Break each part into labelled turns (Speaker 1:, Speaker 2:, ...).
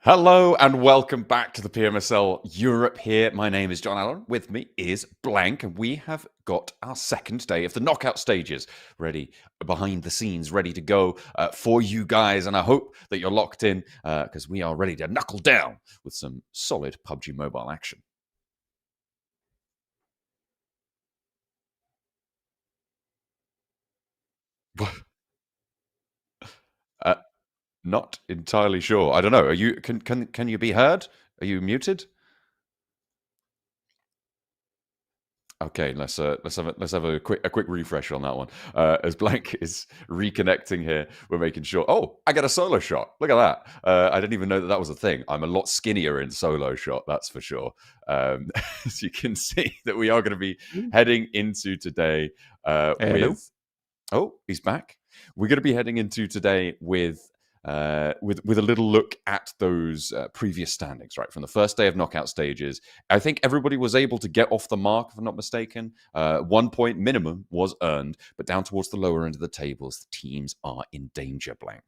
Speaker 1: Hello and welcome back to the Pmsl Europe here. My name is John Allen. With me is Blank, and we have got our second day of the knockout stages ready behind the scenes, ready to go for you guys. And I hope that you're locked in because we are ready to knuckle down with some solid PUBG Mobile action. uh, Not entirely sure. I don't know. Are you? Can you be heard? Are you muted? Okay, let's have a quick refresh on that one. As Blank is reconnecting here, we're making sure. Oh, I get a solo shot. Look at that. I didn't even know that was a thing. I'm a lot skinnier in solo shot, that's for sure. As you can see, that we are going to be heading into today
Speaker 2: Hello.
Speaker 1: with. Oh, he's back. We're going to be heading into today with a little look at those previous standings, right, from the first day of knockout stages. I think everybody was able to get off the mark, if I'm not mistaken. 1 point minimum was earned, but down towards the lower end of the tables, the teams are in danger, Blank.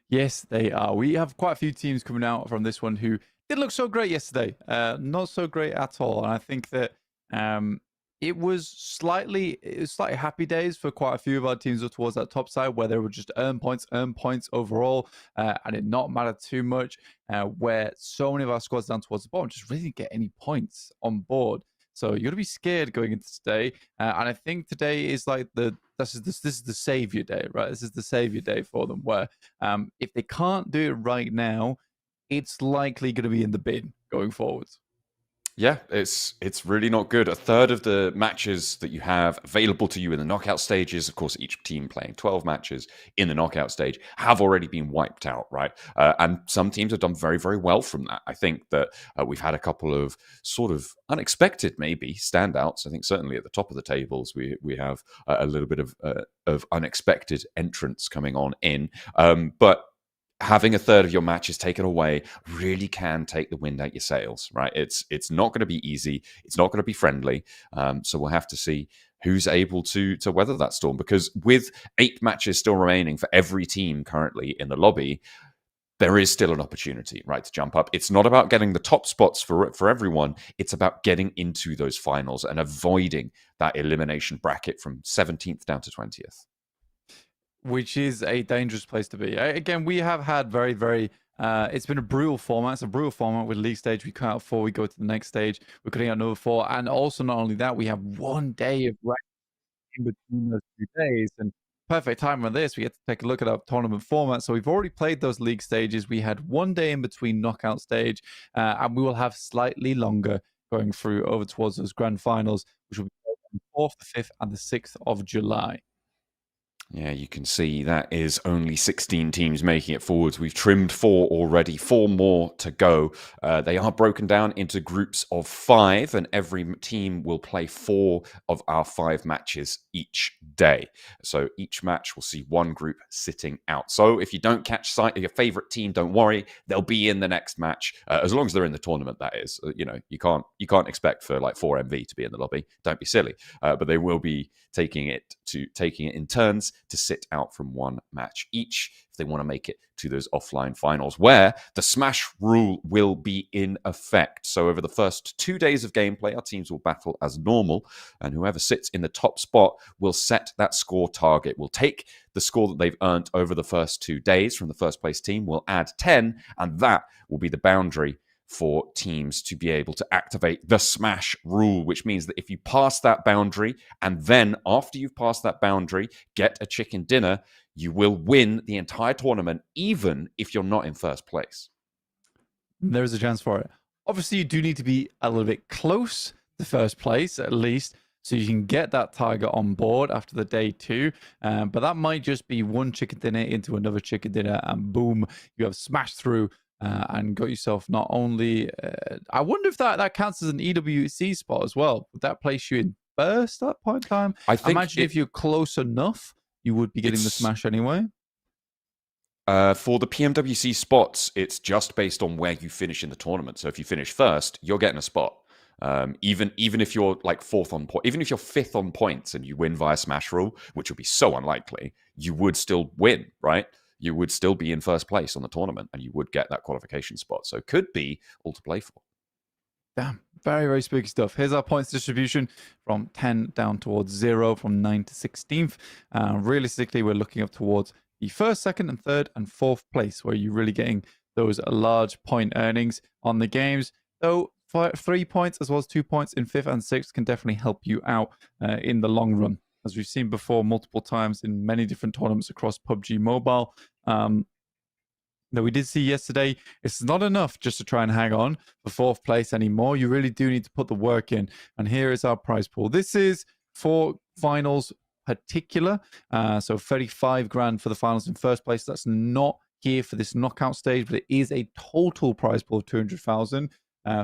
Speaker 2: Yes, they are. We have quite a few teams coming out from this one who did look so great yesterday. Not so great at all. And I think that it was slightly happy days for quite a few of our teams up towards that top side where they would just earn points overall, and it not matter too much. Where so many of our squads down towards the bottom just really didn't get any points on board. So you got to be scared going into today. And I think today is like this is the savior day, right? This is the savior day for them. Where if they can't do it right now, it's likely going to be in the bin going forwards.
Speaker 1: Yeah, it's really not good. A third of the matches that you have available to you in the knockout stages, of course, each team playing 12 matches in the knockout stage, have already been wiped out, right? And some teams have done very, very well from that. I think that we've had a couple of sort of unexpected, maybe, standouts. I think certainly at the top of the tables, we have a little bit of unexpected entrants coming on in. But having a third of your matches taken away really can take the wind out your sails, right? It's not going to be easy. It's not going to be friendly. So we'll have to see who's able to weather that storm. Because with 8 matches still remaining for every team currently in the lobby, there is still an opportunity, right, to jump up. It's not about getting the top spots for everyone. It's about getting into those finals and avoiding that elimination bracket from 17th down to 20th.
Speaker 2: Which is a dangerous place to be. Again, we have had very, very. It's been a brutal format. It's a brutal format with league stage. We cut out 4, we go to the next stage. We're cutting out another 4, and also not only that, we have 1 day of rest in between those 2 days. And perfect time on this, we get to take a look at our tournament format. So we've already played those league stages. We had 1 day in between knockout stage, and we will have slightly longer going through over towards those grand finals, which will be on the 4th, the 5th, and the 6th of July.
Speaker 1: Yeah, you can see that is only 16 teams making it forwards. We've trimmed 4 already, 4 more to go. They are broken down into groups of 5, and every team will play 4 of our 5 matches each day. So each match will see 1 group sitting out. So if you don't catch sight of your favorite team, don't worry, they'll be in the next match, as long as they're in the tournament. That is, you know, you can't expect for like 4MV to be in the lobby. Don't be silly, but they will be taking it in turns to sit out from 1 match each if they want to make it to those offline finals, where the smash rule will be in effect. So over the first 2 days of gameplay, our teams will battle as normal, and whoever sits in the top spot will set that score target. We'll take the score that they've earned over the first 2 days from the first place team. We'll add 10, and that will be the boundary for teams to be able to activate the smash rule, which means that if you pass that boundary and then after you've passed that boundary, get a chicken dinner, you will win the entire tournament, even if you're not in first place.
Speaker 2: There's a chance for it. Obviously, you do need to be a little bit close to first place, at least, so you can get that target on board after the day 2. But that might just be 1 chicken dinner into another chicken dinner, and boom, you have smashed through and got yourself not only. I wonder if that counts as an EWC spot as well. Would that place you in first at that point in time?
Speaker 1: I think
Speaker 2: imagine if you're close enough, you would be getting the smash anyway.
Speaker 1: For the PMWC spots, it's just based on where you finish in the tournament. So if you finish first, you're getting a spot. Even if you're like 4th on point, even if you're 5th on points and you win via smash rule, which would be so unlikely, you would still win, right? you would still be in first place on the tournament and you would get that qualification spot. So it could be all to play for.
Speaker 2: Damn, very, very spooky stuff. Here's our points distribution from 10 down towards 0, from 9 to 16th. Realistically, we're looking up towards the 1st, 2nd, and 3rd and 4th place, where you're really getting those large point earnings on the games. Though 3 points as well as 2 points in 5th and 6th can definitely help you out in the long run, as we've seen before multiple times in many different tournaments across PUBG Mobile. That we did see yesterday, it's not enough just to try and hang on for 4th place anymore. You really do need to put the work in. And here is our prize pool. This is for finals particular. So 35 grand for the finals in 1st place. That's not here for this knockout stage, but it is a total prize pool of 200,000.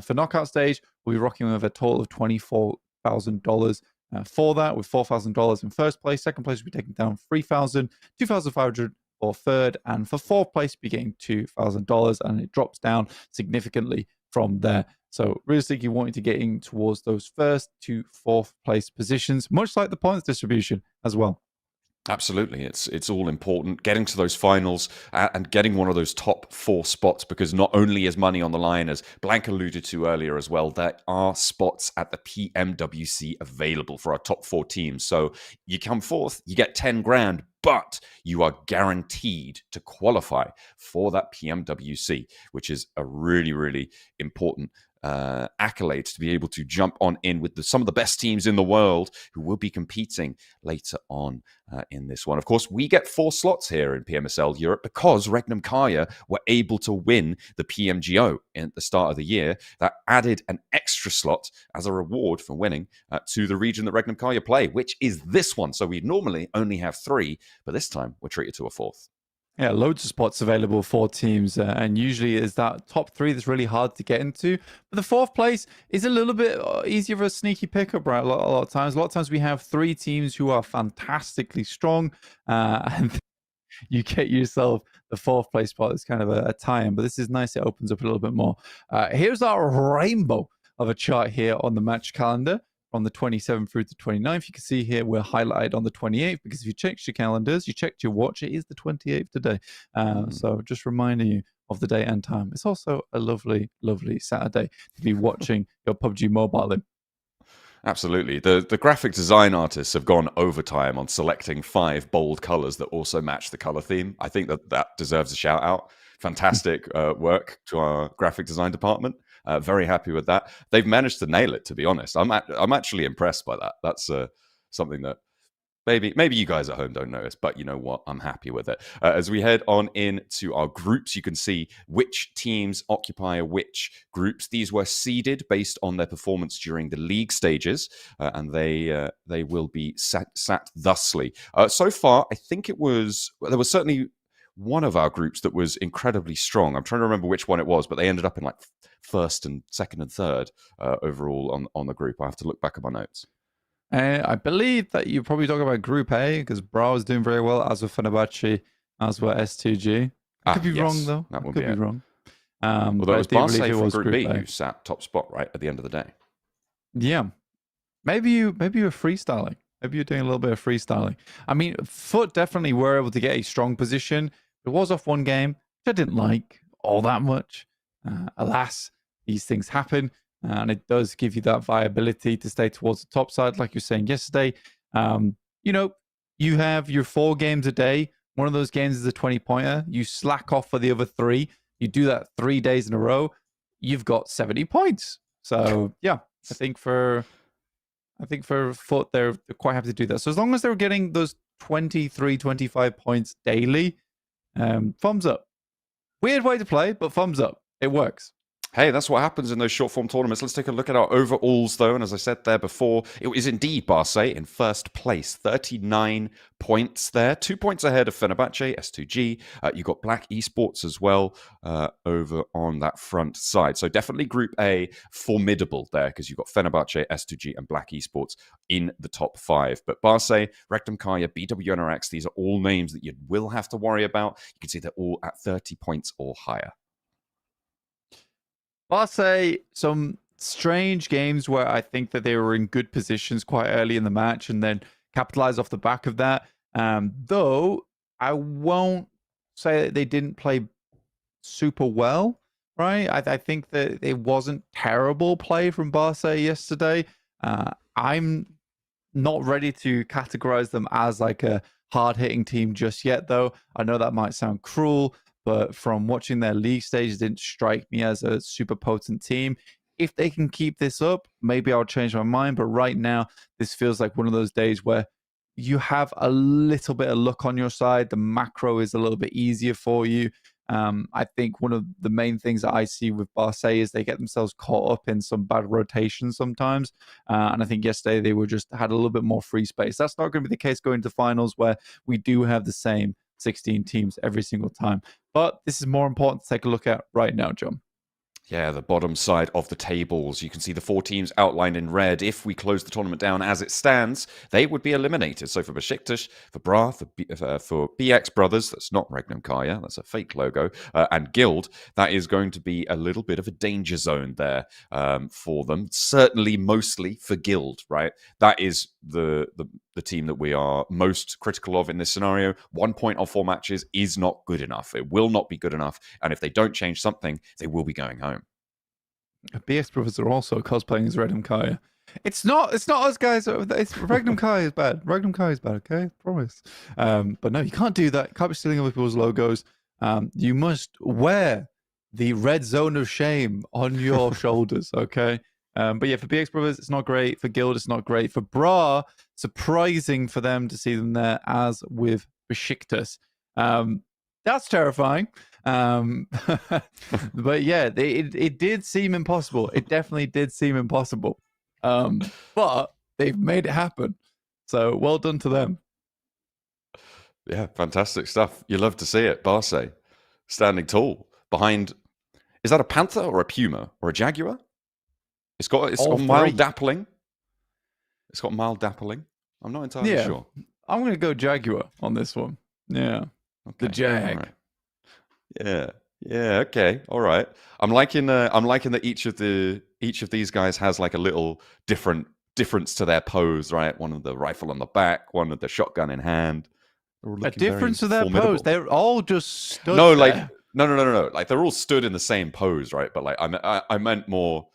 Speaker 2: For knockout stage, we'll be rocking with a total of $24,000 for that, with $4,000 in 1st place. 2nd place will be taking down 3,000, 2,500 for 3rd, and for 4th place, be getting $2,000, and it drops down significantly from there. So realistically, you want to get in towards those 1st to 4th place positions, much like the points distribution as well.
Speaker 1: Absolutely. It's all important getting to those finals and getting one of those top 4 spots, because not only is money on the line, as Blank alluded to earlier as well, there are spots at the PMWC available for our top 4 teams. So you come 4th, you get 10 grand, but you are guaranteed to qualify for that PMWC, which is a really, really important accolades to be able to jump on in with some of the best teams in the world who will be competing later on in this one. Of course, we get 4 slots here in Pmsl Europe because Regnum Carya were able to win the PMGO at the start of the year. That added an extra slot as a reward for winning to the region that Regnum Carya play, which is this one. So we normally only have 3, but this time we're treated to a 4th.
Speaker 2: Yeah, loads of spots available for teams, and usually is that top 3 that's really hard to get into. But the 4th place is a little bit easier of a sneaky pickup, right? A lot of times. A lot of times we have 3 teams who are fantastically strong, and you get yourself the 4th place spot. It's kind of a tie-in, but this is nice. It opens up a little bit more. Here's our rainbow of a chart here on the match calendar. On the 27th through to 29th. You can see here we're highlighted on the 28th, because if you checked your calendars, you checked your watch, it is the 28th today. So just reminding you of the date and time. It's also a lovely, lovely Saturday to be watching your PUBG Mobile in.
Speaker 1: Absolutely. The graphic design artists have gone overtime on selecting 5 bold colors that also match the color theme. I think that deserves a shout out. Fantastic work to our graphic design department. Very happy with that. They've managed to nail it, to be honest. I'm actually impressed by that. That's something that maybe you guys at home don't notice, but you know what? I'm happy with it. As we head on into our groups, you can see which teams occupy which groups. These were seeded based on their performance during the league stages, and they will be sat thusly. So far, I think there was certainly one of our groups that was incredibly strong. I'm trying to remember which one it was, but they ended up in like 1st and 2nd and 3rd overall on the group. I have to look back at my notes.
Speaker 2: I believe that you're probably talking about Group A, because Bra is doing very well, as with Fenerbahçe, as well S2G. I could be wrong, though.
Speaker 1: That would
Speaker 2: be wrong.
Speaker 1: Although it was Barsay from Group B who sat top spot right at the end of the day.
Speaker 2: Yeah. Maybe you were freestyling. Maybe you're doing a little bit of freestyling. I mean, FUT definitely were able to get a strong position. It was off one game, which I didn't like all that much. Alas, these things happen, and it does give you that viability to stay towards the top side, like you were saying yesterday. You have your 4 games a day. One of those games is a 20-pointer. You slack off for the other 3. You do that 3 days in a row. You've got 70 points. So yeah, I think for FUT, they're quite happy to do that. So as long as they're getting those 23, 25 points daily, thumbs up. Weird way to play, but thumbs up. It works.
Speaker 1: Hey, that's what happens in those short-form tournaments. Let's take a look at our overalls, though. And as I said there before, it is indeed Barsay in 1st place. 39 points there. 2 points ahead of Fenerbahçe, S2G. You got BRX Esports as well over on that front side. So definitely Group A, formidable there, because you've got Fenerbahçe, S2G, and BRX Esports in the top 5. But Barsay, Regnum Carya, BWNRX, these are all names that you will have to worry about. You can see they're all at 30 points or higher.
Speaker 2: Barsay, some strange games where I think that they were in good positions quite early in the match and then capitalize off the back of that. Though I won't say that they didn't play super well, right? I think that it wasn't terrible play from Barsay yesterday. I'm not ready to categorize them as like a hard-hitting team just yet, though. I know that might sound cruel, but from watching their league stage, it didn't strike me as a super potent team. If they can keep this up, maybe I'll change my mind. But right now, this feels like one of those days where you have a little bit of luck on your side. The macro is a little bit easier for you. I think one of the main things that I see with Barsay is they get themselves caught up in some bad rotations sometimes. And I think yesterday they were just had a little bit more free space. That's not going to be the case going to finals where we do have the same 16 teams every single time. But this is more important to take a look at right now, John.
Speaker 1: Yeah, the bottom side of the tables. You can see the 4 teams outlined in red. If we close the tournament down as it stands, they would be eliminated. So for Beşiktaş, for Bra, for BX Brothers, that's not Regnum Carya, that's a fake logo, and Guild, that is going to be a little bit of a danger zone there for them. Certainly, mostly for Guild, right? That is the team that we are most critical of in this scenario. 1 point off 4 matches is not good enough. It will not be good enough. And if they don't change something, they will be going home.
Speaker 2: BX Brothers are also cosplaying as Regnum Carya. It's not us guys. It's Regnum Carya is bad. Regnum Carya is bad. Okay, promise. But no, you can't do that. You can't be stealing other people's logos. You must wear the red zone of shame on your shoulders. Okay. But yeah, for BX Brothers, it's not great. For Guild, it's not great. For Bra, surprising for them to see them there, as with Beşiktaş. That's terrifying. But yeah, it did seem impossible. It definitely did seem impossible. But they've made it happen. So well done to them.
Speaker 1: Yeah, fantastic stuff. You love to see it. Barsay, standing tall behind. Is that a panther or a puma or a jaguar? It's got mild dappling. It's got mild dappling. I'm not entirely sure.
Speaker 2: I'm going to go jaguar on this one. Yeah. Okay. The jag.
Speaker 1: Right. Yeah. Okay. All right. I'm liking that each of these guys has like a little difference to their pose, right? One of the rifle on the back, one with the shotgun in hand.
Speaker 2: A difference to their pose. They're all just stood.
Speaker 1: No,
Speaker 2: there.
Speaker 1: like no. Like they're all stood in the same pose, right? But like I meant more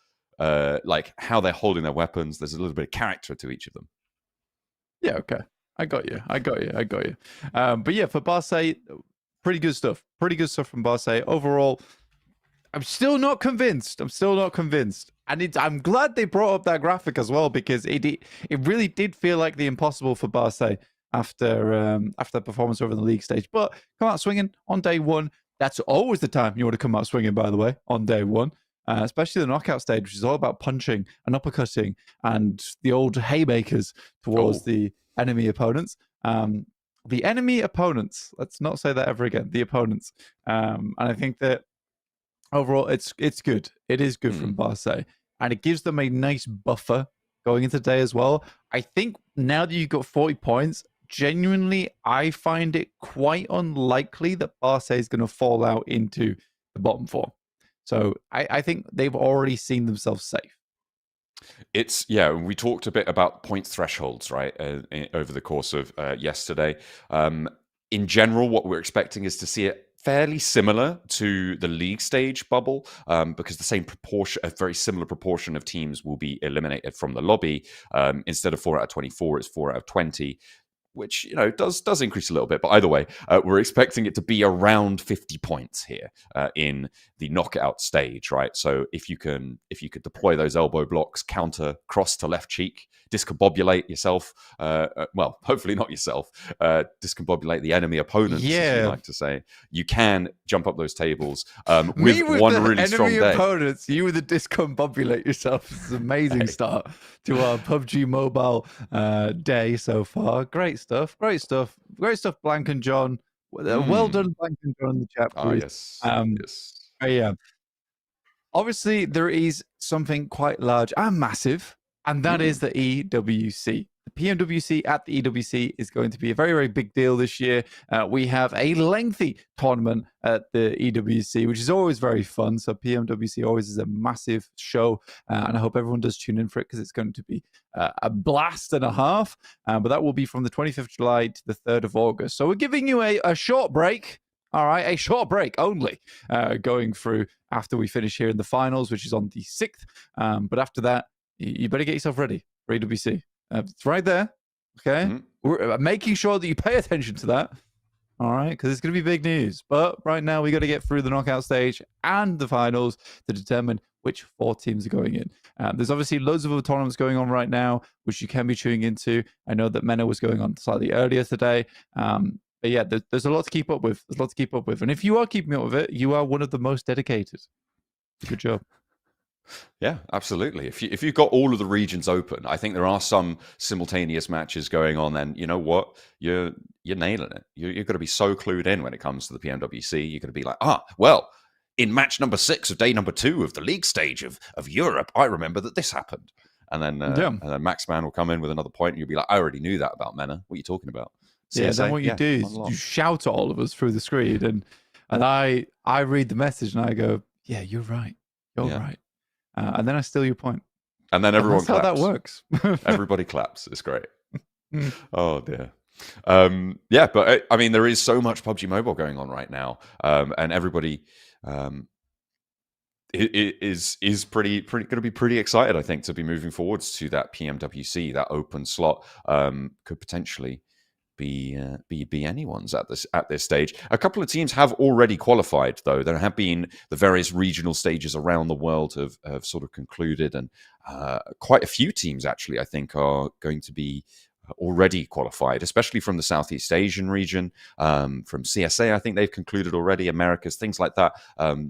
Speaker 1: like how they're holding their weapons. There's a little bit of character to each of them.
Speaker 2: Yeah. Okay. I got you. But yeah, for Barsay, pretty good stuff. Pretty good stuff from Barsay. Overall, I'm still not convinced. And I'm glad they brought up that graphic as well, because it really did feel like the impossible for Barsay after the performance over the league stage. But come out swinging on day one. That's always the time you want to come out swinging, by the way, on day one. Especially the knockout stage, which is all about punching and uppercutting and the old haymakers towards the enemy opponents. The enemy opponents. Let's not say that ever again. The opponents. And I think that overall, it's good. It is good from Barsay, and it gives them a nice buffer going into the day as well. I think now that you've got 40 points, genuinely, I find it quite unlikely that Barsay is going to fall out into the bottom 4. So I think they've already seen themselves safe.
Speaker 1: We talked a bit about point thresholds, right, over the course of yesterday. In general, what we're expecting is to see it fairly similar to the league stage bubble, because the same proportion, a very similar proportion of teams will be eliminated from the lobby. Instead of 4 out of 24, it's 4 out of 20. Which, you know, does increase a little bit. But either way, we're expecting it to be around 50 points here in the knockout stage, right? So if you could deploy those elbow blocks, counter, cross to left cheek, discombobulate yourself, well, hopefully not yourself, discombobulate the enemy opponents, as you like to say, you can jump up those tables with one really strong day.
Speaker 2: Enemy opponents, you with the discombobulate yourself. It's an amazing start to our PUBG Mobile day so far. Great stuff, Blank and John. Well done, Blank and John, in the chat.
Speaker 1: Yes. Yes.
Speaker 2: Yeah. Obviously, there is something quite large and massive, and that is the EWC. The PMWC at the EWC is going to be a very, very big deal this year. We have a lengthy tournament at the EWC, which is always very fun. So PMWC always is a massive show, and I hope everyone does tune in for it, because it's going to be a blast and a half. But that will be from the 25th of July to the 3rd of August. So we're giving you a short break All right, a short break only going through after we finish here in the finals, which is on the 6th. But after that, you better get yourself ready for AWC. It's right there, okay?
Speaker 1: Mm-hmm.
Speaker 2: We're making sure that you pay attention to that, all right? Because it's going to be big news. But right now, we got to get through the knockout stage and the finals to determine which 4 teams are going in. There's obviously loads of other tournaments going on right now, which you can be tuning into. I know that Mena was going on slightly earlier today. But yeah, there's a lot to keep up with. There's a lot to keep up with. And if you are keeping up with it, you are one of the most dedicated. Good job.
Speaker 1: Yeah, absolutely. If you've got all of the regions open, I think there are some simultaneous matches going on. Then you know what, you're nailing it. You're going to be so clued in when it comes to the PMWC. You're going to be like, well, in match number 6 of day number 2 of the league stage of Europe, I remember that this happened. And then Maxman will come in with another point, and you'll be like, I already knew that about Mena. What are you talking about?
Speaker 2: CSA? Yeah, then what you do is you shout at all of us through the screen, and I read the message and I go, yeah, you're right. You're right. And then I steal your point.
Speaker 1: And then everyone claps.
Speaker 2: That's how that works.
Speaker 1: Everybody claps. It's great. Oh, dear. Yeah, but I mean, there is so much PUBG Mobile going on right now. And everybody is pretty going to be pretty excited, I think, to be moving forwards to that PMWC. That open slot could potentially be anyone's at this stage. A couple of teams have already qualified, though. There have been the various regional stages around the world have sort of concluded, and quite a few teams actually, I think, are going to be already qualified, especially from the Southeast Asian region, from CSA. I think they've concluded already. Americas, things like that.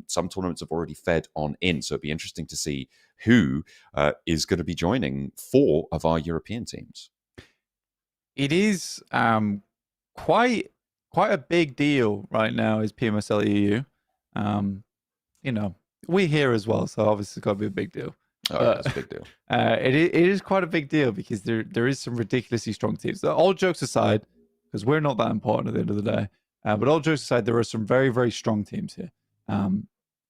Speaker 1: Some tournaments have already fed on in, so it'd be interesting to see who is going to be joining 4 of our European teams.
Speaker 2: It is quite a big deal right now, is Pmsl EU. You know, we're here as well, so obviously it's got to be a big deal.
Speaker 1: It's a big deal.
Speaker 2: It is quite a big deal because there is some ridiculously strong teams. All jokes aside, because we're not that important at the end of the day, but all jokes aside, there are some very, very strong teams here.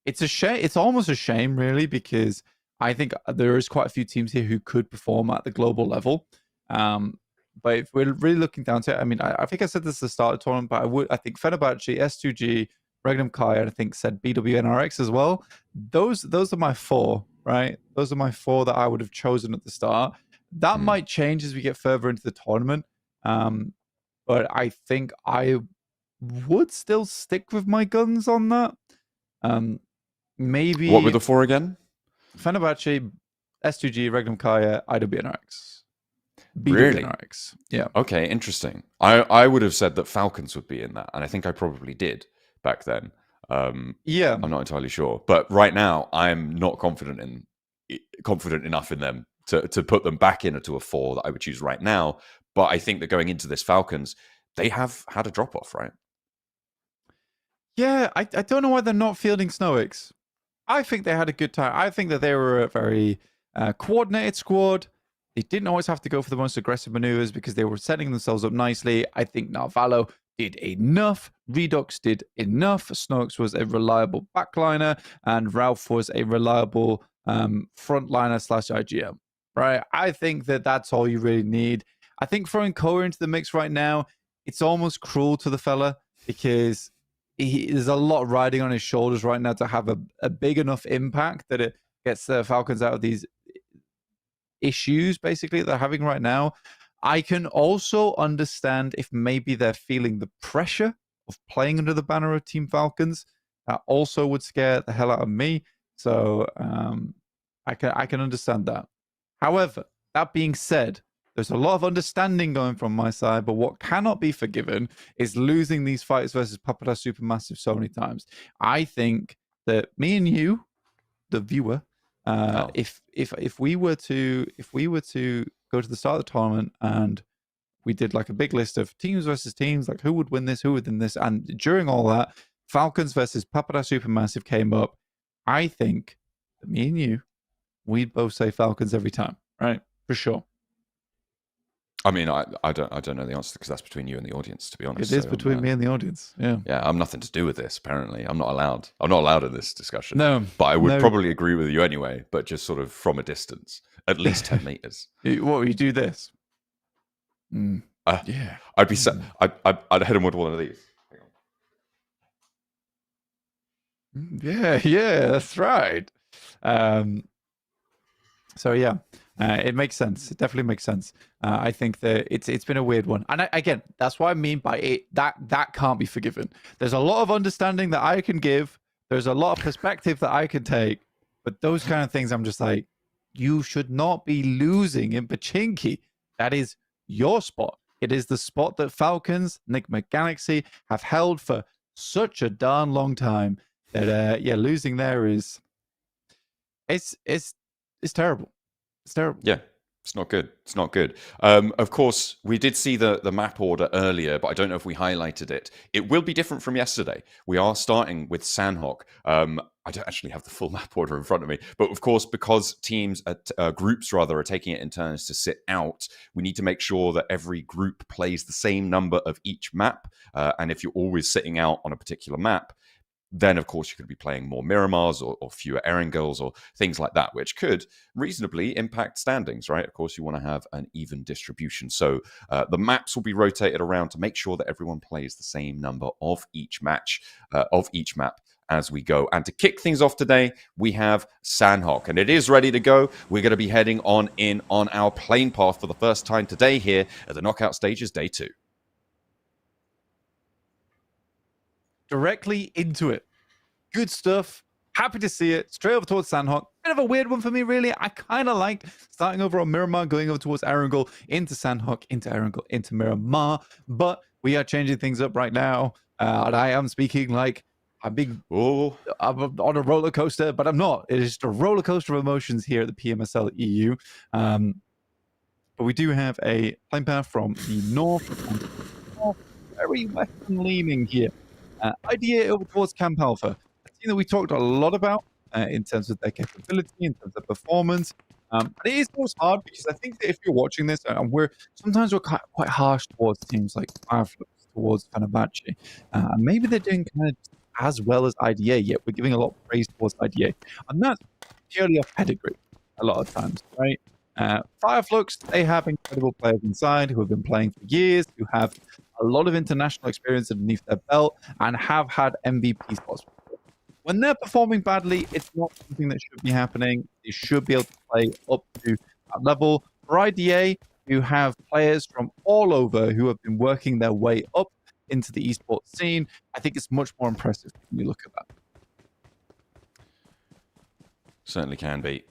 Speaker 2: It's a shame. It's almost a shame, really, because I think there is quite a few teams here who could perform at the global level. But if we're really looking down to it, I mean, I think I said this at the start of the tournament, but I think Fenerbahçe, S2G, Regnum, Carya, and I think said BWNRX as well. Those are my 4, right? Those are my 4 that I would have chosen at the start. That might change as we get further into the tournament. But I think I would still stick with my guns on that. Maybe.
Speaker 1: What were the 4 again?
Speaker 2: Fenerbahçe, S2G, Regnum, Carya, IWNRX.
Speaker 1: Really?
Speaker 2: Yeah.
Speaker 1: Okay, interesting. I would have said that Falcons would be in that, and I think I probably did back then.
Speaker 2: Yeah,
Speaker 1: I'm not entirely sure, but right now I'm not confident enough in them to put them back into a 4 that I would choose right now. But I think that going into this Falcons, they have had a drop off, right?
Speaker 2: Yeah, I don't know why they're not fielding Snowix. I think they had a good time. I think that they were a very coordinated squad. They didn't always have to go for the most aggressive maneuvers because they were setting themselves up nicely. I think Narvalo did enough. Redux did enough. Snowix was a reliable backliner, and Ralph was a reliable frontliner / IGM. Right? I think that that's all you really need. I think throwing Koa into the mix right now, it's almost cruel to the fella because there's a lot riding on his shoulders right now to have a big enough impact that it gets the Falcons out of these issues basically they're having right now. I can also understand if maybe they're feeling the pressure of playing under the banner of Team Falcons. That also would scare the hell out of me. So I can understand that. However, that being said, there's a lot of understanding going from my side, but what cannot be forgiven is losing these fights versus Papada Supermassive so many times. I think that me and you, the viewer, if we were to go to the start of the tournament and we did like a big list of teams versus teams, like who would win this, who would win this, and during all that, Falcons versus Papada Supermassive came up. I think that me and you, we'd both say Falcons every time, right? For sure.
Speaker 1: I mean, I don't know the answer because that's between you and the audience, to be honest.
Speaker 2: It is between me and the audience. Yeah.
Speaker 1: Yeah, I'm nothing to do with this. Apparently, I'm not allowed. I'm not allowed in this discussion.
Speaker 2: No,
Speaker 1: but I would probably agree with you anyway. But just sort of from a distance, at least 10 meters.
Speaker 2: What you do this?
Speaker 1: Yeah, I'd be. I'd hit him with one of these. Hang on.
Speaker 2: Yeah, that's right. So yeah, it makes sense. It definitely makes sense. I think that it's been a weird one, and again, that's what I mean by it. That can't be forgiven. There's a lot of understanding that I can give. There's a lot of perspective that I can take, but those kind of things, I'm just like, you should not be losing in Pachinki. That is your spot. It is the spot that Falcons, Enigma Galaxy have held for such a darn long time. That yeah, losing there is it's terrible. It's terrible.
Speaker 1: Yeah, it's not good. It's not good. Of course, we did see the map order earlier, but I don't know if we highlighted it. It will be different from yesterday. We are starting with Sanhok. I don't actually have the full map order in front of me, but of course, because teams, groups rather, are taking it in turns to sit out, we need to make sure that every group plays the same number of each map. And if you're always sitting out on a particular map, then of course you could be playing more Miramars or fewer Erangels or things like that, which could reasonably impact standings, right? Of course, you want to have an even distribution. So the maps will be rotated around to make sure that everyone plays the same number of each match, of each map as we go. And to kick things off today, we have Sanhok, and it is ready to go. We're going to be heading on in on our plane path for the first time today here at the knockout stages, day 2.
Speaker 2: Directly into it. Good stuff. Happy to see it. Straight over towards Sanhok. Bit of a weird one for me, really. I kind of like starting over on Miramar, going over towards Erangel, into Sanhok, into Erangel, into Miramar. But we are changing things up right now. And I am speaking like I'm on a roller coaster, but I'm not. It is just a roller coaster of emotions here at the PMSL EU. But we do have a plane path from the north, very western leaning here. Idea over towards Camp Alpha. A team that we talked a lot about in terms of their capability, in terms of performance. And it is always hard because I think that if you're watching this, and we're quite harsh towards teams like Flux, towards Fenerbahçe. Maybe they're doing kind of as well as IDA, yet we're giving a lot of praise towards IDA. And that's purely off pedigree a lot of times, right? Flux, they have incredible players inside who have been playing for years, who have a lot of international experience underneath their belt, and have had MVP spots before. When they're performing badly, it's not something that should be happening. They should be able to play up to that level. For IDA, you have players from all over who have been working their way up into the esports scene. I think it's much more impressive when you look at that.
Speaker 1: Certainly can be.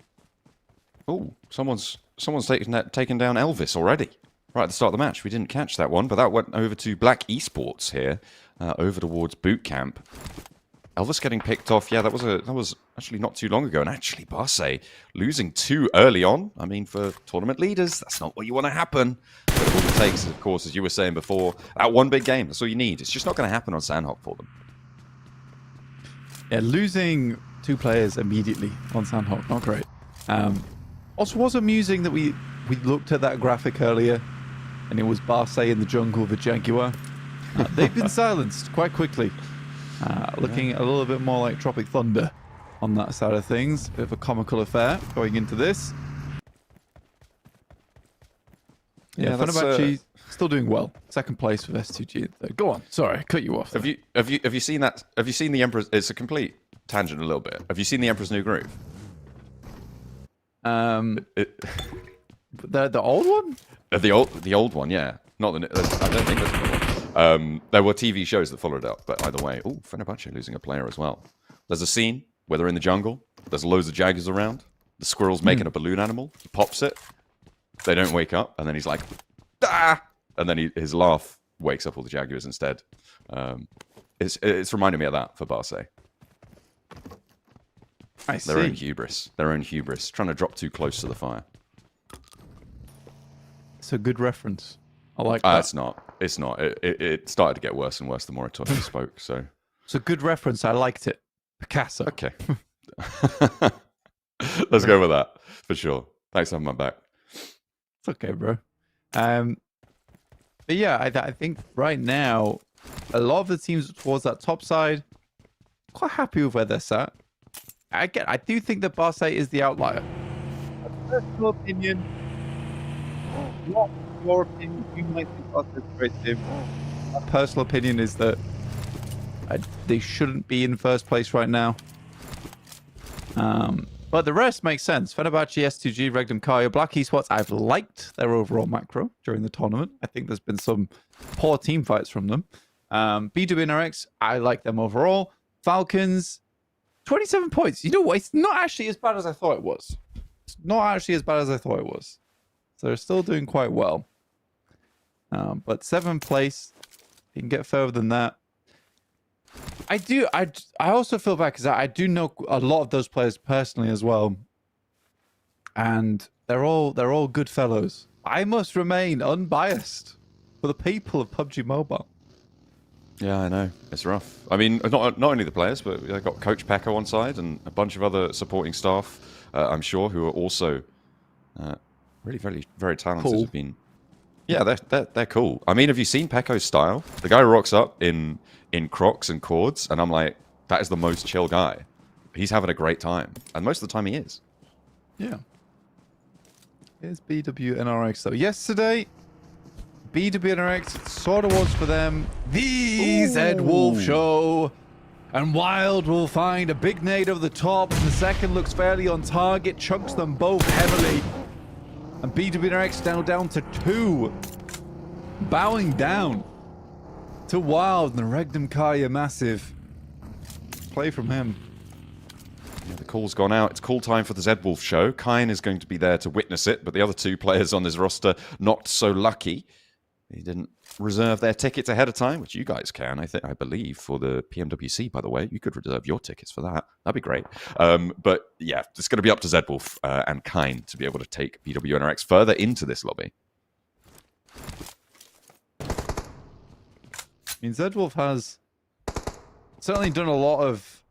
Speaker 1: Oh, someone's taken down Elvis already. Right at the start of the match. We didn't catch that one, but that went over to Black Esports here, over towards boot camp. Elvis getting picked off. Yeah, that was actually not too long ago. And actually, Barsay losing 2 early on. I mean, for tournament leaders, that's not what you want to happen. But all it takes, of course, as you were saying before, that one big game. That's all you need. It's just not going to happen on Sanhok for them.
Speaker 2: Yeah, losing 2 players immediately on Sanhok, not great. Also, was amusing that we looked at that graphic earlier, and it was Barsay in the jungle with a Jaguar. They've been silenced quite quickly. Looking a little bit more like Tropic Thunder on that side of things. Bit of a comical affair going into this. Yeah, Fenerbahçe still doing well. Second place with S2G. Go on. Sorry, I cut you off.
Speaker 1: Have you seen that? Have you seen the Emperor's? It's a complete tangent a little bit. Have you seen the Emperor's New Groove?
Speaker 2: The old one?
Speaker 1: The old one, yeah. Not the. I don't think there's another one. There were TV shows that followed up, but either way, oh, Fenerbahçe losing a player as well. There's a scene where they're in the jungle. There's loads of jaguars around. The squirrel's making a balloon animal. He pops it. They don't wake up, and then he's like, ah! And then his laugh wakes up all the jaguars instead. It's reminding me of that for Barsay.
Speaker 2: I see.
Speaker 1: Their own hubris, trying to drop too close to the fire.
Speaker 2: It's a good reference. I like that.
Speaker 1: It's not. It started to get worse and worse the more I spoke. So
Speaker 2: it's a good reference. I liked it. Picasso.
Speaker 1: Okay. Let's go with that for sure. Thanks for having my back.
Speaker 2: It's okay, bro. But yeah, I think right now a lot of the teams towards that top side quite happy with where they're sat. I do think that Barsay is the outlier. A personal opinion. Not your opinion. You might think Barsay is a great team. My personal opinion is that They shouldn't be in first place right now. But the rest makes sense. Fenerbahçe, S2G, Regnum, Carya, Black Esports. I've liked their overall macro during the tournament. I think there's been some poor team fights from them. BRX, I like them overall. Falcons, 27 points. You know what? It's not actually as bad as I thought it was. It's not actually as bad as I thought it was. So they're still doing quite well. But 7th place, you can get further than that. I also feel bad because I do know a lot of those players personally as well, and they're all good fellows. I must remain unbiased for the people of PUBG Mobile.
Speaker 1: Yeah, I know. It's rough. I mean, not only the players, but they've got Coach Pekka on side and a bunch of other supporting staff, I'm sure, who are also really very, very talented.
Speaker 2: Cool.
Speaker 1: Have been, yeah, they're cool. I mean, have you seen Pekko's style? The guy rocks up in Crocs and cords, and I'm like, that is the most chill guy. He's having a great time, and most of the time he is.
Speaker 2: Yeah. Here's BWNRX though. Yesterday, BWNRX sort of was for them the Zed Wolf show, and Wild will find a big nade over the top, and the second looks fairly on target, chunks them both heavily, and BWNRX now down to 2, bowing down to Wild, and the Regnum Carya massive play from him.
Speaker 1: Yeah, the call's gone out. It's call time for the Zed Wolf show. Kine is going to be there to witness it, but the other 2 players on his roster not so lucky. They didn't reserve their tickets ahead of time, which you guys can, I believe, for the PMWC, by the way. You could reserve your tickets for that. That'd be great. But yeah, it's going to be up to Zed Wolf and Kine to be able to take BWNRX further into this lobby.
Speaker 2: I mean, Zed Wolf has certainly done a lot of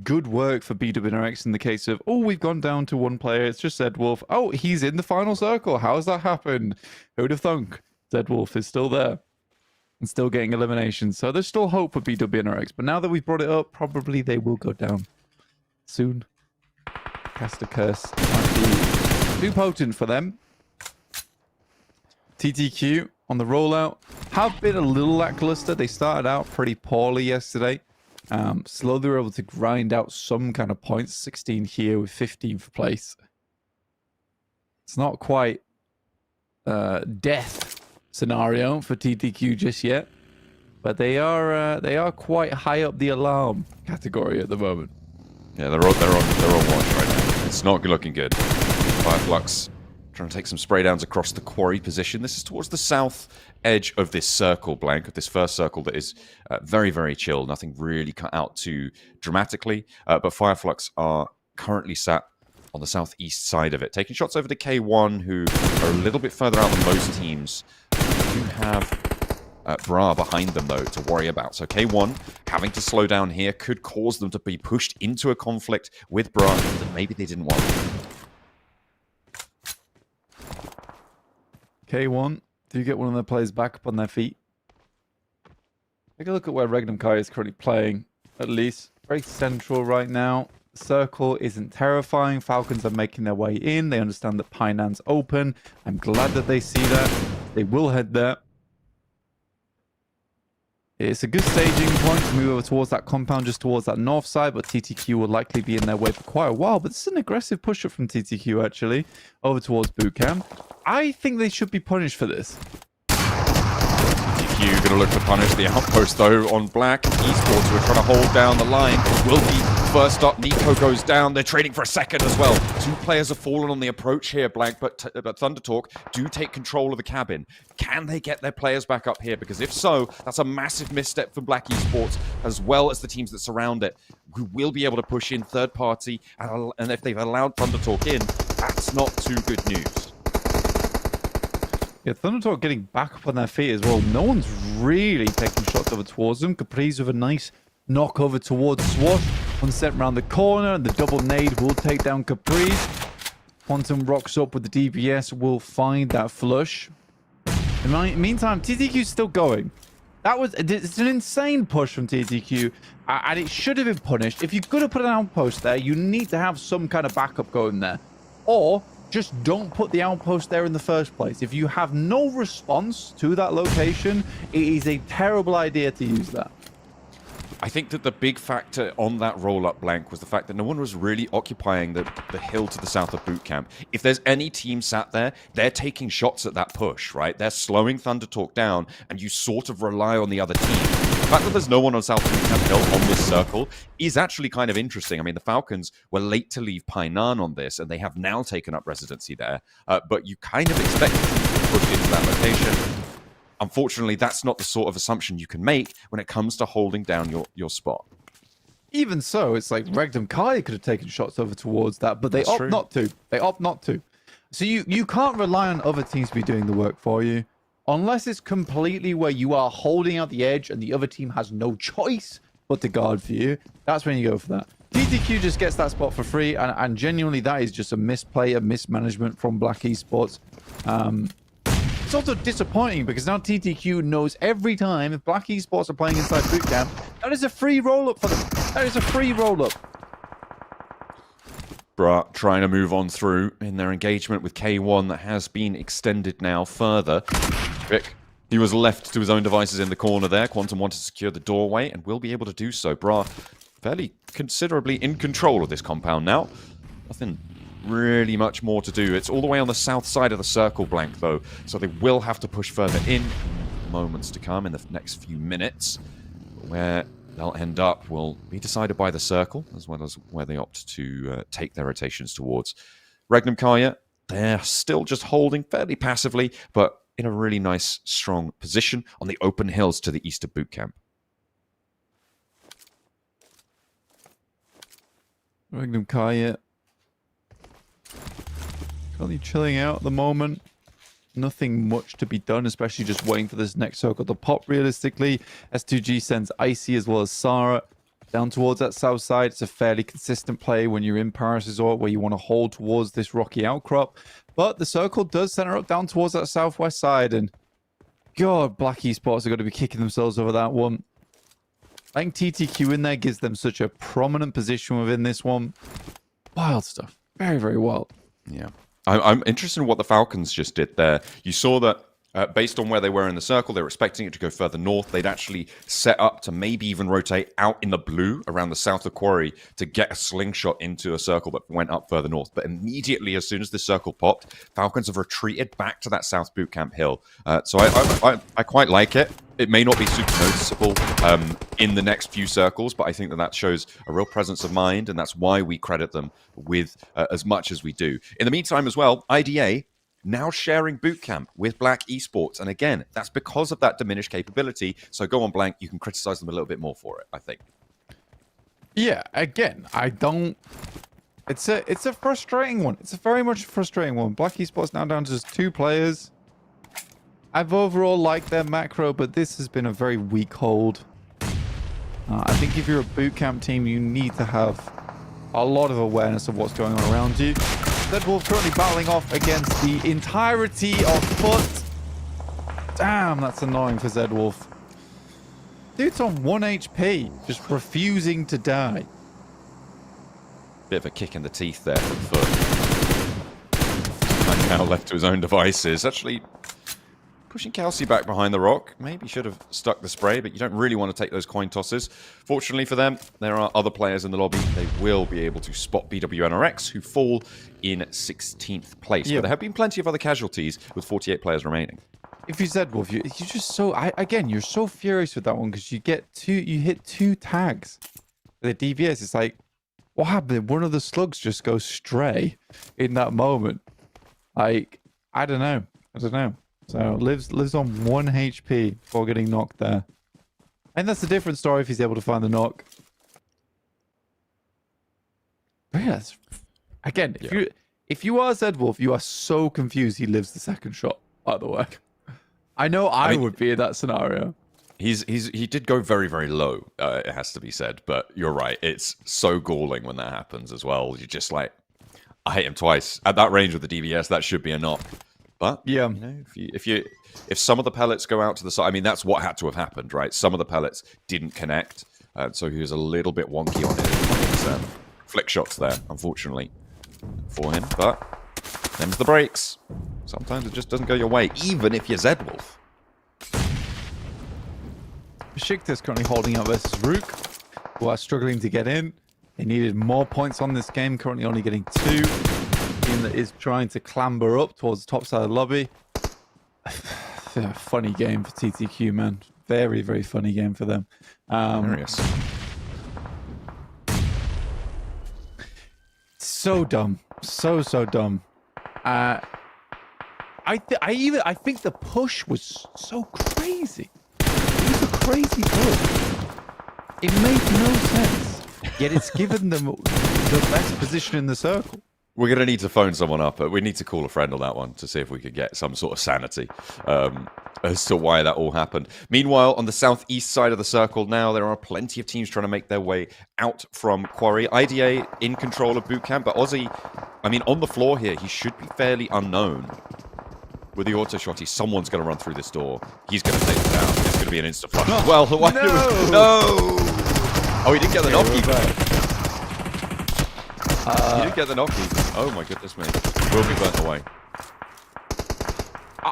Speaker 2: good work for BWNRX in the case of, oh, we've gone down to 1 player. It's just Zed Wolf. Oh, he's in the final circle. How's that happened? Who'd have thunk? Zed Wolf is still there and still getting eliminations. So there's still hope for BWNRX. But now that we've brought it up, probably they will go down soon. Cast a curse might be too potent for them. TTQ on the rollout have been a little lackluster. They started out pretty poorly yesterday. Slowly were able to grind out some kind of points. 16 here with 15th place. It's not quite death scenario for TTQ just yet, but they are quite high up the alarm category at the moment.
Speaker 1: Yeah, they're on watch right now. It's not looking good. Flux trying to take some spray downs across the quarry position. This is towards the south edge of this circle, Blank, of this first circle that is very, very chill. Nothing really cut out too dramatically. But Fireflux are currently sat on the southeast side of it, taking shots over to K1, who are a little bit further out than most teams. Do have Bra behind them, though, to worry about. So K1 having to slow down here could cause them to be pushed into a conflict with Bra that maybe they didn't want.
Speaker 2: K1, do you get one of their players back up on their feet? Take a look at where Regnum Carya is currently playing, at least. Very central right now. Circle isn't terrifying. Falcons are making their way in. They understand that Pinan's open. I'm glad that they see that. They will head there. It's a good staging point to move over towards that compound, just towards that north side, but TTQ will likely be in their way for quite a while. But this is an aggressive push-up from TTQ, actually, over towards bootcamp. I think they should be punished for this.
Speaker 1: TTQ going to look to punish the outpost, though, on Black Esports, who are trying to hold down the line. Will be first up. Nico goes down. They're trading for a second as well. 2 players have fallen on the approach here, Blank, but Thunder Talk do take control of the cabin. Can they get their players back up here? Because if so, that's a massive misstep for Black Esports, as well as the teams that surround it, who will be able to push in third party. And if they've allowed Thunder Talk in, that's not too good news.
Speaker 2: Yeah, Thunder Talk getting back up on their feet as well. No one's really taking shots over towards them. Capri's with a nice knock over towards Swash. One step around the corner, and the double nade will take down Capri. Quantum rocks up with the DPS, will find that flush. In the meantime, TTQ's still going. It's an insane push from TTQ, and it should have been punished. If you're going to put an outpost there, you need to have some kind of backup going there. Or just don't put the outpost there in the first place. If you have no response to that location, it is a terrible idea to use that.
Speaker 1: I think that the big factor on that roll-up blank was the fact that no one was really occupying the hill to the south of boot camp. If there's any team sat there, they're taking shots at that push, right? They're slowing Thunder Talk down, and you sort of rely on the other team. The fact that there's no one on South Boot Camp Hill on this circle is actually kind of interesting. I mean, the Falcons were late to leave Painan on this, and they have now taken up residency there. But you kind of expect them to push into that location. Unfortunately, that's not the sort of assumption you can make when it comes to holding down your spot.
Speaker 2: Even so, it's like Regnum Carya could have taken shots over towards that, but they opt not to. They opt not to. So you can't rely on other teams to be doing the work for you. Unless it's completely where you are holding out the edge and the other team has no choice but to guard for you. That's when you go for that. TTQ just gets that spot for free, and genuinely that is just a misplay, a mismanagement from Black Esports. It's also disappointing because now TTQ knows every time if Black Esports are playing inside boot camp, that is a free roll-up for them. That is a free roll-up.
Speaker 1: Bra trying to move on through in their engagement with K1 that has been extended now further. He was left to his own devices in the corner there. Quantum wanted to secure the doorway and will be able to do so. Bra fairly considerably in control of this compound now. Nothing really much more to do. It's all the way on the south side of the circle blank, though, so they will have to push further in moments to come in the next few minutes. Where they'll end up will be decided by the circle, as well as where they opt to take their rotations towards. Regnum Carya, they're still just holding fairly passively, but in a really nice, strong position on the open hills to the east of boot camp.
Speaker 2: Regnum Carya currently chilling out at the moment. Nothing much to be done, especially just waiting for this next circle to pop realistically. S2G sends Icy as well as Sarah down towards that south side. It's a fairly consistent play when you're in Paris Resort where you want to hold towards this rocky outcrop. But the circle does center up down towards that southwest side. And God, Black Esports are going to be kicking themselves over that one. I think TTQ in there gives them such a prominent position within this one. Wild stuff. Very, very wild.
Speaker 1: Yeah. I'm interested in what the Falcons just did there. You saw that based on where they were in the circle, they were expecting it to go further north. They'd actually set up to maybe even rotate out in the blue around the south of Quarry to get a slingshot into a circle that went up further north. But immediately, as soon as the circle popped, Falcons have retreated back to that south boot camp hill. So I quite like it. It may not be super noticeable in the next few circles, but I think that shows a real presence of mind, and that's why we credit them with as much as we do. In the meantime as well, IDA now sharing boot camp with Black Esports. And again, that's because of that diminished capability. So go on, Blank, you can criticize them a little bit more for it, I think.
Speaker 2: Yeah, again, I don't... It's a frustrating one. It's a very much frustrating one. Black Esports now down to just 2 players. I've overall liked their macro, but this has been a very weak hold. I think if you're a boot camp team, you need to have a lot of awareness of what's going on around you. Zedwolf currently battling off against the entirety of FUT. Damn, that's annoying for Zedwolf. Dude's on 1 HP, just refusing to die.
Speaker 1: Bit of a kick in the teeth there for FUT. And now left to his own devices. Actually pushing Kelsey back behind the rock. Maybe should have stuck the spray, but you don't really want to take those coin tosses. Fortunately for them, there are other players in the lobby. They will be able to spot BWNRX, who fall in 16th place.
Speaker 2: Yeah.
Speaker 1: But there have been plenty of other casualties with 48 players remaining.
Speaker 2: If you're Zedwolf, you're just so... again, you're so furious with that one because you hit 2 tags. The DVS, it's like, what happened? One of the slugs just goes stray in that moment. Like, I don't know. So lives on 1 HP before getting knocked there. And that's a different story if he's able to find the knock. But yeah, again, if you are Zedwolf, you are so confused he lives the second shot, by the way. I know I would be in that scenario.
Speaker 1: He did go very, very low, it has to be said. But you're right, it's so galling when that happens as well. You're just like, I hit him twice. At that range with the DBS, that should be a knock. But yeah, you know, if some of the pellets go out to the side, I mean, that's what had to have happened, right? Some of the pellets didn't connect, so he was a little bit wonky on it. Flick shots there, unfortunately, for him. But them's the breaks. Sometimes it just doesn't go your way, even if you're Zedwolf.
Speaker 2: Beşiktaş currently holding out versus Rook. who are struggling to get in. They needed more points on this game, currently only getting 2. Team that is trying to clamber up towards the top side of the lobby. Funny game for TTQ, man. Very, very funny game for them. So dumb. So dumb. I think the push was so crazy. It was a crazy push. It made no sense. Yet it's given them the best position in the circle.
Speaker 1: We're going to need to phone someone up. We need to call a friend on that one to see if we could get some sort of sanity as to why that all happened. Meanwhile, on the southeast side of the circle now, there are plenty of teams trying to make their way out from Quarry. IDA in control of boot camp, but Aussie, I mean, on the floor here, he should be fairly unknown. With the auto shotty, someone's going to run through this door. He's going to take it down. It's going to be an instant flush. Well, no! Oh, he didn't get the knock even. He didn't get the knock even. Oh my goodness me. Will be burnt away.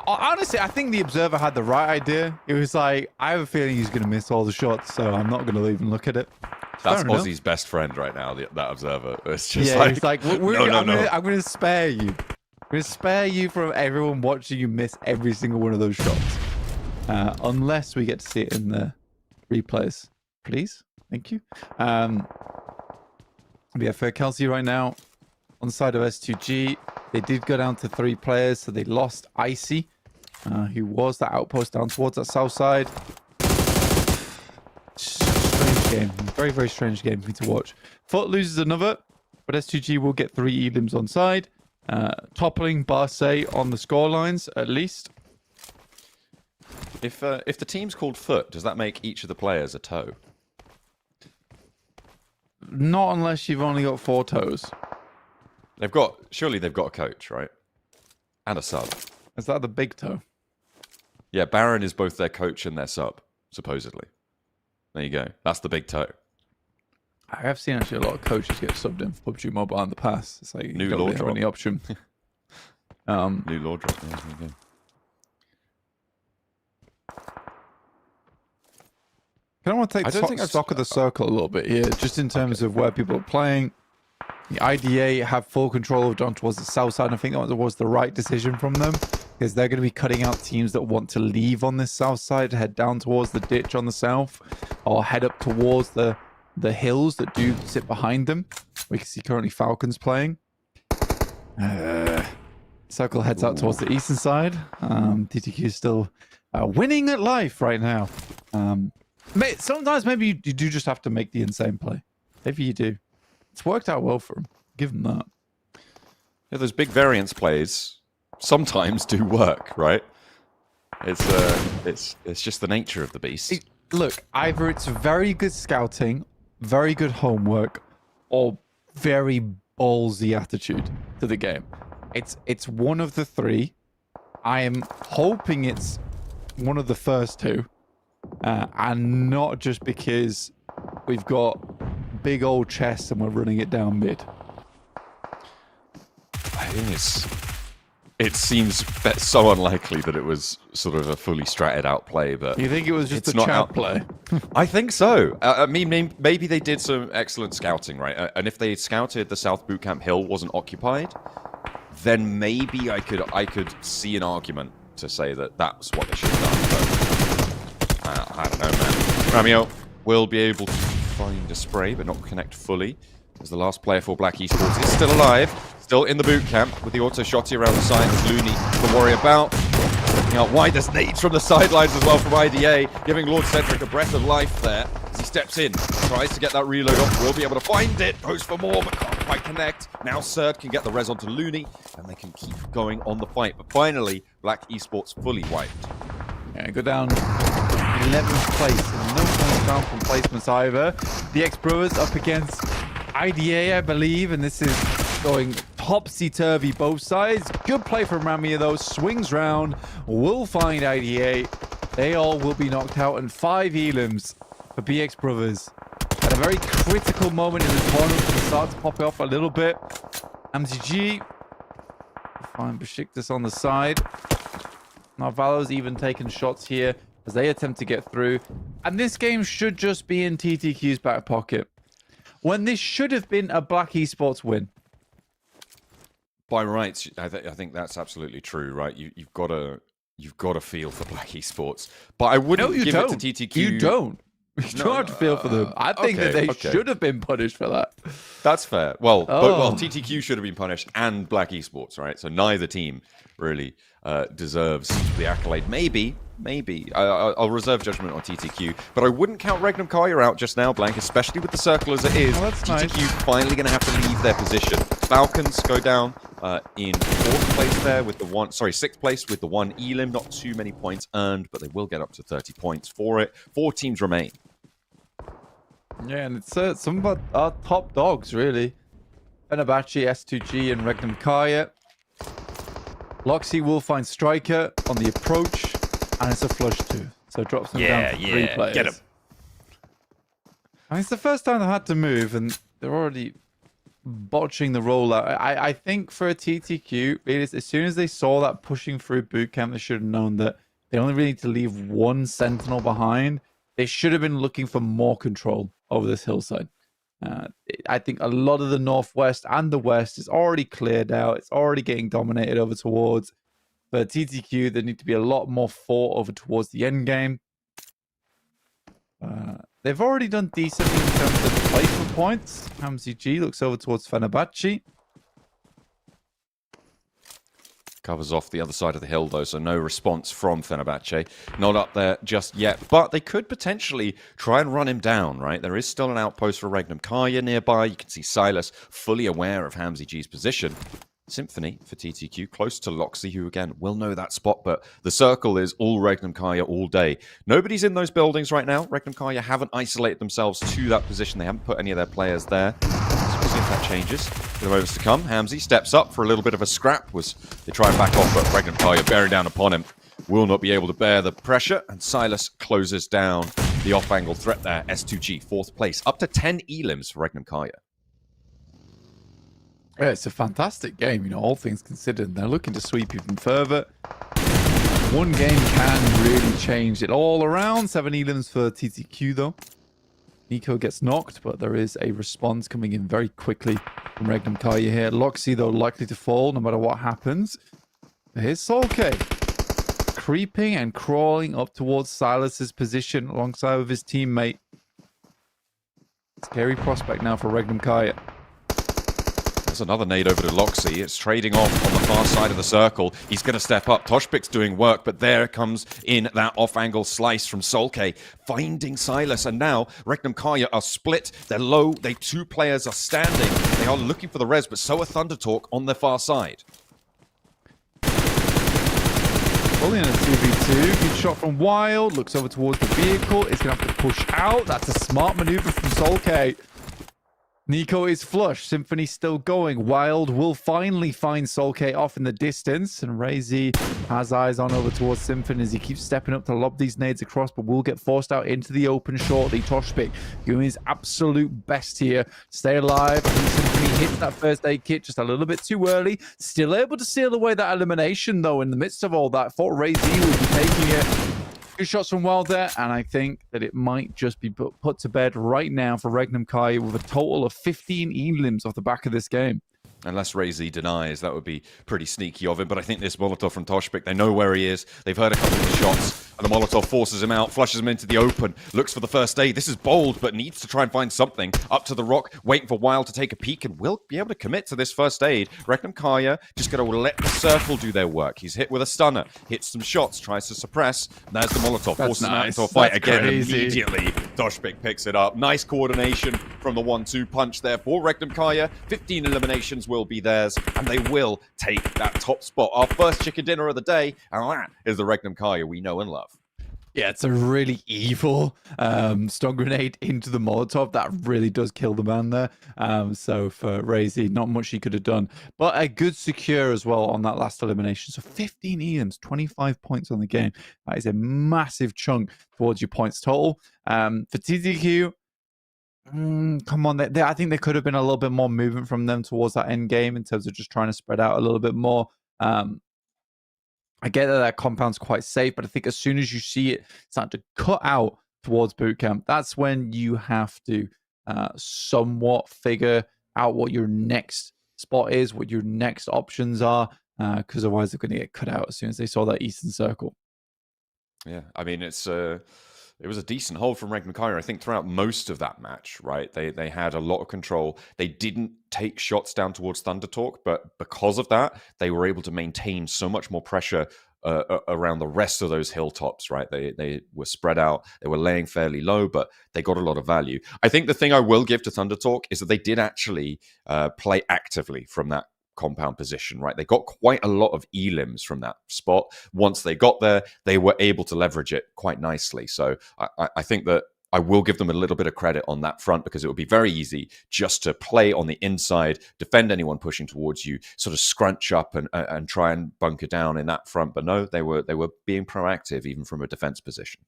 Speaker 2: Honestly, I think the observer had the right idea. It was like, I have a feeling he's going to miss all the shots, so I'm not going to even look at it.
Speaker 1: That's Aussie's best friend right now, that observer. It's just
Speaker 2: he's like, I'm going to spare you. I'm going to spare you from everyone watching you miss every single one of those shots. Unless we get to see it in the replays. Please? Thank you. Yeah, for Kelsey right now, on the side of S2G, they did go down to 3 players, so they lost Icy, who was that outpost down towards that south side. Strange game. Very, very strange game for me to watch. FUT loses another, but S2G will get 3 elims on side. Toppling Barsay on the scorelines, at least.
Speaker 1: If the team's called FUT, does that make each of the players a toe?
Speaker 2: Not unless you've only got 4 toes.
Speaker 1: Surely they've got a coach, right? And a sub.
Speaker 2: Is that the big toe?
Speaker 1: Yeah, Baron is both their coach and their sub, supposedly. There you go. That's the big toe.
Speaker 2: I have seen actually a lot of coaches get subbed in for PUBG Mobile in the past. It's like you don't really have any option.
Speaker 1: New law drop. Yeah, there you go.
Speaker 2: I want to take stock of the circle a little bit here, just in terms of where people are playing. The IDA have full control of down towards the south side. And I think that was the right decision from them, because they're going to be cutting out teams that want to leave on this south side, head down towards the ditch on the south, or head up towards the hills that do sit behind them. We can see currently Falcons playing. Circle heads out towards the eastern side. TTQ is still winning at life right now. Sometimes maybe you do just have to make the insane play. Maybe you do. It's worked out well for him. Give him that.
Speaker 1: Yeah, those big variance plays sometimes do work, right? It's just the nature of the beast.
Speaker 2: Look, either it's very good scouting, very good homework, or very ballsy attitude to the game. It's one of the 3. I am hoping it's one of the first 2. And not just because we've got big old chests and we're running it down mid.
Speaker 1: I think it seems so unlikely that it was sort of a fully stratted out play, but
Speaker 2: you think it was just a chat play?
Speaker 1: I think so. I mean, maybe they did some excellent scouting, right? And if they scouted the South Bootcamp Hill wasn't occupied, then maybe I could see an argument to say that that's what they should have done. But I don't know, man. Ramio will be able to find a spray, but not connect fully, as the last player for Black Esports is still alive, still in the boot camp with the auto shotty around the side. Looney to worry about. Looking out wide, there's nades from the sidelines as well from IDA, giving Lord Cedric a breath of life there as he steps in, tries to get that reload off, will be able to find it, goes for more, but can't quite connect. Now Serd can get the res onto Looney, and they can keep going on the fight. But finally, Black Esports fully wiped.
Speaker 2: Yeah, go down 11th place, and no points down from placements either. The X-Brewers up against IDA, I believe, and this is going topsy-turvy both sides. Good play from Ramia, though. Swings round, will find IDA. They all will be knocked out, and 5 elims for BX Brothers. At a very critical moment in the tournament, to start to pop it off a little bit. MZG find Beşiktaş on the side. Now Valo's even taken shots here as they attempt to get through. And this game should just be in TTQ's back pocket, when this should have been a Black Esports win.
Speaker 1: By rights, I think that's absolutely true, right? You've got to feel for Black Esports, but I wouldn't give it to TTQ.
Speaker 2: You don't. You don't have to feel for them. I think that they should have been punished for that.
Speaker 1: That's fair. Well, TTQ should have been punished and Black Esports, right? So neither team really deserves the accolade. Maybe. I'll reserve judgment on TTQ, but I wouldn't count Regnum Carya out just now, Blank, especially with the circle as it is.
Speaker 2: Oh, that's
Speaker 1: TTQ
Speaker 2: nice.
Speaker 1: finally going to have to leave their position. Falcons go down in 4th place there with the 6th place with the 1 elim. Not too many points earned, but they will get up to 30 points for it. 4 teams remain.
Speaker 2: Yeah, and it's some of our top dogs, really. Fenerbahçe, S2G, and Regnum Carya. Loxy will find Striker on the approach, and it's a flush too. So it drops them down to 3 players.
Speaker 1: Get him.
Speaker 2: I mean, it's the first time they had to move, and they're already botching the rollout. I think for a TTQ, as soon as they saw that pushing through boot camp, they should have known that they only really need to leave 1 sentinel behind. They should have been looking for more control over this hillside. I think a lot of the northwest and the west is already cleared out. It's already getting dominated over towards. For TTQ, there need to be a lot more fought over towards the end game. They've already done decently in terms of placement points. Hamzy looks over towards Fenerbahçe.
Speaker 1: Covers off the other side of the hill, though, so no response from Fenerbahçe. Not up there just yet, but they could potentially try and run him down, right? There is still an outpost for Regnum Carya nearby. You can see Silas fully aware of Hamzy position. Symphony for TTQ, close to Loxy, who again will know that spot, but the circle is all Regnum Carya all day. Nobody's in those buildings right now. Regnum Carya haven't isolated themselves to that position. They haven't put any of their players there. So we'll see if that changes. The moments to come. Hamzy steps up for a little bit of a scrap. They try and back off, but Regnum Carya bearing down upon him will not be able to bear the pressure, and Silas closes down the off-angle threat there. S2G, 4th place, up to 10 elims for Regnum Carya.
Speaker 2: Yeah, it's a fantastic game, all things considered. They're looking to sweep even further. One game can really change it all around. 7 elims for TTQ, though. Nico gets knocked, but there is a response coming in very quickly from Regnum Carya here. Loxy, though, likely to fall no matter what happens. Here's Solke, creeping and crawling up towards Silas's position alongside with his teammate. Scary prospect now for Regnum Carya.
Speaker 1: There's another nade over to Loxy. It's trading off on the far side of the circle. He's going to step up. Toshpik's doing work, but there comes in that off-angle slice from Solke, finding Silas. And now Regnum Carya are split. They're low. 2 players are standing. They are looking for the res, but so are Thunder Talk on their far side.
Speaker 2: Fully in a 2v2. Good shot from Wild. Looks over towards the vehicle. It's going to have to push out. That's a smart maneuver from Solke. Nico is flush. Symphony still going. Wild will finally find Solke off in the distance. And Razy has eyes on over towards Symphony as he keeps stepping up to lob these nades across, but will get forced out into the open shortly. Toshpik doing his absolute best here. Stay alive. I think Symphony hits that first aid kit just a little bit too early. Still able to seal away that elimination, though, in the midst of all that. Thought Razy would be taking it. Good shots from Wild there, and I think that it might just be put to bed right now for Regnum Carya with a total of 15 elims off the back of this game.
Speaker 1: Unless Razy denies, that would be pretty sneaky of him. But I think this Molotov from Toshpik, they know where he is. They've heard a couple of the shots. And the Molotov forces him out, flushes him into the open, looks for the first aid. This is bold, but needs to try and find something. Up to the rock, waiting for Wild to take a peek, and will be able to commit to this first aid. Regnum Carya just going to let the circle do their work. He's hit with a stunner, hits some shots, tries to suppress. There's the Molotov, forces him out into a fight again. Immediately, Toshpik picks it up. Nice coordination from the 1-2 punch there for Regnum Carya. 15 eliminations will be theirs, and they will take that top spot. Our first chicken dinner of the day, and that is the Regnum Carya we know and love.
Speaker 2: Yeah, it's a really evil stun grenade into the Molotov. That really does kill the man there. So for Razy, not much he could have done. But a good secure as well on that last elimination. So 15 EMs, 25 points on the game. That is a massive chunk towards your points total. For TTQ, come on. I think there could have been a little bit more movement from them towards that end game in terms of just trying to spread out a little bit more. I get that compound's quite safe, but I think as soon as you see it start to cut out towards bootcamp, that's when you have to somewhat figure out what your next spot is, what your next options are, because otherwise they're going to get cut out as soon as they saw that Eastern Circle.
Speaker 1: Yeah, I mean, it was a decent hold from Regnum. I think throughout most of that match, right? They had a lot of control. They didn't take shots down towards Thunder Talk, but because of that, they were able to maintain so much more pressure around the rest of those hilltops, right? They were spread out. They were laying fairly low, but they got a lot of value. I think the thing I will give to Thunder Talk is that they did actually play actively from that compound position, right? They got quite a lot of elims from that spot. Once they got there, they were able to leverage it quite nicely. So I think that I will give them a little bit of credit on that front, because it would be very easy just to play on the inside, defend anyone pushing towards you, sort of scrunch up and try and bunker down in that front. But no, they were being proactive even from a defense position.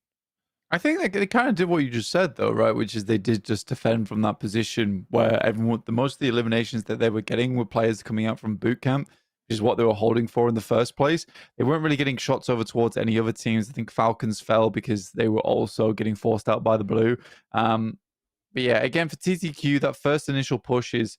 Speaker 2: I think they kind of did what you just said, though, right? Which is they did just defend from that position where most of the eliminations that they were getting were players coming out from boot camp, which is what they were holding for in the first place. They weren't really getting shots over towards any other teams. I think Falcons fell because they were also getting forced out by the blue. But yeah, again, for TTQ, that first initial push is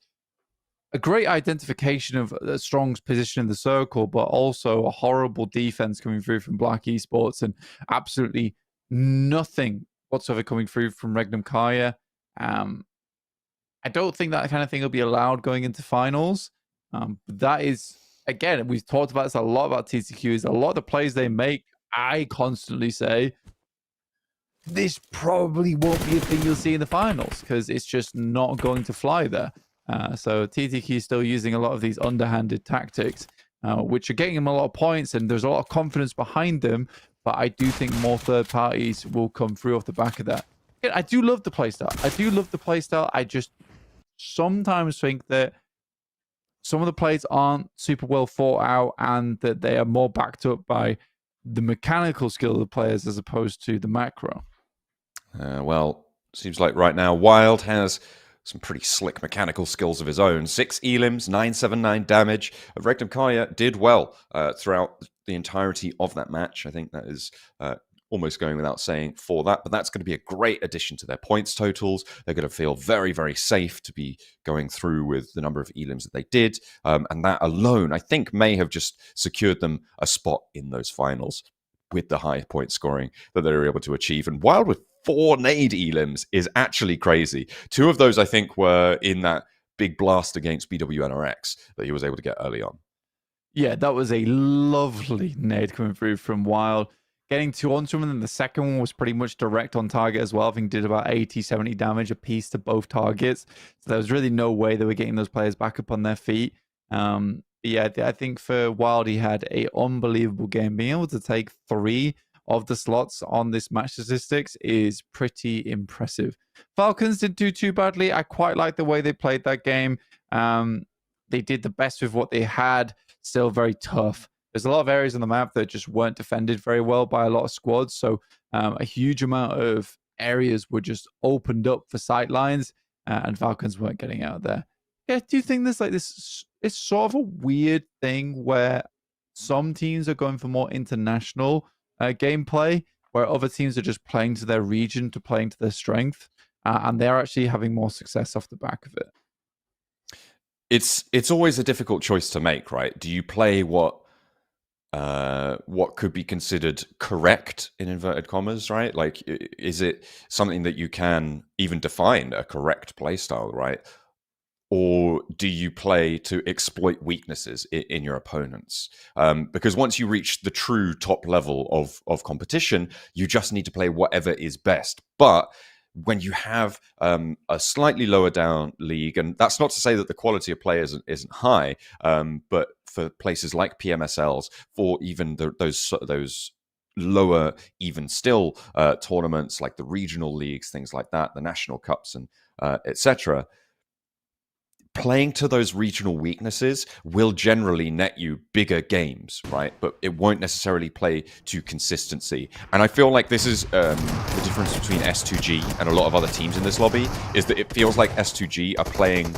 Speaker 2: a great identification of a strong position in the circle, but also a horrible defense coming through from Black Esports and absolutely nothing whatsoever coming through from Regnum Carya. I don't think that kind of thing will be allowed going into finals. But that is, again, we've talked about this a lot about TTQ, is a lot of the plays they make, I constantly say, this probably won't be a thing you'll see in the finals because it's just not going to fly there. So TTQ is still using a lot of these underhanded tactics, which are getting them a lot of points, and there's a lot of confidence behind them. But I do think more third parties will come through off the back of that. I do love the playstyle. I just sometimes think that some of the plays aren't super well thought out, and that they are more backed up by the mechanical skill of the players as opposed to the macro.
Speaker 1: Well, seems like right now Wild has some pretty slick mechanical skills of his own. 6 elims, 979 damage. Regnum Carya did well throughout the entirety of that match. I think that is almost going without saying for that, but that's going to be a great addition to their points totals. They're going to feel very, very safe to be going through with the number of elims that they did. And that alone, I think, may have just secured them a spot in those finals with the high point scoring that they were able to achieve. And Wild with 4 nade elims is actually crazy. 2 of those, I think, were in that big blast against BWNRX that he was able to get early on.
Speaker 2: Yeah, that was a lovely nade coming through from Wild. Getting 2 onto him, and then the second one was pretty much direct on target as well. I think did about 80, 70 damage a piece to both targets. So there was really no way they were getting those players back up on their feet. Yeah, I think for Wild, he had an unbelievable game. Being able to take 3 of the slots on this match statistics is pretty impressive. Falcons didn't do too badly. I quite like the way they played that game. They did the best with what they had. Still very tough. There's a lot of areas on the map that just weren't defended very well by a lot of squads. So a huge amount of areas were just opened up for sight lines, and Falcons weren't getting out of there. Yeah, do you think there's like this? It's sort of a weird thing where some teams are going for more international gameplay, where other teams are just playing to their region, to playing to their strength, and they're actually having more success off the back of it.
Speaker 1: It's always a difficult choice to make, right? Do you play what could be considered correct in inverted commas, right? Like, is it something that you can even define a correct play style, right? Or do you play to exploit weaknesses in your opponents? Because once you reach the true top level of competition, you just need to play whatever is best. But when you have a slightly lower down league, and that's not to say that the quality of players isn't high, but for places like Pmsls, for even those lower, even still tournaments like the regional leagues, things like that, the national cups, and etc., playing to those regional weaknesses will generally net you bigger games, right? But it won't necessarily play to consistency. And I feel like this is the difference between S2G and a lot of other teams in this lobby, is that it feels like S2G are playing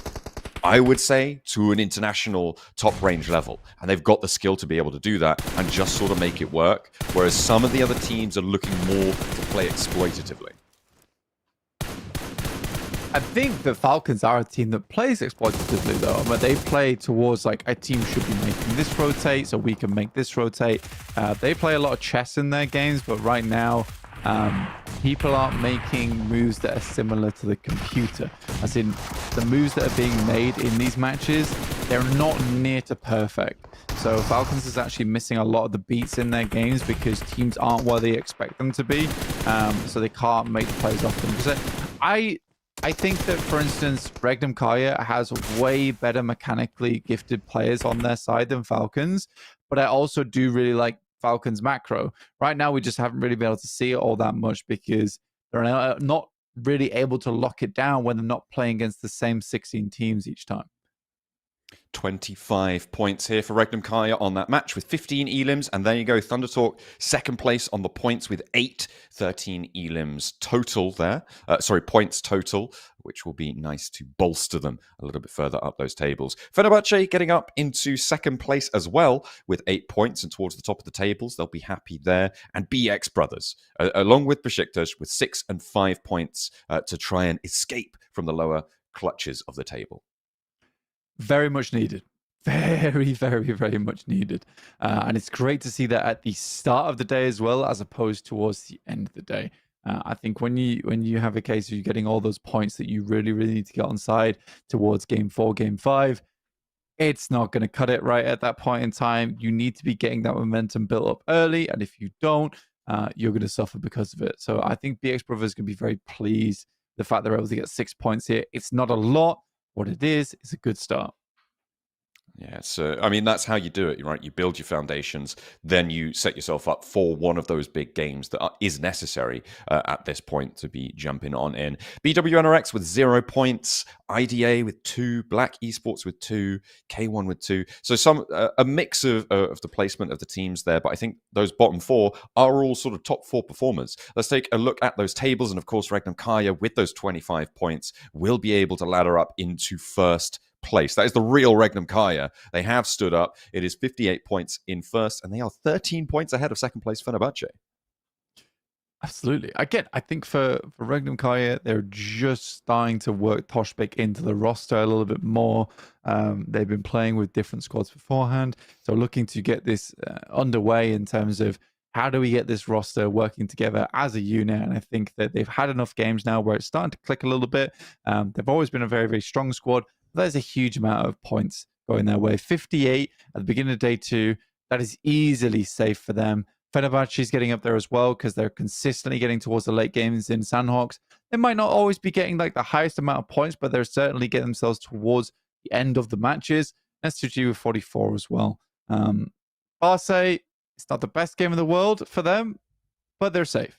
Speaker 1: I would say, to an international top range level. And they've got the skill to be able to do that and just sort of make it work. Whereas some of the other teams are looking more to play exploitatively.
Speaker 2: I think the Falcons are a team that plays exploitatively, though. But they play towards like a team should be making this rotate, so we can make this rotate. They play a lot of chess in their games, but right now, people aren't making moves that are similar to the computer. As in, the moves that are being made in these matches, they're not near to perfect. So Falcons is actually missing a lot of the beats in their games because teams aren't where they expect them to be. So they can't make the plays often. Because I think that, for instance, Regnum Carya has way better mechanically gifted players on their side than Falcons, but I also do really like Falcons macro. Right now, we just haven't really been able to see it all that much because they're not really able to lock it down when they're not playing against the same 16 teams each time.
Speaker 1: 25 points here for Regnum Carya on that match with 15 elims. And there you go, Thunder Talk, second place on the points with 13 elims total there. Points total, which will be nice to bolster them a little bit further up those tables. Fenerbahçe getting up into second place as well with 8 points and towards the top of the tables. They'll be happy there. And BX Brothers, along with Beşiktaş, with 6 and 5 points to try and escape from the lower clutches of the table.
Speaker 2: Very much needed. Very, very, very much needed. And it's great to see that at the start of the day as well, as opposed towards the end of the day. I think when you have a case of you getting all those points that you really, really need to get on side towards game 4, game 5, it's not going to cut it right at that point in time. You need to be getting that momentum built up early. And if you don't, you're going to suffer because of it. So I think BX Brothers can be very pleased the fact they're able to get 6 points here. It's not a lot. What it is a good start.
Speaker 1: Yeah, so I mean, that's how you do it, right? You build your foundations, then you set yourself up for one of those big games that is necessary at this point to be jumping on in. BWNRX with 0 points, IDA with 2, Black Esports with 2, K1 with 2. So a mix of the placement of the teams there, but I think those bottom 4 are all sort of top 4 performers. Let's take a look at those tables, and of course, Regnum Carya with those 25 points will be able to ladder up into first place. That is the real Regnum Carya. They have stood up. It is 58 points in first, and they are 13 points ahead of second place Fenerbahçe.
Speaker 2: Absolutely. Again, I think for Regnum Carya, they're just starting to work Toshbek into the roster a little bit more. They've been playing with different squads beforehand, so looking to get this underway in terms of how do we get this roster working together as a unit. And I think that they've had enough games now where it's starting to click a little bit. They've always been a very, very strong squad. There's a huge amount of points going their way. 58 at the beginning of day 2. That is easily safe for them. Fenerbahçe is getting up there as well because they're consistently getting towards the late games in Sanhok. They might not always be getting like the highest amount of points, but they're certainly getting themselves towards the end of the matches. S2G with 44 as well. Barsay, it's not the best game in the world for them, but they're safe.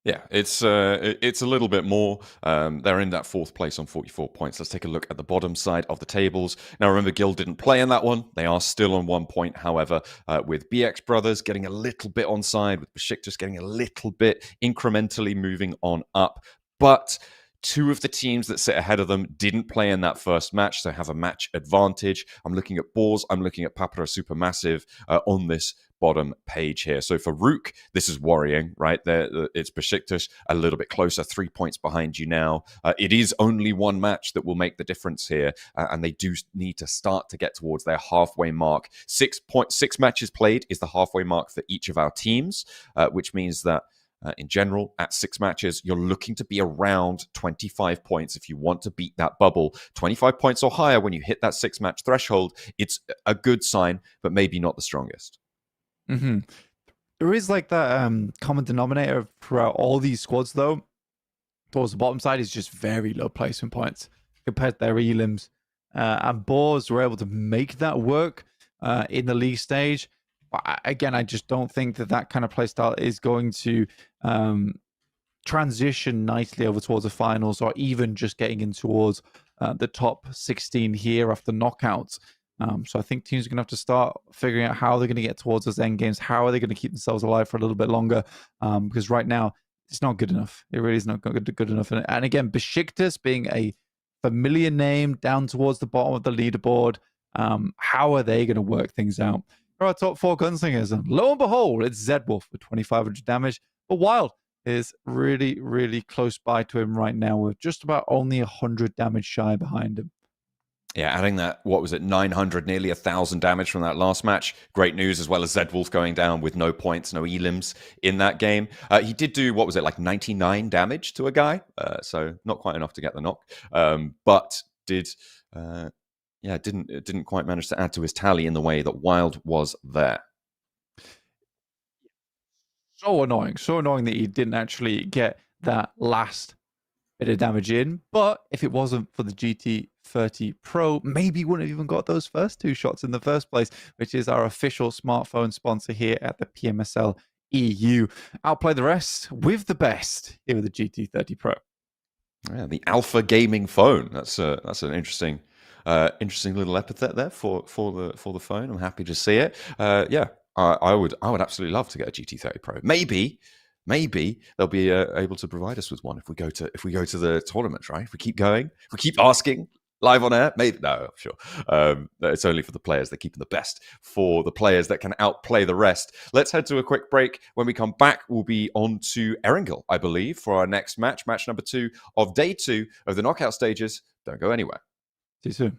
Speaker 1: Yeah, it's a little bit more. They're in that 4th place on 44 points. Let's take a look at the bottom side of the tables. Now, remember, Guild didn't play in that one. They are still on 1 point, however, with BX Brothers getting a little bit on side, with Beşiktaş getting a little bit incrementally moving on up. But 2 of the teams that sit ahead of them didn't play in that first match, so have a match advantage. I'm looking at Boars, I'm looking at Papara Supermassive on this bottom page here. So for Rook, this is worrying, right? It's Beşiktaş a little bit closer, 3 points behind you now. It is only one match that will make the difference here, and they do need to start to get towards their halfway mark. 6 matches played is the halfway mark for each of our teams, which means that in general, at 6 matches, you're looking to be around 25 points if you want to beat that bubble. 25 points or higher when you hit that 6-match threshold, it's a good sign, but maybe not the strongest.
Speaker 2: Mm-hmm. There is like that common denominator throughout all these squads, though. Towards the bottom side is just very low placement points compared to their elims. And Boars were able to make that work in the league stage. Again, I just don't think that kind of playstyle is going to transition nicely over towards the finals, or even just getting in towards the top 16 here after knockouts. So I think teams are going to have to start figuring out how they're going to get towards those end games. How are they going to keep themselves alive for a little bit longer? Because right now, it's not good enough. It really is not good enough. And again, Beşiktaş being a familiar name down towards the bottom of the leaderboard. How are they going to work things out? For our top 4 gunslingers, and lo and behold, it's Zedwolf with 2,500 damage. But Wild is really, really close by to him right now, with just about only 100 damage shy behind him.
Speaker 1: Yeah, adding that, 900, nearly 1,000 damage from that last match. Great news, as well as Zedwolf going down with no points, no elims in that game. He did do, 99 damage to a guy. So not quite enough to get the knock. But didn't quite manage to add to his tally in the way that Wild was there.
Speaker 2: So annoying that he didn't actually get that last bit of damage in. But if it wasn't for the GT30 Pro, maybe he wouldn't have even got those first 2 shots in the first place, which is our official smartphone sponsor here at the Pmsl EU. Outplay the rest with the best here with the GT30 Pro.
Speaker 1: Yeah, the Alpha Gaming phone. That's an interesting little epithet there for the phone. I'm happy to see it. I would absolutely love to get a GT30 Pro. Maybe they'll be able to provide us with one if we go to the tournament, right? If we keep going, if we keep asking live on air, maybe. No, I'm sure. It's only for the players. They're keeping the best for the players that can outplay the rest. Let's head to a quick break. When we come back, we'll be on to Erangel, I believe, for our next match number 2 of day 2 of the knockout stages. Don't go anywhere.
Speaker 2: See you soon.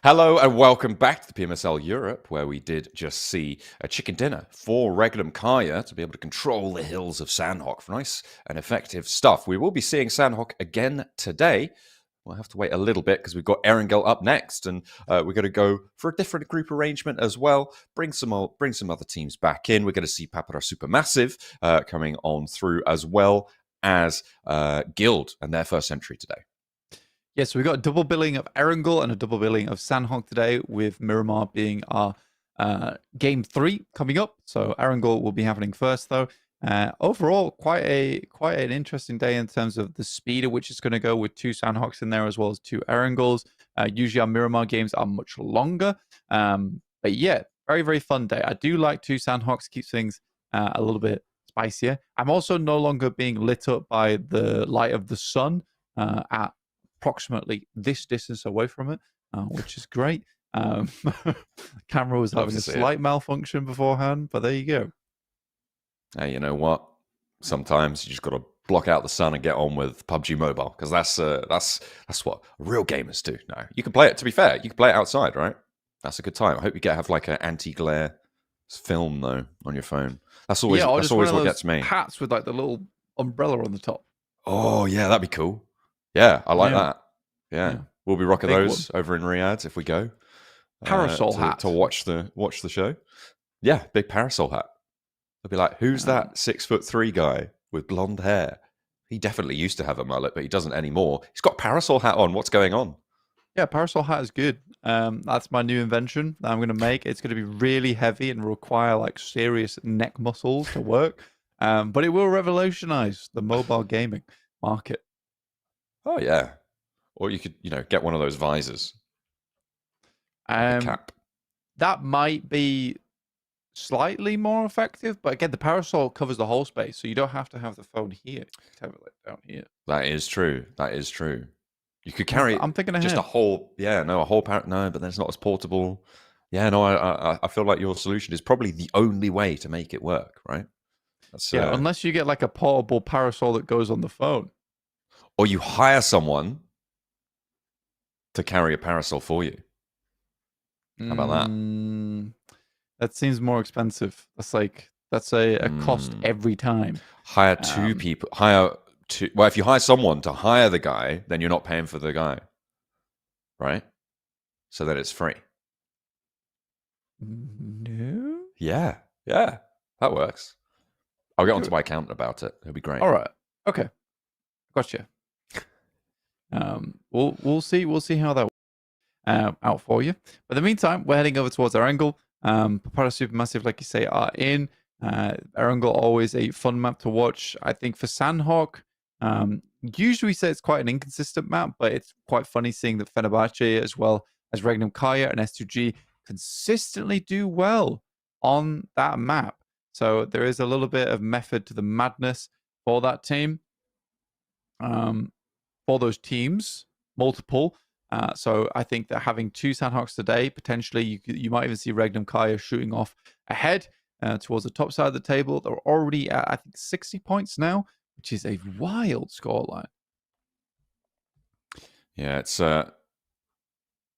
Speaker 1: Hello and welcome back to the Pmsl Europe, where we did just see a chicken dinner for Regnum Carya to be able to control the hills of Sanhok. Nice and effective stuff. We will be seeing Sanhok again today. We'll have to wait a little bit because we've got Erangel up next, and we're going to go for a different group arrangement as well. Bring some other teams back in. We're going to see Papara Supermassive coming on through, as well as Guild and their first entry today.
Speaker 2: Yes, we got a double billing of Erangel and a double billing of Sanhok today, with Miramar being our game 3 coming up. So Erangel will be happening first, though. Overall, quite an interesting day in terms of the speed at which it's going to go, with 2 Sanhoks in there as well as 2 Erangels. Usually our Miramar games are much longer. But yeah, very fun day. I do like 2 Sanhoks, keeps things a little bit spicier. I'm also no longer being lit up by the light of the sun at approximately this distance away from it, which is great. Camera was having a slight malfunction beforehand, but there you go.
Speaker 1: Hey, you know what? Sometimes you just got to block out the sun and get on with PUBG Mobile, because that's what real gamers do. No, you can play it. To be fair, you can play it outside, right? That's a good time. I hope you have like an anti-glare film though on your phone. That's always what gets me.
Speaker 2: Hats with like the little umbrella on the top.
Speaker 1: Oh yeah, that'd be cool. Yeah, I like that. Yeah. We'll be rocking those over in Riyadh if we go.
Speaker 2: Parasol hat
Speaker 1: to watch the show. Yeah, big parasol hat. They'll be like, "Who's that 6'3" guy with blonde hair? He definitely used to have a mullet, but he doesn't anymore. He's got parasol hat on. What's going on?"
Speaker 2: Yeah, parasol hat is good. That's my new invention that I'm going to make. It's going to be really heavy and require like serious neck muscles to work, but it will revolutionize the mobile gaming market.
Speaker 1: Oh yeah, or you could, get one of those visors. Like a cap.
Speaker 2: That might be slightly more effective, but again, the parasol covers the whole space, so you don't have to have the phone here. You can have it like down here.
Speaker 1: That is true. You could carry.
Speaker 2: I'm thinking
Speaker 1: just
Speaker 2: ahead.
Speaker 1: a whole. Yeah, no, a whole no, but then it's not as portable. Yeah, no, I feel like your solution is probably the only way to make it work, right?
Speaker 2: Unless you get like a portable parasol that goes on the phone.
Speaker 1: Or you hire someone to carry a parasol for you. How about that?
Speaker 2: That seems more expensive. That's a cost every time.
Speaker 1: Hire 2 people. Well, if you hire someone to hire the guy, then you're not paying for the guy, right? So that it's free.
Speaker 2: No.
Speaker 1: Yeah, that works. I'll get onto my accountant about it. It'll be great.
Speaker 2: All right. Okay. Gotcha. We'll see how that works out for you. But in the meantime, we're heading over towards Erangel. Papara Supermassive, like you say, are in. Erangel, always a fun map to watch. I think for Sanhok, usually we say it's quite an inconsistent map, but it's quite funny seeing that Fenerbahçe, as well as Regnum, Carya, and S2G consistently do well on that map. So there is a little bit of method to the madness for that team. For those teams, multiple. So I think that having 2 Sanhoks today, potentially you might even see Regnum Carya shooting off ahead towards the top side of the table. They're already at, I think, 60 points now, which is a wild scoreline.
Speaker 1: Yeah,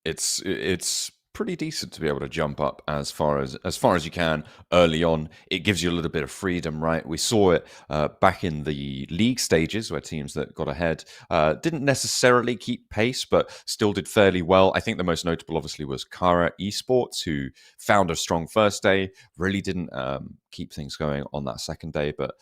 Speaker 1: it's pretty decent to be able to jump up as far as you can early on. It gives you a little bit of freedom, right? We saw it back in the league stages, where teams that got ahead didn't necessarily keep pace, but still did fairly well. I think the most notable, obviously, was Barsay Esports, who found a strong first day, really didn't keep things going on that second day, but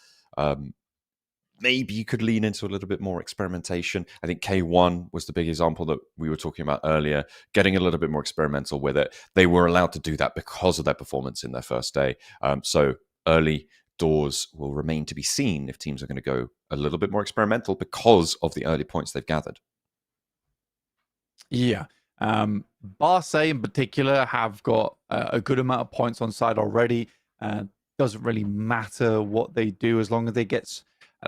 Speaker 1: maybe you could lean into a little bit more experimentation. I think K1 was the big example that we were talking about earlier, getting a little bit more experimental with it. They were allowed to do that because of their performance in their first day. So early doors will remain to be seen if teams are going to go a little bit more experimental because of the early points they've gathered.
Speaker 2: Yeah. Barsay in particular have got a good amount of points on side already. Doesn't really matter what they do as long as they get...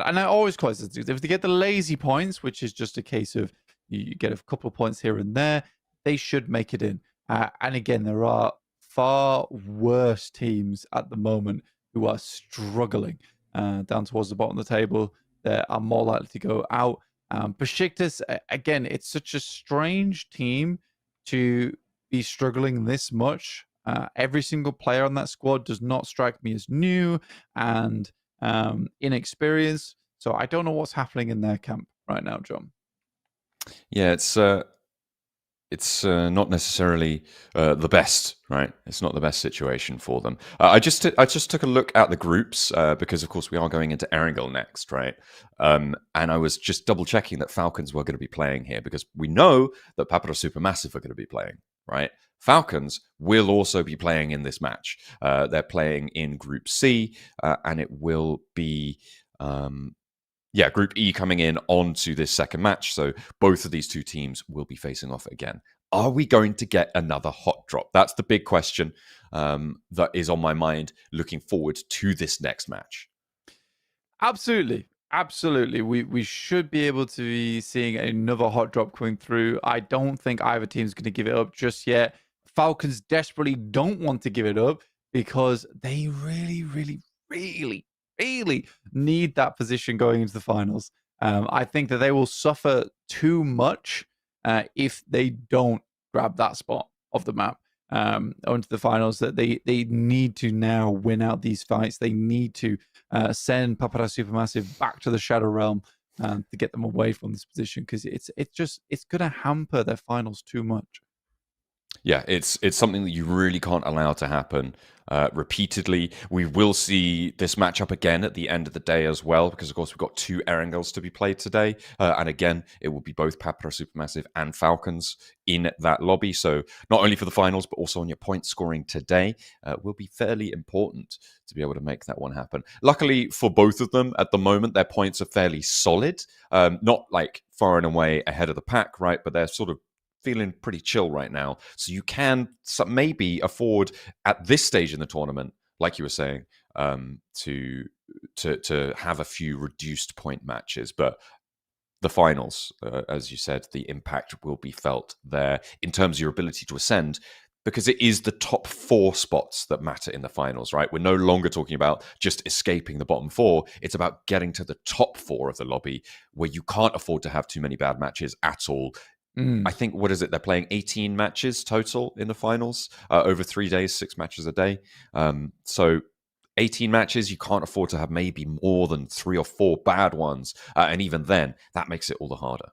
Speaker 2: And I always close this. If they get the lazy points, which is just a case of you get a couple of points here and there, they should make it in. And again, there are far worse teams at the moment who are struggling down towards the bottom of the table that are more likely to go out. Beşiktaş, again, it's such a strange team to be struggling this much. Every single player on that squad does not strike me as new and inexperienced. So I don't know what's happening in their camp right now, John.
Speaker 1: Yeah, it's not necessarily the best, right? It's not the best situation for them. I just took a look at the groups because, of course, we are going into Erangel next, right? And I was just double checking that Falcons were going to be playing here because we know that Papara Supermassive are going to be playing, right? Falcons will also be playing in this match. They're playing in Group C, and it will be. Group E coming in onto this second match. So both of these two teams will be facing off again. Are we going to get another hot drop? That's the big question that is on my mind looking forward to this next match.
Speaker 2: Absolutely. Absolutely. We should be able to be seeing another hot drop coming through. I don't think either team's going to give it up just yet. Falcons desperately don't want to give it up because they really, really, really, really need that position going into the finals. I think that they will suffer too much if they don't grab that spot of the map onto the finals. That they need to now win out these fights. They need to send Papara Supermassive back to the Shadow Realm to get them away from this position because it's going to hamper their finals too much.
Speaker 1: Yeah, it's something that you really can't allow to happen repeatedly. We will see this matchup again at the end of the day as well, because of course we've got two Erangels to be played today, and again it will be both Papara Supermassive and Falcons in that lobby. So not only for the finals, but also on your point scoring today will be fairly important to be able to make that one happen. Luckily for both of them, at the moment their points are fairly solid, not like far and away ahead of the pack, right? But they're sort of feeling pretty chill right now. So you can maybe afford at this stage in the tournament, like you were saying, to have a few reduced point matches. But the finals, as you said, the impact will be felt there in terms of your ability to ascend, because it is the top 4 spots that matter in the finals, right? We're no longer talking about just escaping the bottom 4. It's about getting to the top 4 of the lobby, where you can't afford to have too many bad matches at all. I think, what is it? They're playing 18 matches total in the finals over 3 days, 6 matches a day. So 18 matches, you can't afford to have maybe more than 3 or 4 bad ones. And even then, that makes it all the harder.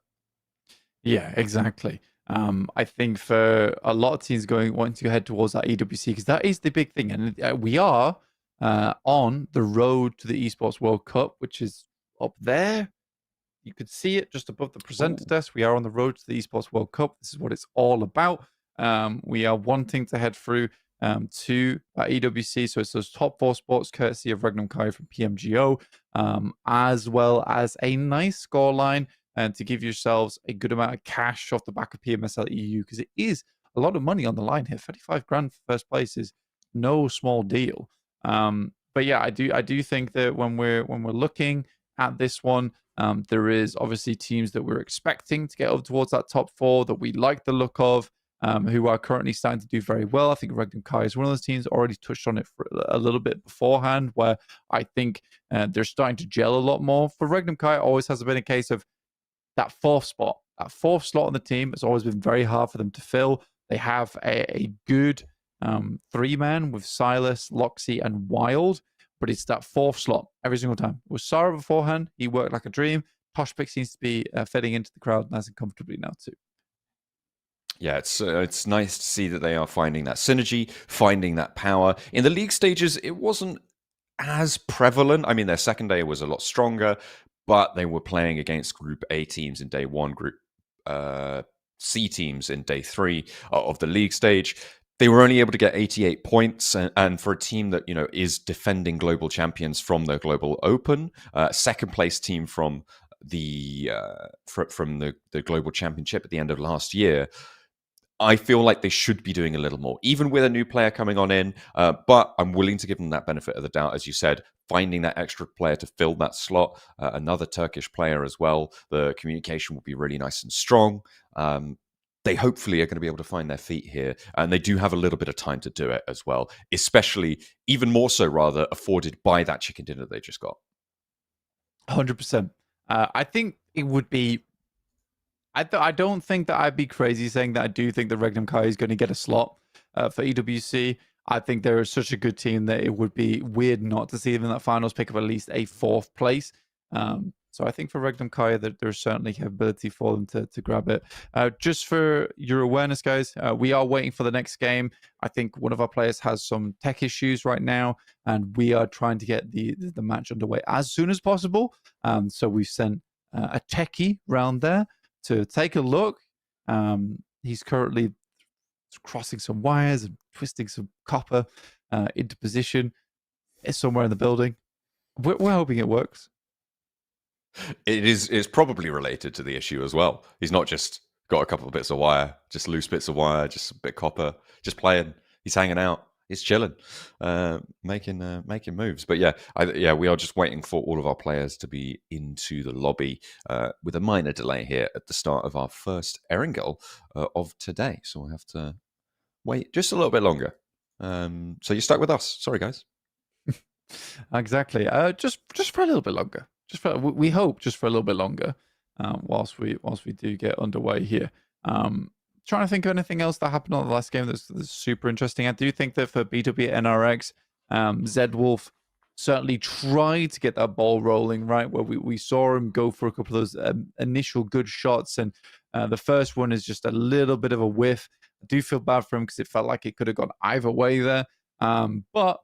Speaker 2: Yeah, exactly. I think for a lot of teams wanting to head towards that EWC, because that is the big thing. And we are on the road to the Esports World Cup, which is up there. You could see it just above the presenter desk. We are on the road to the Esports World Cup. This is what it's all about. We are wanting to head through to EWC. So it's those top 4 spots, courtesy of Regnum Carya from PMGO, as well as a nice scoreline and to give yourselves a good amount of cash off the back of Pmsl EU, because it is a lot of money on the line here. 35 grand for first place is no small deal. But yeah, I do think that when we're looking at this one, there is obviously teams that we're expecting to get up towards that top 4 that we like the look of, who are currently starting to do very well. I think Regnum Carya is one of those teams. Already touched on it for a little bit beforehand, where I think they're starting to gel a lot more. For Regnum Carya, always has been a case of that 4th spot. That 4th slot on the team has always been very hard for them to fill. They have a good 3-man with Silas, Loxy, and Wild, but it's that 4th slot every single time. With Sarah beforehand, he worked like a dream. Toshpik seems to be fitting into the crowd nice and comfortably now too.
Speaker 1: Yeah, it's nice to see that they are finding that synergy, finding that power. In the league stages, it wasn't as prevalent. I mean, their second day was a lot stronger, but they were playing against Group A teams in day 1, Group C teams in day 3 of the league stage. They were only able to get 88 points, and for a team that is defending global champions from the Global Open, second place team from the Global Championship at the end of last year, I feel like they should be doing a little more, even with a new player coming on in. But I'm willing to give them that benefit of the doubt, as you said, finding that extra player to fill that slot, another Turkish player as well. The communication will be really nice and strong. They hopefully are going to be able to find their feet here. And they do have a little bit of time to do it as well, especially, even more so rather, afforded by that chicken dinner they just got.
Speaker 2: 100%. I think it would be I don't think that I'd be crazy saying that I do think that Regnum Carya is going to get a slot for EWC. I think they're such a good team that it would be weird not to see them in that finals pick up at least a 4th place. So I think for Regnum Carya that there's certainly ability for them to grab it. Just for your awareness, guys, we are waiting for the next game. I think one of our players has some tech issues right now, and we are trying to get the match underway as soon as possible. So we've sent a techie round there to take a look. He's currently crossing some wires and twisting some copper into position. It's somewhere in the building. We're hoping it works.
Speaker 1: It's probably related to the issue as well. He's not just got a couple of bits of wire, just loose bits of wire, just a bit of copper, just playing. He's hanging out. He's chilling, making moves. But we are just waiting for all of our players to be into the lobby with a minor delay here at the start of our first Erangel of today. So we'll have to wait just a little bit longer. So you're stuck with us. Sorry, guys.
Speaker 2: Exactly. Just for a little bit longer. We hope just for a little bit longer, whilst we do get underway here. Trying to think of anything else that happened on the last game that's super interesting. I do think that for BW NRX, Zedwolf certainly tried to get that ball rolling, right? Where we saw him go for a couple of those initial good shots, and the first one is just a little bit of a whiff. I do feel bad for him because it felt like it could have gone either way there. But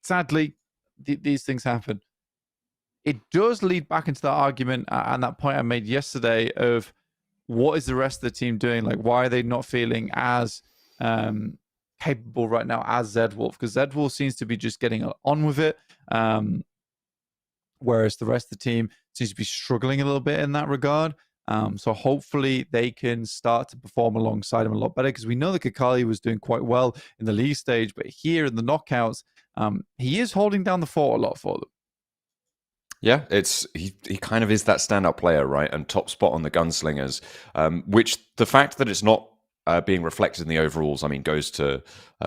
Speaker 2: sadly, these things happen. It does lead back into that argument and that point I made yesterday of what is the rest of the team doing? Like, why are they not feeling as capable right now as Zedwolf? Because Zedwolf seems to be just getting on with it, whereas the rest of the team seems to be struggling a little bit in that regard. So hopefully they can start to perform alongside him a lot better, because we know that Kakali was doing quite well in the league stage, but here in the knockouts, he is holding down the fort a lot for them.
Speaker 1: Yeah, he kind of is that standout player, right? And top spot on the gunslingers, which the fact that it's not being reflected in the overalls, I mean, goes to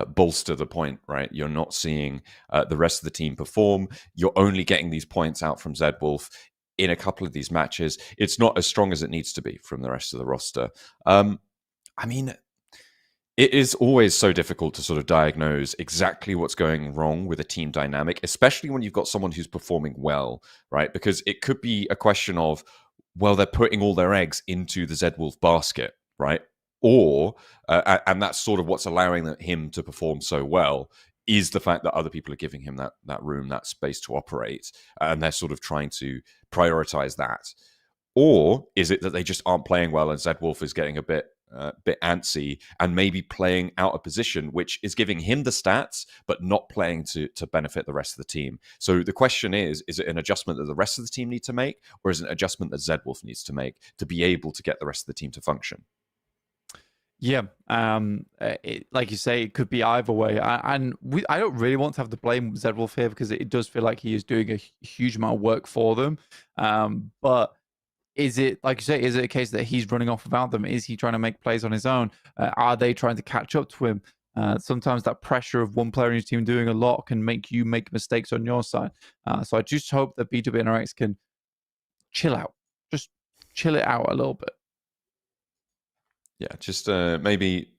Speaker 1: bolster the point, right? You're not seeing the rest of the team perform. You're only getting these points out from Zedwolf in a couple of these matches. It's not as strong as it needs to be from the rest of the roster. I mean, it is always so difficult to sort of diagnose exactly what's going wrong with a team dynamic, especially when you've got someone who's performing well, right? Because it could be a question of, well, they're putting all their eggs into the Zedwolf basket, right? Or, and that's sort of what's allowing him to perform so well, is the fact that other people are giving him that room, that space to operate, and they're sort of trying to prioritize that. Or is it that they just aren't playing well and Zedwolf is getting a bit antsy and maybe playing out of position, which is giving him the stats, but not playing to benefit the rest of the team? So the question is it an adjustment that the rest of the team need to make, or is it an adjustment that Zedwolf needs to make to be able to get the rest of the team to function?
Speaker 2: Yeah, like you say, it could be either way. I don't really want to have to blame Zedwolf here, because it does feel like he is doing a huge amount of work for them. But is it, like you say, is it a case that he's running off without them? Is he trying to make plays on his own? Are they trying to catch up to him? Sometimes that pressure of one player in your team doing a lot can make you make mistakes on your side. So I just hope that BWNRX can chill out. Just chill it out a little bit.
Speaker 1: Yeah, just maybe,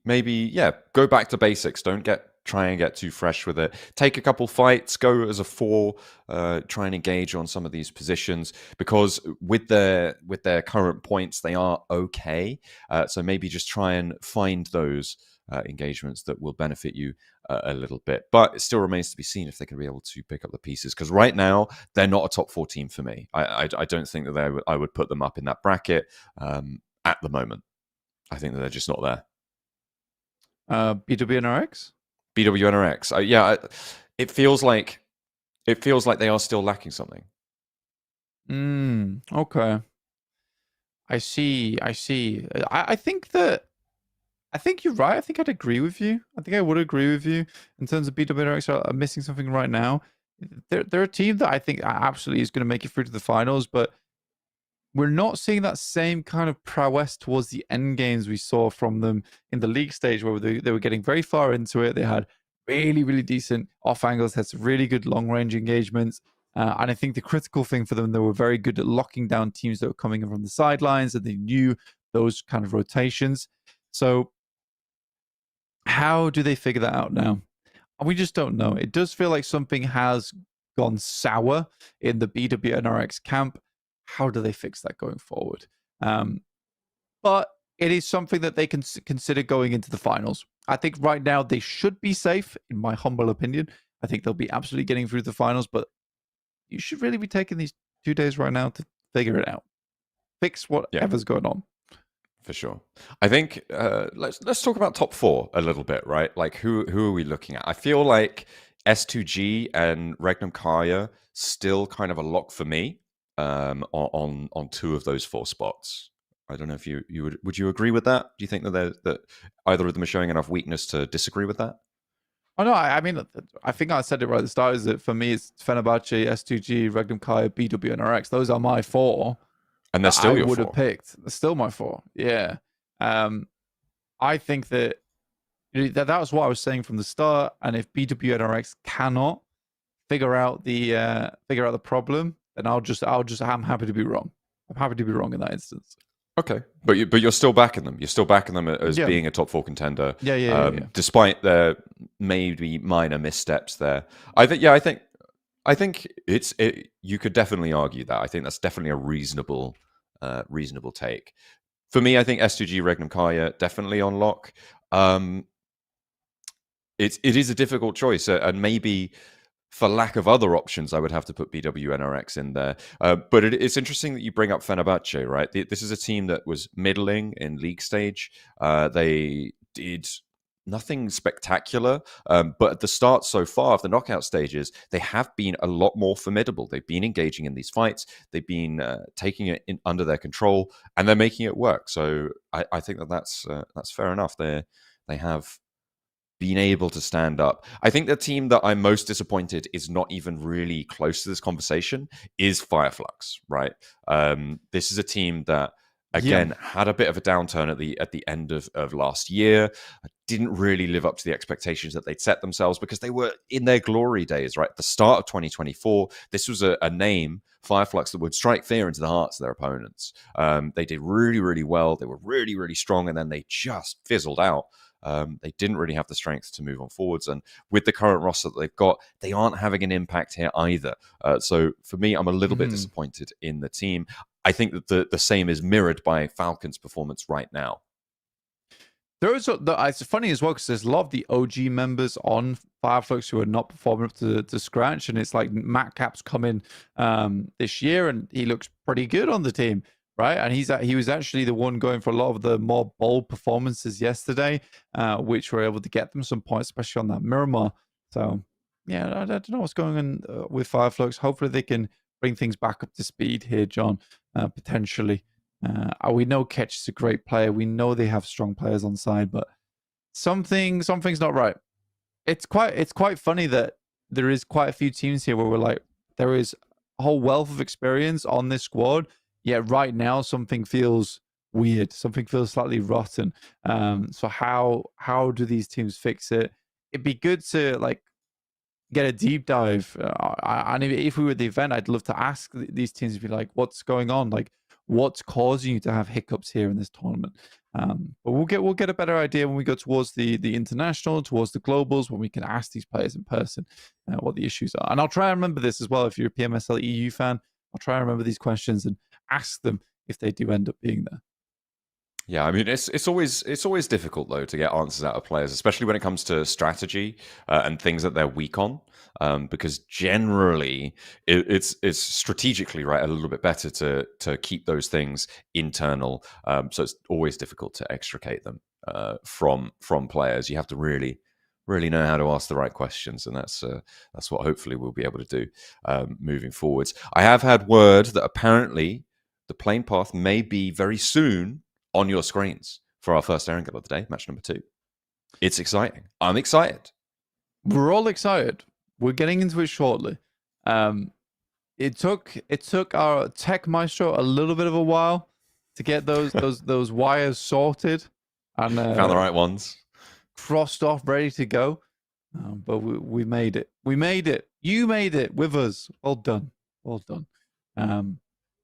Speaker 1: go back to basics. Don't try and get too fresh with it. Take a couple fights, go as a 4, try and engage on some of these positions, because with their current points, they are okay. So maybe just try and find those engagements that will benefit you a little bit. But it still remains to be seen if they can be able to pick up the pieces, because right now they're not a top 4 team for me. I don't think that I would put them up in that bracket at the moment. I think that they're just not there.
Speaker 2: BWNRX?
Speaker 1: BWNRX. It feels like they are still lacking something.
Speaker 2: Okay. I see. I think you're right. I think I'd agree with you. I think I would agree with you in terms of BWNRX are missing something right now. They're a team that I think absolutely is going to make it through to the finals, but we're not seeing that same kind of prowess towards the end games we saw from them in the league stage, where they were getting very far into it. They had really, really decent off angles, had some really good long range engagements. And I think the critical thing for them, they were very good at locking down teams that were coming in from the sidelines, and they knew those kind of rotations. So how do they figure that out now? We just don't know. It does feel like something has gone sour in the BWNRX camp. How do they fix that going forward? But it is something that they can consider going into the finals. I think right now they should be safe, in my humble opinion. I think they'll be absolutely getting through the finals, but you should really be taking these 2 days right now to figure it out. Fix whatever's going on.
Speaker 1: For sure. I think let's talk about top 4 a little bit, right? Like who are we looking at? I feel like S2G and Regnum Carya still kind of a lock for me on 2 of those 4 spots. I don't know if you would you agree with that? Do you think that either of them are showing enough weakness to disagree with that?
Speaker 2: Oh no, I mean, I think I said it right at the start. Is that for me, it's Fenerbahçe, S2G, Regnum Carya, BWNRX. Those are my 4.
Speaker 1: And they're still
Speaker 2: I
Speaker 1: your 4.
Speaker 2: would have picked. They're still my 4. Yeah. I think that was what I was saying from the start. And if BWNRX cannot figure out the problem, then I'm happy to be wrong. I'm happy to be wrong in that instance.
Speaker 1: Okay, but you're still backing them. You're still backing them as being a top 4 contender.
Speaker 2: Yeah.
Speaker 1: Despite their maybe minor missteps there. I think you could definitely argue that. I think that's definitely a reasonable take. For me, I think S2G Regnum Carya definitely on lock. It is a difficult choice, and maybe for lack of other options, I would have to put BWNRX in there. But it's interesting that you bring up Fenerbahce, right? This is a team that was middling in league stage. They did nothing spectacular, but at the start so far of the knockout stages, they have been a lot more formidable. They've been engaging in these fights. They've been taking it under their control, and they're making it work. So I think that's fair enough. They have been able to stand up. I think the team that I'm most disappointed is not even really close to this conversation is Flux, right? This is a team that again had a bit of a downturn at the end of last year. Didn't really live up to the expectations that they'd set themselves because they were in their glory days, right? At the start of 2024, this was a name, Flux, that would strike fear into the hearts of their opponents. They did really, really well. They were really, really strong, and then they just fizzled out. They didn't really have the strength to move on forwards. And with the current roster that they've got, they aren't having an impact here either. So for me, I'm a little bit disappointed in the team. I think that the same is mirrored by Falcon's performance right now.
Speaker 2: It's funny as well because there's a lot of the OG members on Flux who are not performing up to scratch. And it's like Matt Cap's coming this year and he looks pretty good on the team. Right, and he was actually the one going for a lot of the more bold performances yesterday, which were able to get them some points, especially on that Miramar. So, yeah, I don't know what's going on with Flux. Hopefully, they can bring things back up to speed here, John. Potentially, we know Ketch is a great player. We know they have strong players on side, but something's not right. It's quite funny that there is quite a few teams here where we're like, there is a whole wealth of experience on this squad. Yeah, right now something feels weird. Something feels slightly rotten. So how do these teams fix it? It'd be good to like get a deep dive. And if we were at the event, I'd love to ask these teams to be like, what's going on? Like, what's causing you to have hiccups here in this tournament? But we'll get a better idea when we go towards the international, towards the globals, when we can ask these players in person what the issues are. And I'll try and remember this as well. If you're a Pmsl EU fan, I'll try and remember these questions and ask them if they do end up being there.
Speaker 1: Yeah, I mean it's always difficult though to get answers out of players, especially when it comes to strategy and things that they're weak on, because generally it's strategically right a little bit better to keep those things internal. So it's always difficult to extricate them from players. You have to really know how to ask the right questions, and that's what hopefully we'll be able to do moving forwards. I have had word that apparently the plane path may be very soon on your screens for our first Erangel of the day, match number 2. It's exciting. I'm excited.
Speaker 2: We're all excited. We're getting into it shortly. It took our tech maestro a little bit of a while to get those wires sorted and
Speaker 1: found the right ones,
Speaker 2: crossed off, ready to go. But we made it. We made it. You made it with us. Well done. Well done.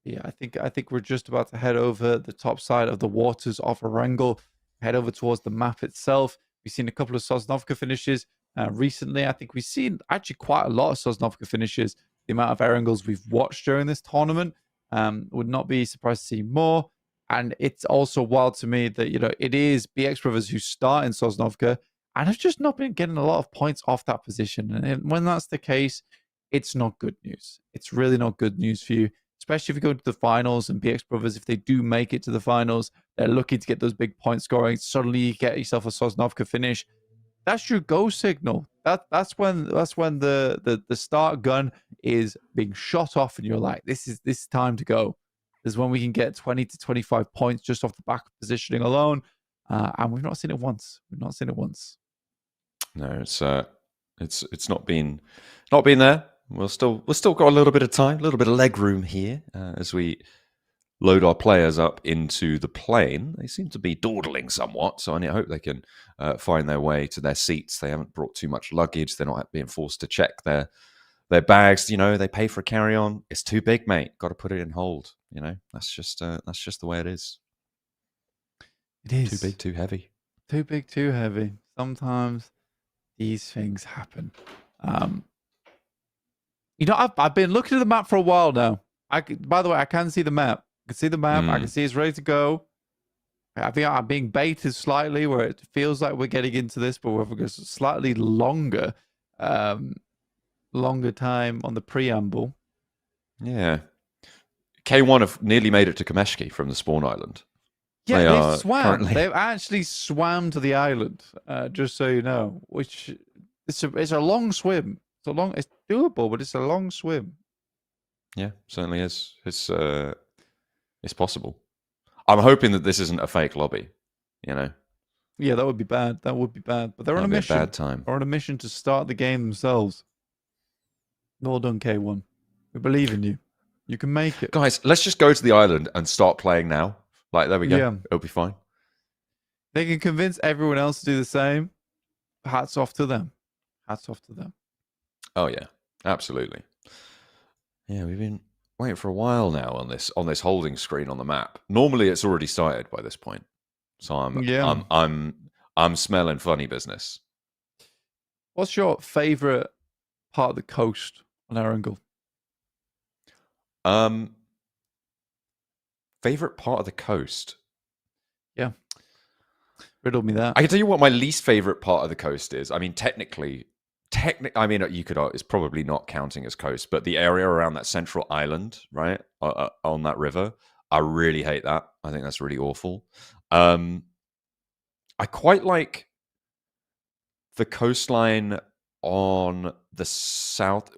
Speaker 2: Yeah, I think we're just about to head over the top side of the waters of Erangel, head over towards the map itself. We've seen a couple of Sosnovka finishes recently. I think we've seen actually quite a lot of Sosnovka finishes. The amount of Erangels we've watched during this tournament, would not be surprised to see more. And it's also wild to me that it is BX Brothers who start in Sosnovka and have just not been getting a lot of points off that position. And when that's the case, it's not good news. It's really not good news for you, especially if you go to the finals and BX Brothers, if they do make it to the finals, they're looking to get those big point scoring. Suddenly you get yourself a Sosnovka finish. That's your go signal. That's when the start gun is being shot off and you're like, this is time to go. This is when we can get 20 to 25 points just off the back of positioning alone. And we've not seen it once. We've not seen it once.
Speaker 1: No, it's not been there. We'll still got a little bit of time, a little bit of leg room here as we load our players up into the plane. They seem to be dawdling somewhat, so I hope they can find their way to their seats. They haven't brought too much luggage. They're not being forced to check their bags. They pay for a carry-on. It's too big, mate. Got to put it in hold. That's just the way it is.
Speaker 2: It is
Speaker 1: too big, too heavy.
Speaker 2: Too big, too heavy. Sometimes these things happen. I've been looking at the map for a while now. By the way, I can see the map. I can see the map. I can see it's ready to go. I think I'm being baited slightly where it feels like we're getting into this, but we're going slightly longer time on the preamble.
Speaker 1: Yeah. K1 have nearly made it to Kameshki from the spawn island.
Speaker 2: Yeah, they've swam. Currently... They've actually swam to the island, just so you know, which it's a long swim. It's doable, but it's a long swim.
Speaker 1: Yeah, certainly is. It's possible. I'm hoping that this isn't a fake lobby.
Speaker 2: Yeah, that would be bad. That would be bad. But they're on a mission.
Speaker 1: Bad time.
Speaker 2: They're on a mission to start the game themselves. Well done, K1. We believe in you. You can make it,
Speaker 1: guys. Let's just go to the island and start playing now. Like, there we go. Yeah. It'll be fine.
Speaker 2: They can convince everyone else to do the same. Hats off to them. Hats off to them.
Speaker 1: Oh yeah, absolutely. Yeah, we've been waiting for a while now on this holding screen on the map. Normally, it's already started by this point, so I'm smelling funny business.
Speaker 2: What's your favorite part of the coast on Erangel?
Speaker 1: Favorite part of the coast?
Speaker 2: Yeah, riddle me that.
Speaker 1: I can tell you what my least favorite part of the coast is. I mean, technically, you could. It's probably not counting as coast, but the area around that central island, right, on that river, I really hate that. I think that's really awful. I quite like the coastline on the south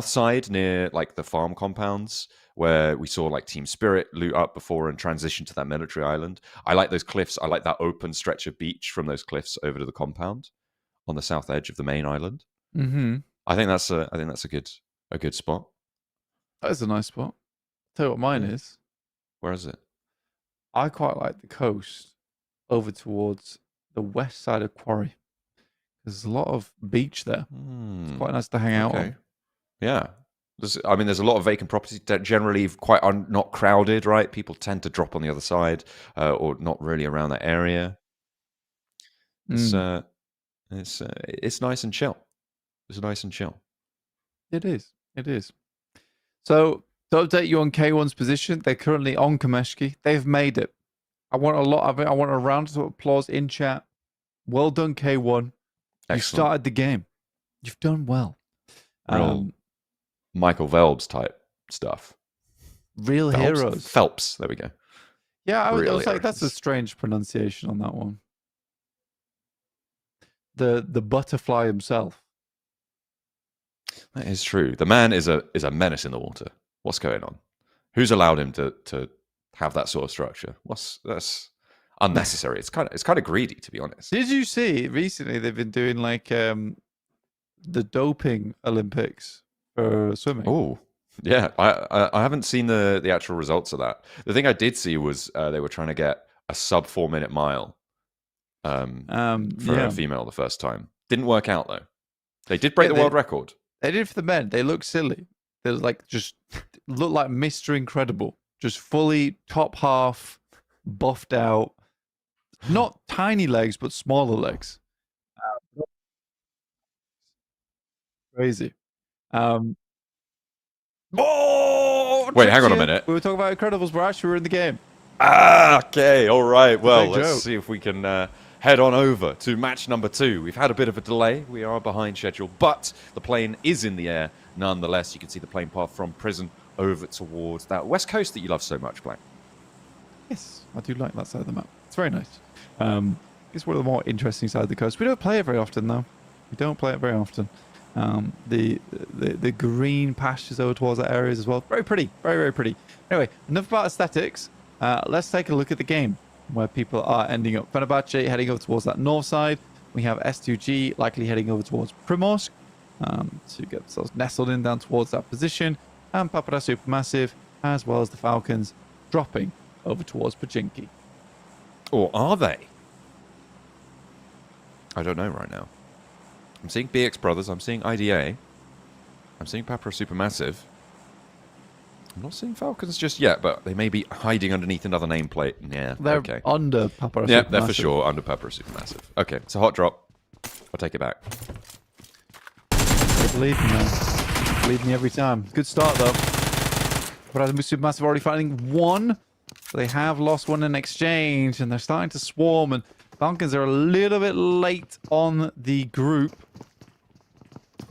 Speaker 1: side near like the farm compounds where we saw like Team Spirit loot up before and transition to that military island. I like those cliffs. I like that open stretch of beach from those cliffs over to the compound on the south edge of the main island.
Speaker 2: Mm-hmm.
Speaker 1: I think that's a good spot.
Speaker 2: That is a nice spot. I'll tell you what mine is.
Speaker 1: Where is it?
Speaker 2: I quite like the coast over towards the west side of Quarry. There's a lot of beach there. It's quite nice to hang out on.
Speaker 1: Yeah. There's a lot of vacant properties that generally quite not crowded, right? People tend to drop on the other side or not really around that area. It's nice and chill. It's nice and chill.
Speaker 2: It is. It is. So to update you on K1's position, they're currently on Kameshki. They've made it. I want a lot of it. I want a round of applause in chat. Well done, K1. Excellent. You started the game. You've done well.
Speaker 1: Real Michael Phelps type stuff.
Speaker 2: Real heroes.
Speaker 1: Phelps. There we go.
Speaker 2: Yeah, I was like, that's a strange pronunciation on that one. The butterfly himself.
Speaker 1: That is true. The man is a menace in the water. What's going on? Who's allowed him to have that sort of structure? That's unnecessary. It's kind of greedy, to be honest.
Speaker 2: Did you see recently they've been doing like the doping Olympics for swimming?
Speaker 1: Oh, yeah. I haven't seen the actual results of that. The thing I did see was they were trying to get a sub 4-minute mile for a female the first time. Didn't work out though. They did break the world record.
Speaker 2: They did for the men. They look silly. They're like just looked like Mr. Incredible. Just fully top half, buffed out. Not tiny legs, but smaller legs. Crazy.
Speaker 1: Wait, hang on a minute.
Speaker 2: We were talking about Incredibles, but actually we're in the game.
Speaker 1: Okay, all right. Well,
Speaker 2: big
Speaker 1: let's
Speaker 2: joke.
Speaker 1: see if we can head on over to match number 2. We've had a bit of a delay. We are behind schedule, but the plane is in the air nonetheless. You can see the plane path from prison over towards that west coast that you love so much, Black.
Speaker 2: Yes, I do like that side of the map. It's very nice. It's one of the more interesting sides of the coast. We don't play it very often, though. We don't play it very often. The green pastures over towards that areas as well. Very pretty. Very, very pretty. Anyway, enough about aesthetics. Let's take a look at the game where people are ending up. Fenerbahçe heading over towards that north side. We have S2G likely heading over towards Primorsk to get themselves nestled in down towards that position. And Paparazzi Supermassive, as well as the Falcons, dropping over towards Pachinki.
Speaker 1: Or are they? I don't know right now. I'm seeing BX Brothers. I'm seeing IDA. I'm seeing Papara Supermassive. I'm not seeing Falcons just yet, but they may be hiding underneath another nameplate. Yeah,
Speaker 2: They're
Speaker 1: okay.
Speaker 2: under Paparazzi Supermassive.
Speaker 1: Yeah, they're for sure under Papara Supermassive. Okay, it's a hot drop. I'll take it back.
Speaker 2: They believe me, man. Believe me every time. Good start, though. Paparazzi Supermassive already finding one. They have lost one in exchange, and they're starting to swarm, and Falcons are a little bit late on the group.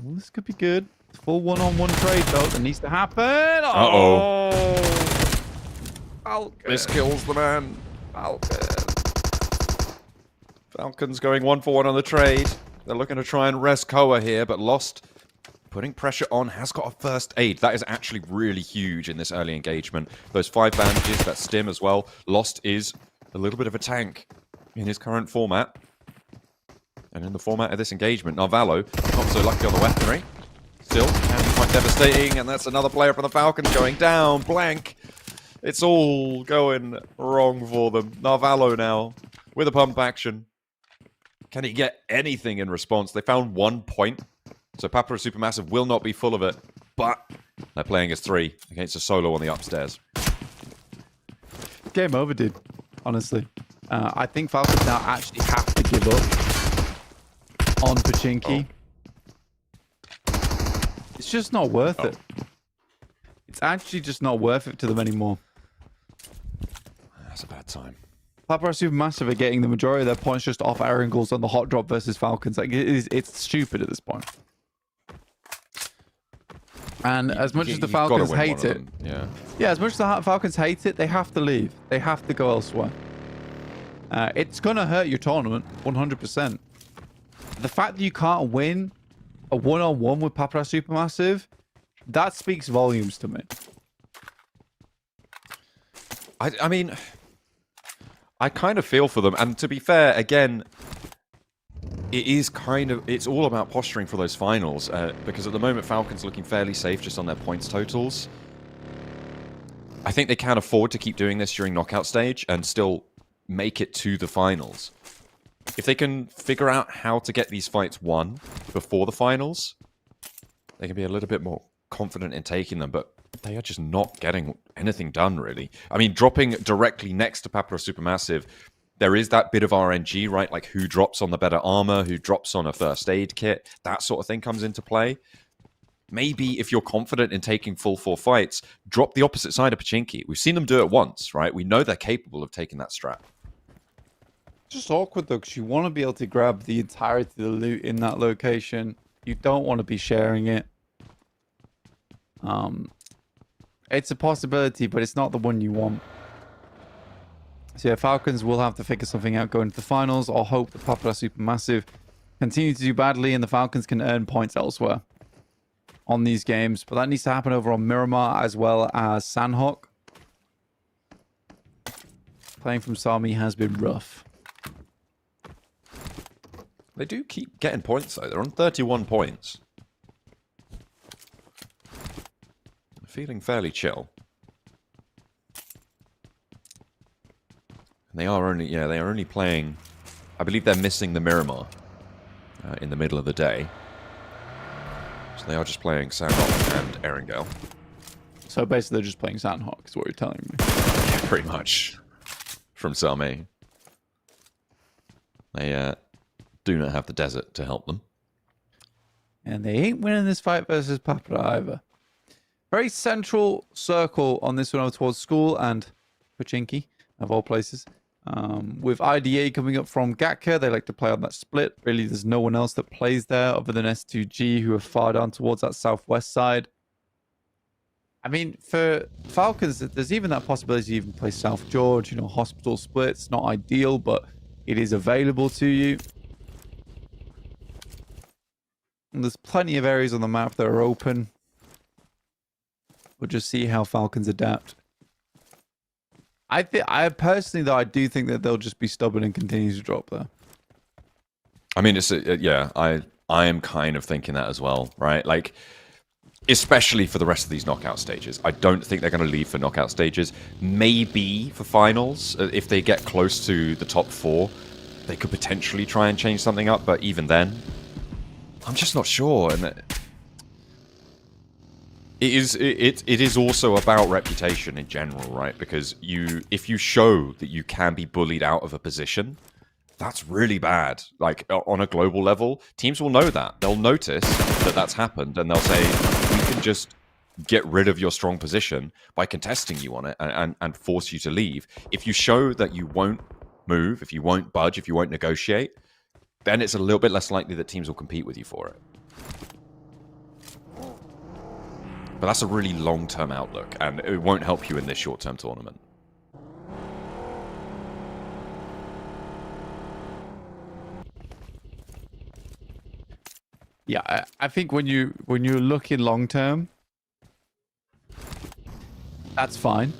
Speaker 2: Well, this could be good. Full one-on-one trade, though, that needs to happen.
Speaker 1: Uh-oh.
Speaker 2: Falcon.
Speaker 1: This kills the man. Falcons going 1-for-1 on the trade. They're looking to try and rest Koa here, but lost. Putting pressure on, has got a first aid. That is actually really huge in this early engagement. Those 5 bandages, that stim as well. Lost is a little bit of a tank in his current format. And in the format of this engagement, Narvalo, not so lucky on the weaponry. Still, can be quite devastating, and that's another player for the Falcons going down. Blank. It's all going wrong for them. Narvalo now, with a pump action. Can he get anything in response? They found 1 point. So Papara Supermassive will not be full of it, but they're playing as 3 against a solo on the upstairs.
Speaker 2: Game over, dude. Honestly. I think Falcons now actually have to give up on Pachinki. It's just not worth it. It's actually just not worth it to them anymore.
Speaker 1: That's a bad time.
Speaker 2: Papara Supermassive are getting the majority of their points just off Erangels on the hot drop versus Falcons. Like, it's stupid at this point. And as much as the Falcons hate it, yeah, as much as the Falcons hate it, they have to leave. They have to go elsewhere. It's gonna hurt your tournament, 100%. The fact that you can't win a one-on-one with Papara Supermassive, that speaks volumes to me.
Speaker 1: I mean, I kind of feel for them, and to be fair, again, it's all about posturing for those finals, because at the moment Falcons looking fairly safe just on their points totals. I think they can afford to keep doing this during knockout stage and still make it to the finals. If they can figure out how to get these fights won before the finals, they can be a little bit more confident in taking them, but they are just not getting anything done, really. I mean, dropping directly next to Papara Supermassive, there is that bit of RNG, right? Like who drops on the better armor, who drops on a first aid kit, that sort of thing comes into play. Maybe if you're confident in taking full 4 fights, drop the opposite side of Pachinki. We've seen them do it once, right? We know they're capable of taking that strat.
Speaker 2: It's just awkward, though, because you want to be able to grab the entirety of the loot in that location. You don't want to be sharing it. It's a possibility, but it's not the one you want. So yeah, Falcons will have to figure something out going to the finals, or hope that Papara Supermassive continue to do badly and the Falcons can earn points elsewhere on these games. But that needs to happen over on Miramar as well as Sanhok. Playing from Sami has been rough.
Speaker 1: They do keep getting points, though. They're on 31 points. Feeling fairly chill. And they are only playing, I believe they're missing the Miramar in the middle of the day. So they are just playing Sanhok and Erangel.
Speaker 2: So basically, they're just playing Sanhok, is what you're telling me.
Speaker 1: Yeah, pretty much. From Salme. They do not have the desert to help them.
Speaker 2: And they ain't winning this fight versus Papa either. Very central circle on this one over towards school and Pachinki, of all places. With IDA coming up from Gatka, they like to play on that split. Really, there's no one else that plays there other than S2G, who are far down towards that southwest side. I mean, for Falcons, there's even that possibility to even play South George. You know, hospital splits, not ideal, but it is available to you. And there's plenty of areas on the map that are open. We'll just see how Falcons adapt. I personally, though, I do think that they'll just be stubborn and continue to drop there.
Speaker 1: I mean, it's yeah. I am kind of thinking that as well, right? Like, especially for the rest of these knockout stages. I don't think they're going to leave for knockout stages. Maybe for finals, if they get close to the top 4, they could potentially try and change something up. But even then, I'm just not sure. And it is also about reputation in general, right? Because if you show that you can be bullied out of a position, that's really bad. Like, on a global level, teams will know that. They'll notice that that's happened, and they'll say, we can just get rid of your strong position by contesting you on it and force you to leave. If you show that you won't move, if you won't budge, if you won't negotiate, then it's a little bit less likely that teams will compete with you for it. But that's a really long-term outlook, and it won't help you in this short-term tournament.
Speaker 2: Yeah, I think when you're looking long-term, that's fine.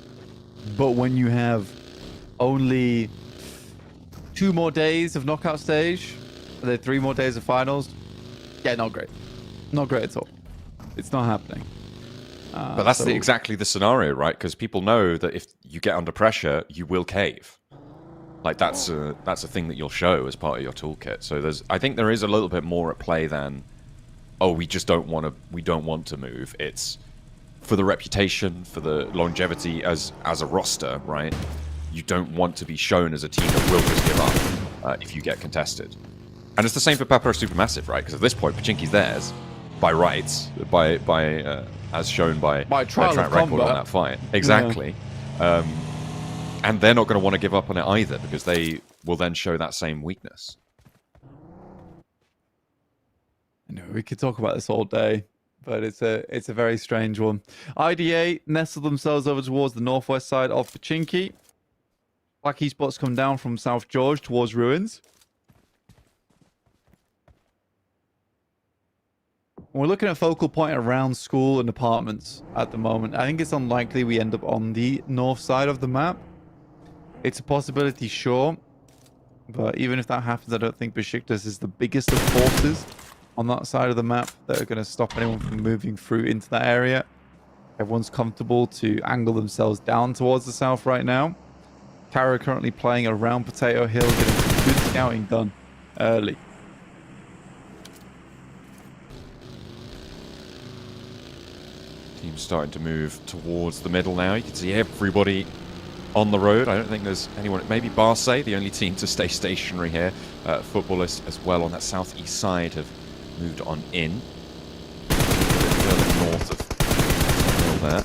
Speaker 2: But when you have only 2 more days of knockout stage, and then 3 more days of finals, yeah, not great. Not great at all. It's not happening.
Speaker 1: But that's exactly the scenario, right? Because people know that if you get under pressure, you will cave. Like, that's a thing that you'll show as part of your toolkit. So I think there is a little bit more at play than, oh, we don't want to move. It's for the reputation, for the longevity as a roster, right? You don't want to be shown as a team that will just give up if you get contested. And it's the same for Papa Supermassive, right? Because at this point, Pachinki's theirs by rights, as shown by
Speaker 2: trial
Speaker 1: track record on that fight. Exactly. Yeah. And they're not going to want to give up on it either, because they will then show that same weakness.
Speaker 2: I know, we could talk about this all day, but it's a very strange one. IDA nestled themselves over towards the northwest side of Pachinki. Black Esports come down from South George towards Ruins. We're looking at focal point around school and apartments at the moment. I think it's unlikely we end up on the north side of the map. It's a possibility, sure. But even if that happens, I don't think Beşiktaş is the biggest of forces on that side of the map that are going to stop anyone from moving through into that area. Everyone's comfortable to angle themselves down towards the south right now. Carya currently playing around Potato Hill, getting some good scouting done early.
Speaker 1: Team's starting to move towards the middle now. You can see everybody on the road. I don't think there's anyone. Maybe Barsay, the only team to stay stationary here. Footballers as well on that southeast side have moved on in. Further north of the hill there.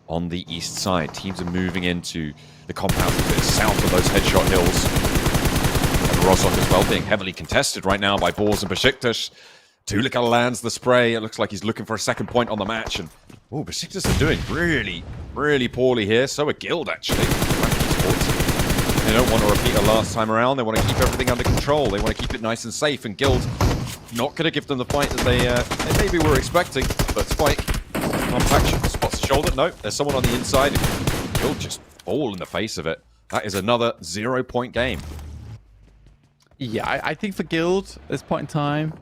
Speaker 1: On the east side, teams are moving into the compound a bit south of those headshot hills. And Rosok as well being heavily contested right now by Boars and Beşiktaş. Tulika lands the spray. It looks like he's looking for a second point on the match. And oh, Beşiktaş are doing really, really poorly here. So are Guild, actually. They don't want to repeat it last time around. They want to keep everything under control. They want to keep it nice and safe. And Guild not going to give them the fight that they maybe were expecting. But Spike, compaction, spots the shoulder. No, there's someone on the inside. Guild just fall in the face of it. That is another 0-point game.
Speaker 2: Yeah, I think for Guild, at this point in time,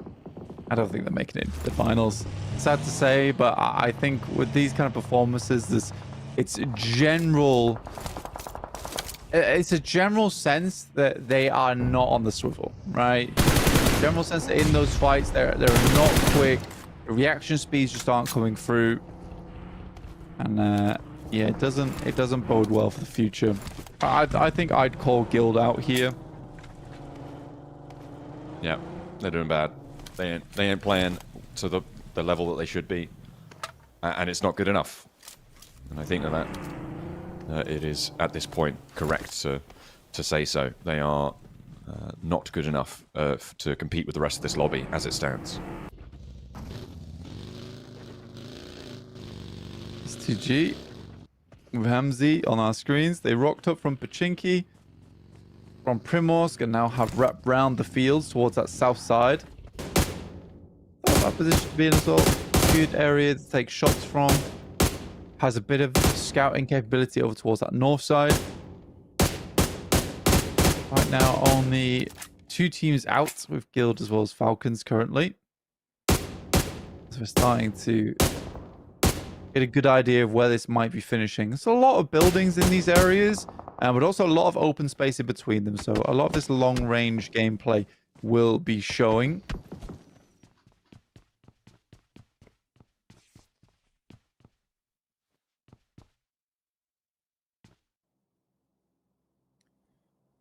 Speaker 2: I don't think they're making it into the finals. Sad to say, but I think with these kind of performances, it's a general sense that they are not on the swivel, right? General sense that in those fights, they're not quick. The reaction speeds just aren't coming through. And yeah, it doesn't bode well for the future. I think I'd call Guild out here.
Speaker 1: Yeah, they're doing bad. They ain't playing to the level that they should be, and it's not good enough. And I think that it is at this point correct to say so. They are not good enough to compete with the rest of this lobby as it stands.
Speaker 2: It's 2G with Hamzy on our screens. They rocked up from Pachinki, from Primorsk, and now have wrapped round the fields towards that south side. That position to be in as well. Good area to take shots from. Has a bit of scouting capability over towards that north side. Right now, only 2 teams out with Guild as well as Falcons currently. So we're starting to get a good idea of where this might be finishing. There's a lot of buildings in these areas, but also a lot of open space in between them. So a lot of this long-range gameplay will be showing.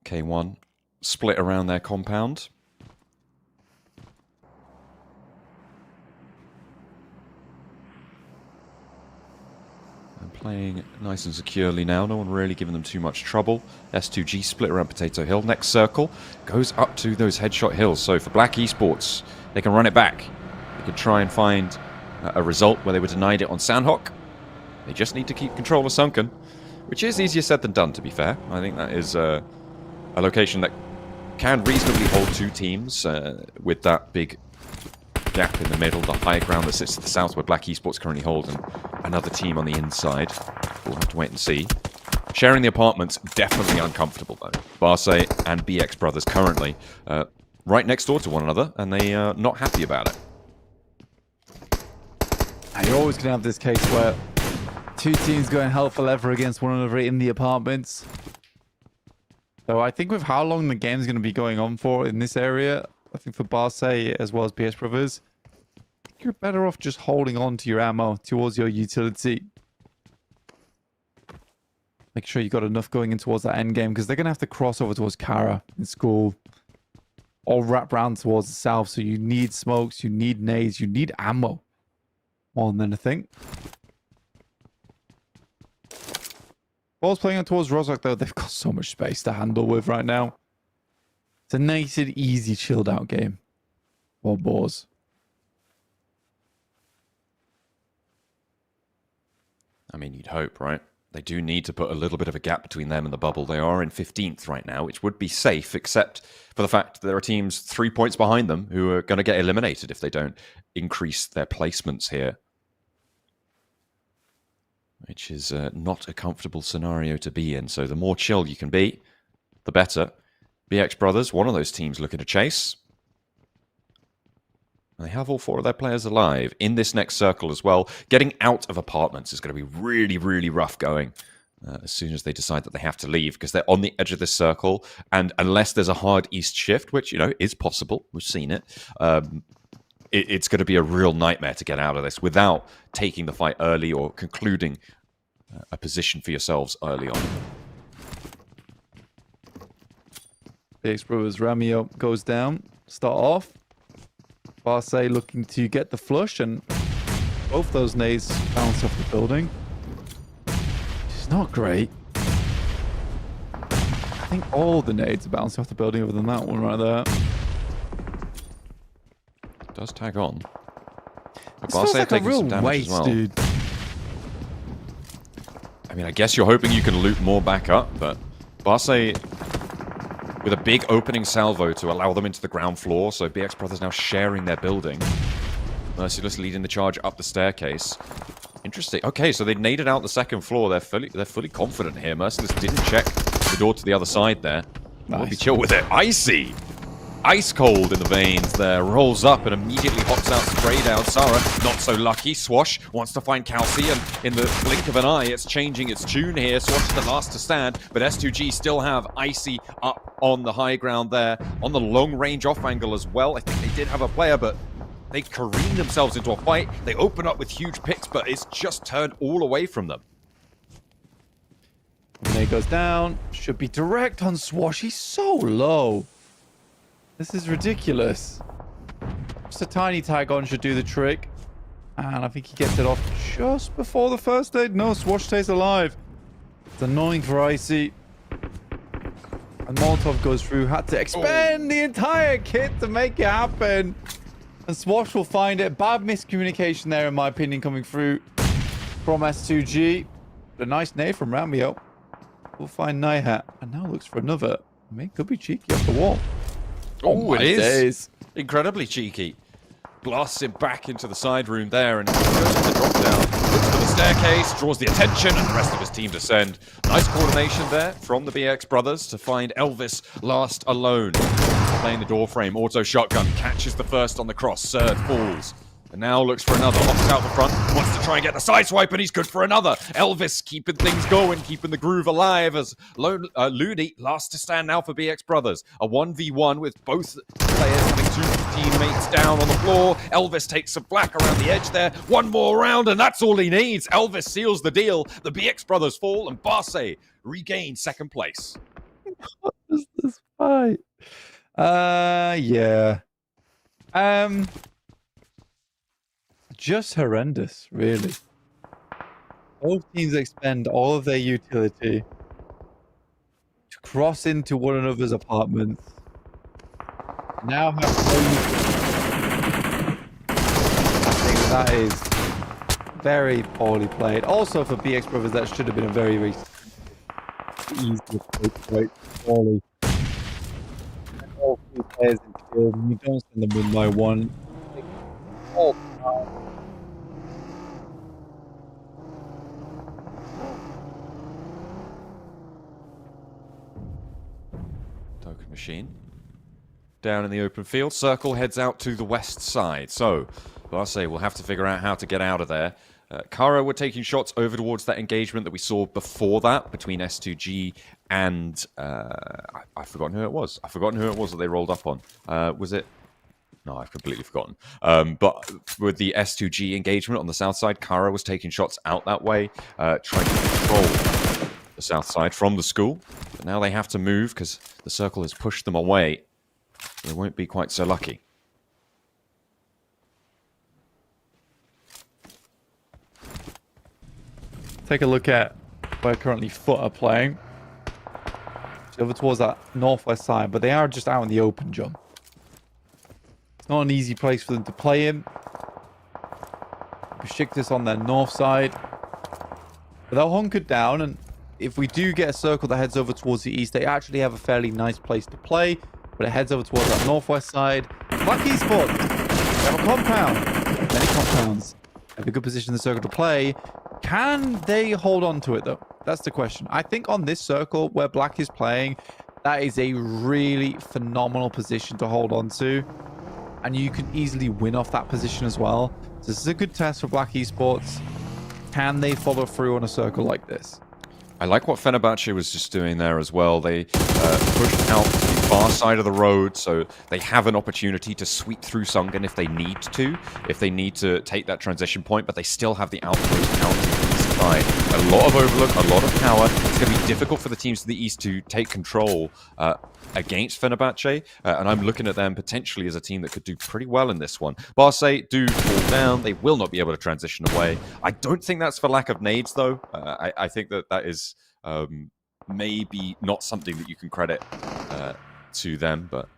Speaker 1: K1 split around their compound. And playing nice and securely now. No one really giving them too much trouble. S2G split around Potato Hill. Next circle goes up to those headshot hills. So for Black Esports, they can run it back. They could try and find a result where they were denied it on Sanhok. They just need to keep control of Sunken, which is easier said than done, to be fair. I think that is a location that can reasonably hold 2 teams with that big gap in the middle, the high ground that sits to the south where Black Esports currently hold, and another team on the inside. We'll have to wait and see. Sharing the apartments, definitely uncomfortable though. Barsay and BX Brothers currently right next door to one another, and they are not happy about it.
Speaker 2: And you're always going to have this case where 2 teams going hell for leather against one another in the apartments. So I think with how long the game's going to be going on for in this area, I think for Barsay as well as BS Brothers, you're better off just holding on to your ammo towards your utility. Make sure you got enough going in towards that end game, because they're going to have to cross over towards Carya in school, or wrap round towards the south. So you need smokes, you need nades, you need ammo more than anything. Ball's playing on towards Rozhok, though. They've got so much space to handle with right now. It's a nice and easy, chilled out game for Boars.
Speaker 1: I mean, you'd hope, right? They do need to put a little bit of a gap between them and the bubble. They are in 15th right now, which would be safe, except for the fact that there are teams 3 points behind them who are going to get eliminated if they don't increase their placements here. Which is not a comfortable scenario to be in. So the more chill you can be, the better. BX Brothers, one of those teams looking to chase. They have all 4 of their players alive in this next circle as well. Getting out of apartments is going to be really, really rough going as soon as they decide that they have to leave, because they're on the edge of this circle. And unless there's a hard east shift, which, you know, is possible, we've seen it, it's going to be a real nightmare to get out of this without taking the fight early or concluding a position for yourselves early on.
Speaker 2: BX Brothers Ramio goes down. Start off. Barsay looking to get the flush, and both those nades bounce off the building. It's not great. I think all the nades are bouncing off the building other than that one right there.
Speaker 1: Does tag on. But
Speaker 2: This feels like a real waste,
Speaker 1: well.
Speaker 2: dude.
Speaker 1: I mean, I guess you're hoping you can loot more back up, but Barsay with a big opening salvo to allow them into the ground floor, so BX Brothers now sharing their building. Merciless leading the charge up the staircase. Interesting. Okay, so they naded out the second floor. They're fully confident here. Merciless didn't check the door to the other side there.
Speaker 2: Nice.
Speaker 1: We'll be chill with it. Icy! Ice cold in the veins there. Rolls up and immediately hops out spray down. Sarah, not so lucky. Swash wants to find Kelsey, and in the blink of an eye, it's changing its tune here. Swash is the last to stand, but S2G still have Icy up on the high ground there. On the long range off angle as well. I think they did have a player, but They careen themselves into a fight. They open up with huge picks, but it's just turned all away from them.
Speaker 2: When goes down, should be direct on Swash. He's so low. This is ridiculous. Just a tiny tag on should do the trick. And I think he gets it off just before the first aid. No, Swash stays alive. It's annoying for Icy. And Molotov goes through. Had to expend the entire kit to make it happen. And Swash will find it. Bad miscommunication there, in my opinion, coming through from S2G. But a nice nade from Ramio. We'll find Nihat. And now looks for another. I mean, could be cheeky off the wall.
Speaker 1: Oh, it is.
Speaker 2: Days.
Speaker 1: Incredibly cheeky. Blasts him back into the side room there and goes to the drop down. Looks for the staircase, draws the attention, and the rest of his team descend. Nice coordination there from the BRX brothers to find Elvis last alone. Playing the door frame, auto shotgun, catches the first on the cross, Surd falls. And now looks for another, hops out the front, wants to try and get the side swipe, and he's good for another. Elvis keeping things going, keeping the groove alive as Ludi, last to stand now for BX Brothers. A 1v1 with both players having two teammates down on the floor. Elvis takes some flak around the edge there. One more round, and that's all he needs. Elvis seals the deal. The BX Brothers fall, and Barsay regains second place.
Speaker 2: What is this fight? Yeah. Just horrendous, really. Both teams expend all of their utility to cross into one another's apartments. Now have no I think that is very poorly played. Also for BX Brothers, that should have been a very, very easy play, poorly. All three players in field, and you don't send them 1 by 1. All time.
Speaker 1: Token machine. Down in the open field. Circle heads out to the west side. So, Barsay will have to figure out how to get out of there. Carya were taking shots over towards that engagement that we saw before that between S2G and... I've forgotten who it was. I've forgotten who it was that they rolled up on. Was it... No, I've completely forgotten. But with the S2G engagement on the south side, Carya was taking shots out that way, trying to control the south side from the school. But now they have to move because the circle has pushed them away. They won't be quite so lucky.
Speaker 2: Take a look at where currently FUT are playing. Over towards that northwest side, but they are just out in the open, John. It's not an easy place for them to play in. Beşiktaş on their north side. But they're hunkered down, and if we do get a circle that heads over towards the east, they actually have a fairly nice place to play. But it heads over towards that northwest side. FUT Esports! They have a compound. Many compounds. Have a good position in the circle to play. Can they hold on to it, though? That's the question. I think on this circle where Black is playing, that is a really phenomenal position to hold on to. And you can easily win off that position as well. So this is a good test for Black Esports. Can they follow through on a circle like this?
Speaker 1: I like what Fenerbahçe was just doing there as well. They pushed out to the far side of the road, so they have an opportunity to sweep through Sungan if they need to take that transition point, but they still have the outpost out to the east side. A lot of overlook, a lot of power. It's going to be difficult for the teams to the east to take control against Fenerbahçe, and I'm looking at them potentially as a team that could do pretty well in this one. Barsay do fall down. They will not be able to transition away. I don't think that's for lack of nades, though. I think that is maybe not something that you can credit to them, but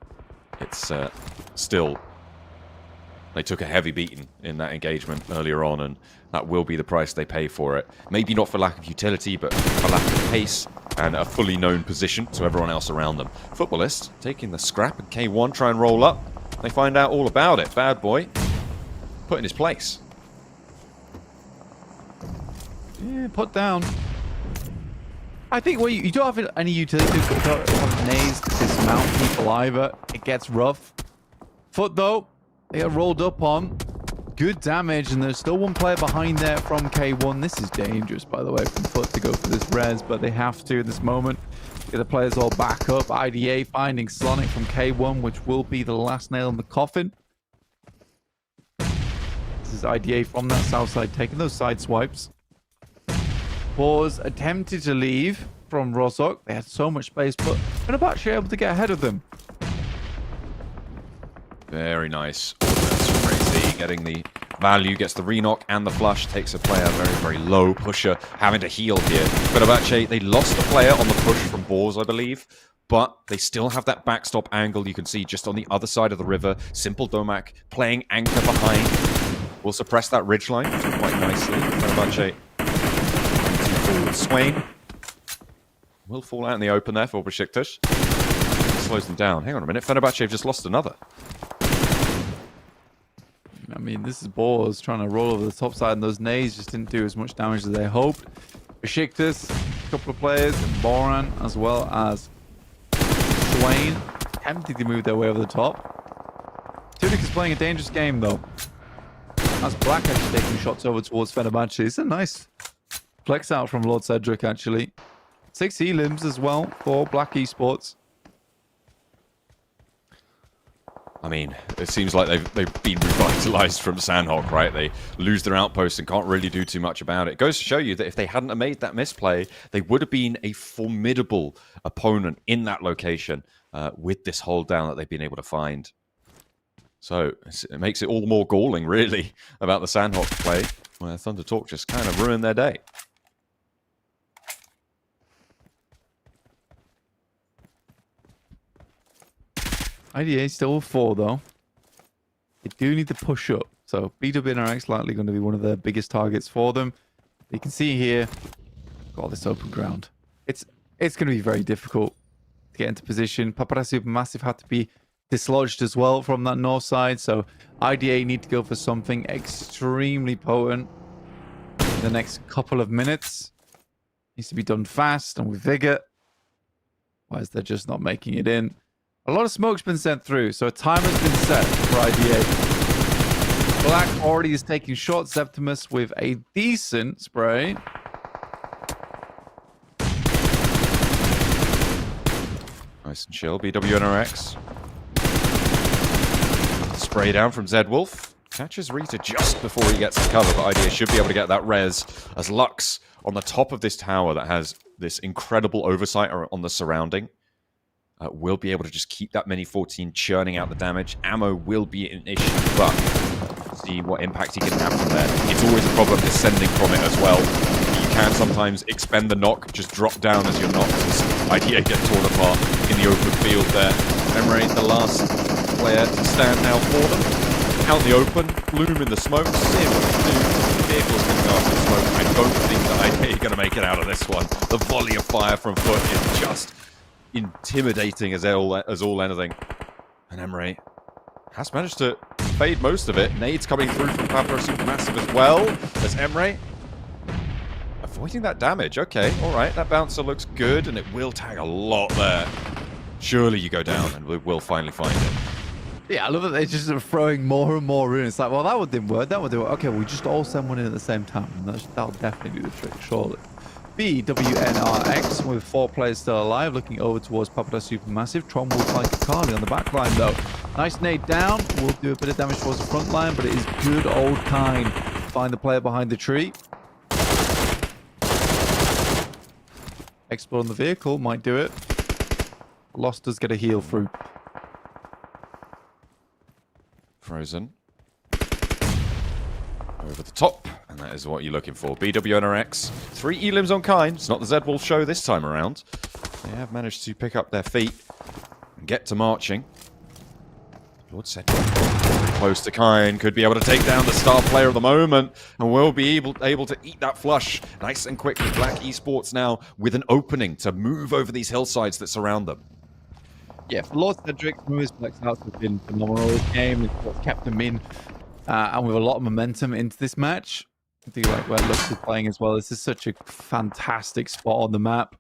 Speaker 1: it's still... They took a heavy beating in that engagement earlier on, and that will be the price they pay for it. Maybe not for lack of utility, but for lack of pace and a fully known position to everyone else around them. Footballist taking the scrap, and K1 try and roll up. They find out all about it. Bad boy put in his place.
Speaker 2: Yeah, put down. I think well, you don't have any utility to have nades to dismount people either. It gets rough. FUT though, they are rolled up on. Good damage, and there's still one player behind there from K1. This is dangerous, by the way, from FUT to go for this res, but they have to in this moment. Get the players all back up. IDA finding Sonic from K1, which will be the last nail in the coffin. This is IDA from that south side, taking those side swipes. Boars attempted to leave from Rozok. They had so much space, but Fenerbahçe able to get ahead of them.
Speaker 1: Very nice. That's from Razy, getting the value, gets the re-knock and the flush, takes a player very, very low. Pusher having to heal here. Fenerbahçe, they lost the player on the push from Boars, I believe, but they still have that backstop angle. You can see just on the other side of the river. Simple Domak playing anchor behind. Will suppress that ridgeline quite nicely. Fenerbahçe forward. Swain will fall out in the open there for Beşiktaş. Slows them down. Hang on a minute. Fenerbahçe have just lost another.
Speaker 2: I mean, this is Boars trying to roll over the top side, and those nades just didn't do as much damage as they hoped. Beşiktaş, a couple of players, and Boran, as well as Swain, attempting to move their way over the top. Tunic is playing a dangerous game, though. As Black actually taking shots over towards Fenerbahçe. It's a nice flex out from Lord Cedric, actually. 6 elims as well for Black Esports.
Speaker 1: I mean, it seems like they've been revitalized from Sanhok, right? They lose their outpost and can't really do too much about it. It goes to show you that if they hadn't have made that misplay, they would have been a formidable opponent in that location with this hold down that they've been able to find. So it makes it all more galling, really, about the Sanhok play, where Thunder Talk just kind of ruined their day.
Speaker 2: IDA still 4 though. They do need to push up. So BRX likely going to be one of the biggest targets for them. You can see here, got this open ground. It's going to be very difficult to get into position. Paparazzi Massive had to be dislodged as well from that north side. So IDA need to go for something extremely potent in the next couple of minutes. Needs to be done fast and with vigor. Otherwise, they're just not making it in. A lot of smoke's been sent through, so a timer's been set for IDA. Black already is taking shots. Septimus with a decent spray.
Speaker 1: Nice and chill. BWNRX. Spray down from Zedwolf. Catches Rita just before he gets the cover, but IDA should be able to get that res as Lux on the top of this tower that has this incredible oversight on the surrounding. Will be able to just keep that Mini 14 churning out the damage. Ammo will be an issue, but see what impact he can have from there. It's always a problem descending from it as well. You can sometimes expend the knock, just drop down as you're knocked. IDA get torn apart in the open field there. Memory, the last player to stand now for them. Out in the open, Bloom in the smoke. See what to do. Vehicles going to go up in the smoke. I don't think that IDA are going to make it out of this one. The volley of fire from FUT is just intimidating as all anything. And Emre has managed to fade most of it. Nades coming through from Papa Supermassive as well as Emre avoiding that damage. Okay, all right, that bouncer looks good, and it will tag a lot there. Surely you go down, and we will finally find it.
Speaker 2: Yeah, I love that they're just throwing more and more in. It's like, well, that one didn't work, that one didn't work. Okay, we just all send one in at the same time, and that'll definitely do the trick, surely. BWNRX with 4 players still alive, looking over towards Papada Supermassive. Tron will find Carly on the back line though. Nice nade down, will do a bit of damage towards the front line, but it is good old kind. Find the player behind the tree. Explode on the vehicle, might do it. Lost does get a heal through.
Speaker 1: Frozen. Over the top, and that is what you're looking for. BWNRX, 3 elims on Kind. It's not the Zedwolf show this time around. They have managed to pick up their feet and get to marching. Lord Cedric, close to Kind, could be able to take down the star player of the moment, and will be able to eat that flush nice and quickly. Black Esports now with an opening to move over these hillsides that surround them.
Speaker 2: Yeah, for Lord Cedric, some of his flex outs have been phenomenal this game. It's what's kept him in. And with a lot of momentum into this match. I think like where Lux is playing as well. This is such a fantastic spot on the map.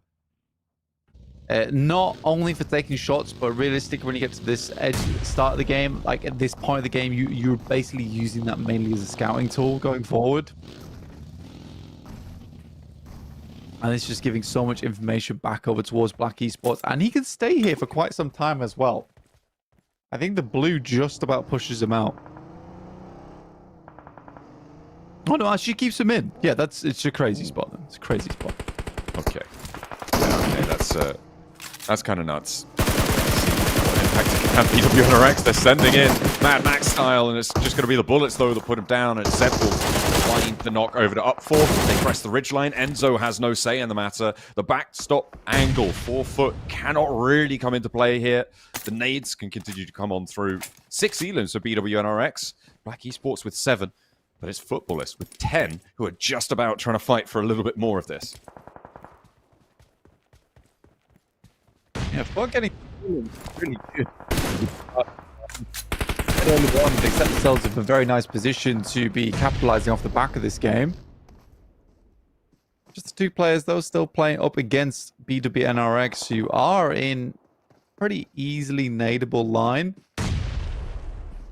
Speaker 2: Not only for taking shots, but realistic when you get to this edge at the start of the game. Like at this point of the game, you're basically using that mainly as a scouting tool going forward. And it's just giving so much information back over towards Black Esports. And he can stay here for quite some time as well. I think the blue just about pushes him out. Oh no, she keeps him in. Yeah, it's a crazy spot. Then. It's a crazy spot.
Speaker 1: Okay. Okay, that's kind of nuts. What impact it can have BWNRX. They're sending in Mad Max style, and it's just going to be the bullets though that put him down. And Zed will find the knock over to up 4. They press the ridgeline. Enzo has no say in the matter. The backstop angle, 4 foot, cannot really come into play here. The nades can continue to come on through. 6 elims for BWNRX. Black Esports with 7. But it's Footballists with 10 who are just about trying to fight for a little bit more of this.
Speaker 2: Yeah, FUT getting really good. Early on, they set themselves in a very nice position to be capitalizing off the back of this game. Just the 2 players, though, still playing up against BWNRX, who are in pretty easily nadeable line.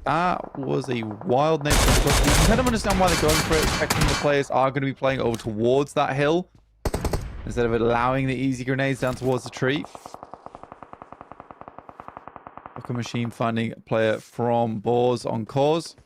Speaker 2: That was a wild nade. You can kind of understand why they're going for it, expecting the players are going to be playing over towards that hill instead of allowing the easy grenades down towards the tree. Look, a machine finding a player from Boars on cause.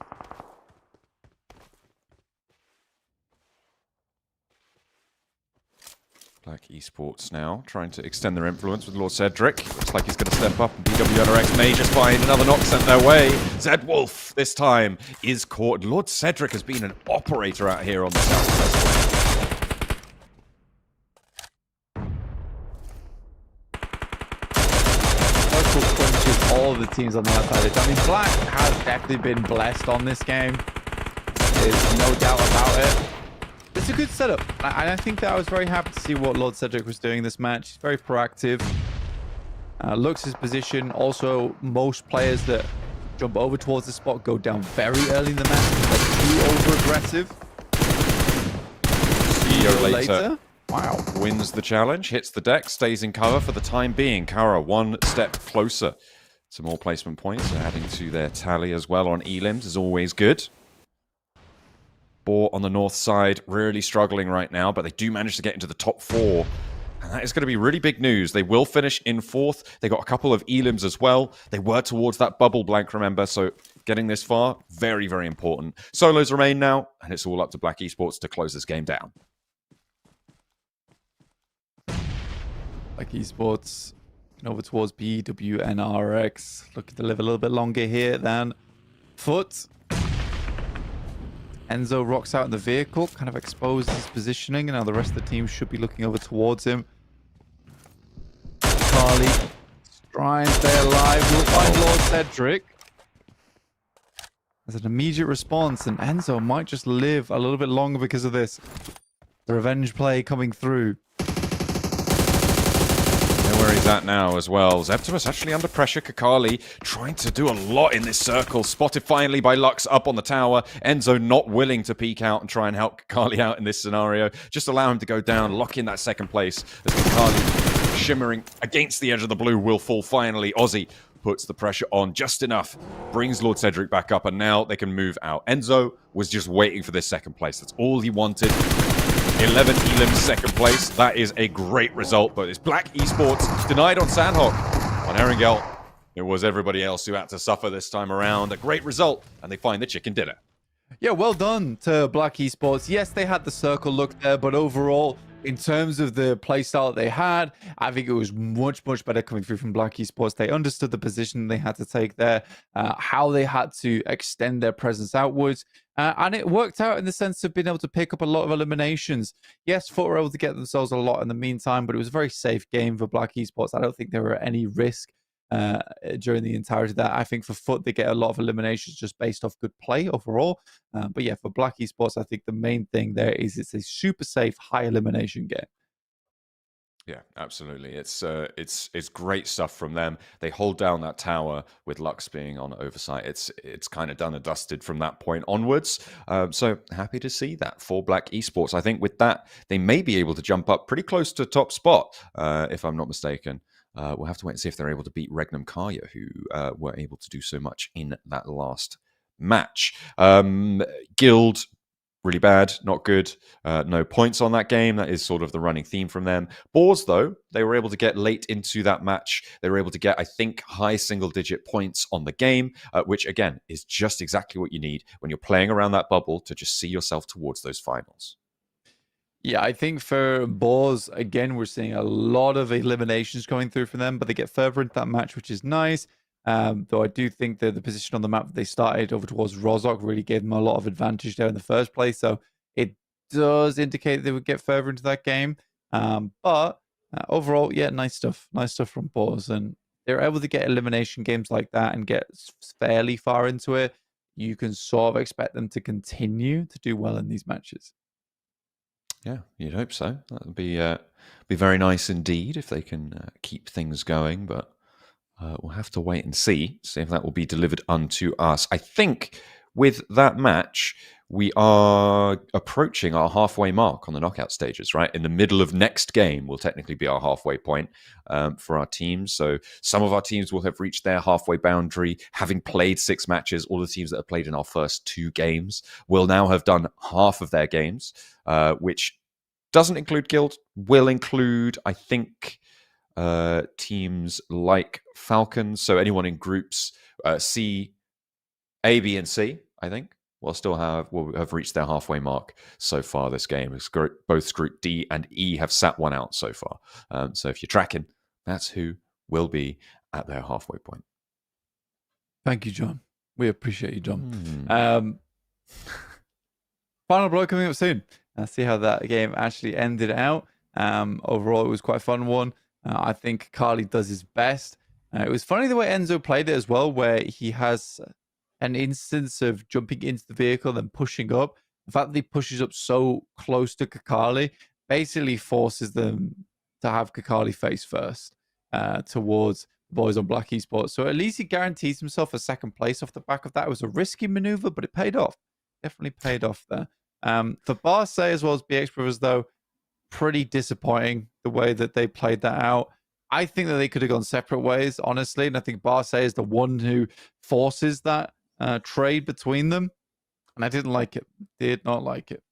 Speaker 1: Black Esports now trying to extend their influence with Lord Cedric. Looks like he's going to step up, and BWNRX may just find another knock sent their way. Zed Wolf this time is caught. Lord Cedric has been an operator out here on the southwest.
Speaker 2: Crunches all of the teams on the outside. I mean, Black has definitely been blessed on this game. There's no doubt about it. It's a good setup, and I think that I was very happy to see what Lord Cedric was doing this match. He's very proactive. Looks his position. Also, most players that jump over towards the spot go down very early in the match. They're too over-aggressive.
Speaker 1: See you later.
Speaker 2: Wow.
Speaker 1: Wins the challenge, hits the deck, stays in cover for the time being. Carya one step closer to more placement points, adding to their tally as well on elims is always good. Boar on the north side, really struggling right now, but they do manage to get into the top 4. And that is going to be really big news. They will finish in 4th. They got a couple of elims as well. They were towards that bubble blank, remember, so getting this far, very, very important. Solos remain now, and it's all up to Black Esports to close this game down.
Speaker 2: Black Esports over towards BWNRX. Looking to live a little bit longer here than FUT. Enzo rocks out in the vehicle, kind of exposes his positioning, and now the rest of the team should be looking over towards him. Carly trying to stay alive. We'll find Lord Cedric. There's an immediate response, and Enzo might just live a little bit longer because of this. The revenge play coming through.
Speaker 1: Where he's at now as well. Zeptimus actually under pressure. Kakali trying to do a lot in this circle. Spotted finally by Lux up on the tower. Enzo not willing to peek out and try and help Kakali out in this scenario. Just allow him to go down, lock in that second place. As Kakali shimmering against the edge of the blue will fall finally. Ozzy puts the pressure on just enough. Brings Lord Cedric back up, and now they can move out. Enzo was just waiting for this second place. That's all he wanted. 11 elims, second place. That is a great result, but it's Black Esports denied on Sanhok. On Erangel, it was everybody else who had to suffer this time around. A great result, and they find the chicken dinner.
Speaker 2: Yeah, well done to Black Esports. Yes, they had the circle look there, but overall, in terms of the playstyle that they had, I think it was much, much better coming through from Black Esports. They understood the position they had to take there, how they had to extend their presence outwards. And it worked out in the sense of being able to pick up a lot of eliminations. Yes, FUT were able to get themselves a lot in the meantime, but it was a very safe game for Black Esports. I don't think there were any risk during the entirety of that. I think for FUT, they get a lot of eliminations just based off good play overall. But yeah, for Black Esports, I think the main thing there is it's a super safe, high elimination game.
Speaker 1: Yeah, absolutely. It's great stuff from them. They hold down that tower with Lux being on oversight. It's kind of done and dusted from that point onwards. So happy to see that for Black Esports. I think with that, they may be able to jump up pretty close to top spot, if I'm not mistaken. We'll have to wait and see if they're able to beat Regnum Carya, who were able to do so much in that last match. Guild really bad, not good. No points on that game. That is sort of the running theme from them. Boars, though, they were able to get late into that match. They were able to get, I think, high single-digit points on the game, which, again, is just exactly what you need when you're playing around that bubble to just see yourself towards those finals.
Speaker 2: Yeah, I think for Boars, again, we're seeing a lot of eliminations going through for them, but they get further into that match, which is nice. Though I do think that the position on the map that they started over towards Rozhok really gave them a lot of advantage there in the first place. So it does indicate they would get further into that game. But overall, yeah, nice stuff. Nice stuff from Boars. And they're able to get elimination games like that and get fairly far into it. You can sort of expect them to continue to do well in these matches.
Speaker 1: Yeah, you'd hope so. That would be very nice indeed if they can keep things going. But we'll have to wait and see if that will be delivered unto us. I think with that match, we are approaching our halfway mark on the knockout stages, right? In the middle of next game will technically be our halfway point for our teams. So some of our teams will have reached their halfway boundary, having played 6 matches. All the teams that have played in our first 2 games will now have done half of their games, which doesn't include Guild, will include, I think, teams like Falcons. So anyone in groups C, A, B, and C, I think, will have reached their halfway mark so far this game. Both Group D and E have sat one out so far. So if you're tracking, that's who will be at their halfway point.
Speaker 2: Thank you, John. We appreciate you, John. Final blow coming up soon. Let's see how that game actually ended out. Overall, it was quite a fun one. I think Carly does his best. It was funny the way Enzo played it as well, where he has an instance of jumping into the vehicle and pushing up. The fact that he pushes up so close to Kakali basically forces them to have Kakali face first towards the boys on Black Esports. So at least he guarantees himself a second place off the back of that. It was a risky maneuver, but it paid off. Definitely paid off there. For Barsay as well as BX Brothers, though, pretty disappointing the way that they played that out. I think that they could have gone separate ways, honestly. And I think Barsay is the one who forces that trade between them. And I didn't like it. Did not like it.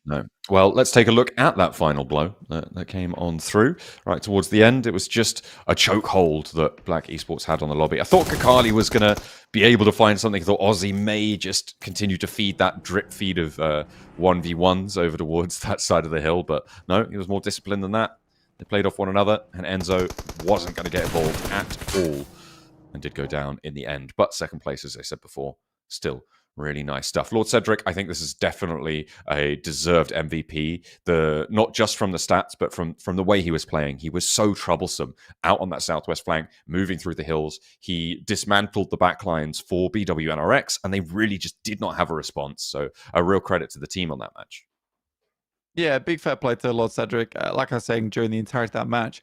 Speaker 1: No. Well, let's take a look at that final blow that came on through. Right towards the end, it was just a chokehold that Black Esports had on the lobby. I thought Kakali was going to be able to find something. I thought Aussie may just continue to feed that drip feed of 1v1s over towards that side of the hill. But no, he was more disciplined than that. They played off one another, and Enzo wasn't going to get involved at all and did go down in the end. But second place, as I said before, still really nice stuff. Lord Cedric, I think this is definitely a deserved MVP. Not just from the stats, but from the way he was playing. He was so troublesome out on that southwest flank, moving through the hills. He dismantled the backlines for BWNRX, and they really just did not have a response. So a real credit to the team on that match.
Speaker 2: Yeah, big fair play to Lord Cedric. Like I was saying during the entirety of that match,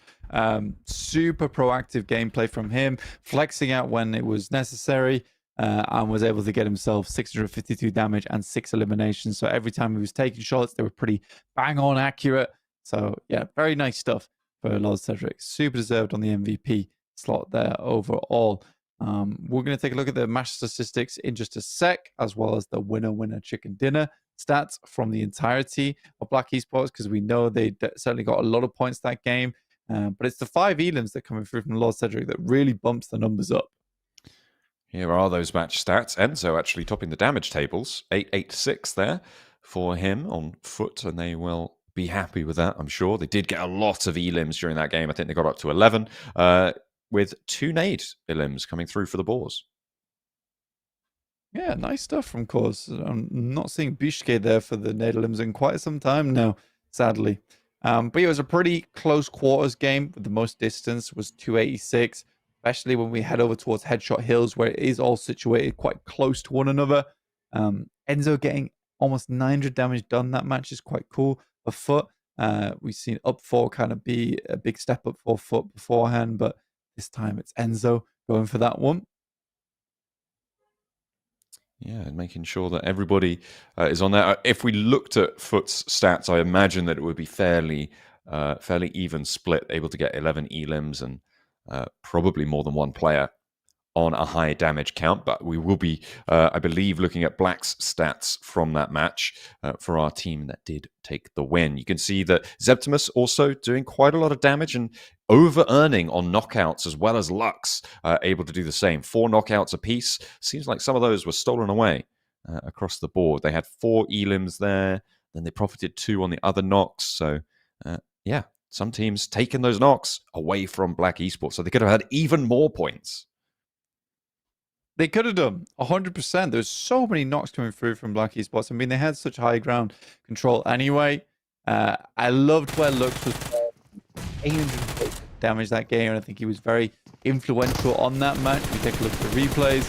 Speaker 2: super proactive gameplay from him, flexing out when it was necessary, and was able to get himself 652 damage and 6 eliminations. So every time he was taking shots, they were pretty bang on accurate. So yeah, very nice stuff for Lord Cedric. Super deserved on the MVP slot there overall. We're going to take a look at the match statistics in just a sec, as well as the winner chicken dinner stats from the entirety of Black Esports, because we know they certainly got a lot of points that game. But it's the 5 elims that are coming through from Lord Cedric that really bumps the numbers up.
Speaker 1: Here are those match stats. Enzo actually topping the damage tables. 886 there for him on foot, and they will be happy with that, I'm sure. They did get a lot of elims during that game. I think they got up to 11, with 2 nade elims coming through for the Boars.
Speaker 2: Yeah, nice stuff from Cause. I'm not seeing Bishke there for the Netherlands in quite some time now, sadly. But yeah, it was a pretty close quarters game. The most distance was 286, especially when we head over towards Headshot Hills, where it is all situated quite close to one another. Enzo getting almost 900 damage done that match is quite cool. For Foot, we've seen up 4 kind of be a big step up for Foot beforehand, but this time it's Enzo going for that one.
Speaker 1: Yeah, and making sure that everybody is on there. If we looked at Foot's stats, I imagine that it would be fairly even split, able to get 11 elims and probably more than one player on a high damage count, but we will be, I believe, looking at Black's stats from that match for our team that did take the win. You can see that Zeptimus also doing quite a lot of damage and over-earning on knockouts as well as Lux, able to do the same. 4 knockouts apiece. Seems like some of those were stolen away across the board. They had 4 elims there, then they profited 2 on the other knocks. So, yeah, some teams taking those knocks away from Black Esports, so they could have had even more points.
Speaker 2: They could have done 100%. There's so many knocks coming through from Black Esports. I mean, they had such high ground control anyway. I loved where Lux was 800 damage that game, and I think he was very influential on that match. If you take a look at the replays,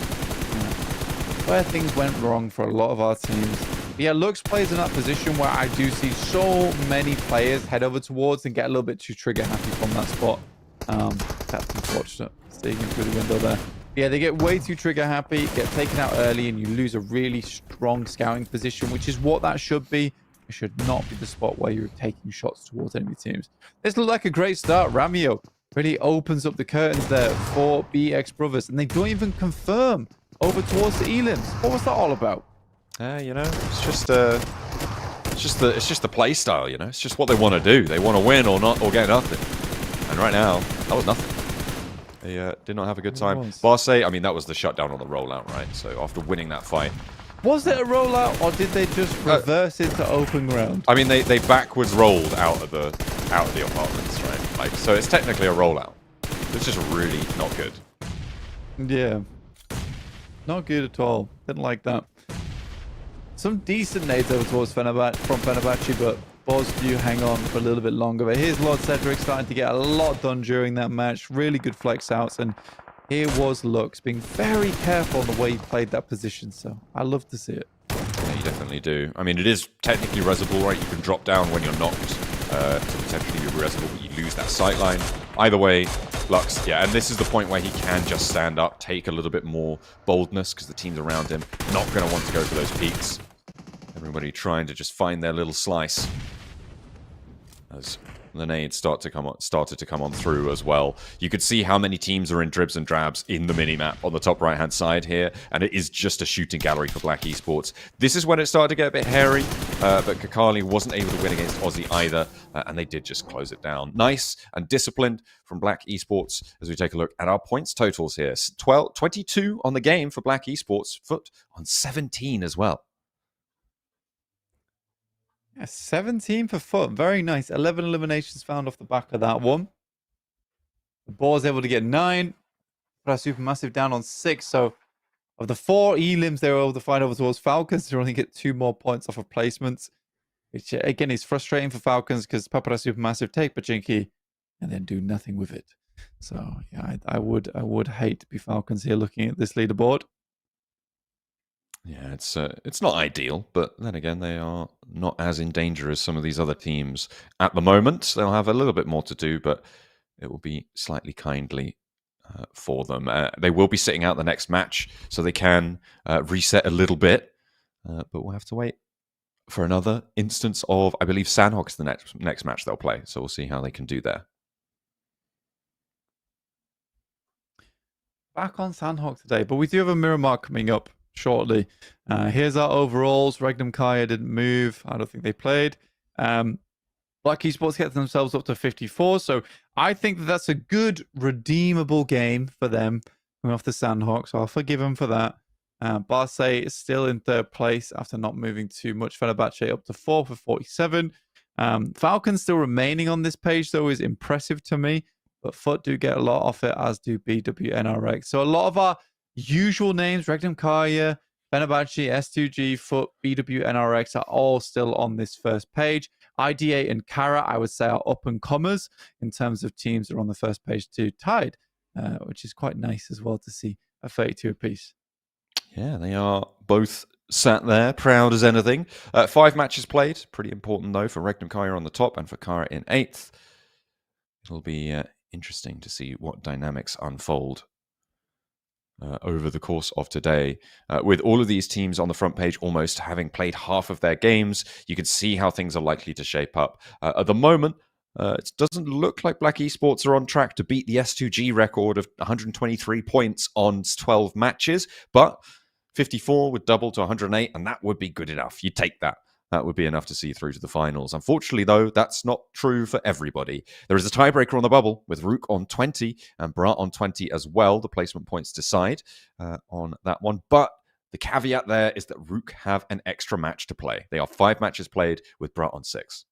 Speaker 2: where things went wrong for a lot of our teams. But yeah, Lux plays in that position where I do see so many players head over towards and get a little bit too trigger happy from that spot. That's unfortunate, seeing him through the window there. Yeah, they get way too trigger happy, get taken out early, and you lose a really strong scouting position, which is what that should be. It should not be the spot where you're taking shots towards enemy teams. This looked like a great start. Ramio really opens up the curtains there for BX Brothers, and they don't even confirm over towards the elims. What was that all about?
Speaker 1: You know, it's just the play style. You know, it's just what they want to do. They want to win or not, or get nothing. And right now, that was nothing. They did not have a good time. Barsay, I mean, that was the shutdown on the rollout, right? So after winning that fight.
Speaker 2: Was it a rollout, or did they just reverse into open ground?
Speaker 1: I mean, they backwards rolled out of the apartments, right? Like, so it's technically a rollout. It's just really not good.
Speaker 2: Yeah. Not good at all. Didn't like that. Some decent nades over towards Fenerbahçe, but Boars do hang on for a little bit longer. But here's Lord Cedric starting to get a lot done during that match. Really good flex outs, and here was Lux being very careful on the way he played that position. So I love to see it.
Speaker 1: Yeah, you definitely do. I mean, it is technically reservable, right? You can drop down when you're knocked to potentially be reservable, but you lose that sight line. Either way, Lux, yeah, and this is the point where he can just stand up, take a little bit more boldness, because the teams around him not going to want to go for those peaks. Everybody trying to just find their little slice. As the nades started to come on through as well. You could see how many teams are in dribs and drabs in the mini-map on the top right-hand side here, and it is just a shooting gallery for Black Esports. This is when it started to get a bit hairy, but Kakali wasn't able to win against Aussie either, and they did just close it down. Nice and disciplined from Black Esports as we take a look at our points totals here. 22 on the game for Black Esports, FUT on 17 as well.
Speaker 2: 17 for FUT. Very nice. 11 eliminations found off the back of that one. The Boars able to get 9. But our Supermassive down on 6. So of the 4 elims they were able to find over towards Falcons, they only get 2 more points off of placements. Which again is frustrating for Falcons because Papara Supermassive take Pachinki and then do nothing with it. So yeah, I would hate to be Falcons here looking at this leaderboard.
Speaker 1: Yeah, it's not ideal, but then again, they are not as in danger as some of these other teams at the moment. They'll have a little bit more to do, but it will be slightly kindly for them. They will be sitting out the next match, so they can reset a little bit, but we'll have to wait for another instance of, I believe, Sanhok is the next match they'll play, so we'll see how they can do there.
Speaker 2: Back on Sanhok today, but we do have a Miramar coming up shortly. Here's our overalls. Regnum Carya didn't move. I don't think they played. Black Esports get themselves up to 54. So I think that's a good redeemable game for them coming off the Sanhok. So I'll forgive them for that. Barsay is still in 3rd place after not moving too much. Fenerbahçe up to 4 for 47. Falcons still remaining on this page, though, is impressive to me. But FUT do get a lot off it, as do BWNRX. So a lot of our usual names, Regnum Carya, Fenerbahçe, S2G, FUT, BWNRX are all still on this first page. IDA and Carya, I would say, are up and comers in terms of teams that are on the first page too, tied, which is quite nice as well to see a 32 apiece.
Speaker 1: Yeah, they are both sat there, proud as anything. 5 matches played, pretty important though for Regnum Carya on the top and for Carya in 8th. It'll be interesting to see what dynamics unfold over the course of today. With all of these teams on the front page almost having played half of their games, you can see how things are likely to shape up. At the moment, It doesn't look like Black Esports are on track to beat the S2G record of 123 points on 12 matches, but 54 would double to 108, and that would be good enough. You'd take that. That would be enough to see through to the finals. Unfortunately, though, that's not true for everybody. There is a tiebreaker on the bubble with Rook on 20 and Brat on 20 as well. The placement points decide on that one. But the caveat there is that Rook have an extra match to play. They are 5 matches played with Brat on 6.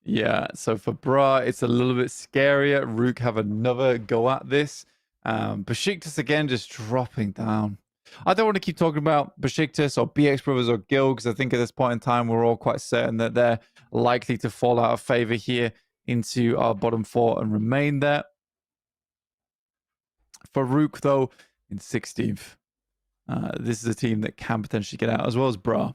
Speaker 2: Yeah, so for Bra, it's a little bit scarier. Rook have another go at this. Beşiktaş again just dropping down. I don't want to keep talking about Beşiktaş or BX Brothers or Gil, because I think at this point in time we're all quite certain that they're likely to fall out of favor here into our bottom 4 and remain there. For Rook, though, in 16th, this is a team that can potentially get out, as well as Bra.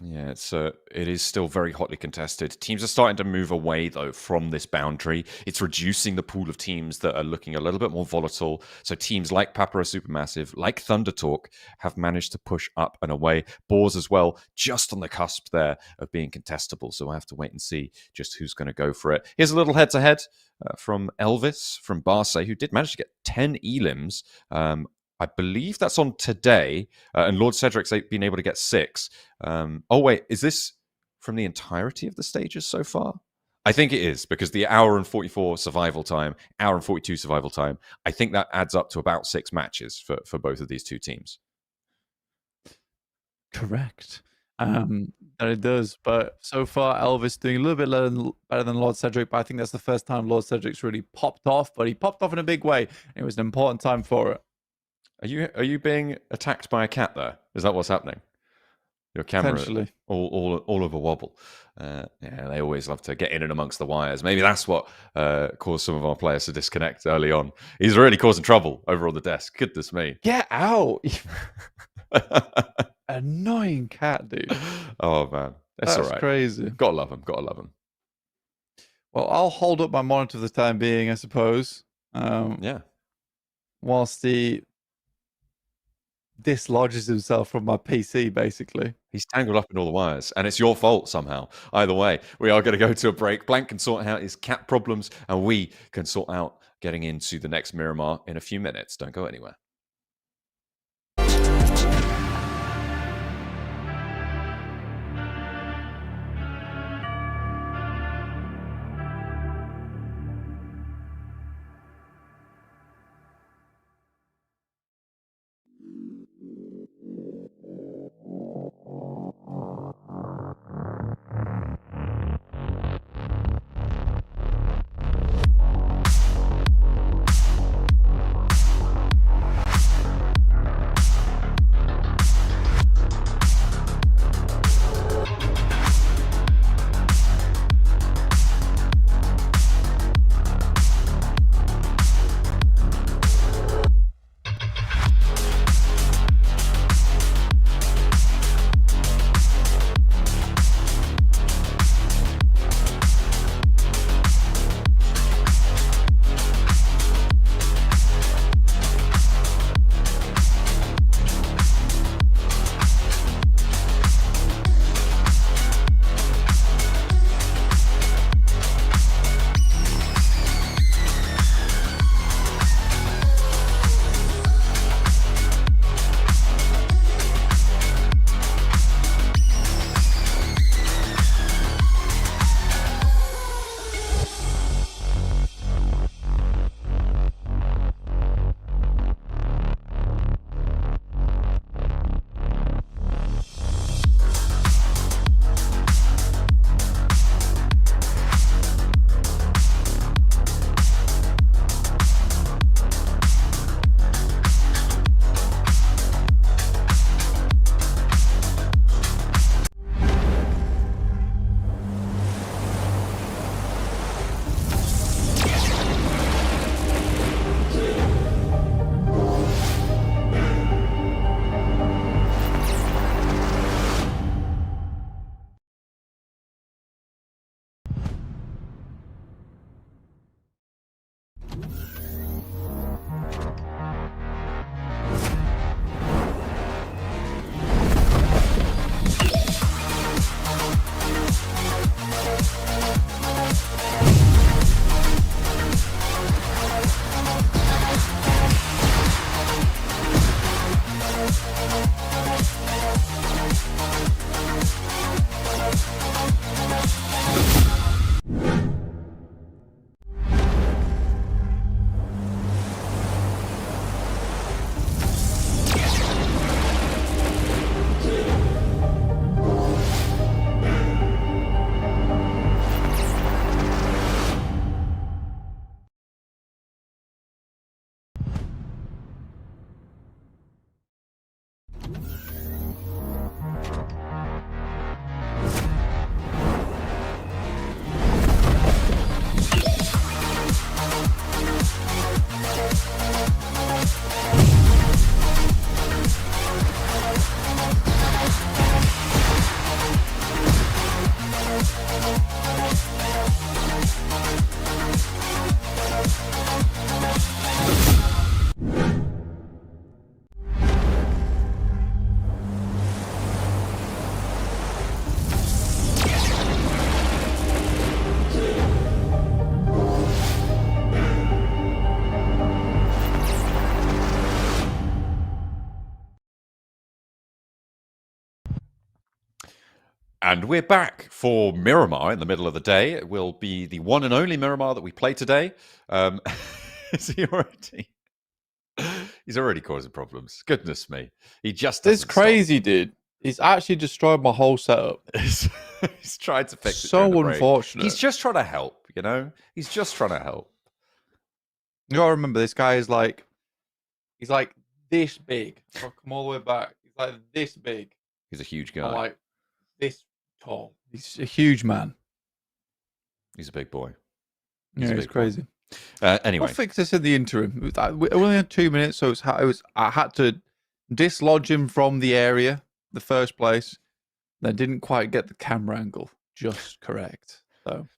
Speaker 1: Yeah, it is still very hotly contested. Teams are starting to move away, though, from this boundary. It's reducing the pool of teams that are looking a little bit more volatile. So teams like Papara Supermassive, like Thunder Talk, have managed to push up and away. Boars as well, just on the cusp there of being contestable. So we'll have to wait and see just who's going to go for it. Here's a little head-to-head from Elvis from Barsay, who did manage to get 10 elims. I believe that's on today, and Lord Cedric's been able to get 6. Oh, wait, is this from the entirety of the stages so far? I think it is, because the hour and 44 survival time, hour and 42 survival time, I think that adds up to about 6 matches for both of these two teams.
Speaker 2: Correct. That it does. But so far, Elvis doing a little bit better than Lord Cedric, but I think that's the first time Lord Cedric's really popped off, but he popped off in a big way. It was an important time for it.
Speaker 1: Are you being attacked by a cat there? Is that what's happening? Your camera all of a wobble. Yeah, they always love to get in and amongst the wires. Maybe that's what caused some of our players to disconnect early on. He's really causing trouble over on the desk. Goodness me.
Speaker 2: Get out. Annoying cat, dude.
Speaker 1: Oh, man. That's all right.
Speaker 2: Crazy.
Speaker 1: Gotta love him. Gotta love him.
Speaker 2: Well, I'll hold up my monitor for the time being, I suppose.
Speaker 1: Yeah.
Speaker 2: Whilst he dislodges himself from my PC, basically.
Speaker 1: He's tangled up in all the wires, and it's your fault somehow. Either way, we are going to go to a break. Blank can sort out his cat problems, and we can sort out getting into the next Miramar in a few minutes. Don't go anywhere. And we're back for Miramar in the middle of the day. It will be the one and only Miramar that we play today. Is he already? He's already causing problems. Goodness me. He just
Speaker 2: This
Speaker 1: doesn't
Speaker 2: crazy dude. He's actually destroyed my whole setup.
Speaker 1: He's tried to fix it.
Speaker 2: So unfortunate.
Speaker 1: He's just trying to help, you know? He's just trying to help.
Speaker 2: You gotta remember, this guy is like, he's like this big. I'll come all the way back. He's like this big.
Speaker 1: He's a huge guy.
Speaker 2: I'm like this tall. He's a huge man.
Speaker 1: He's a big boy.
Speaker 2: Yeah, it's crazy.
Speaker 1: Anyway,
Speaker 2: We'll fix this in the interim. We only had 2 minutes, so I had to dislodge him from the area, the first place. Then didn't quite get the camera angle just correct. So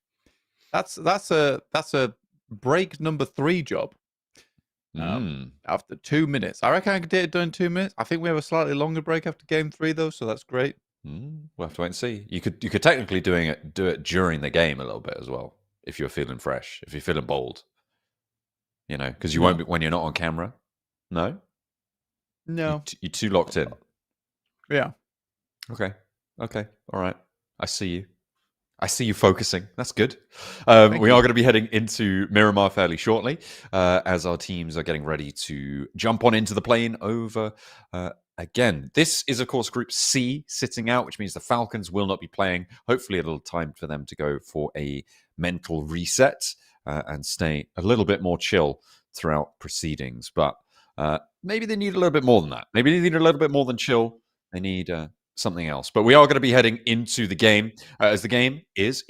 Speaker 2: that's a break number 3 job. After 2 minutes, I reckon I could get it done in 2 minutes. I think we have a slightly longer break after game 3 though, so that's great.
Speaker 1: We'll have to wait and see. You could technically do it during the game a little bit as well, if you're feeling fresh, if you're feeling bold. You know, because you won't be when you're not on camera. No. You're too locked in.
Speaker 2: Yeah.
Speaker 1: Okay. All right. I see you focusing. That's good. We are going to be heading into Miramar fairly shortly, as our teams are getting ready to jump on into the plane over again. This is, of course, Group C sitting out, which means the Falcons will not be playing. Hopefully, a little time for them to go for a mental reset and stay a little bit more chill throughout proceedings. But maybe they need a little bit more than that. Maybe they need a little bit more than chill. They need something else. But we are going to be heading into the game, as the game is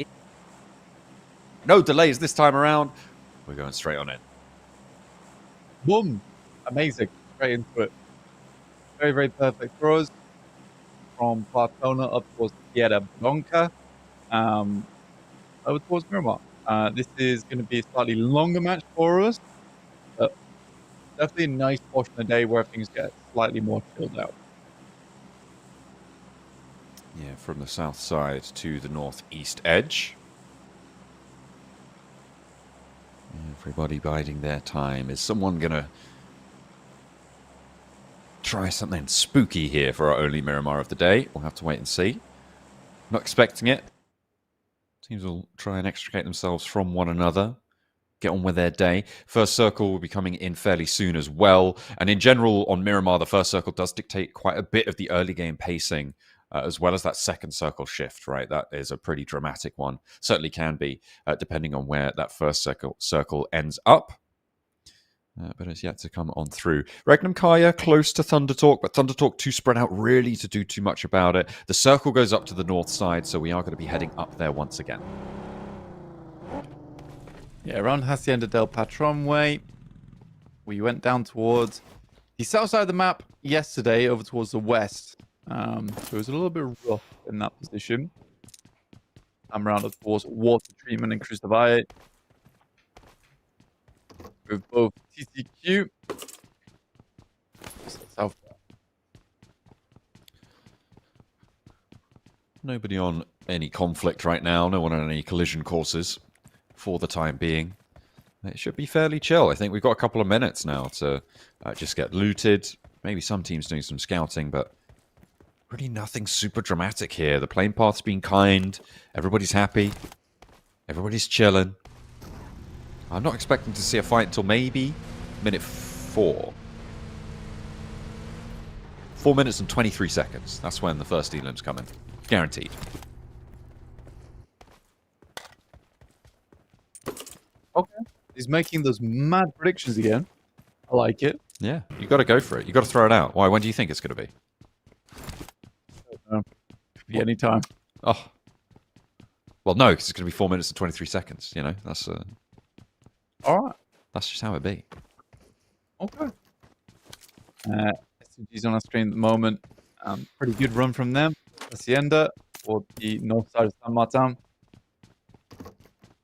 Speaker 1: no delays this time around. We're going straight on in.
Speaker 2: Boom. Amazing. Straight into it. Very, very perfect throws from Platona up towards Tierra Blanca, over towards Miramar. This is going to be a slightly longer match for us, but definitely a nice portion of the day where things get slightly more chilled out.
Speaker 1: Yeah, from the south side to the northeast edge. Everybody biding their time. Is someone going to try something spooky here for our only Miramar of the day? We'll have to wait and see. Not expecting it. Teams will try and extricate themselves from one another. Get on with their day. First circle will be coming in fairly soon as well. And in general, on Miramar, the first circle does dictate quite a bit of the early game pacing, as well as that second circle shift, right? That is a pretty dramatic one. Certainly can be, depending on where that first circle ends up. But it's yet to come on through. Regnum Carya close to Thundertalk, but Thundertalk too spread out really to do too much about it. The circle goes up to the north side, so we are going to be heading up there once again.
Speaker 2: Yeah, around Hacienda del Patron way. We went down towards the south side of the map yesterday, over towards the west. So it was a little bit rough in that position. I'm around towards water treatment and Cruz de Valle. With both TCQ. South.
Speaker 1: Nobody on any conflict right now. No one on any collision courses for the time being. It should be fairly chill. I think we've got a couple of minutes now to just get looted. Maybe some teams doing some scouting, but really nothing super dramatic here. The plane path's been kind. Everybody's happy. Everybody's chilling. I'm not expecting to see a fight until maybe minute 4. 4 minutes and 23 seconds. That's when the first elims come in. Guaranteed.
Speaker 2: Okay. He's making those mad predictions again. I like it.
Speaker 1: Yeah, you got to go for it. You got to throw it out. Why? When do you think it's going to be?
Speaker 2: Could be any time.
Speaker 1: Oh. Well, no, because it's going to be 4 minutes and 23 seconds. You know, that's...
Speaker 2: All right.
Speaker 1: That's just how it be.
Speaker 2: Okay. SMG's on our screen at the moment. Pretty good run from them. Hacienda, or the north side of San Martin.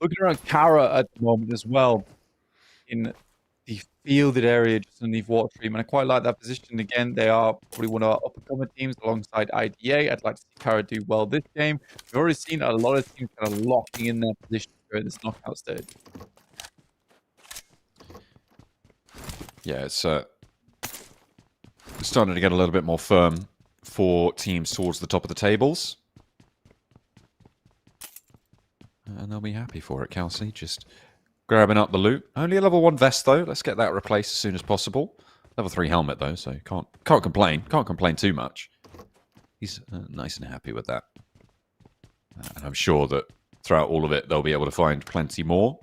Speaker 2: Looking around Carya at the moment as well, in the fielded area just underneath water treatment. I quite like that position. Again, they are probably one of our up-and-coming teams alongside IDA. I'd like to see Carya do well this game. We've already seen a lot of teams kind of locking in their position during this knockout stage.
Speaker 1: Yeah, it's starting to get a little bit more firm for teams towards the top of the tables. and they'll be happy for it. Kelsey just grabbing up the loot. Only a level 1 vest though. Let's get that replaced as soon as possible. Level 3 helmet though, so can't complain. Can't complain too much. He's nice and happy with that. And I'm sure that throughout all of it, they'll be able to find plenty more.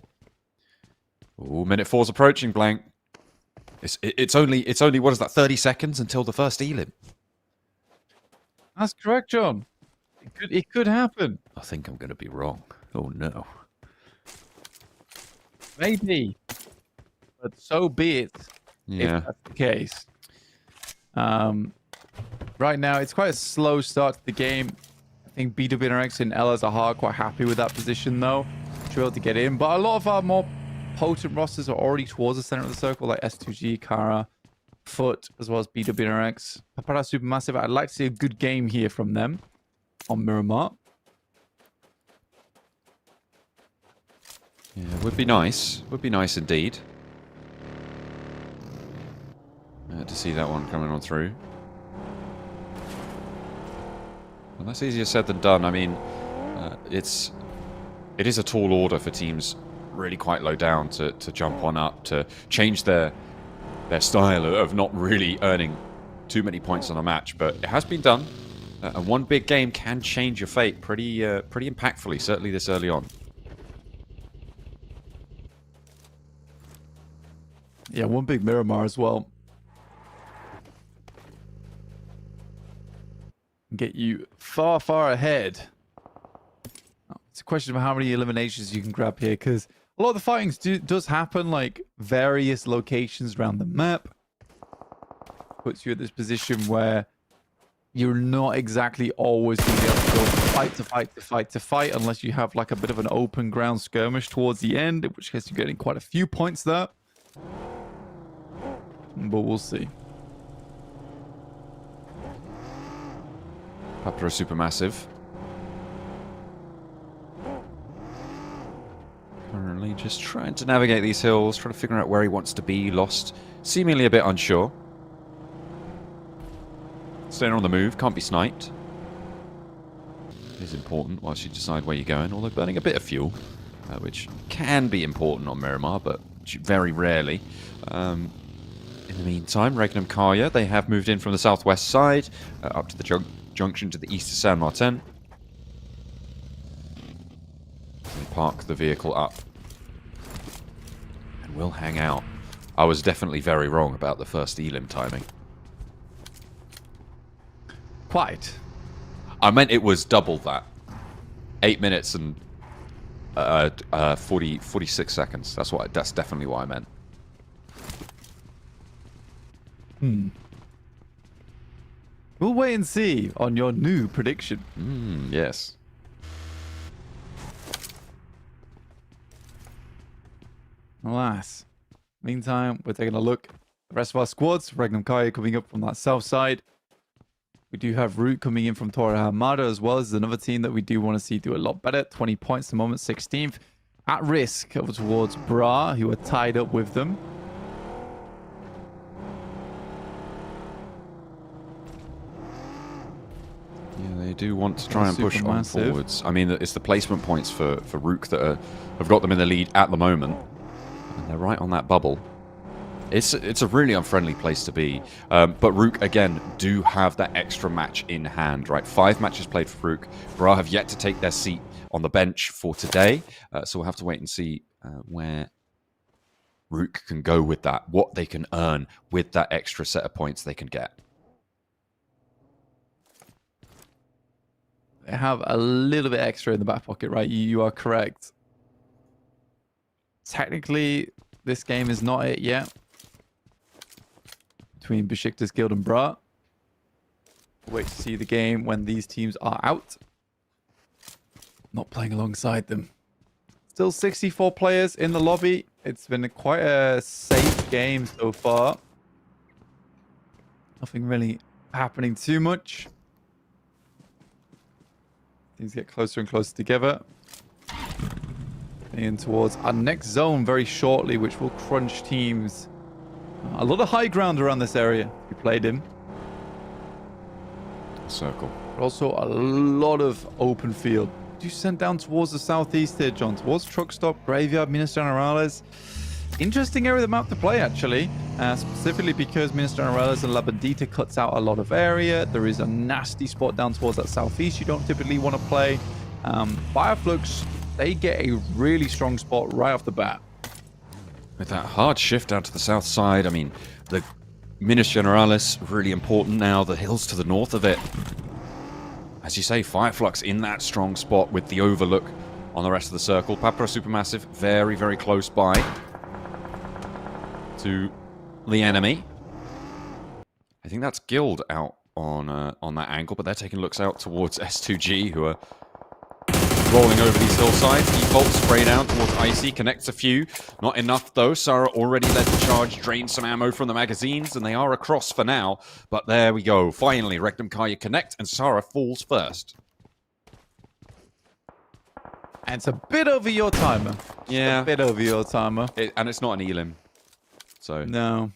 Speaker 1: Ooh, minute 4's approaching, Blank. It's only what is that? 30 seconds until the first elim.
Speaker 2: That's correct, John. It could happen.
Speaker 1: I think I'm going to be wrong. Oh no.
Speaker 2: Maybe. But so be it.
Speaker 1: Yeah.
Speaker 2: If that's the case. Right now, it's quite a slow start to the game. I think BRX and Ella's are quite happy with that position, though, to be able to get in. But a lot of our more potent rosters are already towards the center of the circle, like S2G, Carya, FUT, as well as BRX. Papara Supermassive, I'd like to see a good game here from them on Miramar.
Speaker 1: Yeah, would be nice. Would be nice indeed. To see that one coming on through. Well, that's easier said than done. I mean, it is a tall order for teams really quite low down to jump on up, to change their style of not really earning too many points on a match. But it has been done, and one big game can change your fate pretty impactfully, certainly this early on.
Speaker 2: Yeah, one big Miramar as well. Get you far, far ahead. It's a question of how many eliminations you can grab here, because a lot of the fighting does happen like various locations around the map. Puts you at this position where you're not exactly always going to be able to go fight to fight unless you have like a bit of an open ground skirmish towards the end, in which case you're getting quite a few points there. But we'll see.
Speaker 1: Papra Supermassive. Currently just trying to navigate these hills, trying to figure out where he wants to be, lost, seemingly a bit unsure. Staying on the move, can't be sniped. It is important whilst you decide where you're going, although burning a bit of fuel, which can be important on Miramar, but very rarely. In the meantime, Regnum Carya, they have moved in from the southwest side, up to the junction to the east of San Martin. They park the vehicle up. And we'll hang out. I was definitely very wrong about the first elim timing.
Speaker 2: Quite.
Speaker 1: I meant it was double that. 8 minutes and 46 seconds. That's definitely what I meant.
Speaker 2: We'll wait and see on your new prediction.
Speaker 1: Yes.
Speaker 2: Alas. Meantime, we're taking a look at the rest of our squads. Regnum Carya coming up from that south side. We do have Root coming in from Torre Hamada as well as another team that we do want to see do a lot better. 20 points at the moment, 16th. At risk over towards Bra, who are tied up with them.
Speaker 1: Yeah, they do want to try and push on forwards. I mean, it's the placement points for Rook that have got them in the lead at the moment. And they're right on that bubble. It's a really unfriendly place to be. But Rook, again, do have that extra match in hand, right? 5 matches played for Rook. Bra have yet to take their seat on the bench for today. So we'll have to wait and see where Rook can go with that, what they can earn with that extra set of points they can get.
Speaker 2: They have a little bit extra in the back pocket, right? You are correct. Technically, this game is not it yet. Between Beşiktaş Guild and Bra. Wait to see the game when these teams are out. Not playing alongside them. Still 64 players in the lobby. It's been quite a safe game so far. Nothing really happening too much. Things get closer and closer together. In towards our next zone very shortly, which will crunch teams. A lot of high ground around this area. We played in.
Speaker 1: Circle.
Speaker 2: But also a lot of open field. do send down towards the southeast here, John, towards Truck Stop, Graveyard, Minas Generales. Interesting area of the map to play, actually, specifically because Minas Generales and La Bandita cuts out a lot of area. There is a nasty spot down towards that southeast you don't typically want to play. Flux, they get a really strong spot right off the bat.
Speaker 1: With that hard shift out to the south side, I mean, the Minas Generales, really important now. The hills to the north of it. As you say, Flux in that strong spot with the overlook on the rest of the circle. Papra Supermassive very, very close by to the enemy. I think that's Guild out on that angle, but they're taking looks out towards S2G, who are rolling over these hillsides. Default spray down towards Icy, connects a few. Not enough, though. Sarah already led the charge, drained some ammo from the magazines, and they are across for now. But there we go. Finally, Regnum Carya connect, and Sarah falls first.
Speaker 2: And it's a bit over your timer.
Speaker 1: Yeah.
Speaker 2: A bit over your timer.
Speaker 1: And it's not an elim. So
Speaker 2: no.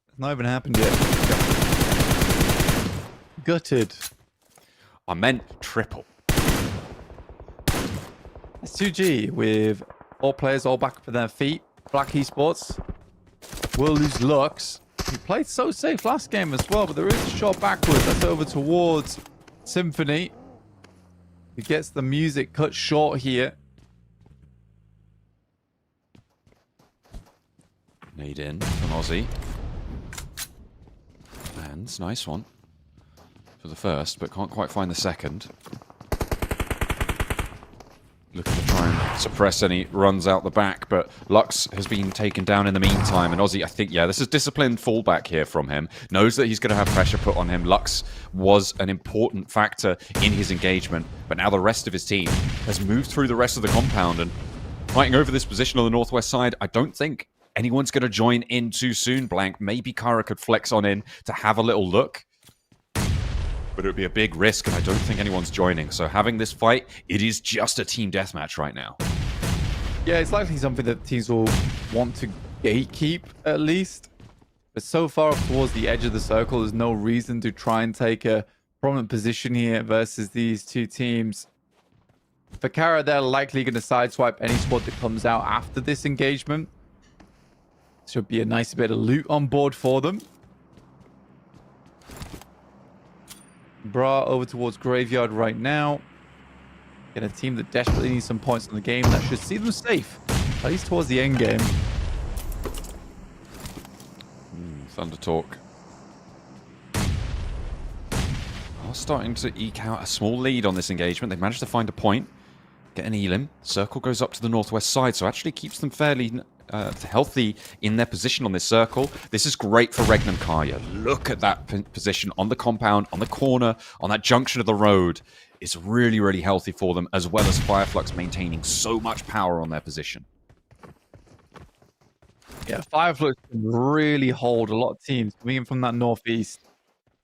Speaker 2: It's not even happened yet. Gutted.
Speaker 1: I meant triple.
Speaker 2: S2G with all players all back up on their feet. Black Esports will lose Lux. He played so safe last game as well, but there is a shot backwards. That's over towards Symphony. He gets the music cut short here.
Speaker 1: Nade in from Aussie. And nice one for the first, but can't quite find the second. Looking to try and suppress any runs out the back, but Lux has been taken down in the meantime. And Aussie, I think, yeah, this is disciplined fallback here from him. Knows that he's going to have pressure put on him. Lux was an important factor in his engagement, but now the rest of his team has moved through the rest of the compound and fighting over this position on the northwest side. I don't think anyone's going to join in too soon, Blank. Maybe Carya could flex on in to have a little look. But it would be a big risk, and I don't think anyone's joining. So having this fight, it is just a team deathmatch right now.
Speaker 2: Yeah, it's likely something that teams will want to gatekeep, at least. But so far up towards the edge of the circle, there's no reason to try and take a prominent position here versus these two teams. For Carya, they're likely going to sideswipe any squad that comes out after this engagement. Should be a nice bit of loot on board for them. Bra over towards Graveyard right now. Get a team that desperately needs some points in the game. That should see them safe, at least towards the end game.
Speaker 1: Thunder Talk. Are starting to eke out a small lead on this engagement. They've managed to find a point, get an elim. Circle goes up to the northwest side, so actually keeps them fairly healthy in their position on this circle. This is great for Regnum Carya. Look at that position on the compound, on the corner, on that junction of the road. It's really, really healthy for them, as well as Flux maintaining so much power on their position.
Speaker 2: Yeah, Flux can really hold a lot of teams coming in from that northeast.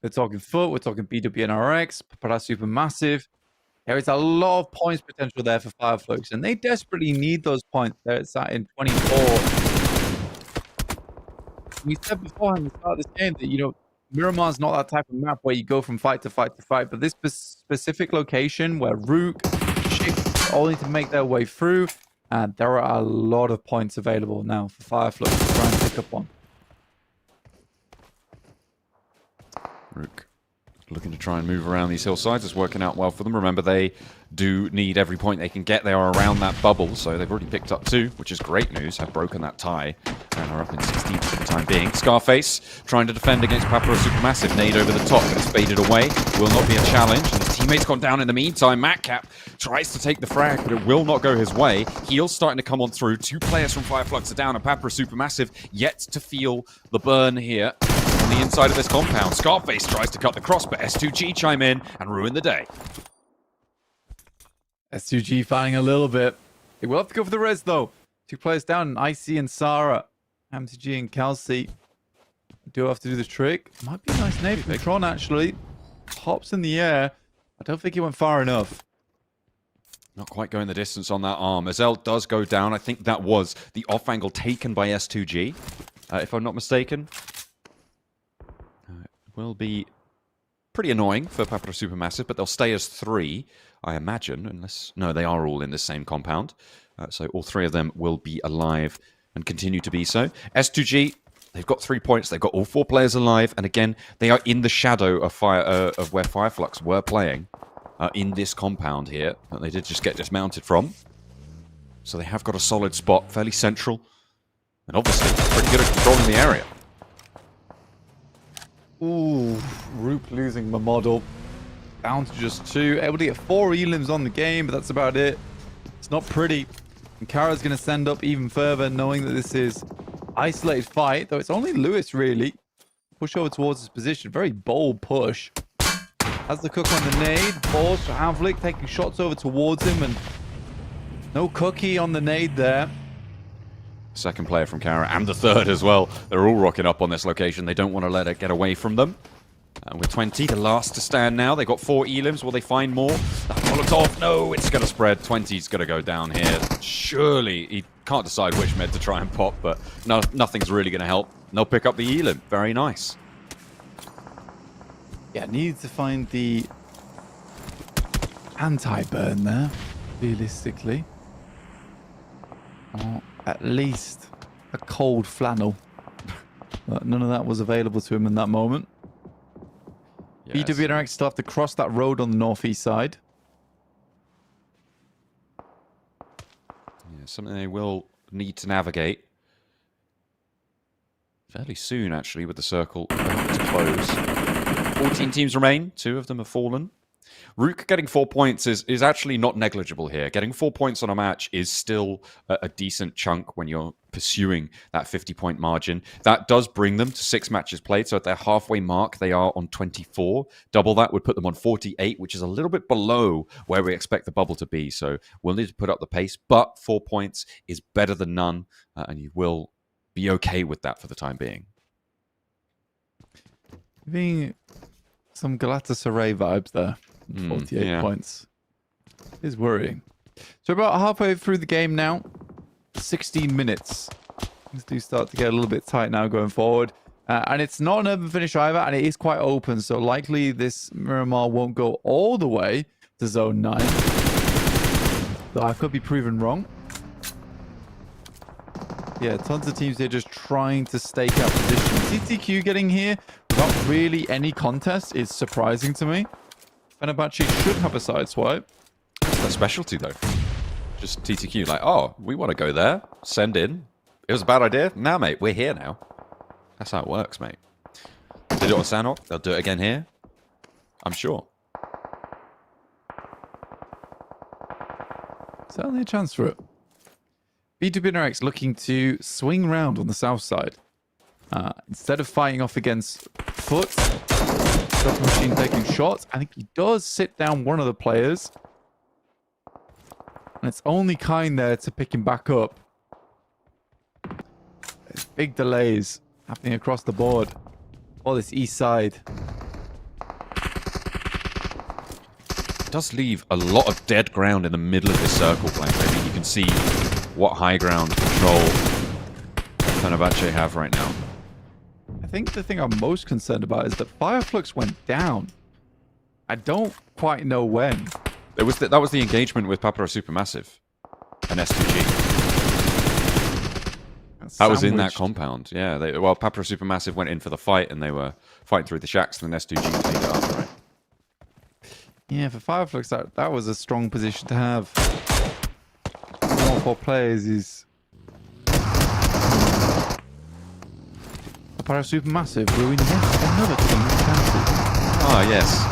Speaker 2: We're talking FUT, we're talking BRX, Supermassive. There is a lot of points potential there for Flux, and they desperately need those points. They're sat in 24. We said beforehand at the start of this game that, you know, Miramar's not that type of map where you go from fight to fight to fight, but this specific location where Rook, Chick all need to make their way through, and there are a lot of points available now for Flux to try and pick up on.
Speaker 1: Rook looking to try and move around these hillsides. It's working out well for them. Remember, they do need every point they can get. They are around that bubble, so they've already picked up 2, which is great news. Have broken that tie and are up in 16 for the time being. Scarface trying to defend against Papara Supermassive. Nade over the top, but it's faded away. Will not be a challenge. And his teammate's gone down in the meantime. Matcap tries to take the frag, but it will not go his way. Heal's starting to come on through. 2 players from Flux are down, and Papara Supermassive yet to feel the burn here on the inside of this compound. Scarface tries to cut the cross, but S2G chime in and ruin the day.
Speaker 2: S2G fighting a little bit. They will have to go for the res, though. 2 players down, Icy and Sarah. MTG and Kelsey do have to do the trick. Might be a nice nade from Tron, actually. Hops in the air. I don't think he went far enough.
Speaker 1: Not quite going the distance on that arm. Azel does go down. I think that was the off angle taken by S2G, if I'm not mistaken. It will be pretty annoying for Papara Supermassive, but they'll stay as 3, I imagine, unless... No, they are all in the same compound. So all 3 of them will be alive and continue to be so. S2G, they've got 3 points. They've got all 4 players alive. And again, they are in the shadow of where Fireflux were playing in this compound here that they did just get dismounted from. So they have got a solid spot, fairly central. And obviously, pretty good at controlling the area.
Speaker 2: Ooh, Roop losing the model. Down to just 2. Able to get 4 elims on the game, but that's about it. It's not pretty. And Carya's going to send up even further, knowing that this is isolated fight, though it's only Lewis, really. Push over towards his position. Very bold push. Has the cook on the nade. Balls for Havlik, taking shots over towards him, and no cookie on the nade there.
Speaker 1: Second player from Carya, and the third as well. They're all rocking up on this location. They don't want to let it get away from them. And with 20, the last to stand now. They got 4 elims. Will they find more? That Molotov, no, it's going to spread. 20's going to go down here. Surely, he can't decide which med to try and pop, but no, nothing's really going to help. And they'll pick up the elim. Very nice.
Speaker 2: Yeah, needs to find the anti-burn there, realistically. Or at least a cold flannel. But none of that was available to him in that moment.
Speaker 1: Yes.
Speaker 2: BRX still have to cross that road on the northeast side.
Speaker 1: Yeah, something they will need to navigate fairly soon, actually, with the circle to close. 14 teams remain. 2 of them have fallen. Rook getting 4 points is actually not negligible here. Getting 4 points on a match is still a decent chunk when you're pursuing that 50-point margin. That does bring them to 6 matches played. So at their halfway mark, they are on 24. Double that would put them on 48, which is a little bit below where we expect the bubble to be. So we'll need to put up the pace. But 4 points is better than none. And you will be okay with that for the time being.
Speaker 2: Being some Galatasaray vibes there. 48 points is worrying. So about halfway through the game now. 16 minutes. Things do start to get a little bit tight now going forward. And it's not an urban finish either, and it is quite open. So likely this Miramar won't go all the way to zone 9. Though I could be proven wrong. Yeah, tons of teams here just trying to stake out position. TTQ getting here without really any contest is surprising to me. Fenerbahçe should have a side swipe.
Speaker 1: That's their specialty, though. Just TTQ, like, oh, we want to go there. Send in. It was a bad idea. Now, mate, we're here now. That's how it works, mate. They did it on Sanhok. They'll do it again here. I'm sure.
Speaker 2: Certainly a chance for it. BRX looking to swing round on the south side. Instead of fighting off against FUT, Dr. Machine taking shots, I think he does sit down one of the players. And it's only Kind there to pick him back up. There's big delays happening across the board. All this east side.
Speaker 1: It does leave a lot of dead ground in the middle of this circle, Blank. I think you can see what high ground control Fenerbahçe have right now.
Speaker 2: I think the thing I'm most concerned about is that Fireflux went down. I don't quite know when.
Speaker 1: That was the engagement with Papara Supermassive and S2G. That was in that compound. Yeah. Papara Supermassive went in for the fight and they were fighting through the shacks, and then S2G cleaned it up, right?
Speaker 2: Yeah, for Fireflux, that was a strong position to have. All 4 players is Papara Supermassive ruined another team's chances.
Speaker 1: Ah, yes.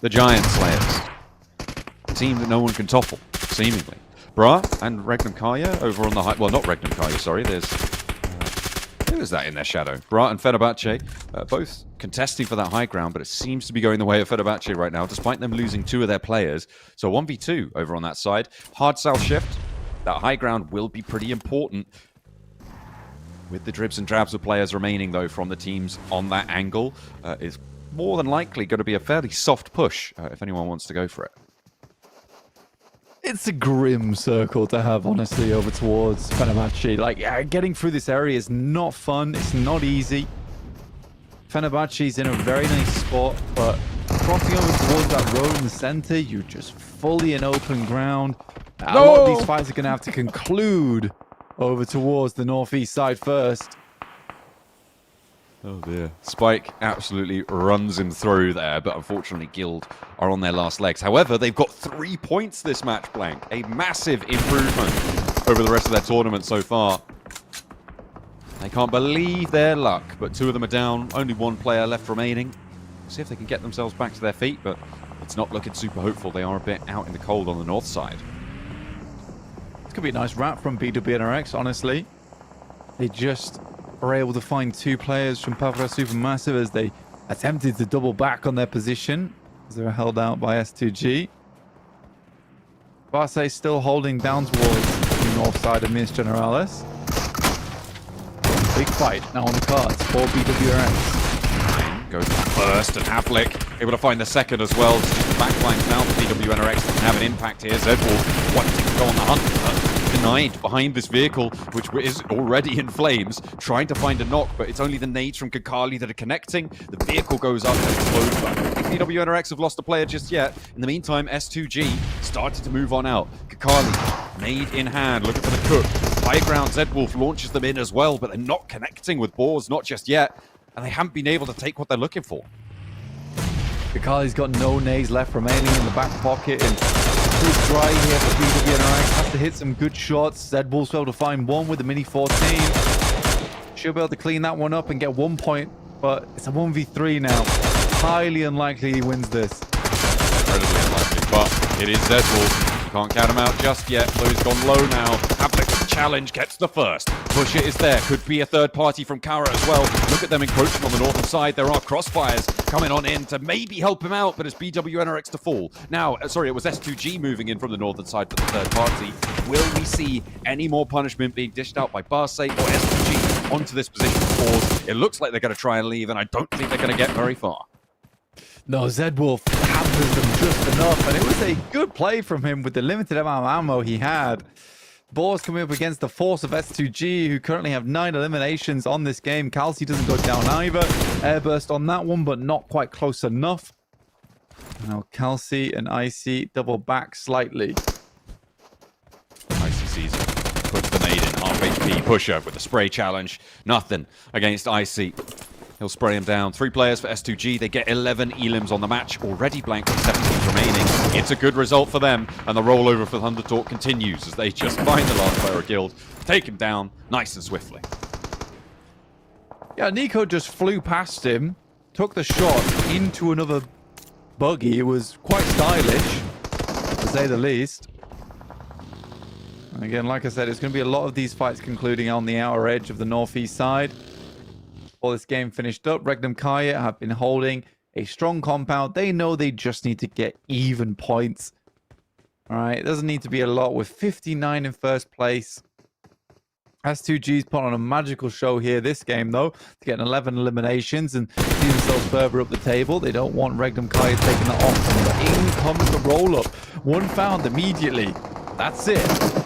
Speaker 1: The Giant Slayers. A team that no one can topple, seemingly. Bra and Regnum Carya over on the high... Well, not Regnum Carya, sorry. There's... who is that in their shadow? Bra and Fenerbahçe, both contesting for that high ground, but it seems to be going the way of Fenerbahçe right now, despite them losing 2 of their players. So 1v2 over on that side. Hard south shift. That high ground will be pretty important. With the dribs and drabs of players remaining, though, from the teams on that angle, is more than likely going to be a fairly soft push if anyone wants to go for it.
Speaker 2: It's a grim circle to have, honestly, over towards Fenerbahçe. Like, getting through this area is not fun. It's not easy. Fenerbahçe's in a very nice spot, but crossing over towards that road in the center, you're just fully in open ground. A lot of these fights are going to have to conclude over towards the northeast side first.
Speaker 1: Oh dear. Spike absolutely runs him through there, but unfortunately Guild are on their last legs. However, they've got 3 points this match, Blank. A massive improvement over the rest of their tournament so far. They can't believe their luck, but 2 of them are down. Only 1 player left remaining. See if they can get themselves back to their feet, but it's not looking super hopeful. They are a bit out in the cold on the north side.
Speaker 2: This could be a nice wrap from BRX, honestly. They just were able to find 2 players from Pavra Supermassive as they attempted to double back on their position as they were held out by S2G. Barsay still holding down towards the north side of Minas Generalis. Big fight now on the cards for BRX.
Speaker 1: Goes first, and Havlik able to find the second as well. Just the backlines now for BWNRX can have an impact here. Zedwall wanting to go on the hunt, but denied behind this vehicle, which is already in flames, trying to find a knock, but it's only the nades from Kakali that are connecting. The vehicle goes up and explodes, but I don't think BWNRX have lost a player just yet. In the meantime, S2G started to move on out. Kakali, nade in hand, looking for the cook. High ground, Zedwolf launches them in as well, but they're not connecting with Boars, not just yet. And they haven't been able to take what they're looking for.
Speaker 2: Kakali's got no nades left remaining in the back pocket, and it's dry here for BWNRX. Have to hit some good shots. Zedwolf's able to find one with the Mini 14. Should be able to clean that one up and get 1 point, but it's a 1v3 now. Highly unlikely he wins this.
Speaker 1: Incredibly unlikely, but it is Zedwolf. Can't count him out just yet, though he's gone low now. Havlik with the challenge, gets the first. Pusher is there, could be a third party from Carya as well. Look at them encroaching on the northern side. There are crossfires coming on in to maybe help him out, but it's BWNRX to fall. Now, sorry, it was S2G moving in from the northern side for the third party. Will we see any more punishment being dished out by Barsay or S2G onto this position of Boars? It looks like they're going to try and leave, and I don't think they're going to get very far.
Speaker 2: No, Zedwolf hampers them just enough, and it was a good play from him with the limited amount of ammo he had. Boars coming up against the force of S2G, who currently have 9 eliminations on this game. Kelsey doesn't go down either. Airburst on that one, but not quite close enough. Now Kelsey and Icy double back slightly.
Speaker 1: Icy sees it. Puts the nade in. Half HP pusher with the spray challenge. Nothing against Icy. He'll spray him down. 3 players for S2G. They get 11 elims on the match. Already blank with 17 remaining. It's a good result for them. And the rollover for Thunder Talk continues as they just find the last player of Guild. Take him down nice and swiftly.
Speaker 2: Yeah, Nico just flew past him. Took the shot into another buggy. It was quite stylish, to say the least. And again, like I said, it's going to be a lot of these fights concluding on the outer edge of the northeast side. Before this game finished up, Regnum Carya have been holding a strong compound. They know they just need to get even points. All right, it doesn't need to be a lot with 59 in first place. S2G's put on a magical show here this game, though, to get 11 eliminations and see themselves further up the table. They don't want Regnum Carya taking that off. In comes the roll-up. One found immediately. That's it.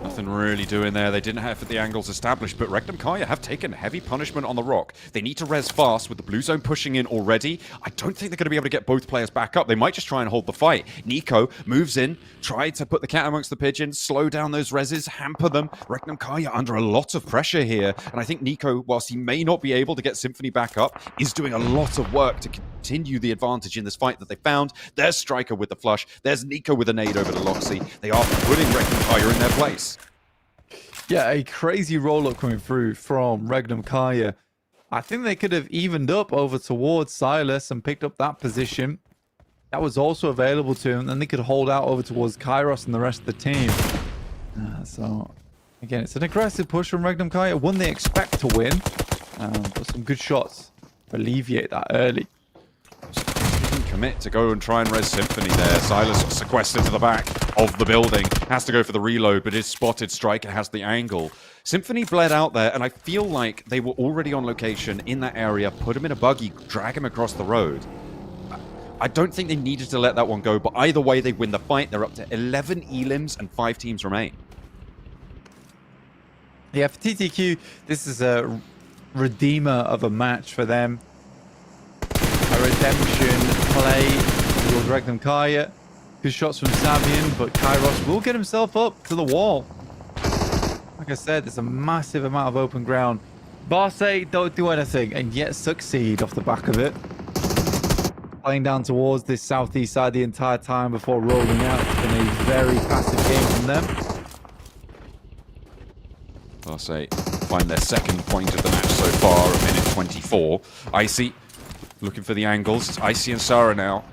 Speaker 1: Nothing really doing there. They didn't have the angles established, but Regnum Carya have taken heavy punishment on the rock. They need to res fast with the blue zone pushing in already. I don't think they're going to be able to get both players back up. They might just try and hold the fight. Nico moves in, try to put the cat amongst the pigeons, slow down those reses, hamper them. Regnum Carya under a lot of pressure here, and I think Nico, whilst he may not be able to get Symphony back up, is doing a lot of work to continue the advantage in this fight that they found. There's Striker with the flush. There's Nico with a nade over to Loxy. They are putting Regnum Carya in their place.
Speaker 2: Yeah, a crazy roll-up coming through from Regnum Carya. I think they could have evened up over towards Silas and picked up that position. That was also available to him. And they could hold out over towards Kairos and the rest of the team. So, again, it's an aggressive push from Regnum Carya. One they expect to win. But some good shots to alleviate that early.
Speaker 1: Commit to go and try and res Symphony there. Silas sequestered to the back of the building. Has to go for the reload, but is spotted. Striker has the angle. Symphony bled out there, and I feel like they were already on location in that area. Put him in a buggy, drag him across the road. I don't think they needed to let that one go, but either way, they win the fight. They're up to 11 elims and 5 teams remain.
Speaker 2: Yeah, for TTQ, this is a redeemer of a match for them. A redemption play towards Regnum Carya. Good shots from Savian, but Kairos will get himself up to the wall. Like I said, there's a massive amount of open ground. Barsay don't do anything and yet succeed off the back of it. Playing down towards this southeast side the entire time before rolling out. It's been a very passive game from them.
Speaker 1: Barsay find their second point of the match so far at minute 24. Icy looking for the angles. It's Icy and Sarah now.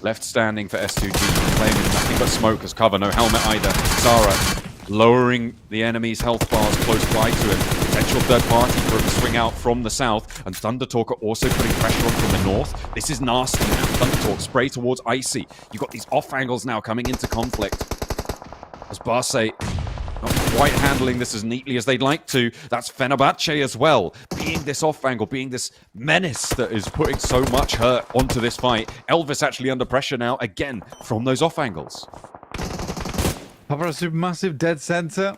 Speaker 1: Left standing for S2G, claiming nothing but smoke as cover, no helmet either. Sarah lowering the enemy's health bars close by to him. Potential third party for him to swing out from the south, and Thundertalk are also putting pressure on from the north. This is nasty now. Thundertalk spray towards Icy. You've got these off angles now coming into conflict. As Barsay not quite handling this as neatly as they'd like to. That's Fenerbahçe as well. Being this off angle, being this menace that is putting so much hurt onto this fight. Elvis actually under pressure now, again, from those off angles.
Speaker 2: Papa Supermassive dead center.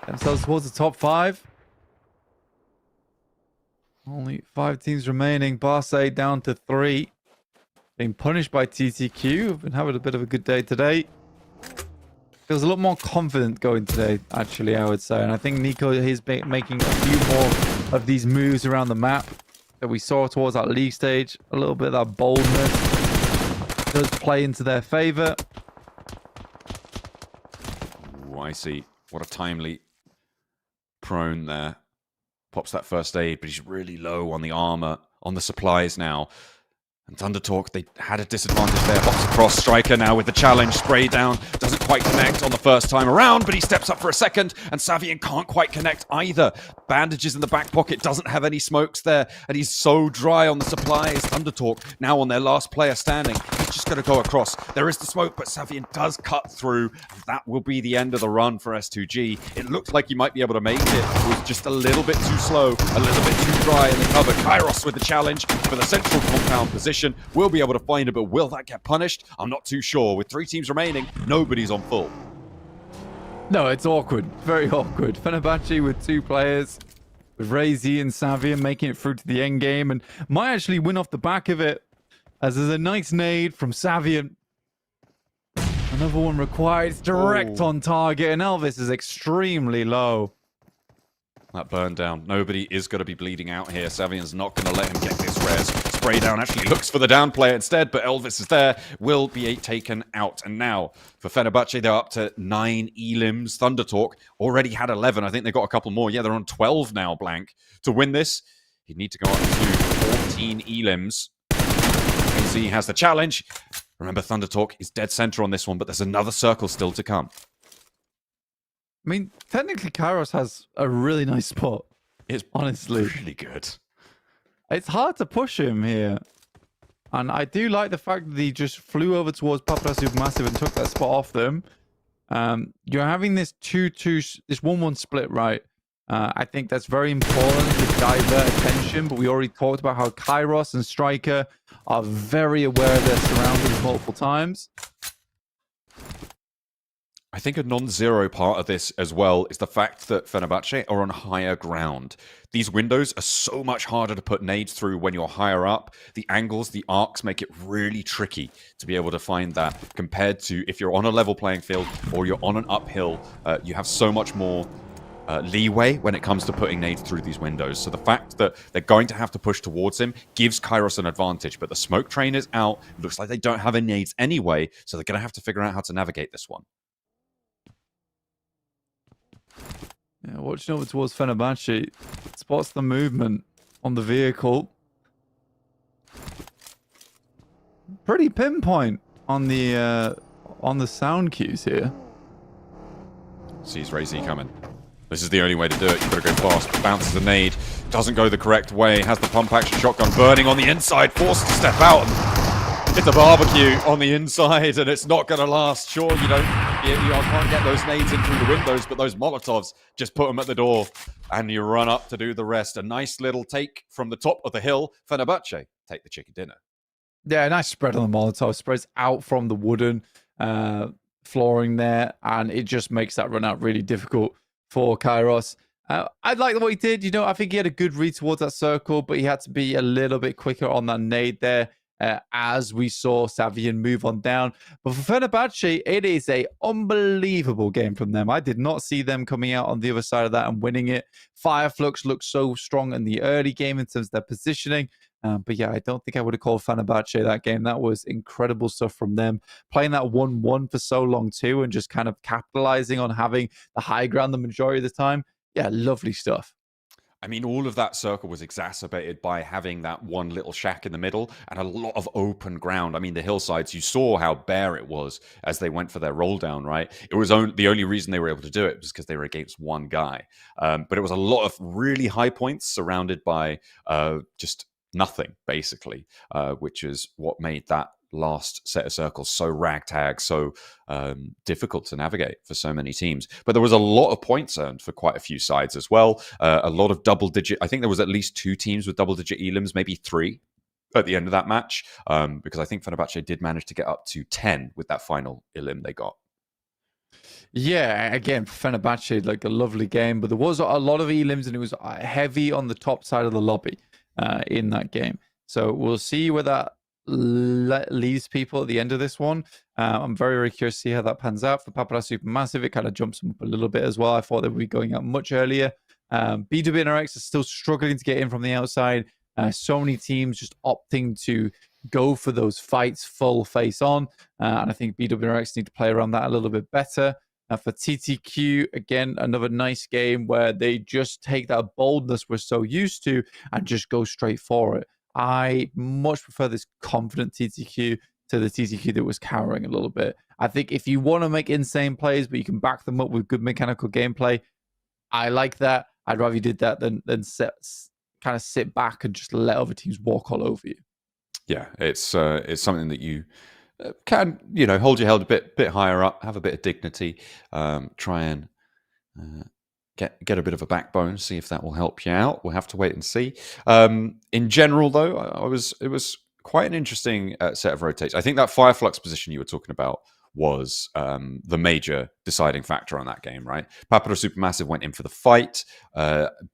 Speaker 2: Themselves towards the top 5. Only 5 teams remaining. Barsay down to 3. Being punished by TTQ. Been having a bit of a good day today. Feels a lot more confident going today, actually, I would say. And I think Nico is making a few more of these moves around the map that we saw towards that league stage. A little bit of that boldness does play into their favor.
Speaker 1: Ooh, I see. What a timely prone there. Pops that first aid, but he's really low on the armor, on the supplies now. And Thundertalk, they had a disadvantage there. Hops across, Striker now with the challenge. Spray down, doesn't quite connect on the first time around, but he steps up for a second, and Savian can't quite connect either. Bandages in the back pocket, doesn't have any smokes there, and he's so dry on the supplies. Thundertalk now on their last player standing. He's just going to go across. There is the smoke, but Savian does cut through. That will be the end of the run for S2G. It looked like he might be able to make it. It was just a little bit too slow, a little bit too dry in the cover. Kairos with the challenge for the central compound position. We'll be able to find it, but will that get punished? I'm not too sure. With 3 teams remaining, nobody's on full.
Speaker 2: No, it's awkward. Very awkward. Fenerbahçe with 2 players, with Razy and Savian making it through to the end game, and might actually win off the back of it, as there's a nice nade from Savian. Another one required. It's direct on target, and Elvis is extremely low.
Speaker 1: That burn down. Nobody is going to be bleeding out here. Savian's not going to let him get this res. Spray down actually looks for the down player instead, but Elvis is there. Will be taken out. And now for Fenerbahçe, they're up to 9 elims. Thundertalk already had 11. I think they got a couple more. Yeah, they're on 12 now, Blank. To win this, he'd need to go up to 14 elims. AZ has the challenge. Remember, Thundertalk is dead center on this one, but there's another circle still to come.
Speaker 2: I mean, technically, Kairos has a really nice spot.
Speaker 1: It's
Speaker 2: honestly
Speaker 1: really good.
Speaker 2: It's hard to push him here. And I do like the fact that he just flew over towards Papa Supermassive and took that spot off them. You're having this 2-2, this 1-1 split, right? I think that's very important to divert attention, but we already talked about how Kairos and Striker are very aware of their surroundings multiple times.
Speaker 1: I think a non-zero part of this as well is the fact that Fenerbahçe are on higher ground. These windows are so much harder to put nades through when you're higher up. The angles, the arcs make it really tricky to be able to find that compared to if you're on a level playing field or you're on an uphill. You have so much more leeway when it comes to putting nades through these windows. So the fact that they're going to have to push towards him gives Kairos an advantage. But the smoke train is out. It looks like they don't have any nades anyway, so they're going to have to figure out how to navigate this one.
Speaker 2: Yeah, watching over towards Fenerbahçe, spots the movement on the vehicle. Pretty pinpoint on the sound cues here.
Speaker 1: Sees Razy coming. This is the only way to do it. You've got to go fast. Bounces the nade. Doesn't go the correct way. Has the pump action shotgun burning on the inside. Forced to step out. It's a barbecue on the inside, and it's not going to last. Sure, you can't get those nades in through the windows, but those Molotovs, just put them at the door, and you run up to do the rest. A nice little take from the top of the hill. Fenerbahçe take the chicken dinner.
Speaker 2: Yeah, nice spread on the Molotov. Spreads out from the wooden flooring there, and it just makes that run out really difficult for Kairos. I like what he did. I think he had a good read towards that circle, but he had to be a little bit quicker on that nade there. as we saw Savian move on down. But for Fenerbahce, it is a unbelievable game from them. I did not see them coming out on the other side of that and winning it. Flux looked so strong in the early game in terms of their positioning. But yeah, I don't think I would have called Fenerbahce that game. That was incredible stuff from them. Playing that 1-1 for so long too, and just kind of capitalizing on having the high ground the majority of the time. Yeah, lovely stuff.
Speaker 1: I mean, all of that circle was exacerbated by having that one little shack in the middle and a lot of open ground. I mean, the hillsides, you saw how bare it was as they went for their roll down, right? It was the only reason they were able to do it was because they were against one guy. But it was a lot of really high points surrounded by just nothing, basically, which is what made that last set of circles so ragtag, so difficult to navigate for so many teams. But there was a lot of points earned for quite a few sides as well. A lot of double digit. I think there was at least 2 teams with double digit elims, maybe 3 at the end of that match, because I think Fenerbahce did manage to get up to 10 with that final elim they got.
Speaker 2: Yeah, again, for Fenerbahce, like a lovely game, but there was a lot of elims and it was heavy on the top side of the lobby in that game. So we'll see where that leaves people at the end of this one. I'm very, very curious to see how that pans out. For Paparazzi Supermassive, it kind of jumps them up a little bit as well. I thought they would be going out much earlier. BRX is still struggling to get in from the outside. So many teams just opting to go for those fights full face on. And I think BRX need to play around that a little bit better. For TTQ, again, another nice game where they just take that boldness we're so used to and just go straight for it. I much prefer this confident TTQ to the TTQ that was cowering a little bit. I think if you want to make insane plays, but you can back them up with good mechanical gameplay, I like that. I'd rather you did that than kind of sit back and just let other teams walk all over you.
Speaker 1: Yeah, it's something that you can, hold your head a bit higher up, have a bit of dignity, try and get a bit of a backbone, see if that will help you out. We'll have to wait and see. In general, though, it was quite an interesting set of rotates. I think that Flux position you were talking about was the major deciding factor on that game, right? Papado Supermassive went in for the fight.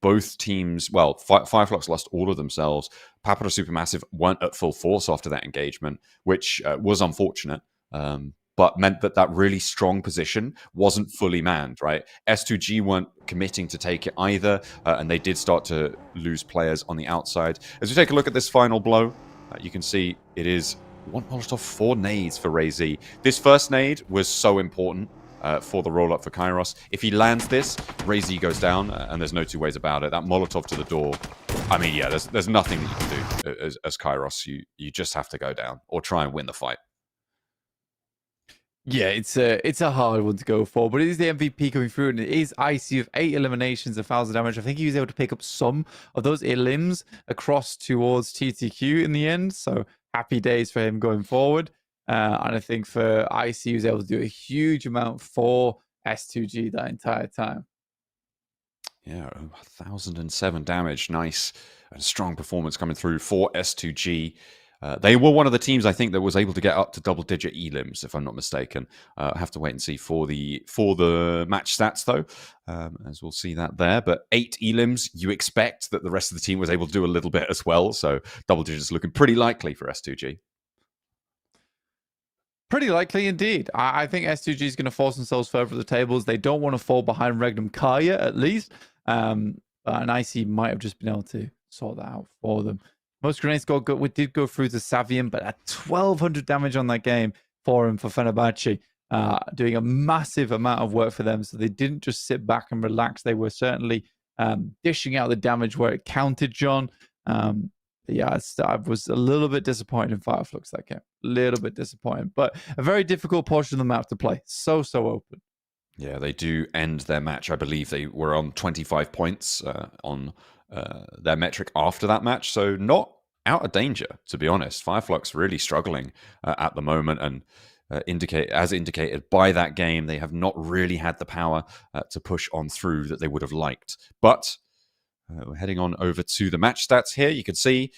Speaker 1: Both teams, well, Flux lost all of themselves. Papado Supermassive weren't at full force after that engagement, which was unfortunate. But meant that really strong position wasn't fully manned, right? S2G weren't committing to take it either, and they did start to lose players on the outside. As we take a look at this final blow, you can see it is 1 Molotov, 4 nades for Ray-Z. This first nade was so important for the roll-up for Kairos. If he lands this, Ray-Z goes down, and there's no two ways about it. That Molotov to the door, I mean, yeah, there's nothing that you can do as Kairos. You just have to go down or try and win the fight.
Speaker 2: Yeah, it's a hard one to go for, but it is the MVP coming through, and it is Icy with 8 eliminations and 1,000 damage. I think he was able to pick up some of those elims across towards TTQ in the end, so happy days for him going forward. And I think for Icy, he was able to do a huge amount for S2G that entire time.
Speaker 1: Yeah, 1,007 damage. Nice and strong performance coming through for S2G. They were one of the teams, I think, that was able to get up to double-digit elims, if I'm not mistaken. I have to wait and see for the match stats, though, as we'll see that there. But 8 elims, you expect that the rest of the team was able to do a little bit as well. So double digits looking pretty likely for S2G.
Speaker 2: Pretty likely indeed. I think S2G is going to force themselves further to the tables. They don't want to fall behind Regnum Carya, at least. And IC might have just been able to sort that out for them. Most grenades did go through to Savian, but at 1,200 damage on that game for him, for Fenerbahce, doing a massive amount of work for them. So they didn't just sit back and relax. They were certainly dishing out the damage where it counted, John. Yeah, I was a little bit disappointed in Flux that game. A little bit disappointed, but a very difficult portion of the map to play. So open.
Speaker 1: Yeah, they do end their match. I believe they were on 25 points on their metric after that match. So not out of danger, to be honest. Flux really struggling at the moment, and as indicated by that game, they have not really had the power to push on through that they would have liked. But we're heading on over to the match stats here. You can see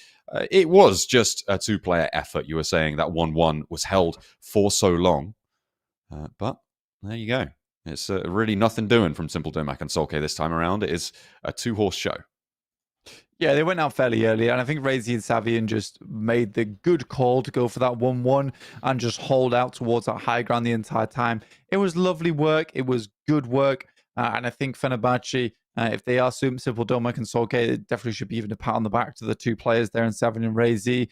Speaker 1: it was just a 2-player effort. You were saying that 1-1 was held for so long. But there you go. It's really nothing doing from Simple Domac and Solke this time around. It is a 2-horse show.
Speaker 2: Yeah, they went out fairly early, and I think Razy and Savian just made the good call to go for that 1-1 and just hold out towards that high ground the entire time. It was lovely work. It was good work. And I think Fenerbahce, if they are simple Domek and Solke, it definitely should be even a pat on the back to the two players there in Savian and Razy.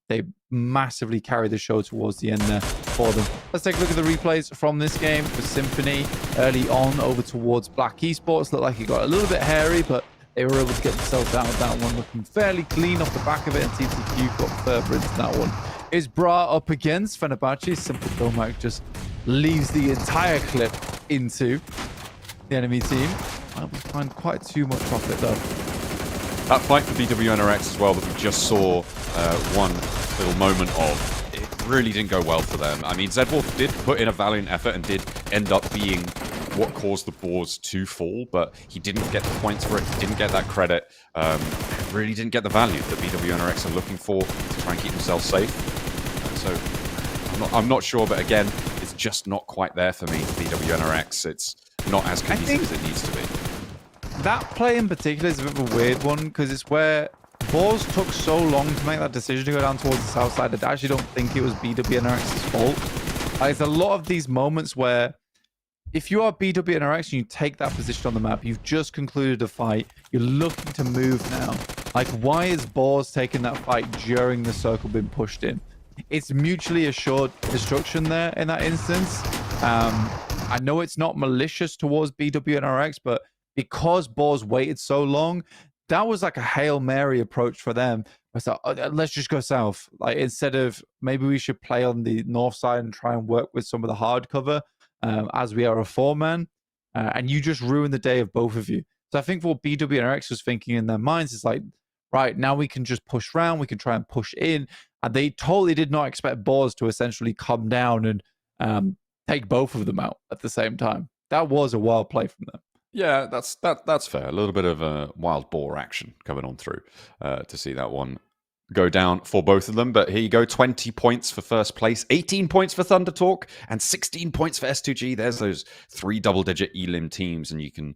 Speaker 2: They massively carried the show towards the end there for them. Let's take a look at the replays from this game with Symphony early on over towards Black Esports. Looked like it got a little bit hairy, but they were able to get themselves out of that one, looking fairly clean off the back of it, and TTQ got further into that one. Is Bra up against Fenerbahce? Simple Domak just leaves the entire clip into the enemy team. I would find quite too much profit though.
Speaker 1: That fight for BWNRX as well that we just saw one little moment of, it really didn't go well for them. I mean, Zedwolf did put in a valiant effort and did end up being what caused the Boars to fall, but he didn't get the points for it, he didn't get that credit, really didn't get the value that BWNRX are looking for to try and keep themselves safe. So I'm not sure, but again, it's just not quite there for me, BWNRX. It's not as cohesive as it needs to be.
Speaker 2: That play in particular is a bit of a weird one, because it's where Boars took so long to make that decision to go down towards the south side that I actually don't think it was BWNRX's fault. There's a lot of these moments where if you are BWNRX and you take that position on the map, you've just concluded a fight, you're looking to move now. Like, why is Boars taking that fight during the circle being pushed in? It's mutually assured destruction there in that instance. I know it's not malicious towards BWNRX, but because Boars waited so long, that was like a Hail Mary approach for them. I thought, oh, let's just go south. Like, instead of maybe we should play on the north side and try and work with some of the hard cover. As we are a 4-man, and you just ruin the day of both of you. So I think what BWNRX was thinking in their minds is like, right, now we can just push around, we can try and push in, and they totally did not expect Boars to essentially come down and take both of them out at the same time. That was a wild play from them.
Speaker 1: Yeah, that's fair. A little bit of a wild boar action coming on through to see that one go down for both of them. But here you go, 20 points for first place, 18 points for Thunder Talk, and 16 points for S2G. There's those 3 double-digit elim teams, and you can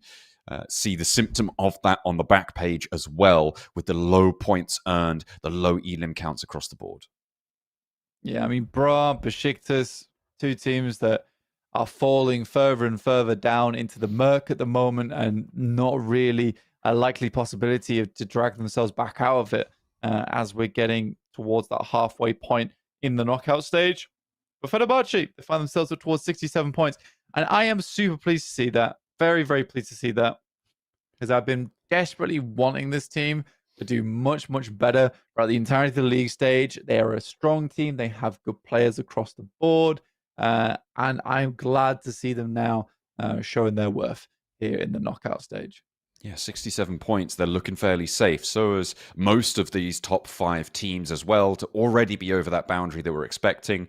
Speaker 1: see the symptom of that on the back page as well, with the low points earned, the low elim counts across the board.
Speaker 2: Yeah, I mean, Bra, Beşiktaş, two teams that are falling further and further down into the murk at the moment, and not really a likely possibility to drag themselves back out of it. As we're getting towards that halfway point in the knockout stage. But Fenerbahce, they find themselves up towards 67 points. And I am super pleased to see that. Very, very pleased to see that. Because I've been desperately wanting this team to do much, much better throughout the entirety of the league stage. They are a strong team. They have good players across the board. And I'm glad to see them now showing their worth here in the knockout stage.
Speaker 1: Yeah, 67 points. They're looking fairly safe. So as most of these top 5 teams as well, to already be over that boundary that we're expecting.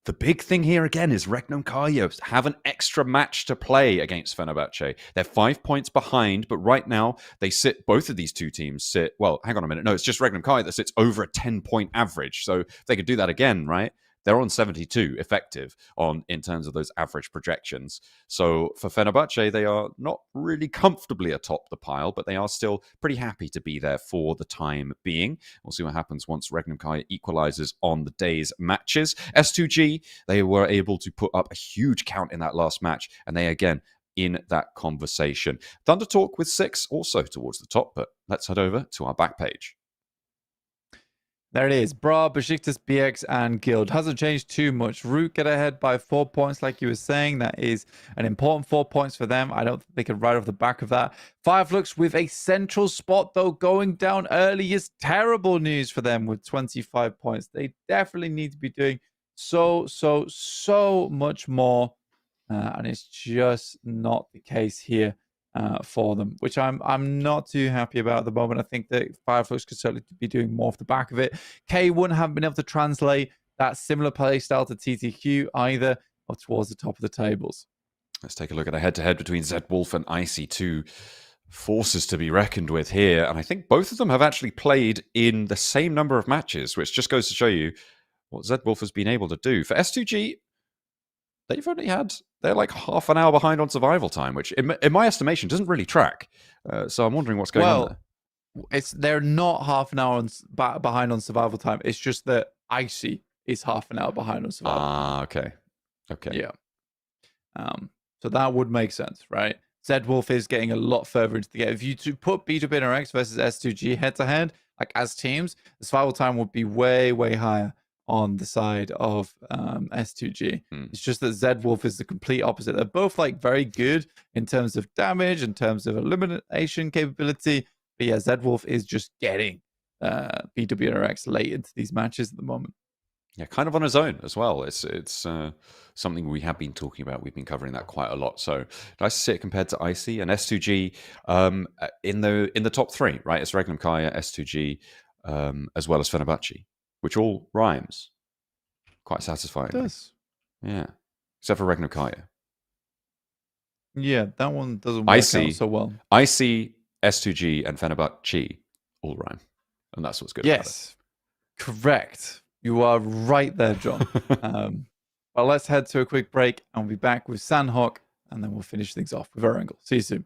Speaker 1: The big thing here again is Regnum Carya have an extra match to play against Fenerbahce. They're 5 points behind, but right now they sit, both of these two teams sit, well, hang on a minute. No, it's just Regnum Carya that sits over a 10-point average. So if they could do that again, right? They're on 72 effective in terms of those average projections. So for Fenerbahce, they are not really comfortably atop the pile, but they are still pretty happy to be there for the time being. We'll see what happens once Regnum Carya equalizes on the day's matches. S2G, they were able to put up a huge count in that last match, and they again in that conversation. Thunder Talk with 6 also towards the top, but let's head over to our back page.
Speaker 2: There it is. Bra, Beşiktaş, BX, and Guild. Hasn't changed too much. Root get ahead by 4 points, like you were saying. That is an important 4 points for them. I don't think they can ride off the back of that. Flux with a central spot, though, going down early is terrible news for them with 25 points. They definitely need to be doing so much more. And it's just not the case here. For them, which I'm not too happy about at the moment. I think that Flux could certainly be doing more off the back of it. K wouldn't have been able to translate that similar play style to TTQ either, or towards the top of the tables.
Speaker 1: Let's take a look at a head-to-head between Zedwolf and IC2. Forces to be reckoned with here, and I think both of them have actually played in the same number of matches, which just goes to show you what Zedwolf has been able to do. For S2G, they're like half an hour behind on survival time, which in my estimation doesn't really track. So I'm wondering what's going on there.
Speaker 2: they're not half an hour behind on survival time. It's just that Icy is half an hour behind on survival.
Speaker 1: Okay.
Speaker 2: Yeah. So that would make sense, right? Zedwolf is getting a lot further into the game. If you put BRX versus S2G head to head, like as teams, the survival time would be way, way higher on the side of S2G. It's just that Zedwolf is the complete opposite. They're both like very good in terms of damage, in terms of elimination capability. But yeah, Zedwolf is just getting BWRX late into these matches at the moment.
Speaker 1: Yeah, kind of on his own as well. It's something we have been talking about. We've been covering that quite a lot. So nice to see it compared to Icy and S2G in the top three, right? It's Regnum, Carya, S2G, as well as Fenerbahçe, which all rhymes. Quite satisfying.
Speaker 2: It does.
Speaker 1: Yeah. Except for Regnum, Carya.
Speaker 2: Yeah, that one doesn't work out so well.
Speaker 1: Icy, S2G, and Fenerbahçe all rhyme. And that's what's good about it.
Speaker 2: Correct. You are right there, John. Well, let's head to a quick break and we'll be back with Sanhok and then we'll finish things off with Erangel. See you soon.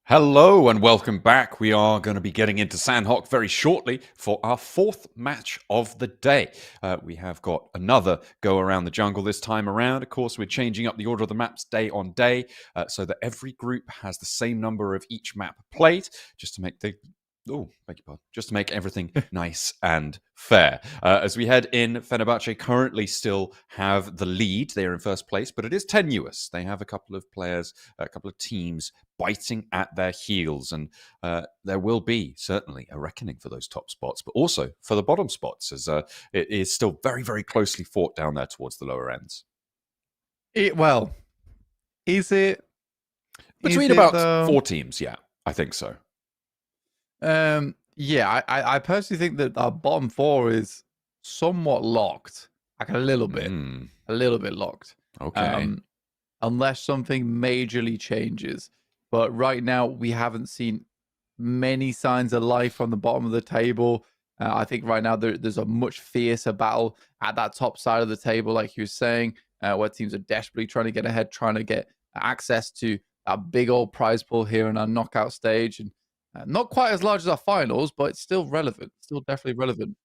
Speaker 1: Hello and welcome back. We are going to be getting into Sanhok very shortly for our fourth match of the day. We have got another go around the jungle this time around. Of course, we're changing up the order of the maps day on day so that every group has the same number of each map played, just to make the beg your pardon. Just to make everything nice and fair. As we head in, Fenerbahçe currently still have the lead. They are in first place, but it is tenuous. They have a couple of players, a couple of teams biting at their heels, and there will be certainly a reckoning for those top spots, but also for the bottom spots, as it is still very, very closely fought down there towards the lower ends.
Speaker 2: Is it
Speaker 1: between about 4 teams? Yeah, I think so.
Speaker 2: Yeah, I personally think that our bottom 4 is somewhat locked, like a little bit locked.
Speaker 1: Okay.
Speaker 2: Unless something majorly changes. But right now, we haven't seen many signs of life on the bottom of the table. I think right now there's a much fiercer battle at that top side of the table, like you were saying, where teams are desperately trying to get ahead, trying to get access to that big old prize pool here in our knockout stage. And not quite as large as our finals, but it's still relevant, still definitely relevant.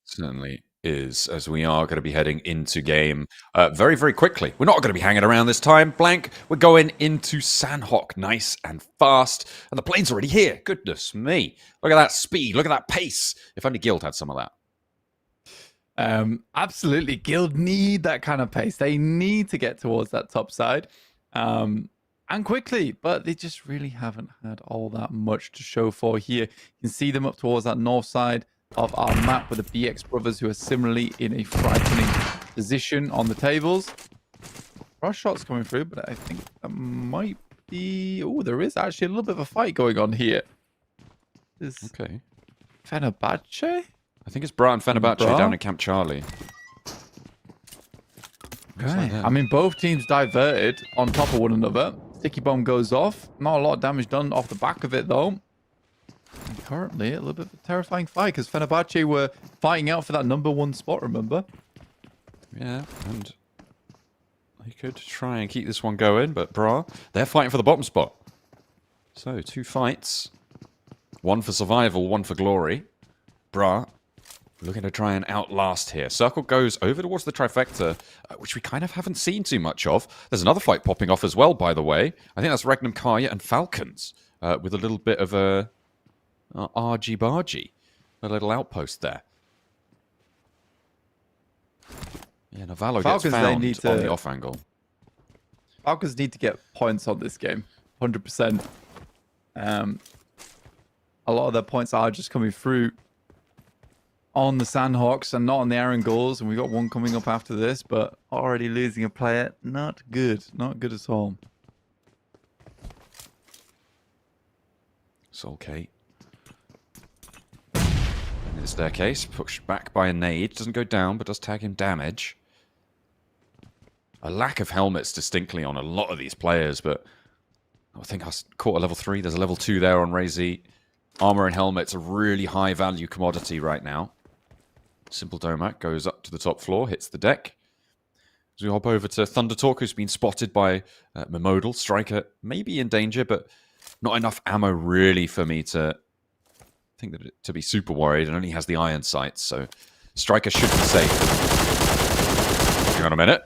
Speaker 1: Certainly is, as we are going to be heading into game very, very quickly. We're not going to be hanging around this time. Blank, we're going into Sanhok nice and fast. And the plane's already here. Goodness me. Look at that speed. Look at that pace. If only Guild had some of that.
Speaker 2: Absolutely. Guild need that kind of pace. They need to get towards that top side. And quickly, but they just really haven't had all that much to show for here. You can see them up towards that north side of our map with the BX brothers, who are similarly in a frightening position on the tables. Rush shots coming through, but I think that might be... Oh, there is actually a little bit of a fight going on here.
Speaker 1: Okay.
Speaker 2: Fenerbahçe?
Speaker 1: I think it's Bra and Fenerbahçe down in Camp Charlie.
Speaker 2: Okay. I mean, both teams diverted on top of one another. Sticky bomb goes off. Not a lot of damage done off the back of it, though. And currently, a little bit of a terrifying fight, because Fenerbahçe were fighting out for that #1 spot, remember?
Speaker 1: Yeah, and they could try and keep this one going, but Bra, they're fighting for the bottom spot. So, 2 fights. One for survival, one for glory. Bra looking to try and outlast here. Circle goes over towards the trifecta, which we kind of haven't seen too much of. There's another fight popping off as well, by the way. I think that's Regnum, Carya, and Falcons, with a little bit of a argy-bargy, a little outpost there. Yeah, Navallo gets found on the off angle.
Speaker 2: Falcons need to get points on this game, 100%. A lot of their points are just coming through on the Sanhoks and not on the Erangels, and we've got one coming up after this, but already losing a player. Not good. Not good at all.
Speaker 1: It's okay. In the staircase, pushed back by a nade. Doesn't go down, but does tag him damage. A lack of helmets distinctly on a lot of these players, but I think I caught a level 3. There's a level 2 there on Razy. Armor and helmet's a really high value commodity right now. Simple Domac goes up to the top floor, hits the deck. As we hop over to Thunder Talk, who's been spotted by Mimodal. Striker maybe in danger, but not enough ammo really for me to think that to be super worried, and only has the iron sights, so Striker should be safe. Hang on a minute.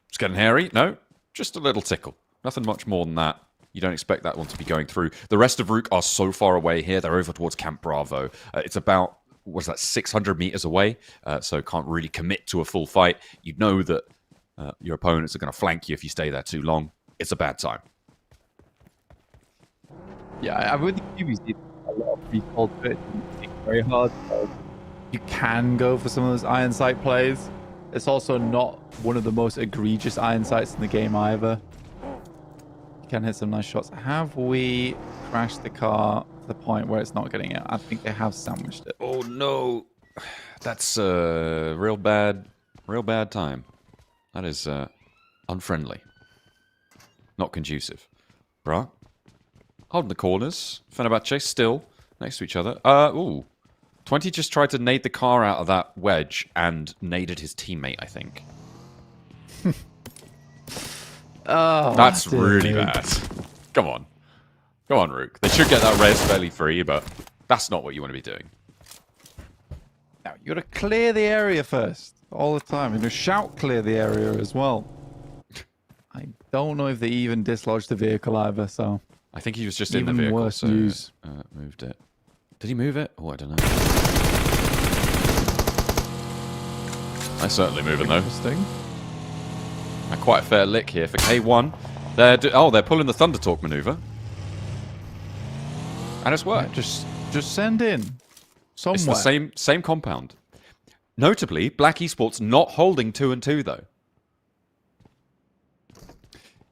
Speaker 1: It's getting hairy. No, just a little tickle. Nothing much more than that. You don't expect that one to be going through. The rest of Rook are so far away here. They're over towards Camp Bravo. It's about, what's that, 600 meters away, so can't really commit to a full fight. You know that your opponents are going to flank you if you stay there too long. It's a bad time.
Speaker 2: Yeah, I would think you see a lot of people to it. It's very hard. So you can go for some of those iron sight plays. It's also not one of the most egregious iron sights in the game either. You can hit some nice shots. Have we crashed the car to the point where it's not getting out? I think they have sandwiched it.
Speaker 1: Oh no, that's a real bad time. That is unfriendly, not conducive. Bruh, holding the corners. Fenerbahçe still next to each other. Ooh, 20 just tried to nade the car out of that wedge and naded his teammate, I think.
Speaker 2: Oh,
Speaker 1: that's really bad. Come on. Go on, Rook. They should get that res fairly free, but that's not what you want to be doing.
Speaker 2: Now, you got to clear the area first, all the time. And shout clear the area as well. I don't know if they even dislodged the vehicle either, so...
Speaker 1: I think he was just in the vehicle,
Speaker 2: worse
Speaker 1: so
Speaker 2: news.
Speaker 1: Moved it. Did he move it? Oh, I don't know. Nice certainly moving, though.
Speaker 2: Interesting.
Speaker 1: Quite a fair lick here for K1. They're pulling the Thunder Talk maneuver. And it's worked.
Speaker 2: Yeah, just send in somewhere.
Speaker 1: It's the same compound. Notably, Black Esports not holding 2 and 2 though.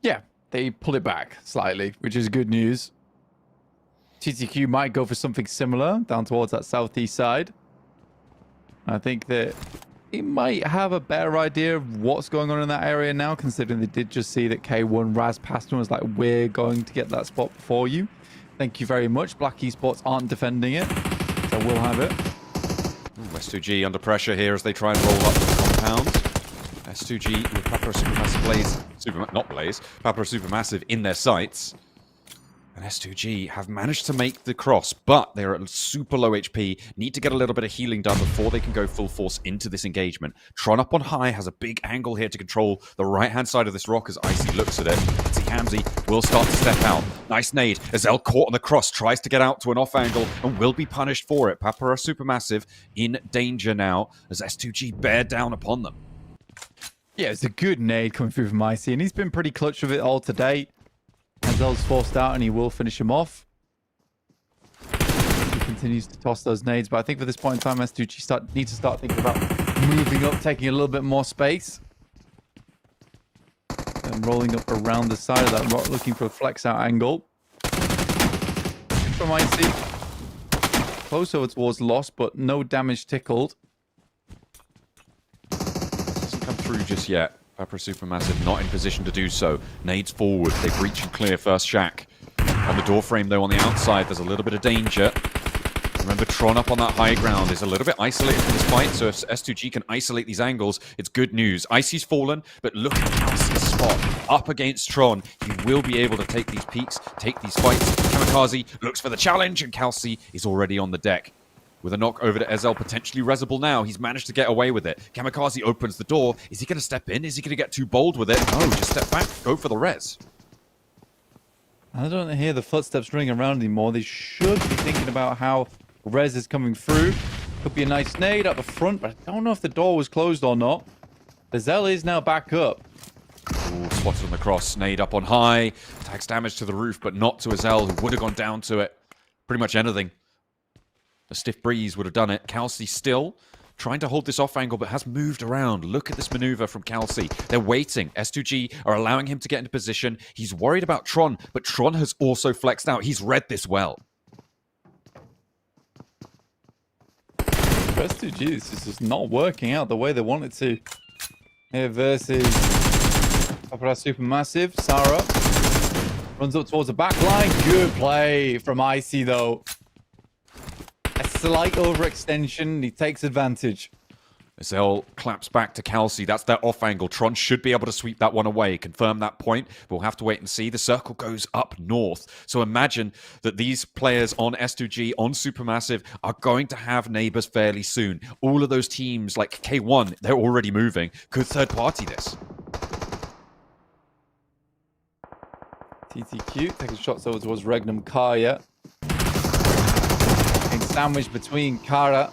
Speaker 2: Yeah, they pull it back slightly, which is good news. TTQ might go for something similar down towards that southeast side. I think that he might have a better idea of what's going on in that area now, considering they did just see that K1 Raz passed him and was like, we're going to get that spot for you. Thank you very much. Black Esports aren't defending it, so we'll have it.
Speaker 1: S2G under pressure here as they try and roll up the compound. S2G with Papara Supermassive Papara Supermassive in their sights. And S2G have managed to make the cross, but they're at super low HP, need to get a little bit of healing done before they can go full force into this engagement. Tron up on high has a big angle here to control the right-hand side of this rock as Icy looks at it. See Hamzy will start to step out. Nice nade. Azel caught on the cross, tries to get out to an off angle and will be punished for it. Papara Supermassive in danger now as S2G bear down upon them.
Speaker 2: Yeah, it's a good nade coming through from Icy, and he's been pretty clutch with it all to date. Azel's forced out, and he will finish him off. He continues to toss those nades, but I think for this point in time, S2G needs to start thinking about moving up, taking a little bit more space. And rolling up around the side of that rock, looking for a flex out angle. From Icy. Close over towards Lost, but no damage tickled.
Speaker 1: Doesn't come through just yet. Papara Supermassive not in position to do so. Nades forward. They breach and clear first shack. On the door frame, though, on the outside, there's a little bit of danger. Remember, Tron up on that high ground is a little bit isolated from this fight, so if S2G can isolate these angles, it's good news. Icy's fallen, but look at Kelsey's spot. Up against Tron, he will be able to take these peaks, take these fights. Kamikaze looks for the challenge, and Kelsey is already on the deck. With a knock over to Ezel, potentially resable now. He's managed to get away with it. Kamikaze opens the door. Is he going to step in? Is he going to get too bold with it? No, just step back. Go for the res.
Speaker 2: I don't hear the footsteps ringing around anymore. They should be thinking about how res is coming through. Could be a nice nade up the front, but I don't know if the door was closed or not. Ezel is now back up.
Speaker 1: Ooh, spotted on the cross. Nade up on high. Tags damage to the roof, but not to Ezel, who would have gone down to it. Pretty much anything. A stiff breeze would have done it. Kelsey still trying to hold this off angle, but has moved around. Look at this maneuver from Kelsey. They're waiting. S2G are allowing him to get into position. He's worried about Tron, but Tron has also flexed out. He's read this well.
Speaker 2: S2G, this is just not working out the way they want it to. Here versus Papara Supermassive. Sarah runs up towards the back line. Good play from Icy, though. A slight overextension. He takes advantage.
Speaker 1: Ezel claps back to Kelsey. That's their off angle. Tron should be able to sweep that one away. Confirm that point. We'll have to wait and see. The circle goes up north. So imagine that these players on S2G, on Supermassive, are going to have neighbors fairly soon. All of those teams, like K1, they're already moving. Could third party this?
Speaker 2: TTQ taking shots over towards Regnum Carya. Sandwich between Carya,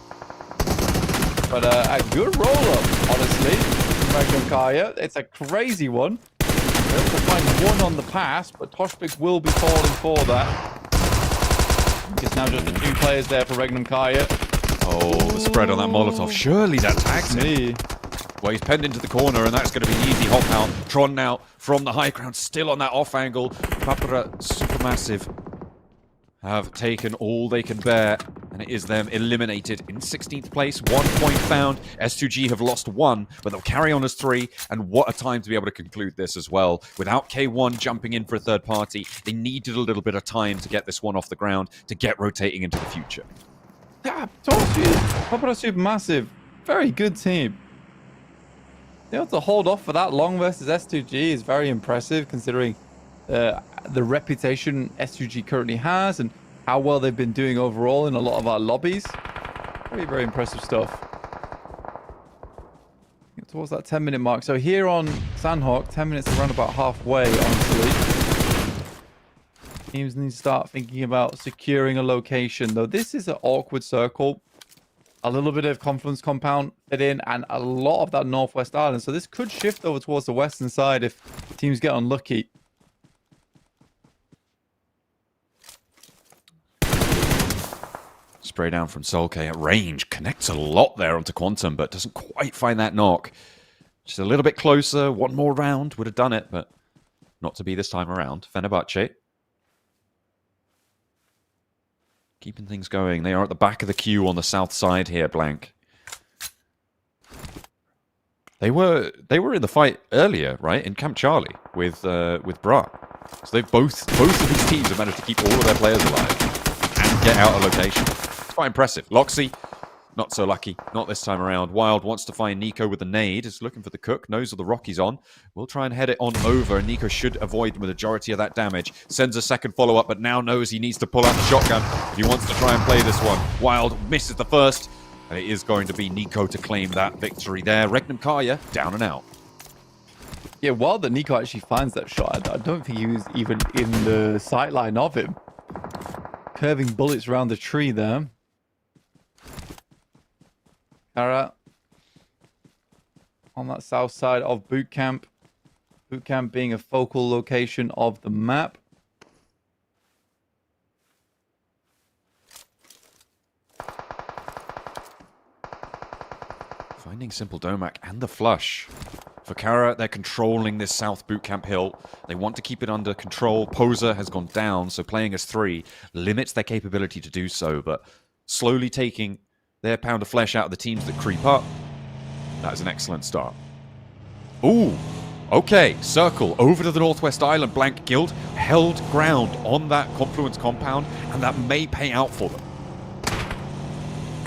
Speaker 2: but a good roll-up, honestly, from Regnum Carya. It's a crazy one. They're able to find one on the pass, but Toshbik will be falling for that. It's now just the 2 players there for Regnum Carya.
Speaker 1: Oh, the spread on that Molotov. Surely that tags him. Well, he's penned into the corner, and that's going to be an easy hop out. Tron now from the high ground, still on that off angle. Papara Supermassive have taken all they can bear, and it is them eliminated in 16th place. 1 point found. S2G have lost 1, but they'll carry on as 3, and what a time to be able to conclude this as well. Without K1 jumping in for a third party, they needed a little bit of time to get this one off the ground, to get rotating into the future.
Speaker 2: Yeah, told you. Papara Supermassive, very good team. They able to hold off for that long versus S2G is very impressive, considering the reputation SUG currently has and how well they've been doing overall in a lot of our lobbies. Very, very impressive stuff. Towards that 10-minute mark. So here on Sanhok, 10 minutes around about halfway, honestly. Teams need to start thinking about securing a location, though this is an awkward circle. A little bit of Confluence Compound fit in, and a lot of that Northwest Island. So this could shift over towards the western side if teams get unlucky.
Speaker 1: Spray down from Solkay at range. Connects a lot there onto Quantum, but doesn't quite find that knock. Just a little bit closer. One more round would have done it, but not to be this time around. Fenerbahçe keeping things going. They are at the back of the queue on the south side here, Blank. They were in the fight earlier, right? In Camp Charlie with Bra. So they've both of these teams have managed to keep all of their players alive and get out a location. It's quite impressive. Loxy, not so lucky. Not this time around. Wild wants to find Nico with the nade. Is looking for the cook. Knows that the Rocky's on. We'll try and head it on over. And Nico should avoid the majority of that damage. Sends a second follow-up, but now knows he needs to pull out the shotgun. He wants to try and play this one. Wild misses the first. And it is going to be Nico to claim that victory there. Regnum Carya down and out.
Speaker 2: Yeah, wild that Nico actually finds that shot. I don't think he was even in the sight line of him. Curving bullets around the tree there. Carya on that south side of boot camp. Boot camp being a focal location of the map.
Speaker 1: Finding Simple Domac and the flush. For Carya, they're controlling this south boot camp hill. They want to keep it under control. Poser has gone down, so playing as 3 limits their capability to do so, but slowly taking their pound of flesh out of the teams that creep up. That is an excellent start. Ooh, okay. Circle over to the Northwest Island. Blank Guild held ground on that Confluence compound, and that may pay out for them.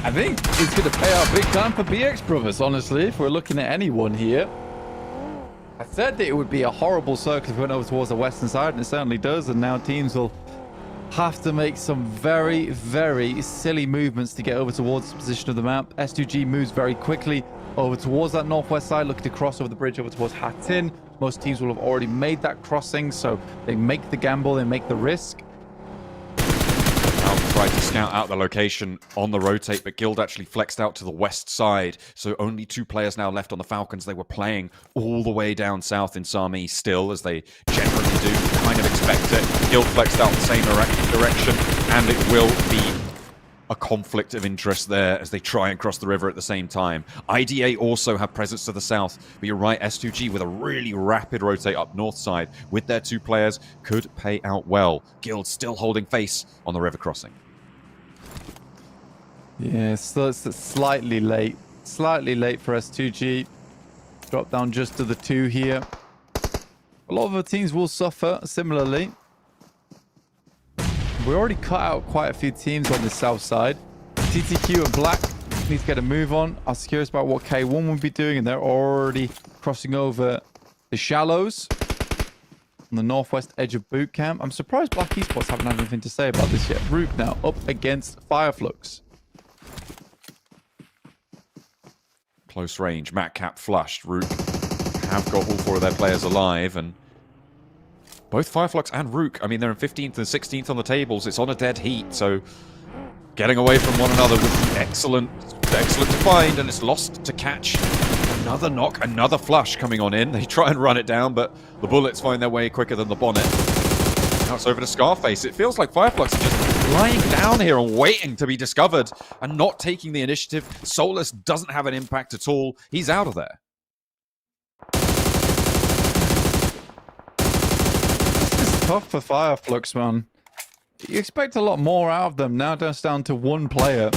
Speaker 2: I think it's going to pay out big time for BX Brothers, honestly, if we're looking at anyone here. I said that it would be a horrible circle if we went over towards the western side, and it certainly does, and now teams will have to make some very, very silly movements to get over towards the position of the map. S2G moves very quickly over towards that northwest side, looking to cross over the bridge over towards Hattin. Most teams will have already made that crossing, so they make the gamble, they make the risk.
Speaker 1: Tried to scout out the location on the rotate, but Guild actually flexed out to the west side. So only 2 players now left on the Falcons. They were playing all the way down south in Sami still, as they generally do. Kind of expect it. Guild flexed out the same direction, and it will be a conflict of interest there as they try and cross the river at the same time. IDA also have presence to the south, but you're right, S2G with a really rapid rotate up north side with their 2 players could pay out well. Guild still holding face on the river crossing.
Speaker 2: Yeah, so it's slightly late. Slightly late for S2G. Drop down just to the 2 here. A lot of the teams will suffer similarly. We already cut out quite a few teams on the south side. TTQ and Black need to get a move on. I was curious about what K1 would be doing, and they're already crossing over the shallows on the northwest edge of boot camp. I'm surprised Black Esports haven't had anything to say about this yet. Rook now up against Fireflux.
Speaker 1: Close range, Matcap flushed. Rook have got all 4 of their players alive, and both Fireflux and Rook, I mean, they're in 15th and 16th on the tables. It's on a dead heat, so getting away from one another would be excellent. Excellent to find, and it's lost to catch. Another knock, another flush coming on in. They try and run it down, but the bullets find their way quicker than the bonnet. Now it's over to Scarface. It feels like Fireflux are just lying down here and waiting to be discovered and not taking the initiative. Solus doesn't have an impact at all. He's out of there.
Speaker 2: Tough for Fireflux, man. You expect a lot more out of them. Now just down to 1 player.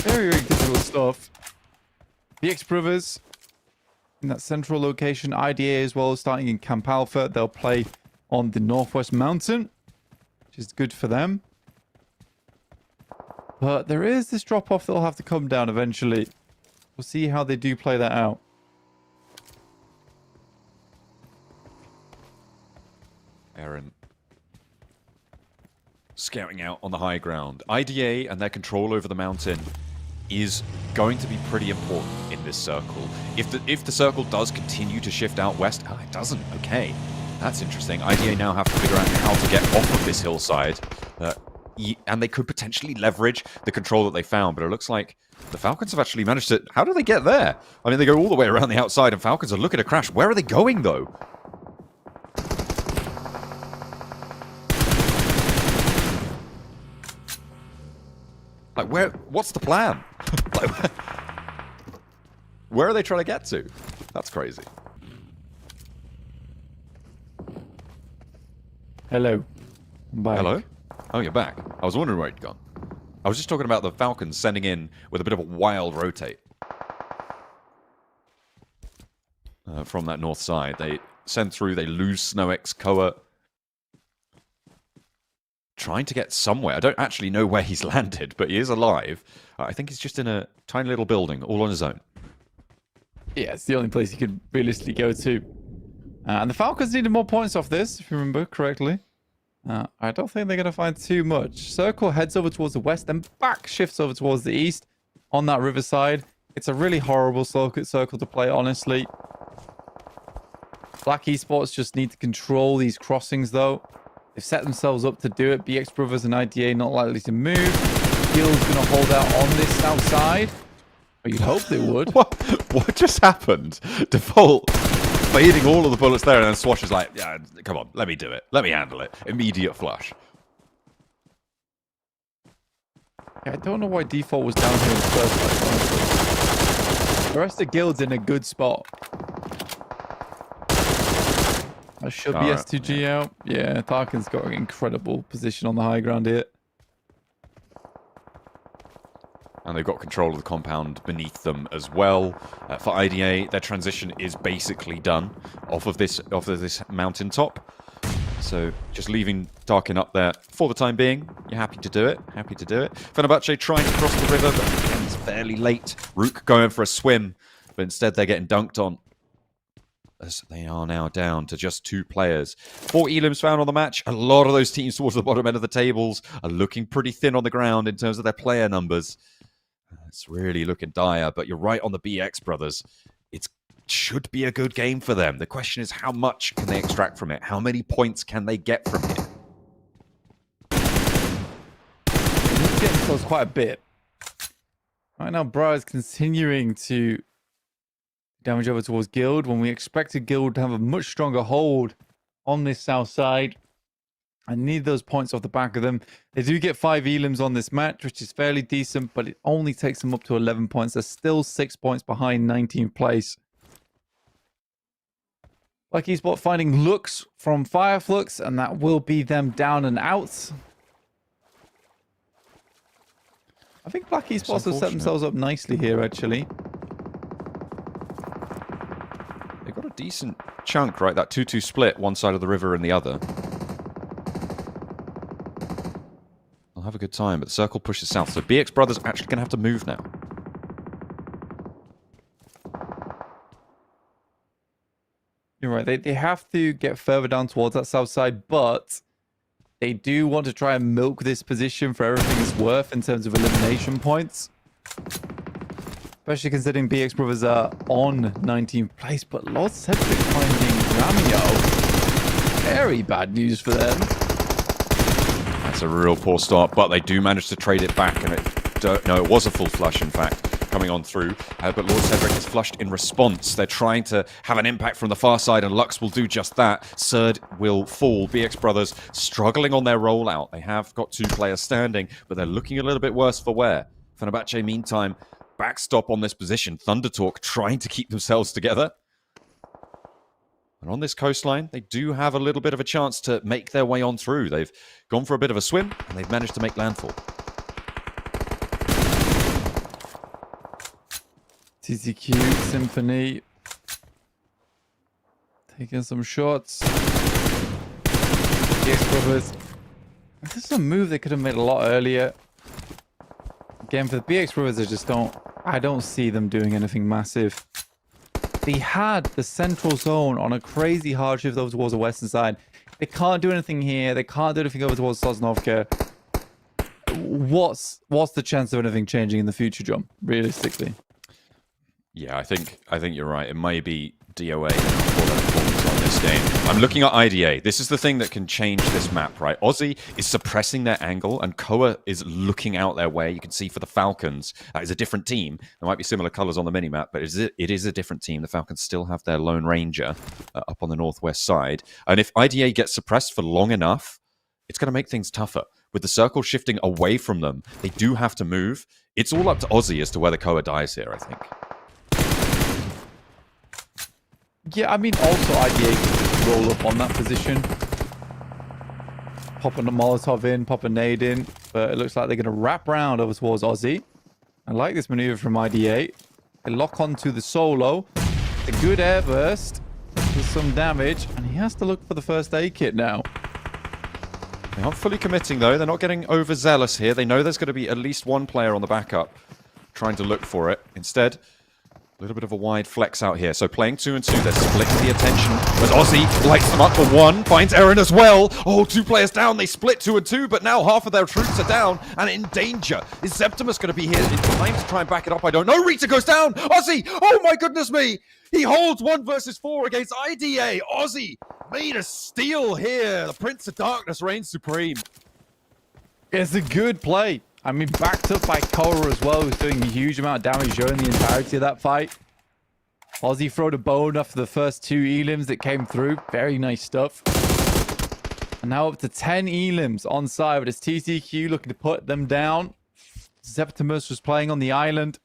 Speaker 2: Very, very difficult stuff. BX Brothers in that central location. IDA as well, starting in Camp Alpha. They'll play on the northwest mountain, which is good for them. But there is this drop-off that'll have to come down eventually. We'll see how they do play that out.
Speaker 1: Aaron scouting out on the high ground. IDA and their control over the mountain is going to be pretty important in this circle. If the circle does continue to shift out west, it doesn't. Okay, that's interesting. IDA now have to figure out how to get off of this hillside, and they could potentially leverage the control that they found. But it looks like the Falcons have actually managed to. How do they get there? I mean, they go all the way around the outside, and Falcons are looking to crash. Where are they going though? Like, what's the plan? Like, where are they trying to get to? That's crazy.
Speaker 2: Hello. Back.
Speaker 1: Hello? Oh, you're back. I was wondering where you'd gone. I was just talking about the Falcons sending in with a bit of a wild rotate. From that north side. They send through, they lose SnowX, Koa. Trying to get somewhere. I don't actually know where he's landed, but he is alive. I think he's just in a tiny little building, all on his own.
Speaker 2: Yeah, it's the only place he could realistically go to. And the Falcons needed more points off this, if you remember correctly. I don't think they're going to find too much. Circle heads over towards the west, then back shifts over towards the east on that riverside. It's a really horrible circle to play, honestly. Black Esports just need to control these crossings, though. They've set themselves up to do it. BX Brothers and IDA not likely to move. Guild's going to hold out on this south side. But you'd hope they would.
Speaker 1: What just happened? Default fading all of the bullets there, and then Swash is like, yeah, come on, let me do it. Let me handle it. Immediate flush.
Speaker 2: Yeah, I don't know why Default was down here in the first place, honestly. The rest of Guild's in a good spot. That should be S2G out. Yeah, Tarkin's got an incredible position on the high ground here.
Speaker 1: And they've got control of the compound beneath them as well. For IDA, their transition is basically done off of this mountaintop. So just leaving Tarkin up there for the time being. You're happy to do it. Happy to do it. Fenerbahce trying to cross the river, but again, it's fairly late. Rook going for a swim, but instead they're getting dunked on. As they are now down to just 2 players. 4 elims found on the match. A lot of those teams towards the bottom end of the tables are looking pretty thin on the ground in terms of their player numbers. It's really looking dire, but you're right on the BX brothers. It should be a good game for them. The question is, how much can they extract from it? How many points can they get from it?
Speaker 2: He's getting close quite a bit. Right now, Bra is continuing to damage over towards Guild when we expected Guild to have a much stronger hold on this south side. I need those points off the back of them. They do get 5 elims on this match, which is fairly decent, but it only takes them up to 11 points. They're still 6 points behind 19th place. Black Esports finding Lux from Fireflux, and that will be them down and out. I think Black Esports have set themselves up nicely here, actually.
Speaker 1: They've got a decent chunk, right? That 2-2 split, one side of the river and the other. They'll have a good time, but the circle pushes south. So BX Brothers are actually going to have to move now.
Speaker 2: You're right. They have to get further down towards that south side, but they do want to try and milk this position for everything it's worth in terms of elimination points. Especially considering BX Brothers are on 19th place, but Lord Cedric finding Ramio. Very bad news for them.
Speaker 1: That's a real poor start, but they do manage to trade it back, and it was a full flush, in fact, coming on through. But Lord Cedric is flushed in response. They're trying to have an impact from the far side, and Lux will do just that. Surd will fall. BX Brothers struggling on their rollout. They have got 2 players standing, but they're looking a little bit worse for wear. Fenerbahce, meantime, backstop on this position. Thunder Talk trying to keep themselves together. And on this coastline, they do have a little bit of a chance to make their way on through. They've gone for a bit of a swim, and they've managed to make landfall.
Speaker 2: TTQ, Symphony. Taking some shots. BX Brothers. This is a move they could have made a lot earlier. Again, for the BX Brothers, I don't see them doing anything massive. They had the central zone on a crazy hard shift over towards the western side. They can't do anything here. They can't do anything over towards Sosnovka. What's the chance of anything changing in the future, John? Realistically.
Speaker 1: Yeah, I think you're right. It may be DOA for their performance on this game. I'm looking at IDA. This is the thing that can change this map, right? Aussie is suppressing their angle, and Koa is looking out their way. You can see for the Falcons, that is a different team. There might be similar colors on the minimap, but it is a different team. The Falcons still have their Lone Ranger up on the northwest side. And if IDA gets suppressed for long enough, it's going to make things tougher. With the circle shifting away from them, they do have to move. It's all up to Aussie as to whether Koa dies here, I think.
Speaker 2: Yeah, I mean, also IDA can roll up on that position. Popping a Molotov in, pop a nade in. But it looks like they're going to wrap around over towards Aussie. I like this maneuver from IDA. They lock onto the solo. A good air burst with some damage. And he has to look for the first aid kit now.
Speaker 1: They aren't fully committing, though. They're not getting overzealous here. They know there's going to be at least one player on the backup trying to look for it. Instead, a little bit of a wide flex out here. So playing 2 and 2, they're splitting the attention. As Aussie lights them up for 1, finds Aaron as well. Oh, 2 players down. They split 2 and 2, but now half of their troops are down and in danger. Is Septimus going to be here in time to try and back it up? I don't know. Rita goes down. Aussie, oh my goodness me. He holds 1 versus 4 against IDA. Aussie made a steal here. The Prince of Darkness reigns supreme.
Speaker 2: It's a good play. I mean, backed up by Koa as well, who's doing a huge amount of damage during the entirety of that fight. Aussie throwed a bone after the first 2 elims that came through. Very nice stuff. And now up to 10 elims on side, but it's TTQ looking to put them down. Septimus was playing on the island.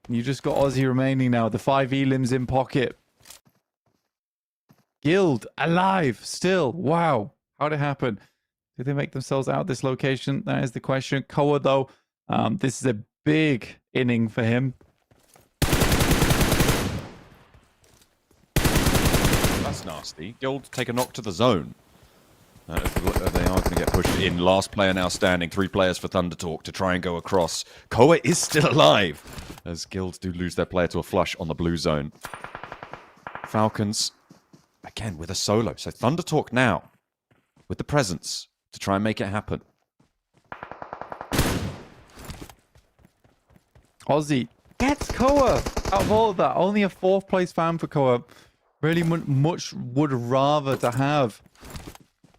Speaker 2: And you just got Aussie remaining now. The 5 elims in pocket. Guild alive still. Wow. How'd it happen? Did they make themselves out this location? That is the question. Koa, though, this is a big inning for him.
Speaker 1: That's nasty. Guild take a knock to the zone. They are going to get pushed in. Last player now standing. 3 players for Thunder Talk to try and go across. Koa is still alive, as Guild do lose their player to a flush on the blue zone. Falcons, again, with a solo. So Thunder Talk now, with the presence to try and make it happen.
Speaker 2: Aussie gets Koa out of all of that. Only a 4th place fan for Koa. Really much would rather to have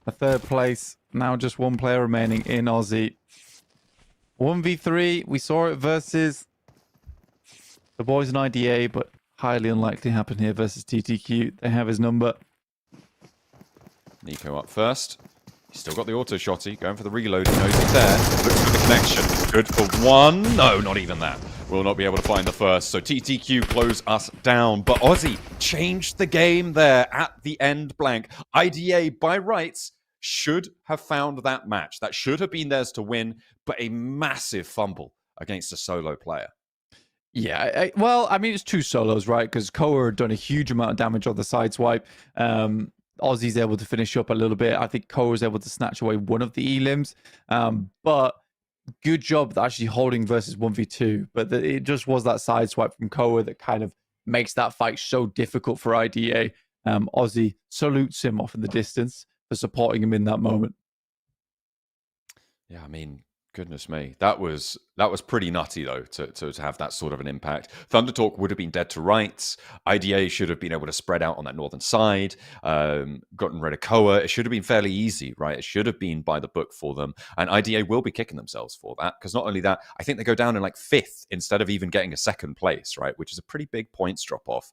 Speaker 2: a 3rd place. Now just 1 player remaining in Aussie. 1v3. We saw it versus the boys in IDA, but highly unlikely to happen here versus TTQ. They have his number.
Speaker 1: Nico up first. He's still got the auto shotty, going for the reload. He knows it's there. Looks for the connection. Good for 1. No, not even that. Will not be able to find the first. So TTQ close us down. But Aussie changed the game there at the end blank. IDA, by rights, should have found that match. That should have been theirs to win, but a massive fumble against a solo player.
Speaker 2: Yeah, well, I mean, it's 2 solos, right? Because Koa had done a huge amount of damage on the sideswipe. Aussie's able to finish up a little bit. I think Koa was able to snatch away 1 of the elims. But good job actually holding versus 1v2. But it just was that sideswipe from Koa that kind of makes that fight so difficult for IDA. Aussie salutes him off in the distance for supporting him in that moment.
Speaker 1: Yeah, I mean, goodness me. That was pretty nutty, though, to have that sort of an impact. Thunder Talk would have been dead to rights. IDA should have been able to spread out on that northern side, gotten rid of Koa. It should have been fairly easy, right? It should have been by the book for them. And IDA will be kicking themselves for that, because not only that, I think they go down in like 5th instead of even getting a 2nd place, right? Which is a pretty big points drop-off.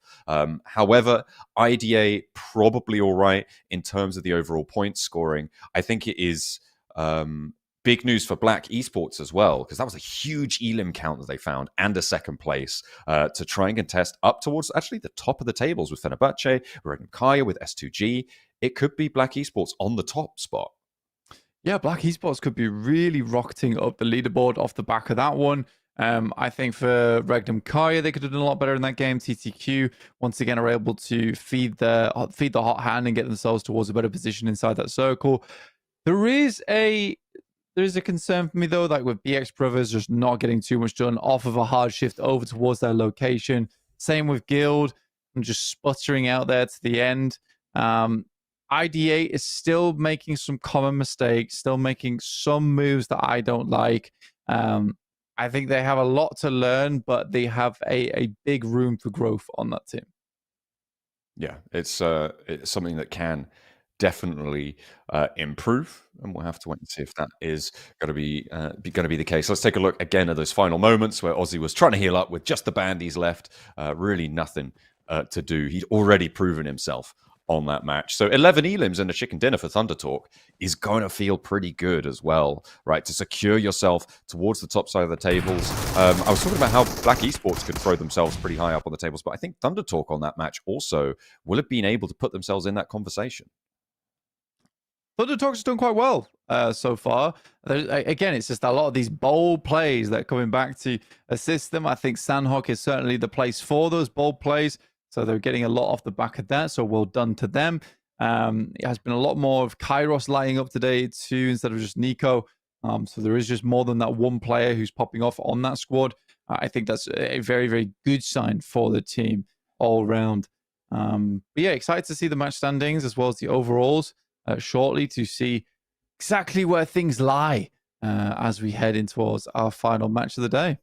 Speaker 1: However, IDA probably all right in terms of the overall points scoring. I think it is... big news for Black Esports as well, because that was a huge elim count that they found and a 2nd place to try and contest up towards actually the top of the tables with Fenerbahçe, Regnum Carya with S2G. It could be Black Esports on the top spot.
Speaker 2: Yeah, Black Esports could be really rocketing up the leaderboard off the back of that one. I think for Regnum Carya, they could have done a lot better in that game. TTQ, once again, are able to feed the hot hand and get themselves towards a better position inside that circle. There is a concern for me, though, like with BX Brothers just not getting too much done off of a hard shift over towards their location. Same with Guild and just sputtering out there to the end. ID8 is still making some common mistakes, still making some moves that I don't like. I think they have a lot to learn, but they have a big room for growth on that team.
Speaker 1: Yeah, it's something that can definitely improve, and we'll have to wait and see if that is going to be the case. Let's take a look again at those final moments where Ozzy was trying to heal up with just the bandies left, really nothing to do. He'd already proven himself on that match. So 11 elims and a chicken dinner for Thunder Talk is going to feel pretty good as well, right? To secure yourself towards the top side of the tables. I was talking about how Black Esports could throw themselves pretty high up on the tables, but I think Thunder Talk on that match also will have been able to put themselves in that conversation.
Speaker 2: Thunder Talk's done quite well so far. Again, it's just a lot of these bold plays that are coming back to assist them. I think Sanhok is certainly the place for those bold plays. So they're getting a lot off the back of that. So well done to them. It has been a lot more of Kairos lighting up today too, instead of just Nico. So there is just more than that one player who's popping off on that squad. I think that's a very, very good sign for the team all round. But yeah, excited to see the match standings as well as the overalls shortly to see exactly where things lie as we head in towards our final match of the day.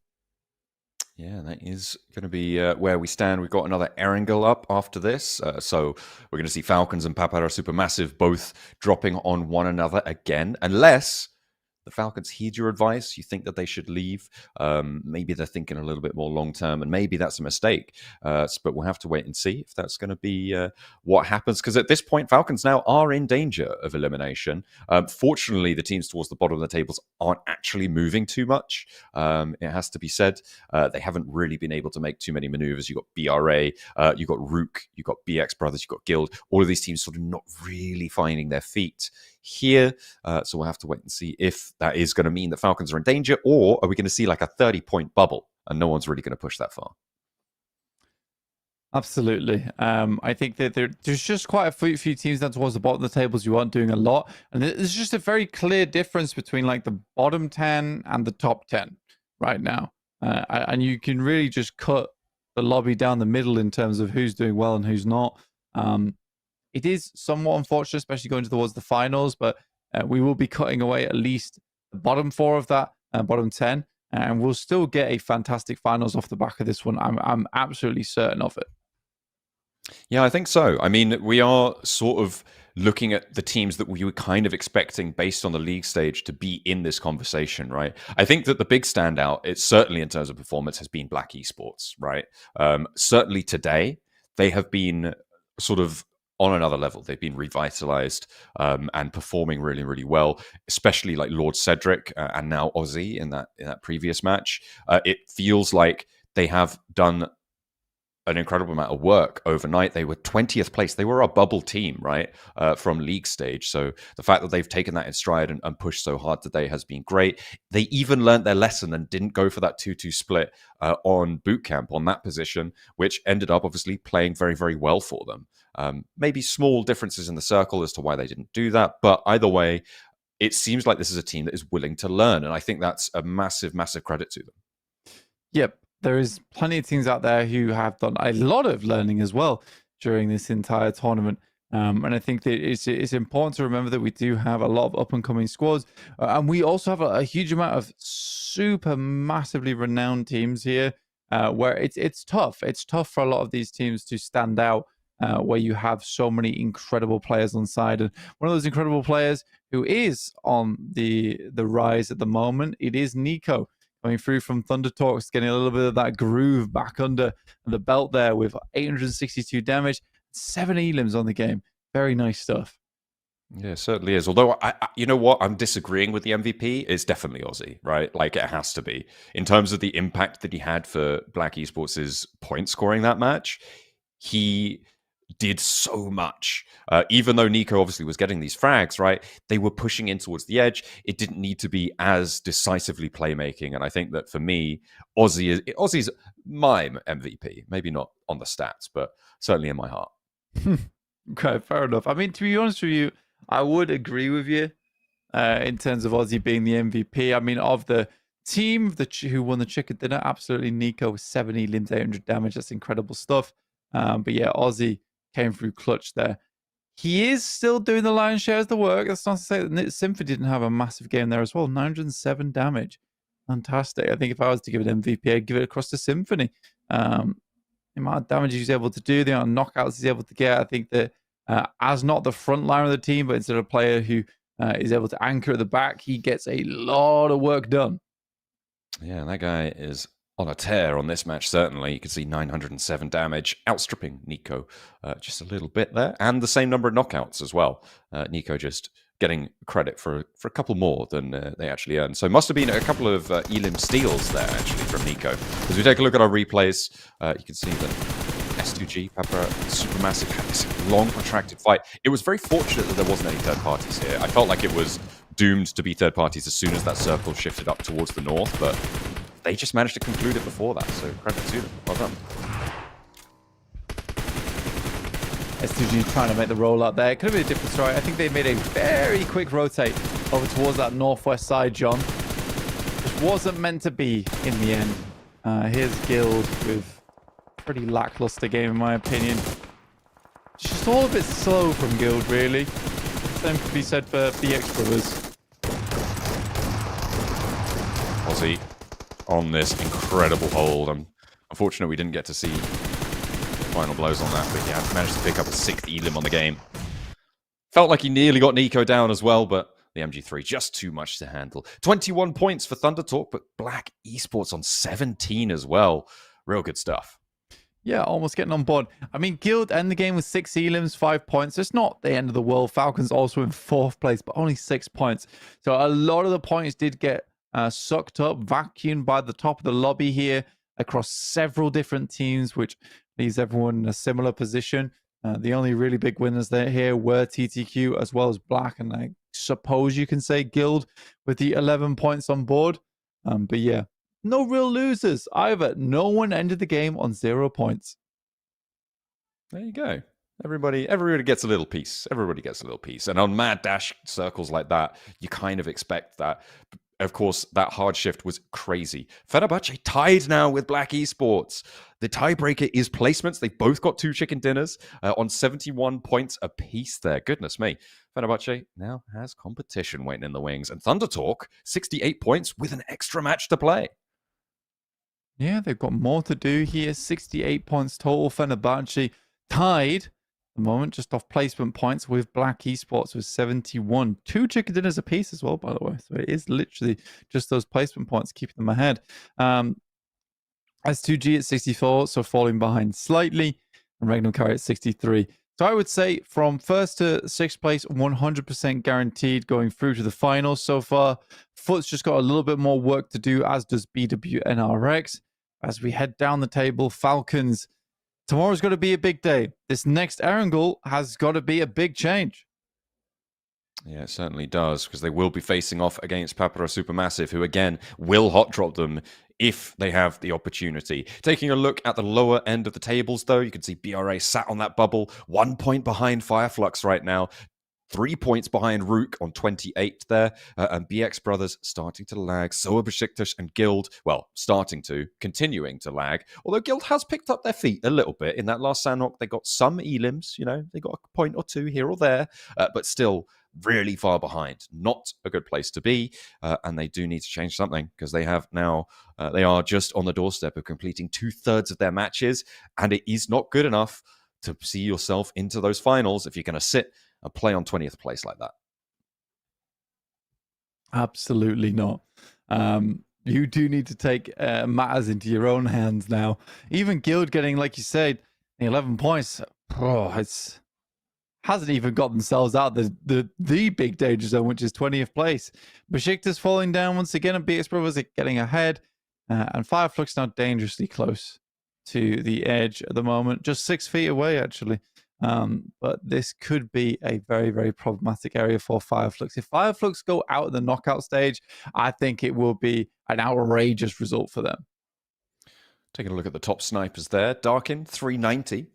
Speaker 1: Yeah, that is going to be where we stand. We've got another Erangel up after this. So we're going to see Falcons and Papara Supermassive both dropping on one another again, unless the Falcons heed your advice. You think that they should leave. Maybe they're thinking a little bit more long term, and maybe that's a mistake. But we'll have to wait and see if that's going to be what happens. Because at this point, Falcons now are in danger of elimination. Fortunately, the teams towards the bottom of the tables aren't actually moving too much. It has to be said. They haven't really been able to make too many maneuvers. You've got BRA, you've got Rook, you've got BX Brothers, you've got Guild. All of these teams sort of not really finding their feet here. So we'll have to wait and see if that is going to mean that Falcons are in danger, or are we going to see like a 30-point bubble and no one's really going to push that far?
Speaker 2: Absolutely. I think that there's just quite a few teams down towards the bottom of the tables who aren't doing a lot. And there's just a very clear difference between like the bottom 10 and the top 10 right now. And you can really just cut the lobby down the middle in terms of who's doing well and who's not. It is somewhat unfortunate, especially going towards the finals, but we will be cutting away at least the bottom 4 of that, bottom 10, and we'll still get a fantastic finals off the back of this one. I'm absolutely certain of it.
Speaker 1: Yeah, I think so. I mean, we are sort of looking at the teams that we were kind of expecting based on the league stage to be in this conversation, right? I think that the big standout, it's certainly in terms of performance, has been Black Esports, right? Certainly today, they have been sort of on another level. They've been revitalized and performing really, really well, especially like Lord Cedric and now Ozzy in that previous match. It feels like they have done an incredible amount of work overnight. They were 20th place. They were a bubble team, right, from league stage. So the fact that they've taken that in stride and pushed so hard today has been great. They even learned their lesson and didn't go for that 2-2 split on boot camp on that position, which ended up obviously playing very, very well for them. Maybe small differences in the circle as to why they didn't do that. But either way, it seems like this is a team that is willing to learn. And I think that's a massive, massive credit to them.
Speaker 2: Yep. There is plenty of teams out there who have done a lot of learning as well during this entire tournament. And I think that it's important to remember that we do have a lot of up-and-coming squads. And we also have a huge amount of super massively renowned teams here where it's tough. It's tough for a lot of these teams to stand out where you have so many incredible players on side. And one of those incredible players who is on the rise at the moment, it is Nico. Coming through from Thunder Talks, getting a little bit of that groove back under the belt there with 862 damage, 7 elims on the game. Very nice stuff.
Speaker 1: Yeah, it certainly is. Although, you know what? I'm disagreeing with the MVP. It's definitely Ozzy, right? Like, it has to be. In terms of the impact that he had for Black Esports' point scoring that match, he did so much. Even though Nico obviously was getting these frags, right? They were pushing in towards the edge. It didn't need to be as decisively playmaking. And I think that for me, Ozzy's my MVP. Maybe not on the stats, but certainly in my heart.
Speaker 2: Okay, fair enough. I mean, to be honest with you, I would agree with you in terms of Ozzy being the MVP. I mean, of the team who won the chicken dinner, absolutely Nico with 70 limbs, 800 damage. That's incredible stuff. But yeah, Ozzy came through clutch there. he is still doing the lion's share of the work. That's not to say that Symphony didn't have a massive game there as well. 907 damage. Fantastic. I think if I was to give it MVP, I'd give it across to Symphony. The amount of damage he's able to do, the amount of knockouts he's able to get. I think that as not the front line of the team, but instead of a player who is able to anchor at the back, he gets a lot of work done.
Speaker 1: Yeah, that guy is on a tear on this match, certainly. You can see 907 damage, outstripping Nico just a little bit there, and the same number of knockouts as well. Nico just getting credit for a couple more than they actually earned. So must have been a couple of Elim steals there, actually, from Nico. As we take a look at our replays, you can see that S2G, Papa Supermassive, had this long, protracted fight. It was very fortunate that there wasn't any third parties here. I felt like it was doomed to be third parties as soon as that circle shifted up towards the north, but they just managed to conclude it before that, so credit to them. Well done.
Speaker 2: S2G trying to make the roll out there. It could have been a different story. I think they made a very quick rotate over towards that northwest side, John. Which wasn't meant to be in the end. Here's Guild with a pretty lackluster game, in my opinion. It's just all a bit slow from Guild, really. Same could be said for BX Brothers.
Speaker 1: Aussie on this incredible hold. I'm unfortunate we didn't get to see final blows on that, but yeah, managed to pick up a 6th Elim on the game. Felt like he nearly got Nico down as well, but the MG3 just too much to handle. 21 points for Thunder Talk, but Black Esports on 17 as well. Real good stuff.
Speaker 2: Yeah, almost getting on board. I mean, Guild end the game with 6 Elims, 5 points. It's not the end of the world. Falcons also in 4th place, but only 6 points. So a lot of the points did get sucked up, vacuumed by the top of the lobby here across several different teams, which leaves everyone in a similar position. The only really big winners there here were TTQ as well as Black, and I suppose you can say Guild with the 11 points on board. But yeah, no real losers either. No one ended the game on 0 points.
Speaker 1: There you go. Everybody gets a little piece. Everybody gets a little piece. And on mad dash circles like that, you kind of expect that. Of course, that hard shift was crazy. Fenerbahçe tied now with Black Esports. The tiebreaker is placements. They both got 2 chicken dinners on 71 points apiece there. Goodness me. Fenerbahçe now has competition waiting in the wings. And Thunder Talk, 68 points with an extra match to play.
Speaker 2: Yeah, they've got more to do here. 68 points total. Fenerbahçe tied the moment, just off placement points with Black Esports with 71. 2 chicken dinners apiece as well, by the way. So it is literally just those placement points keeping them ahead. S2G at 64, so falling behind slightly. And Regnum Carya at 63. So I would say from 1st to 6th place, 100% guaranteed going through to the finals so far. FUT's just got a little bit more work to do, as does BWNRX. As we head down the table, Falcons, tomorrow's got to be a big day. This next Erangel has got to be a big change.
Speaker 1: Yeah, it certainly does, because they will be facing off against Papara Supermassive, who again will hot drop them if they have the opportunity. Taking a look at the lower end of the tables, though, you can see BRA sat on that bubble, 1 point behind Fireflux right now, 3 points behind Rook on 28 there, and BX Brothers starting to lag. So are Beşiktaş and Guild, well, continuing to lag. Although Guild has picked up their feet a little bit. In that last Sanhok, they got some Elims, they got a point or 2 here or there, but still really far behind. Not a good place to be, and they do need to change something, because they have now, they are just on the doorstep of completing 2/3 of their matches, and it is not good enough to see yourself into those finals if you're going to sit and play on 20th place like that.
Speaker 2: Absolutely not. You do need to take matters into your own hands now. Even Guild getting, like you said, 11 points. It's hasn't even got themselves out the big danger zone, which is 20th place. Beşiktaş falling down once again, and BX Brothers are getting ahead. And Fireflux now dangerously close to the edge at the moment. Just 6 feet away, actually. But this could be a very, very problematic area for Fireflux. If Fireflux go out of the knockout stage, I think it will be an outrageous result for them.
Speaker 1: Taking a look at the top snipers there. Darkin, 390.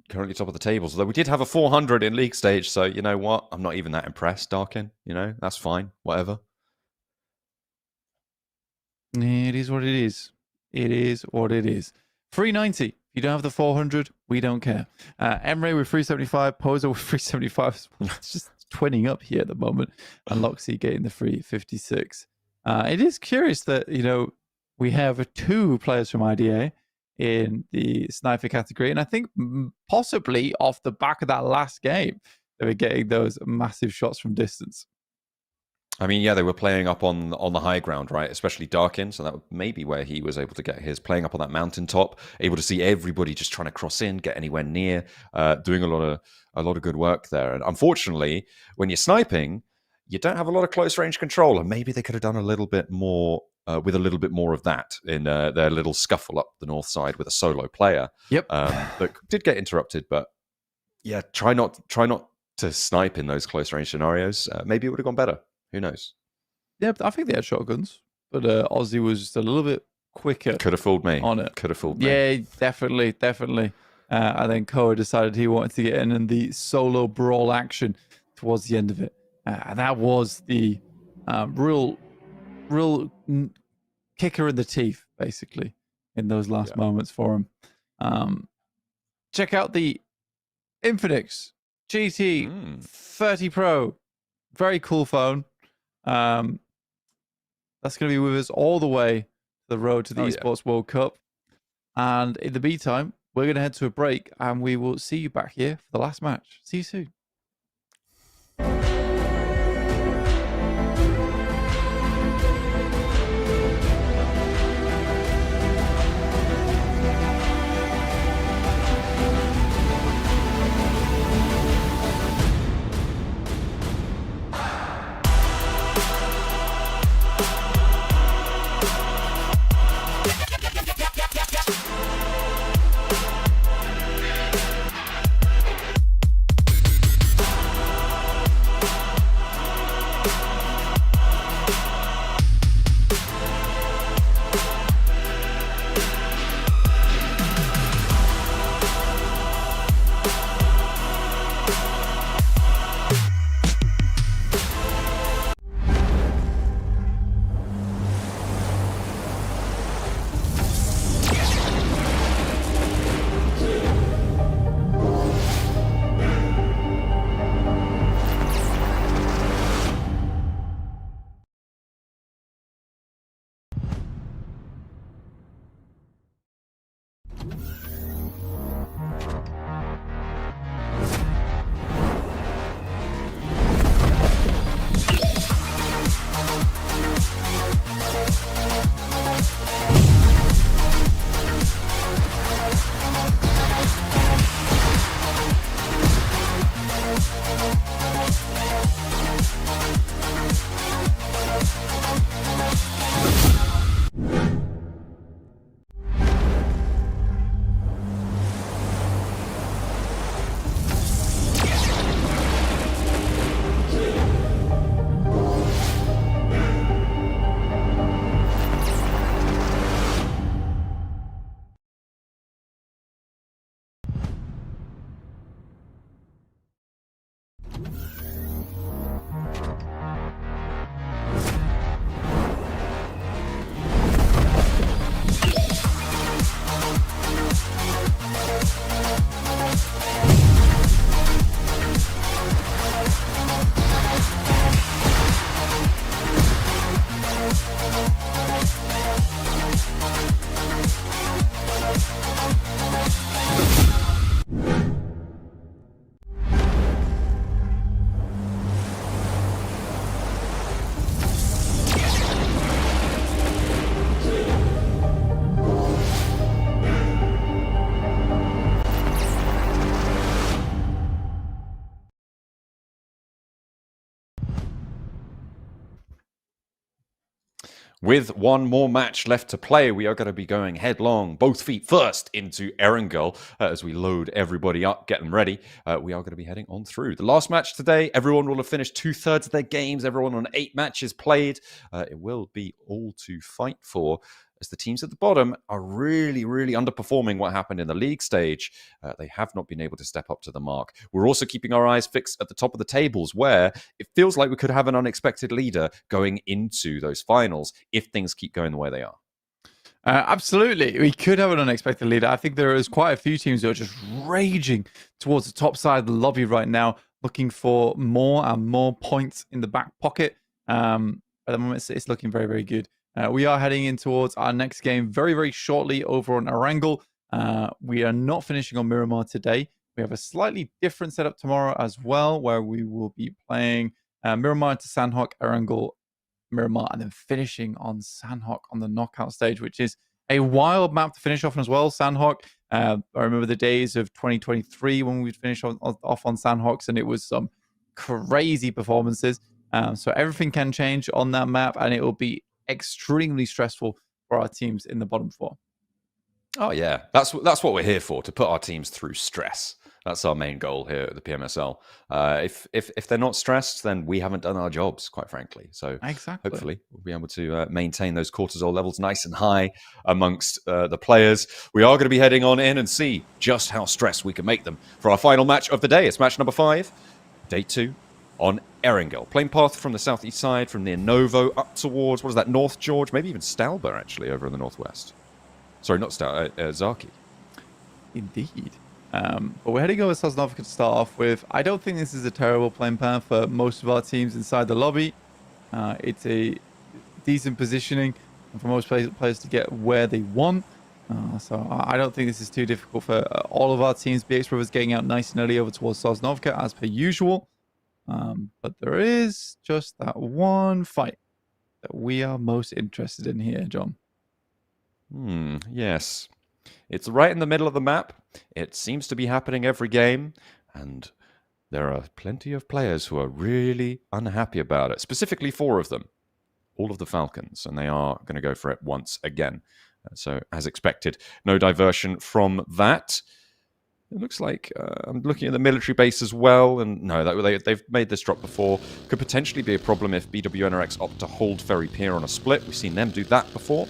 Speaker 1: Currently top of the tables. Although we did have a 400 in league stage, so you know what? I'm not even that impressed, Darkin. That's fine. Whatever.
Speaker 2: It is what it is. It is what it is. 390. If you don't have the 400, we don't care. Emre with 375, Poser with 375. It's just twinning up here at the moment. And Loxy getting the 356. It is curious that, we have 2 players from IDA in the sniper category. And I think possibly off the back of that last game, they were getting those massive shots from distance.
Speaker 1: I mean, yeah, they were playing up on the high ground, right? Especially Darkin, so that may be where he was able to get his, playing up on that mountaintop, able to see everybody just trying to cross in, get anywhere near, doing a lot of good work there. And unfortunately, when you're sniping, you don't have a lot of close range control, and maybe they could have done a little bit more with a little bit more of that in their little scuffle up the north side with a solo player.
Speaker 2: Yep,
Speaker 1: that did get interrupted, but yeah, try not to snipe in those close range scenarios. Maybe it would have gone better. Who knows?
Speaker 2: Yeah, I think they had shotguns, but Aussie was just a little bit quicker.
Speaker 1: Could have fooled me.
Speaker 2: On it.
Speaker 1: Could have fooled me.
Speaker 2: Yeah, definitely. And then Koa decided he wanted to get in the solo brawl action towards the end of it. And that was the real kicker in the teeth, basically, in those last moments for him. Check out the INFINIX GT 30 Pro. Very cool phone. That's going to be with us all the way to the road to the Esports World Cup. And in the meantime, we're going to head to a break and we will see you back here for the last match. See you soon.
Speaker 1: With one more match left to play, we are going to be going headlong, both feet first, into Erangel as we load everybody up, get them ready. We are going to be heading on through. The last match today, everyone will have finished 2/3 of their games, everyone on 8 matches played. It will be all to fight for, as the teams at the bottom are really, really underperforming what happened in the league stage. They have not been able to step up to the mark. We're also keeping our eyes fixed at the top of the tables, where it feels like we could have an unexpected leader going into those finals if things keep going the way they are.
Speaker 2: Absolutely. We could have an unexpected leader. I think there is quite a few teams who are just raging towards the top side of the lobby right now, looking for more and more points in the back pocket. At the moment, it's looking very, very good. We are heading in towards our next game very, very shortly over on Erangel. We are not finishing on Miramar today. We have a slightly different setup tomorrow as well, where we will be playing Miramar to Sanhok, Erangel, Miramar, and then finishing on Sanhok on the knockout stage, which is a wild map to finish off on as well. Sanhok, I remember the days of 2023 when we'd finish off on Sanhoks, and it was some crazy performances. So everything can change on that map, and it will be extremely stressful for our teams in the bottom four.
Speaker 1: Oh yeah, that's what we're here for, to put our teams through stress. That's our main goal here at the PMSL. If they're not stressed, then we haven't done our jobs, quite frankly. So
Speaker 2: Exactly.
Speaker 1: hopefully we'll be able to maintain those cortisol levels nice and high amongst the players. We are going to be heading on in and see just how stressed we can make them for our final match of the day. It's match number 5, day 2 on Erangel. Playing path from the southeast side, from near Novo up towards, what is that, North George? Maybe even Stalber, actually, over in the northwest. Sorry, not Zaki.
Speaker 2: Indeed. But we're heading over to Sosnovka to start off with. I don't think this is a terrible playing plan for most of our teams inside the lobby. It's a decent positioning for most players to get where they want. So I don't think this is too difficult for all of our teams. BX Brothers getting out nice and early over towards Sosnovka as per usual. But there is just that one fight that we are most interested in here, John.
Speaker 1: Yes. It's right in the middle of the map. It seems to be happening every game, and there are plenty of players who are really unhappy about it, specifically 4 of them, all of the Falcons, and they are going to go for it once again. So, as expected, no diversion from that. It looks like I'm looking at the military base as well, and no, they've made this drop before. Could potentially be a problem if BWNRX opt to hold Ferry Pier on a split. We've seen them do that before.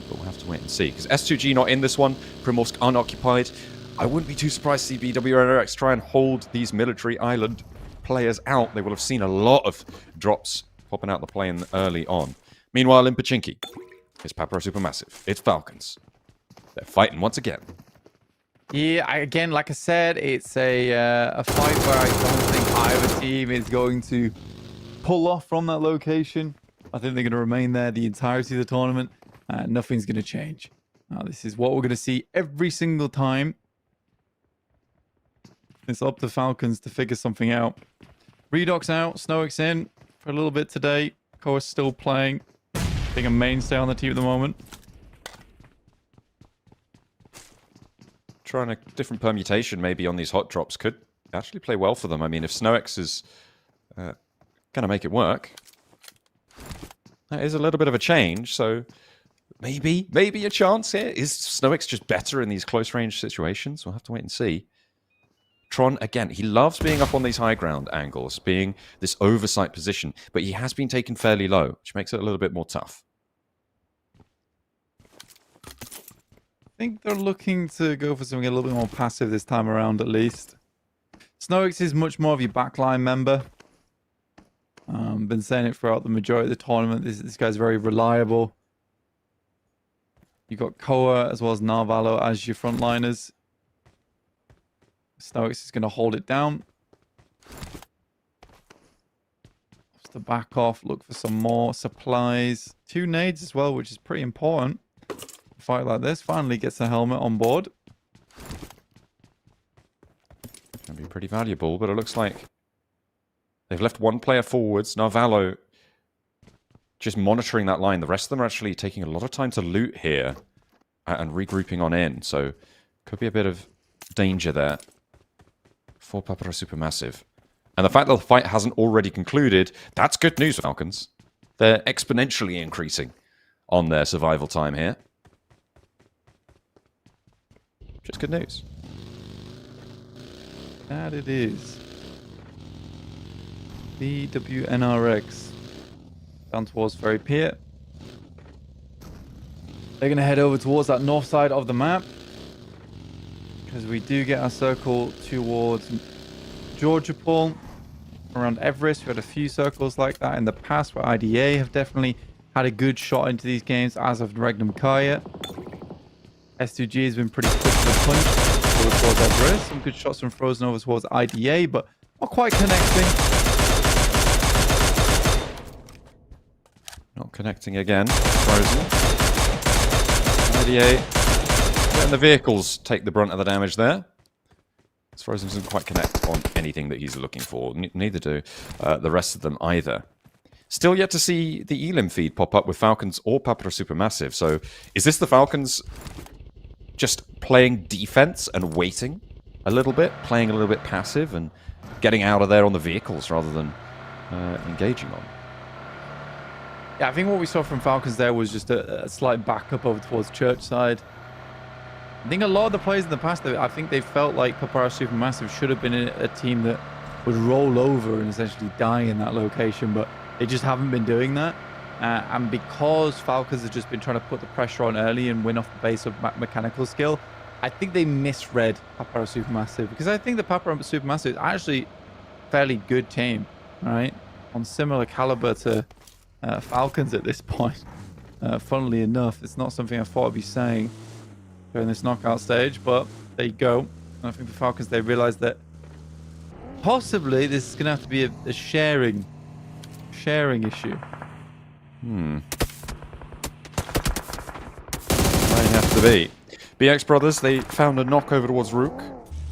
Speaker 1: But we'll have to wait and see. Because S2G not in this one. Pmsl unoccupied. I wouldn't be too surprised to see BWNRX try and hold these military island players out. They will have seen a lot of drops popping out the plane early on. Meanwhile, in Pachinki, it's Papara Supermassive. It's Falcons. They're fighting once again.
Speaker 2: Yeah, again, like I said, it's a fight where I don't think either team is going to pull off from that location. I think they're going to remain there the entirety of the tournament. Nothing's going to change. This is what we're going to see every single time. It's up to Falcons to figure something out. Redox out, Snowix in for a little bit today. Koa's still playing. Being a mainstay on the team at the moment.
Speaker 1: Trying a different permutation maybe on these hot drops could actually play well for them. I mean, if Snowix is going to make it work, that is a little bit of a change, so maybe a chance here. Is Snowix just better in these close range situations? We'll have to wait and see. Tron, again, he loves being up on these high ground angles, being this oversight position, but he has been taken fairly low, which makes it a little bit more tough.
Speaker 2: I think they're looking to go for something a little bit more passive this time around, at least. Snowix is much more of your backline member. Been saying it throughout the majority of the tournament. This guy's very reliable. You've got Koa as well as Narvalo as your frontliners. Snowix is going to hold it down. Just to back off, look for some more supplies. 2 nades as well, which is pretty important. A fight like this finally gets a helmet on board.
Speaker 1: Can be pretty valuable, but it looks like they've left 1 player forwards. Narvalo just monitoring that line. The rest of them are actually taking a lot of time to loot here and regrouping on in. So could be a bit of danger there for Papara Supermassive. And the fact that the fight hasn't already concluded, that's good news for Falcons. They're exponentially increasing on their survival time here. Just good news.
Speaker 2: That it is. BWNRX down towards Ferry Pier. They're going to head over towards that north side of the map, because we do get our circle towards Georgiapol around Everest. We had a few circles like that in the past where IDA have definitely had a good shot into these games, as of Regnum Carya. S2G has been pretty quick to the punch towards Everest. Some good shots from Frozen over towards IDA, but not quite connecting.
Speaker 1: Not connecting again. Frozen. IDA. And the vehicles take the brunt of the damage there. Frozen doesn't quite connect on anything that he's looking for. Neither do the rest of them either. Still yet to see the Elim feed pop up with Falcons or Papara Supermassive. So is this the Falcons just playing defense and waiting a little bit, playing a little bit passive and getting out of there on the vehicles rather than engaging on?
Speaker 2: Yeah, I think what we saw from Falcons there was just a slight backup over towards Churchside. I think a lot of the players in the past, I think they felt like Papara Supermassive should have been a team that would roll over and essentially die in that location, but they just haven't been doing that. And because Falcons have just been trying to put the pressure on early and win off the base of mechanical skill, I think they misread Papara Supermassive, because I think the Papara Supermassive is actually a fairly good team, right? On similar caliber to Falcons at this point. Funnily enough, it's not something I thought I'd be saying during this knockout stage, but there you go. And I think the Falcons, they realized that possibly this is going to have to be a sharing issue.
Speaker 1: Might have to be. BRX Brothers, they found a knock over towards Rook.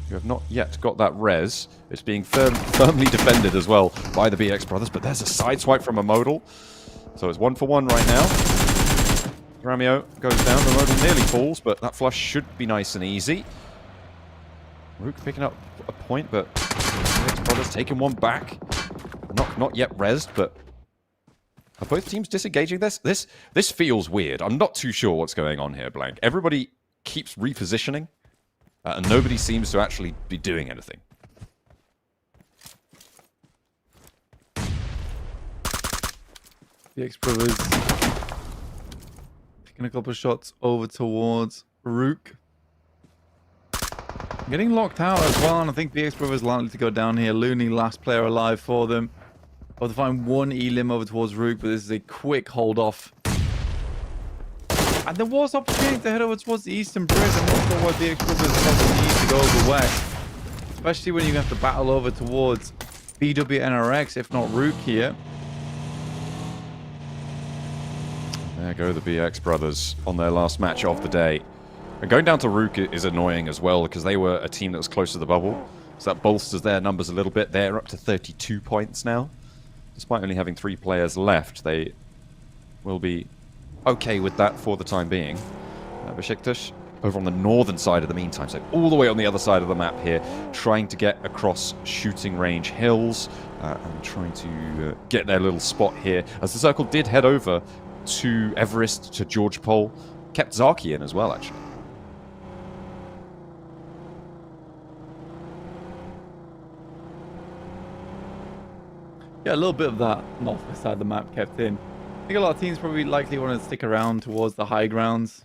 Speaker 1: You have not yet got that res. It's being firmly defended as well by the BRX Brothers, but there's a side swipe from a modal. So it's 1 for 1 right now. Ramio goes down, the modal nearly falls, but that flush should be nice and easy. Rook picking up a point, but BRX Brothers taking one back. Not yet rezzed, but are both teams disengaging this? This feels weird. I'm not too sure what's going on here, Blank. Everybody keeps repositioning, and nobody seems to actually be doing anything.
Speaker 2: BRX Brothers picking a couple of shots over towards Rook. Getting locked out as well, and I think BRX Brothers likely to go down here. Looney, last player alive for them. Able to find one Elim over towards Rook, but this is a quick hold off. And there was opportunity to head over towards the Eastern Bridge. I'm not sure why BRX Brothers probably need to go over west, especially when you have to battle over towards BWNRX, if not Rook here.
Speaker 1: There go the BRX Brothers on their last match of the day. And going down to Rook is annoying as well, because they were a team that was close to the bubble. So that bolsters their numbers a little bit. They're up to 32 points now. Despite only having 3 players left, they will be okay with that for the time being. Beşiktaş over on the northern side of the meantime, so all the way on the other side of the map here, trying to get across shooting range hills and trying to get their little spot here. As the circle did head over to Everest, to George Pole, kept Zaki in as well, actually.
Speaker 2: Yeah, a little bit of that northwest side of the map kept in. I think a lot of teams probably likely want to stick around towards the high grounds.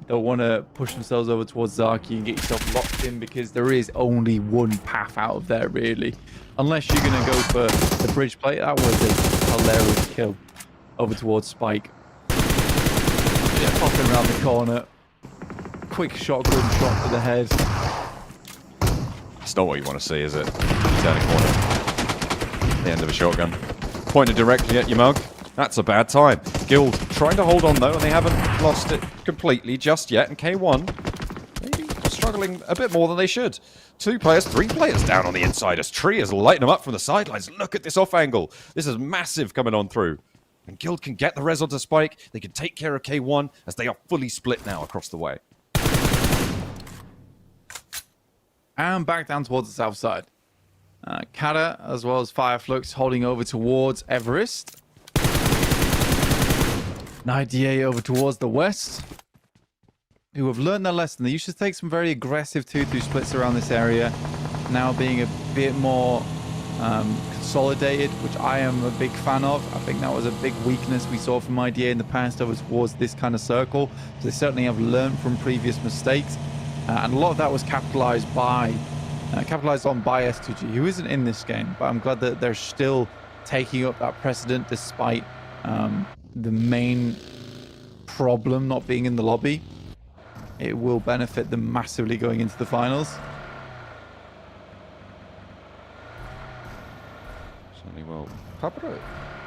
Speaker 2: Don't want to push themselves over towards Zaki and get yourself locked in, because there is only one path out of there, really. Unless you're going to go for the bridge plate. That was a hilarious kill over towards Spike. Yeah, popping around the corner. Quick shotgun shot to the head.
Speaker 1: That's not what you want to see, is it? Turn a corner. The end of a shotgun. Pointed directly at your mug. That's a bad time. Guild trying to hold on though, and they haven't lost it completely just yet. And K1 maybe struggling a bit more than they should. 2 players, 3 players down on the inside as Tree is lighting them up from the sidelines. Look at this off angle. This is massive coming on through. And Guild can get the res onto Spike. They can take care of K1 as they are fully split now across the way.
Speaker 2: And back down towards the south side. Carya as well as Flux holding over towards Everest. An IDA over towards the west, who have learned their lesson. They used to take some very aggressive 2-2 splits around this area, now being a bit more consolidated, which I am a big fan of. I think that was a big weakness we saw from IDA in the past over towards this kind of circle. So they certainly have learned from previous mistakes, and a lot of that was capitalized on by S2G, who isn't in this game, but I'm glad that they're still taking up that precedent despite the main problem not being in the lobby. It will benefit them massively going into the finals.
Speaker 1: Certainly will. Papara,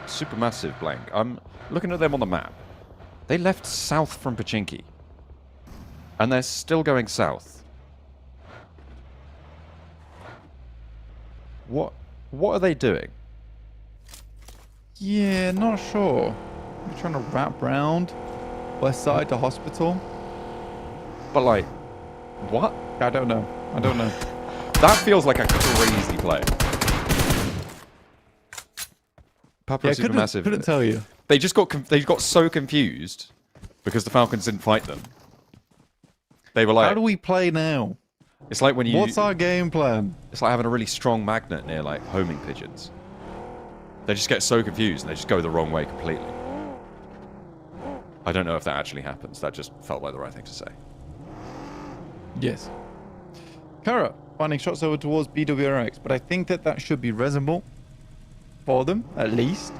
Speaker 1: supermassive blank. I'm looking at them on the map. They left south from Pachinki. And they're still going south. What are they doing?
Speaker 2: Yeah, not sure. They're trying to wrap round west side to hospital.
Speaker 1: But like, what?
Speaker 2: I don't know. I don't know.
Speaker 1: That feels like a crazy play. Papara supermassive.
Speaker 2: Couldn't tell you.
Speaker 1: They just got so confused because the Falcons didn't fight them. They were like,
Speaker 2: how do we play now?
Speaker 1: It's like when you.
Speaker 2: What's our game plan?
Speaker 1: It's like having a really strong magnet near like homing pigeons. They just get so confused and they just go the wrong way completely. I don't know if that actually happens. That just felt like the right thing to say.
Speaker 2: Yes. Carya finding shots over towards BRX, but I think that should be reasonable for them, at least.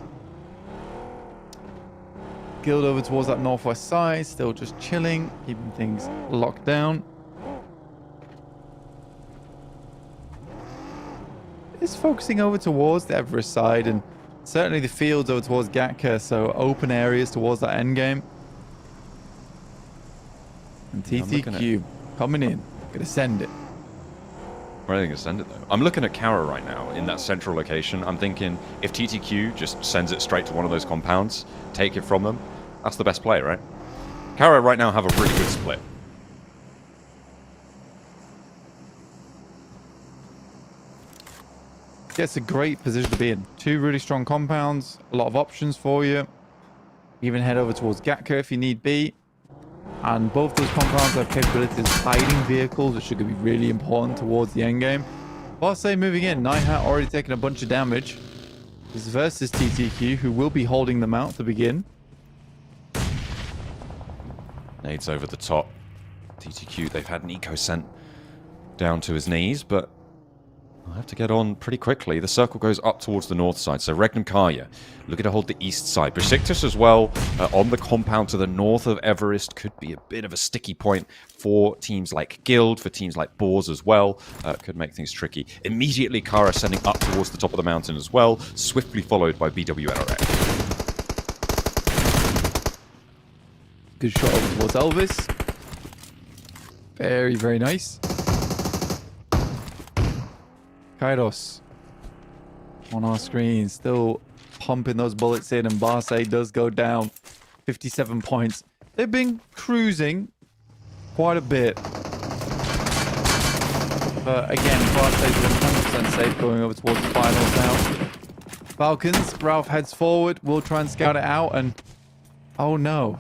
Speaker 2: Guild over towards that northwest side, still just chilling, keeping things locked down. Is focusing over towards the Everest side and certainly the fields over towards Gatka, so open areas towards that end game. And TTQ coming in, gonna send it.
Speaker 1: Where are they gonna send it though? I'm looking at Carya right now in that central location. I'm thinking if TTQ just sends it straight to one of those compounds, take it from them, that's the best play, right? Carya right now have a really good split.
Speaker 2: Yeah, it's a great position to be in. Two really strong compounds, a lot of options for you. Even head over towards Gatka if you need be. And both those compounds have capabilities of hiding vehicles, which are going to be really important towards the end game. Barsay moving in. Nihat already taking a bunch of damage. This is versus TTQ, who will be holding them out to begin.
Speaker 1: Nades over the top. TTQ, they've had Nico sent down to his knees, but I'll have to get on pretty quickly. The circle goes up towards the north side. So Regnum Carya looking to hold the east side. Beşiktaş as well on the compound to the north of Everest could be a bit of a sticky point for teams like Guild, for teams like Boars as well. Could make things tricky. Immediately Carya sending up towards the top of the mountain as well. Swiftly followed by BRX.
Speaker 2: Good shot over towards Elvis. Very, very nice. Kairos on our screen, still pumping those bullets in, and Barsay does go down. 57 points. They've been cruising quite a bit. But again, Barsay's 100% safe going over towards the finals now. Falcons, Ralph heads forward, will try and scout it out, and oh no.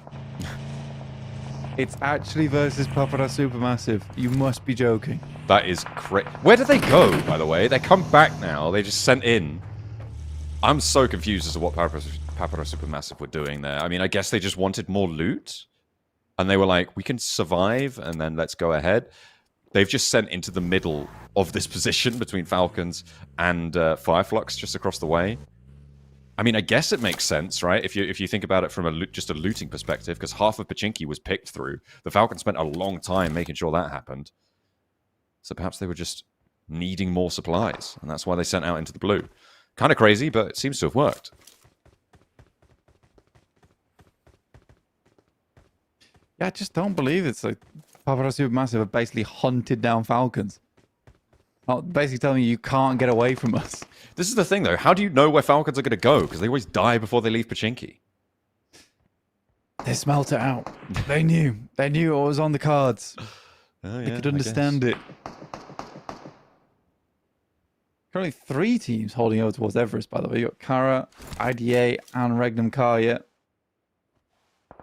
Speaker 2: It's actually versus Papara Supermassive. You must be joking.
Speaker 1: That is crazy. Where did they go, by the way? They come back now. They just sent in. I'm so confused as to what Papara Supermassive were doing there. I mean, I guess they just wanted more loot. And they were like, we can survive, and then let's go ahead. They've just sent into the middle of this position between Falcons and Fireflux just across the way. I mean, I guess it makes sense, right? If you think about it from just a looting perspective, because half of Pachinki was picked through. The Falcons spent a long time making sure that happened. So perhaps they were just needing more supplies, and that's why they sent out into the blue. Kind of crazy, but it seems to have worked.
Speaker 2: Yeah, I just don't believe it's like Papara Supermassive have basically hunted down Falcons. Basically telling you can't get away from us.
Speaker 1: This is the thing, though. How do you know where Falcons are going to go? Because they always die before they leave Pachinki.
Speaker 2: They smelt it out. They knew. They knew what was on the cards.
Speaker 1: Oh, yeah,
Speaker 2: they could understand it. Currently 3 teams holding over towards Everest, by the way. You got Carya, IDA, and Regnum Carya.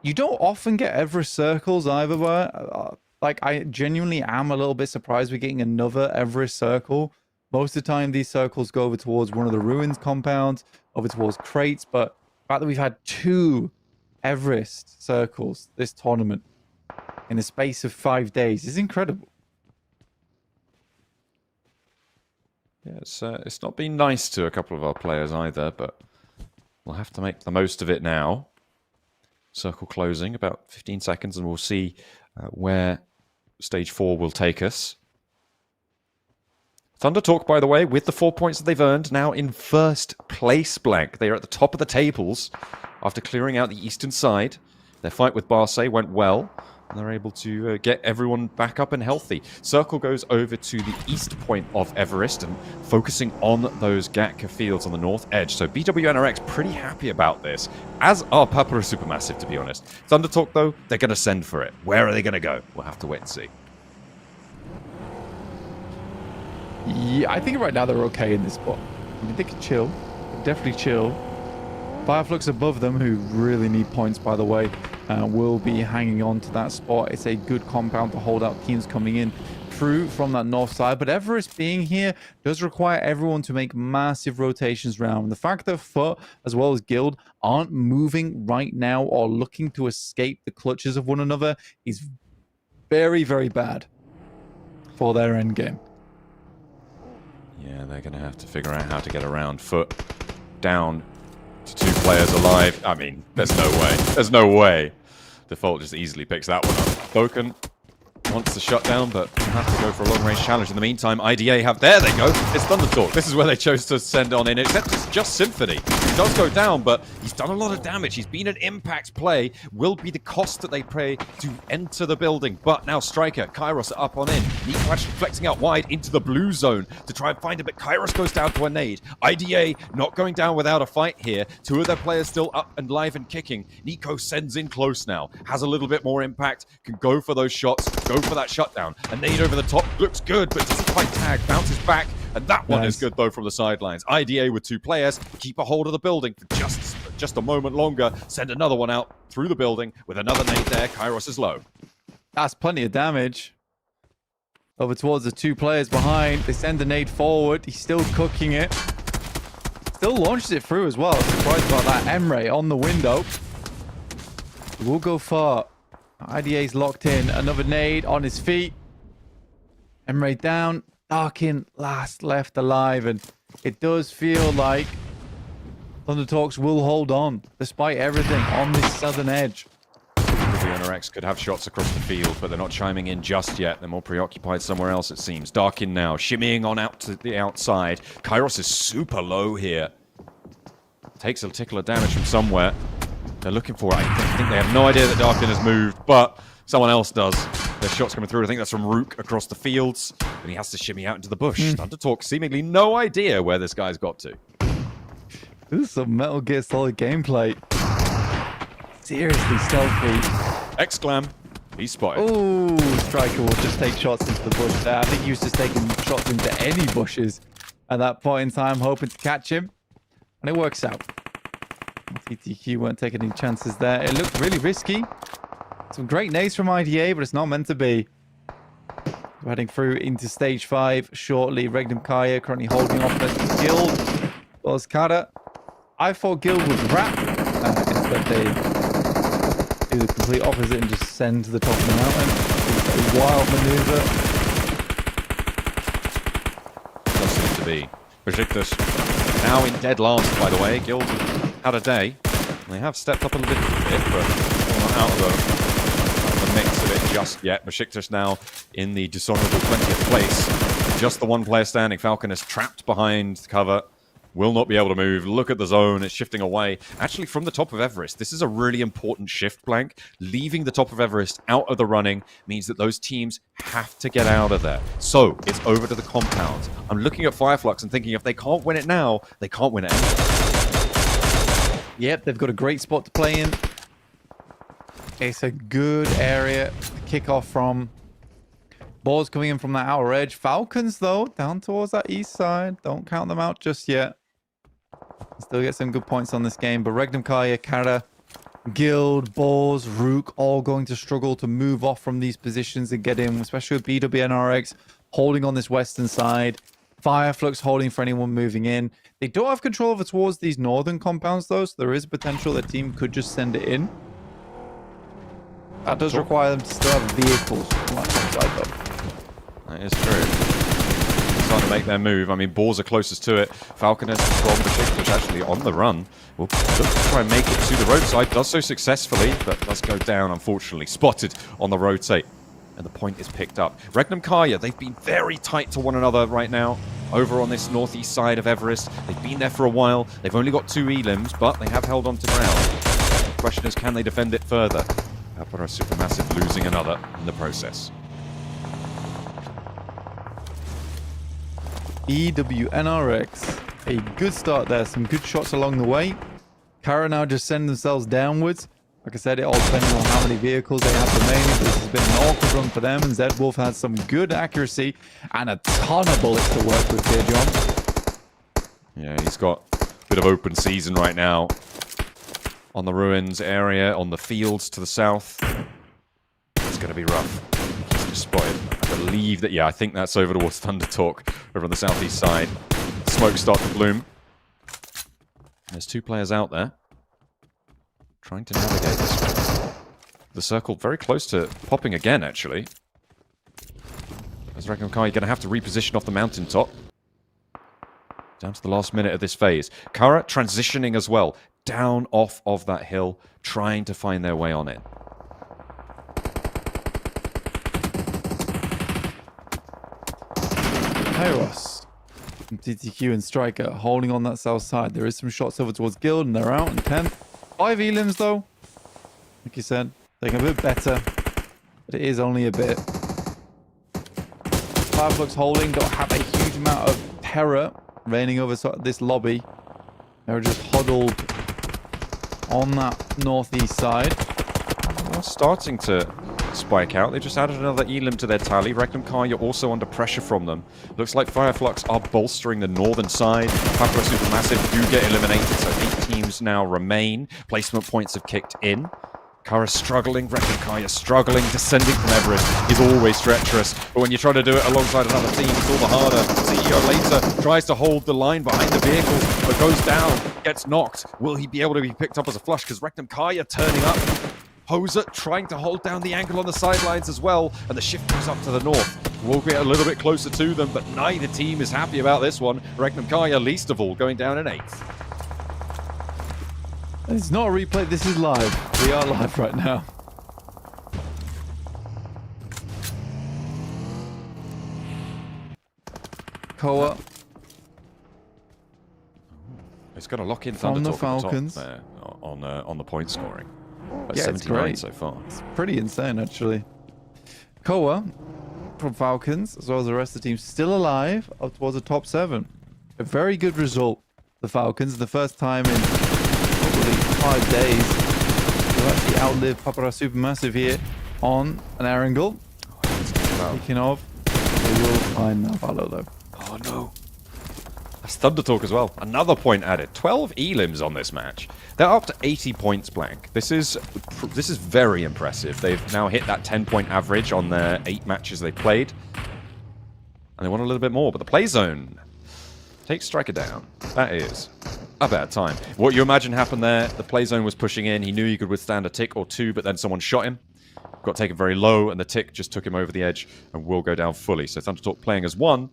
Speaker 2: You don't often get Everest circles either, but like, I genuinely am a little bit surprised we're getting another Everest circle. Most of the time, these circles go over towards one of the ruins compounds, over towards crates, but the fact that we've had 2 Everest circles this tournament in the space of 5 days is incredible.
Speaker 1: Yeah, it's not been nice to a couple of our players either, but We'll have to make the most of it now. Circle closing, about 15 seconds, and we'll see where stage 4 will take us. Thunder Talk, by the way, with the 4 points that they've earned, now in first place, Blank. They are at the top of the tables after clearing out the eastern side. Their fight with Barsay went well, and they're able to get everyone back up and healthy. Circle goes over to the east point of Everest and focusing on those Gatka fields on the north edge. So BWNRX pretty happy about this, as are Papara Supermassive, to be honest. Thunder Talk, though, they're going to send for it. Where are they going to go? We'll have to wait and see.
Speaker 2: Yeah, I think right now they're okay in this spot. I mean, they can chill. Definitely chill. Fireflux above them, who really need points, by the way, will be hanging on to that spot. It's a good compound to hold out teams coming in through from that north side. But Everest being here does require everyone to make massive rotations around. The fact that FUT, as well as Guild, aren't moving right now or looking to escape the clutches of one another is very, very bad for their end game.
Speaker 1: Yeah, they're going to have to figure out how to get around. FUT down to 2 players alive. I mean, there's no way. There's no way. Default just easily picks that one up. Boken wants the shutdown, but have to go for a long-range challenge. In the meantime, IDA have... There they go. It's Thunder Talk. This is where they chose to send on in, except it's just Symphony. He does go down, but he's done a lot of damage. He's been an impact play. Will be the cost that they pay to enter the building. But now Striker, Kairos are up on in. Nico actually flexing out wide into the blue zone to try and find him, but Kairos goes down to a nade. IDA not going down without a fight here. 2 of their players still up and live and kicking. Nico sends in close now. Has a little bit more impact. Can go for those shots. Go for that shutdown. A nade over the top looks good, but doesn't quite tag. Bounces back, and that one is good though from the sidelines. IDA with 2 players keep a hold of the building for just a moment longer. Send another one out through the building with another nade there. Kairos is low.
Speaker 2: That's plenty of damage. Over towards the 2 players behind. They send the nade forward. He's still cooking it. Still launches it through as well. Surprised about that. Emre on the window. He will go far. IDA's locked in. Another nade on his feet. Emre down. Darkin last left alive. And it does feel like Thunder Talks will hold on despite everything on this southern edge.
Speaker 1: The NRX could have shots across the field, but they're not chiming in just yet. They're more preoccupied somewhere else, it seems. Darkin now, shimmying on out to the outside. Kairos is super low here. Takes a tickle of damage from somewhere. They're looking for it. I think they have no idea that Darkin has moved, but someone else does. There's shots coming through. I think that's from Rook across the fields, and he has to shimmy out into the bush. Thunder Talk seemingly no idea where this guy's got to.
Speaker 2: This is some Metal Gear Solid gameplay. Seriously stealthy.
Speaker 1: Exclam. He's spotted.
Speaker 2: Oh, Striker will just take shots into the bush there. I think he was just taking shots into any bushes at that point in time, hoping to catch him. And it works out. TTQ weren't taking any chances there. It looked really risky. Some great nades from IDA, but it's not meant to be. We're heading through into stage 5 shortly. Regnum Carya currently holding off against Guild. Well as Carya. I thought Guild would wrap. Instead they do the complete opposite and just send to the top of the mountain. A wild maneuver.
Speaker 1: Does seem to be. Beşiktaş now in dead last, by the way. Guild had a day. They have stepped up a little bit, but not out of the mix of it just yet. Beşiktaş now in the dishonorable 20th place. Just the one player standing. Falcon is trapped behind cover. Will not be able to move. Look at the zone. It's shifting away. Actually, from the top of Everest, this is a really important shift, Blank. Leaving the top of Everest out of the running means that those teams have to get out of there. So, it's over to the compound. I'm looking at Fireflux and thinking if they can't win it now, they can't win it anyway.
Speaker 2: Yep, they've got a great spot to play in. It's a good area to kick off from. Boars coming in from that outer edge. Falcons, though, down towards that east side. Don't count them out just yet. Still get some good points on this game. But Regnum, Carya, Carya, Guild, Boars, Rook, all going to struggle to move off from these positions and get in, especially with BWNRX holding on this western side. Fireflux holding for anyone moving in. They don't have control over towards these northern compounds, though, so there is potential that team could just send it in. That does require them to still have vehicles from that side, though.
Speaker 1: That is true. starting to make their move. I mean, Boars are closest to it. Falconers from Beşiktaş actually on the run. Will look to try and make it to the roadside. Does so successfully, but does go down, unfortunately. Spotted on the rotate. And the point is picked up. Regnum Carya, they've been very tight to one another right now. Over on this northeast side of Everest. They've been there for a while. They've only got 2 elims, but they have held on to ground. The question is, can they defend it further? Boars Supermassive losing another in the process.
Speaker 2: EWNRX. A good start there. Some good shots along the way. Carya now just send themselves downwards. Like I said, it all depends on how many vehicles they have remaining. This has been an awkward run for them, and Zedwolf has some good accuracy and a ton of bullets to work with here, John.
Speaker 1: Yeah, he's got a bit of open season right now on the ruins area, on the fields to the south. It's going to be rough. He's just spotted. I believe that, yeah, I think that's over towards Thunder Talk over on the southeast side. Smoke start to bloom. There's 2 players out there trying to navigate this one. The circle very close to popping again, actually. As Regnum Carya going to have to reposition off the mountaintop. Down to the last minute of this phase. Carya transitioning as well. Down off of that hill, trying to find their way on it.
Speaker 2: Kairos, TTQ and Striker holding on that south side. There is some shots over towards Guild, and they're out in 10th. 5 elims though. Like you said, they're a bit better, but it is only a bit. Flux holding, don't have a huge amount of terror reigning over this lobby. They're just huddled on that northeast side.
Speaker 1: They're starting to spike out. They just added another elim to their tally. Regnum Carya also under pressure from them. Looks like Flux are bolstering the northern side. Boars Supermassive do get eliminated, so 8 teams now remain. Placement points have kicked in. Carya struggling, Regnum Carya struggling. Descending from Everest is always treacherous, but when you try to do it alongside another team, it's all the harder. CEO later tries to hold the line behind the vehicle, but goes down, gets knocked. Will he be able to be picked up as a flush? Because Regnum Carya turning up. Hoser trying to hold down the angle on the sidelines as well, and the shift goes up to the north. We'll get a little bit closer to them, but neither team is happy about this one. Regnum Carya, least of all, going down in 8th.
Speaker 2: It's not a replay, this is live. We are live right now. Koa.
Speaker 1: It's going to lock in
Speaker 2: From
Speaker 1: Thunder
Speaker 2: the Falcons.
Speaker 1: there on the point scoring. That's
Speaker 2: Yeah, it's
Speaker 1: 79
Speaker 2: great.
Speaker 1: so far.
Speaker 2: It's pretty insane, actually. Koa from Falcons, as well as the rest of the team, still alive up towards the top 7. A very good result. The Falcons, the first time in probably 5 days, they've actually outlived Boars Supermassive here on an Erangel. Speaking of, they will find Navallo though.
Speaker 1: Oh no. That's Thunder Talk as well. Another point added. 12 elims on this match. They're up to 80 points blank. This is very impressive. They've now hit that 10-point average on their 8 matches they played. And they want a little bit more, but the play zone takes Striker down. That is a bad time. What you imagine happened there, the play zone was pushing in. He knew he could withstand a tick or 2, but then someone shot him. Got taken very low, and the tick just took him over the edge and will go down fully. So Thunder Talk playing as 1.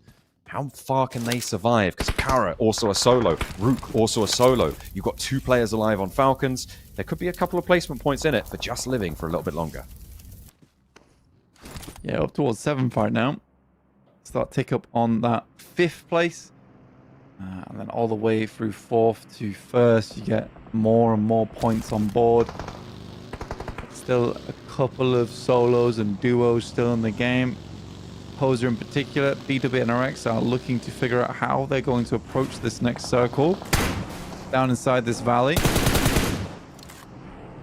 Speaker 1: How far can they survive? Because Carya also a solo. Rook also a solo. You've got 2 players alive on Falcons. There could be a couple of placement points in it for just living for a little bit longer.
Speaker 2: Yeah, up towards 7th right now. Start tick up on that 5th place. And then all the way through 4th to 1st, you get more and more points on board. Still a couple of solos and duos still in the game. Poser in particular, BWNRX are looking to figure out how they're going to approach this next circle down inside this valley.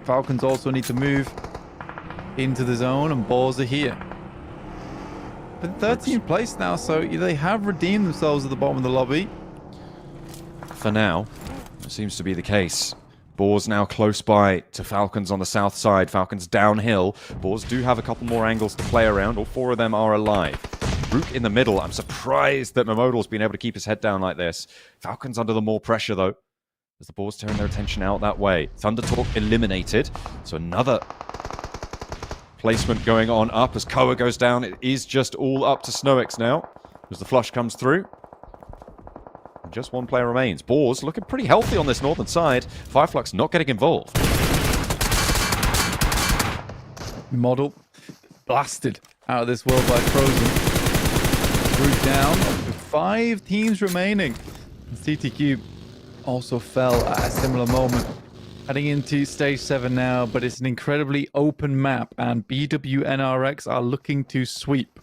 Speaker 2: Falcons also need to move into the zone, and Boars are here. But 13th place now, so they have redeemed themselves at the bottom of the lobby.
Speaker 1: For now, it seems to be the case. Boars now close by to Falcons on the south side. Falcons downhill. Boars do have a couple more angles to play around. All 4 of them are alive. Rook in the middle. I'm surprised that Momodal's been able to keep his head down like this. Falcons under the more pressure, though, as the Boars turn their attention out that way. Thunder Talk eliminated. So another placement going on up as Koa goes down. It is just all up to Snowix now. as the flush comes through. And just one player remains. Boars looking pretty healthy on this northern side. Fireflux not getting involved.
Speaker 2: Model blasted out of this world by Frozen. Through down with 5 teams remaining. CTQ also fell at a similar moment. Heading into stage 7 now, but it's an incredibly open map, and BWNRX are looking to sweep.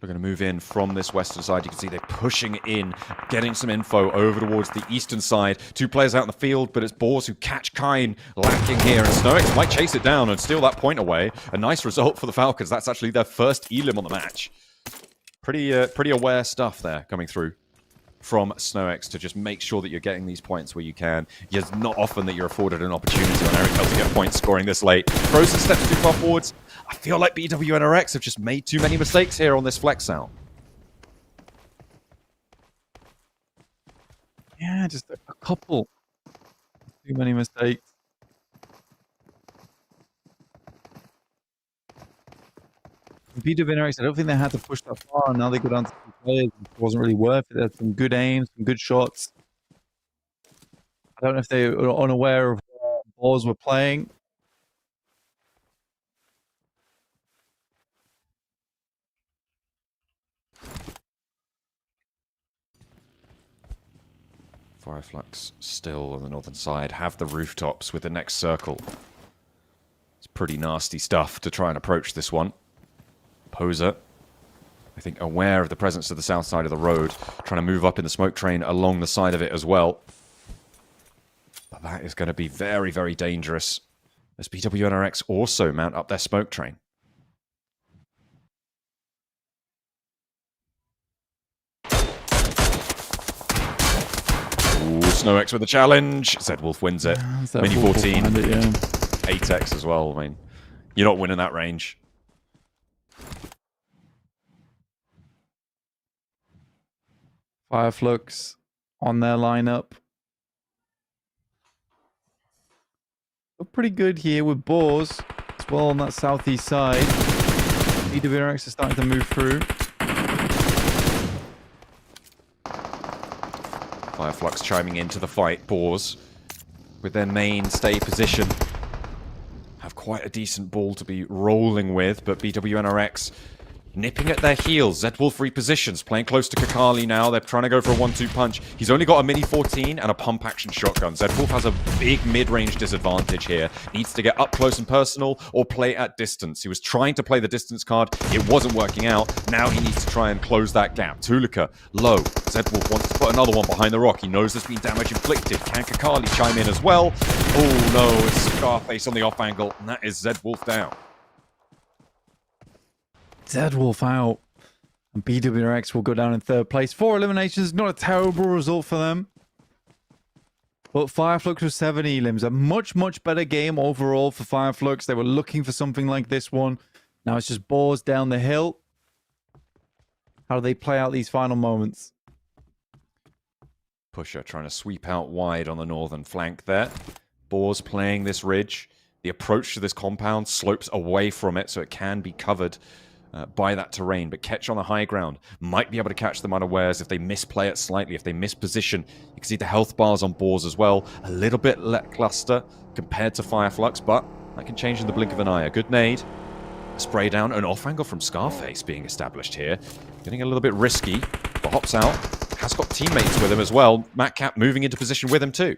Speaker 1: We're going to move in from this western side. You can see they're pushing in, getting some info over towards the eastern side. 2 players out in the field, but it's Boars who catch Kine lacking here. And SnowX might chase it down and steal that point away. A nice result for the Falcons. That's actually their first elim on the match. Pretty aware stuff there coming through from SnowX to just make sure that you're getting these points where you can. It's not often that you're afforded an opportunity on Eric to get points scoring this late. Frozen steps too far forwards. I feel like BWNRX have just made too many mistakes here on this flex out.
Speaker 2: Yeah, just a couple. Too many mistakes. BWNRX, I don't think they had to push that far, and now they go down to 2 players. It wasn't really worth it. They had some good aims, some good shots. I don't know if they were unaware of what Boars were playing.
Speaker 1: Fireflux still on the northern side, have the rooftops with the next circle. It's pretty nasty stuff to try and approach this one. Poser, I think, aware of the presence of the south side of the road, trying to move up in the smoke train along the side of it as well. But that is going to be very, very dangerous as BWNRX also mount up their smoke train. SnowX with the challenge. Zedwolf wins it. Mini 14. 8x as well. I mean, you're not winning that range.
Speaker 2: Fireflux on their lineup. Look pretty good here with Boars as well on that southeast side. BWNRX are starting to move through.
Speaker 1: Fireflux chiming into the fight. Boars, with their mainstay position, have quite a decent ball to be rolling with, but BWNRX nipping at their heels. Zedwolf repositions, playing close to Kakali now. They're trying to go for a 1-2 punch. He's only got a mini 14 and a pump action shotgun. Zedwolf has a big mid-range disadvantage here. Needs to get up close and personal or play at distance. He was trying to play the distance card. It wasn't working out. Now he needs to try and close that gap. Tulika, low. Zedwolf wants to put another one behind the rock. He knows there's been damage inflicted. Can Kakali chime in as well? Oh no, it's Scarface on the off angle, and that is Zedwolf down.
Speaker 2: Zedwolf out. And BWNRX will go down in 3rd place. 4 eliminations, not a terrible result for them. But Fireflux with 7 elims. A much, much better game overall for Fireflux. They were looking for something like this one. Now it's just Boars down the hill. How do they play out these final moments?
Speaker 1: Pusher trying to sweep out wide on the northern flank there. Boars playing this ridge. The approach to this compound slopes away from it, so it can be covered by that terrain, but Ketch on the high ground might be able to catch them unawares if they misplay it slightly, if they misposition. You can see the health bars on Boars as well. A little bit lackluster compared to Fireflux, but that can change in the blink of an eye. A good nade, a spray down, an off angle from Scarface being established here. Getting a little bit risky, but hops out. Has got teammates with him as well. Matcap moving into position with him too.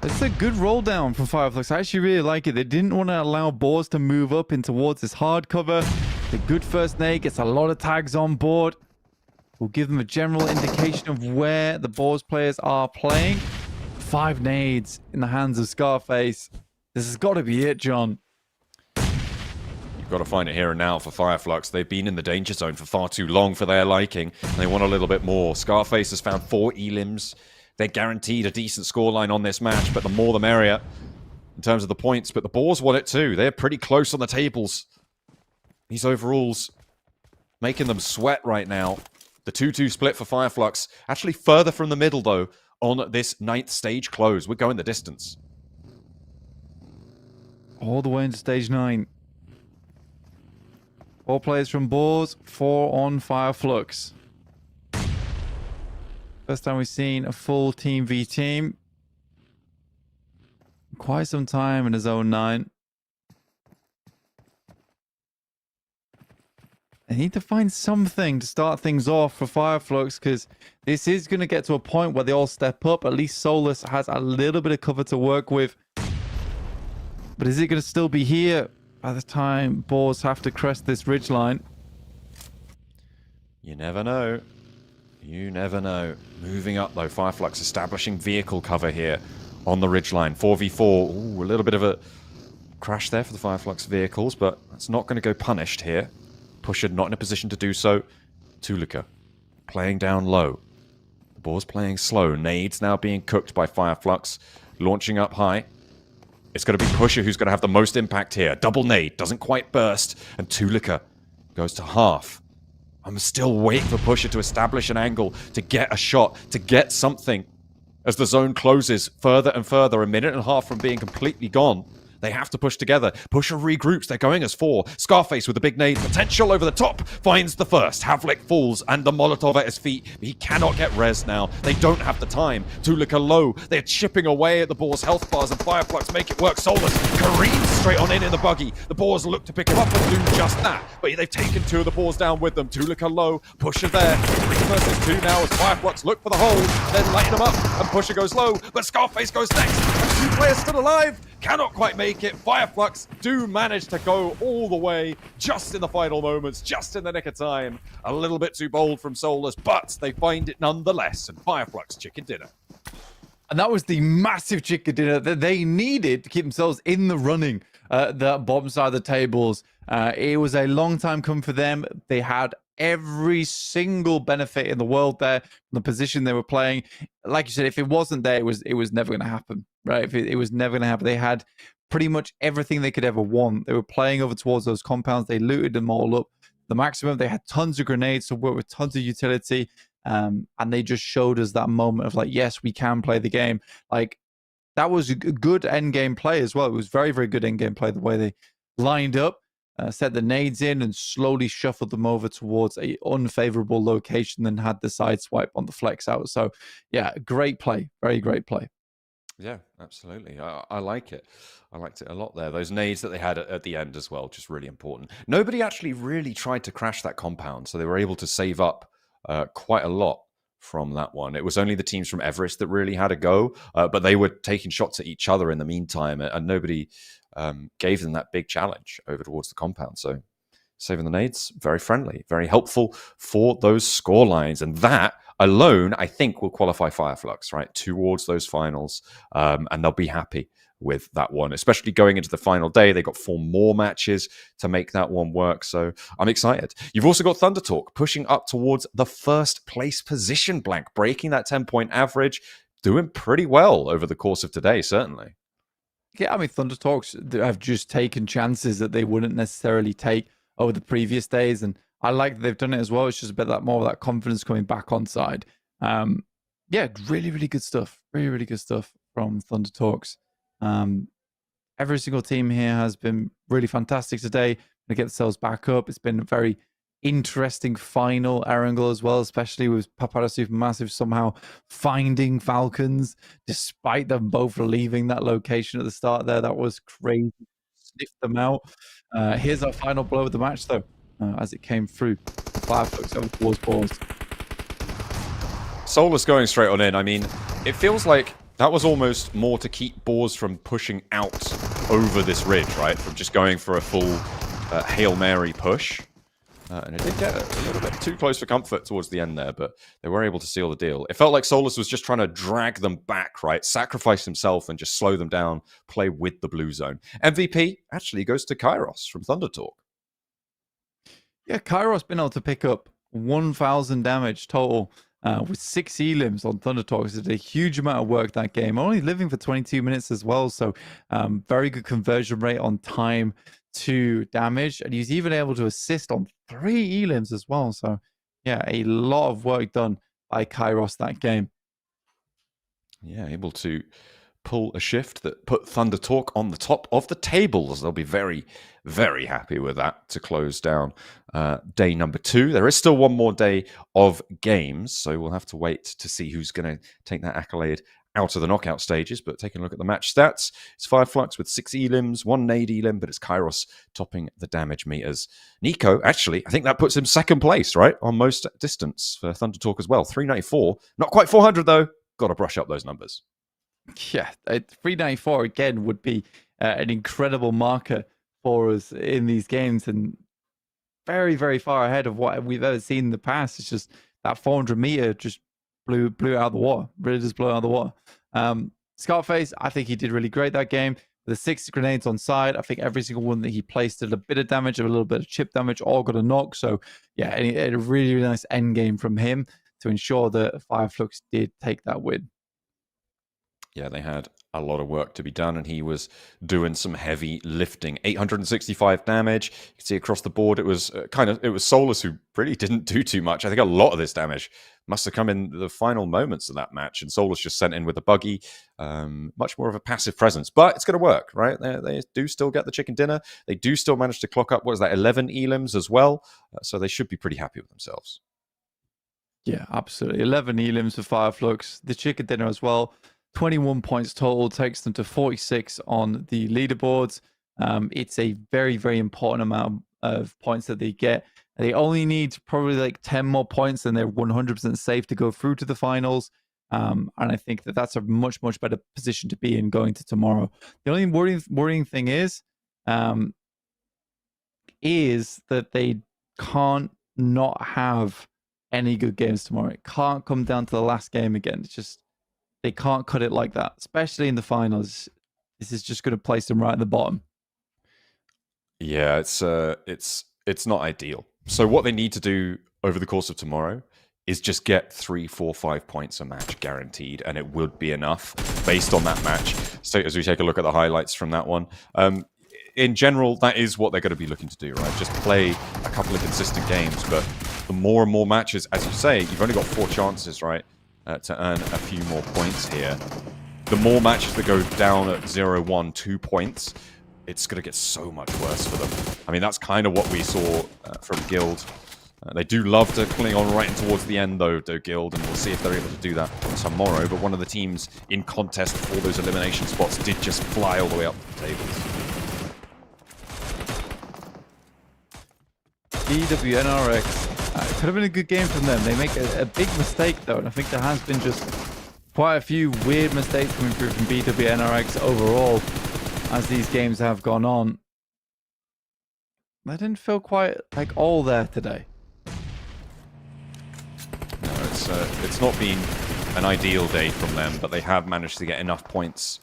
Speaker 2: It's a good roll down from Fireflux. I actually really like it. They didn't want to allow Boars to move up in towards this hard cover. The good first nade gets a lot of tags on board. Will give them a general indication of where the Boars players are playing. 5 nades in the hands of Scarface. This has got to be it, John.
Speaker 1: You've got to find it here and now for Fireflux. They've been in the danger zone for far too long for their liking, and they want a little bit more. Scarface has found 4 elims. They're guaranteed a decent scoreline on this match, but the more the merrier in terms of the points. But the Boars want it too. They're pretty close on the tables. These overalls making them sweat right now. The 2-2 split for Fireflux. Actually further from the middle, though, on this 9th stage close. We're going the distance.
Speaker 2: All the way into stage 9. 4 players from Boars, 4 on Fire Flux. First time we've seen a full Team v Team. Quite some time in a Zone 9. They need to find something to start things off for Fireflux, because this is going to get to a point where they all step up. At least Solus has a little bit of cover to work with. But is it going to still be here by the time Boars have to crest this ridgeline?
Speaker 1: You never know. You never know. Moving up, though. Fireflux establishing vehicle cover here on the ridgeline. 4v4. Ooh, a little bit of a crash there for the Fireflux vehicles, but that's not going to go punished here. Pusher not in a position to do so. Tulika playing down low. The Boars playing slow. Nades now being cooked by Fireflux. Launching up high. It's going to be Pusher who's going to have the most impact here. Double nade. Doesn't quite burst. And Tulika goes to half. I'm still waiting for Pusher to establish an angle, to get a shot, to get something. As the zone closes further and further, a minute and a half from being completely gone. They have to push together. Pusher regroups. They're going as 4. Scarface with the big nade. Potential over the top. Finds the first. Havlik falls and the Molotov at his feet. He cannot get res now. They don't have the time. Tulika low. They're chipping away at the Boars' health bars, and Fireflux make it work. Solus careens straight on in the buggy. The Boars look to pick him up and do just that. But they've taken 2 of the Boars down with them. Tulika low. Pusher there. 3 versus 2 now as Fireflux look for the hold. Then lighten him up. And Pusher goes low. But Scarface goes next. And 2 players still alive. Cannot quite make it. Fireflux do manage to go all the way just in the final moments, just in the nick of time. A little bit too bold from Solus, but they find it nonetheless. And Fireflux chicken dinner.
Speaker 2: And that was the massive chicken dinner that they needed to keep themselves in the running, the bottom side of the tables. It was a long time coming for them. They had every single benefit in the world there, the position they were playing. Like you said, if it wasn't there, it was never going to happen, right? If it was never going to happen. They had pretty much everything they could ever want. They were playing over towards those compounds. They looted them all up the maximum. They had tons of grenades to work with, tons of utility. And they just showed us that moment of like, yes, we can play the game. Like, that was a good end game play as well. It was very, very good end game play, the way they lined up, set the nades in and slowly shuffled them over towards a unfavorable location, and had the side swipe on the flex out. So yeah, great play. Very great play.
Speaker 1: Yeah, absolutely. I like it. I liked it a lot there. Those nades that they had at the end as well, just really important. Nobody actually really tried to crash that compound, so they were able to save up quite a lot from that one. It was only the teams from Everest that really had a go, but they were taking shots at each other in the meantime, and nobody gave them that big challenge over towards the compound. So saving the nades, very friendly, very helpful for those score lines. And that alone, I think, will qualify Fireflux, right, towards those finals. And they'll be happy with that one, especially going into the final day. They got 4 more matches to make that one work. So I'm excited. You've also got Thunder Talk pushing up towards the first place position, Blank, breaking that 10-point average, doing pretty well over the course of today, certainly.
Speaker 2: Yeah, I mean, Thunder Talks have just taken chances that they wouldn't necessarily take over the previous days. And I like that they've done it as well. It's just a bit that more of that confidence coming back on side. Yeah, really, really good stuff. Really, really good stuff from Thunder Talks. Every single team here has been really fantastic today to get themselves back up. It's been a very interesting final Erangel as well, especially with Papada Supermassive somehow finding Falcons despite them both leaving that location at the start there. That was crazy. Sniffed them out. Here's our final blow of the match, though, as it came through. Fireflux over towards Boars.
Speaker 1: Solus going straight on in. I mean, it feels like that was almost more to keep Boars from pushing out over this ridge, right? From just going for a full Hail Mary push. And it did get a little bit too close for comfort towards the end there, but they were able to seal the deal. It felt like Solus was just trying to drag them back, right? Sacrifice himself and just slow them down, play with the blue zone. MVP actually goes to Kairos from Thunder Talk.
Speaker 2: Yeah, Kairos been able to pick up 1,000 damage total with 6 elims on Thunder Talks. It's a huge amount of work that game. Only living for 22 minutes as well, so very good conversion rate on time to damage, and he's even able to assist on 3 elims as well. So yeah, a lot of work done by Kairos that game.
Speaker 1: Yeah, able to pull a shift that put Thunder Talk on the top of the tables. They'll be very, very happy with that to close down day number 2. There is still one more day of games, so we'll have to wait to see who's going to take that accolade out of the knockout stages. But taking a look at the match stats, it's 5 Flux with 6 elims, 1 nade elim, but it's Kairos topping the damage meters. Nico, actually, I think that puts him second place, right, on most distance for Thunder Talk as well. 394, not quite 400 though. Got to brush up those numbers.
Speaker 2: Yeah, 394 again would be an incredible marker for us in these games, and very, very far ahead of what we've ever seen in the past. It's just that 400 meter just blew it out of the water. Really just blew it out of the water. Scarface, I think he did really great that game. The 6 grenades on side, I think every single one that he placed did a bit of damage, a little bit of chip damage, all got a knock. So yeah, a really, really nice end game from him to ensure that Fireflux did take that win.
Speaker 1: Yeah, they had a lot of work to be done, and he was doing some heavy lifting. 865 damage. You can see across the board, it was Solus who really didn't do too much. I think a lot of this damage must have come in the final moments of that match, and Solus just sent in with a buggy. Much more of a passive presence, but it's going to work, right? They do still get the chicken dinner. They do still manage to clock up, 11 elims as well, so they should be pretty happy with themselves.
Speaker 2: Yeah, absolutely. 11 elims for Fireflux. The chicken dinner as well. 21 points total, takes them to 46 on the leaderboards. It's a very, very important amount of points that they get. They only need probably like 10 more points, and they're 100% safe to go through to the finals. And I think that that's a much, much better position to be in going to tomorrow. The only worrying thing is that they can't not have any good games tomorrow. It can't come down to the last game again. It's just, they can't cut it like that, especially in the finals. This is just going to place them right at the bottom.
Speaker 1: Yeah, it's not ideal. So what they need to do over the course of tomorrow is just get 3, 4, 5 points a match guaranteed, and it would be enough based on that match. So as we take a look at the highlights from that one, in general, that is what they're going to be looking to do, right? Just play a couple of consistent games, but the more and more matches, as you say, you've only got 4 chances, right? To earn a few more points here. The more matches that go down at 0, 1, 2 points, it's going to get so much worse for them. I mean, that's kind of what we saw from Guild. They do love to cling on right towards the end, though, Guild, and we'll see if they're able to do that tomorrow. But one of the teams in contest for those elimination spots did just fly all the way up the tables.
Speaker 2: EWNRX. It could have been a good game from them. They make a big mistake, though, and I think there has been just quite a few weird mistakes coming through from BWNRX overall as these games have gone on. I didn't feel quite like all there today.
Speaker 1: No, it's not been an ideal day from them, but they have managed to get enough points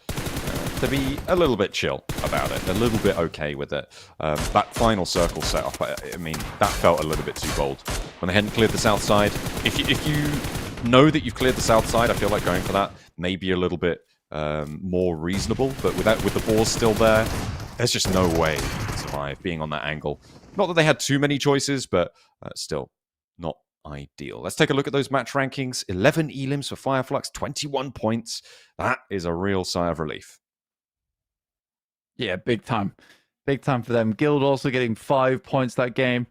Speaker 1: to be a little bit chill about it, a little bit okay with it. That final circle setup, I mean, that felt a little bit too bold. When they hadn't cleared the south side, if you know that you've cleared the south side, I feel like going for that may be a little bit more reasonable, but with the balls still there, there's just no way to survive being on that angle. Not that they had too many choices, but still not ideal. Let's take a look at those match rankings. 11 elims for Fireflux, 21 points. That is a real sigh of relief.
Speaker 2: Yeah, big time. Big time for them. Guild also getting 5 points that game.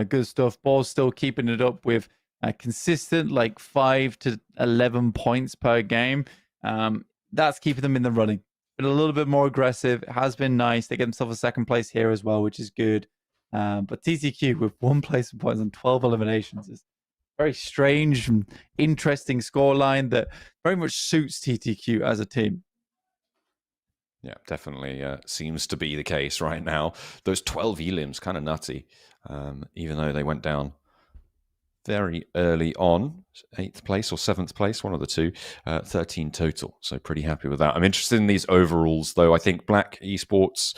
Speaker 2: Good stuff. Boars still keeping it up with consistent like 5 to 11 points per game. That's keeping them in the running. Been a little bit more aggressive. It has been nice. They get themselves a second place here as well, which is good. But TTQ with 1 place in points and 12 eliminations is very strange and interesting scoreline that very much suits TTQ as a team.
Speaker 1: Yeah, definitely seems to be the case right now. Those 12 elims, kind of nutty, even though they went down very early on, 8th place or 7th place, one of the two, 13 total. So pretty happy with that. I'm interested in these overalls, though. I think Black Esports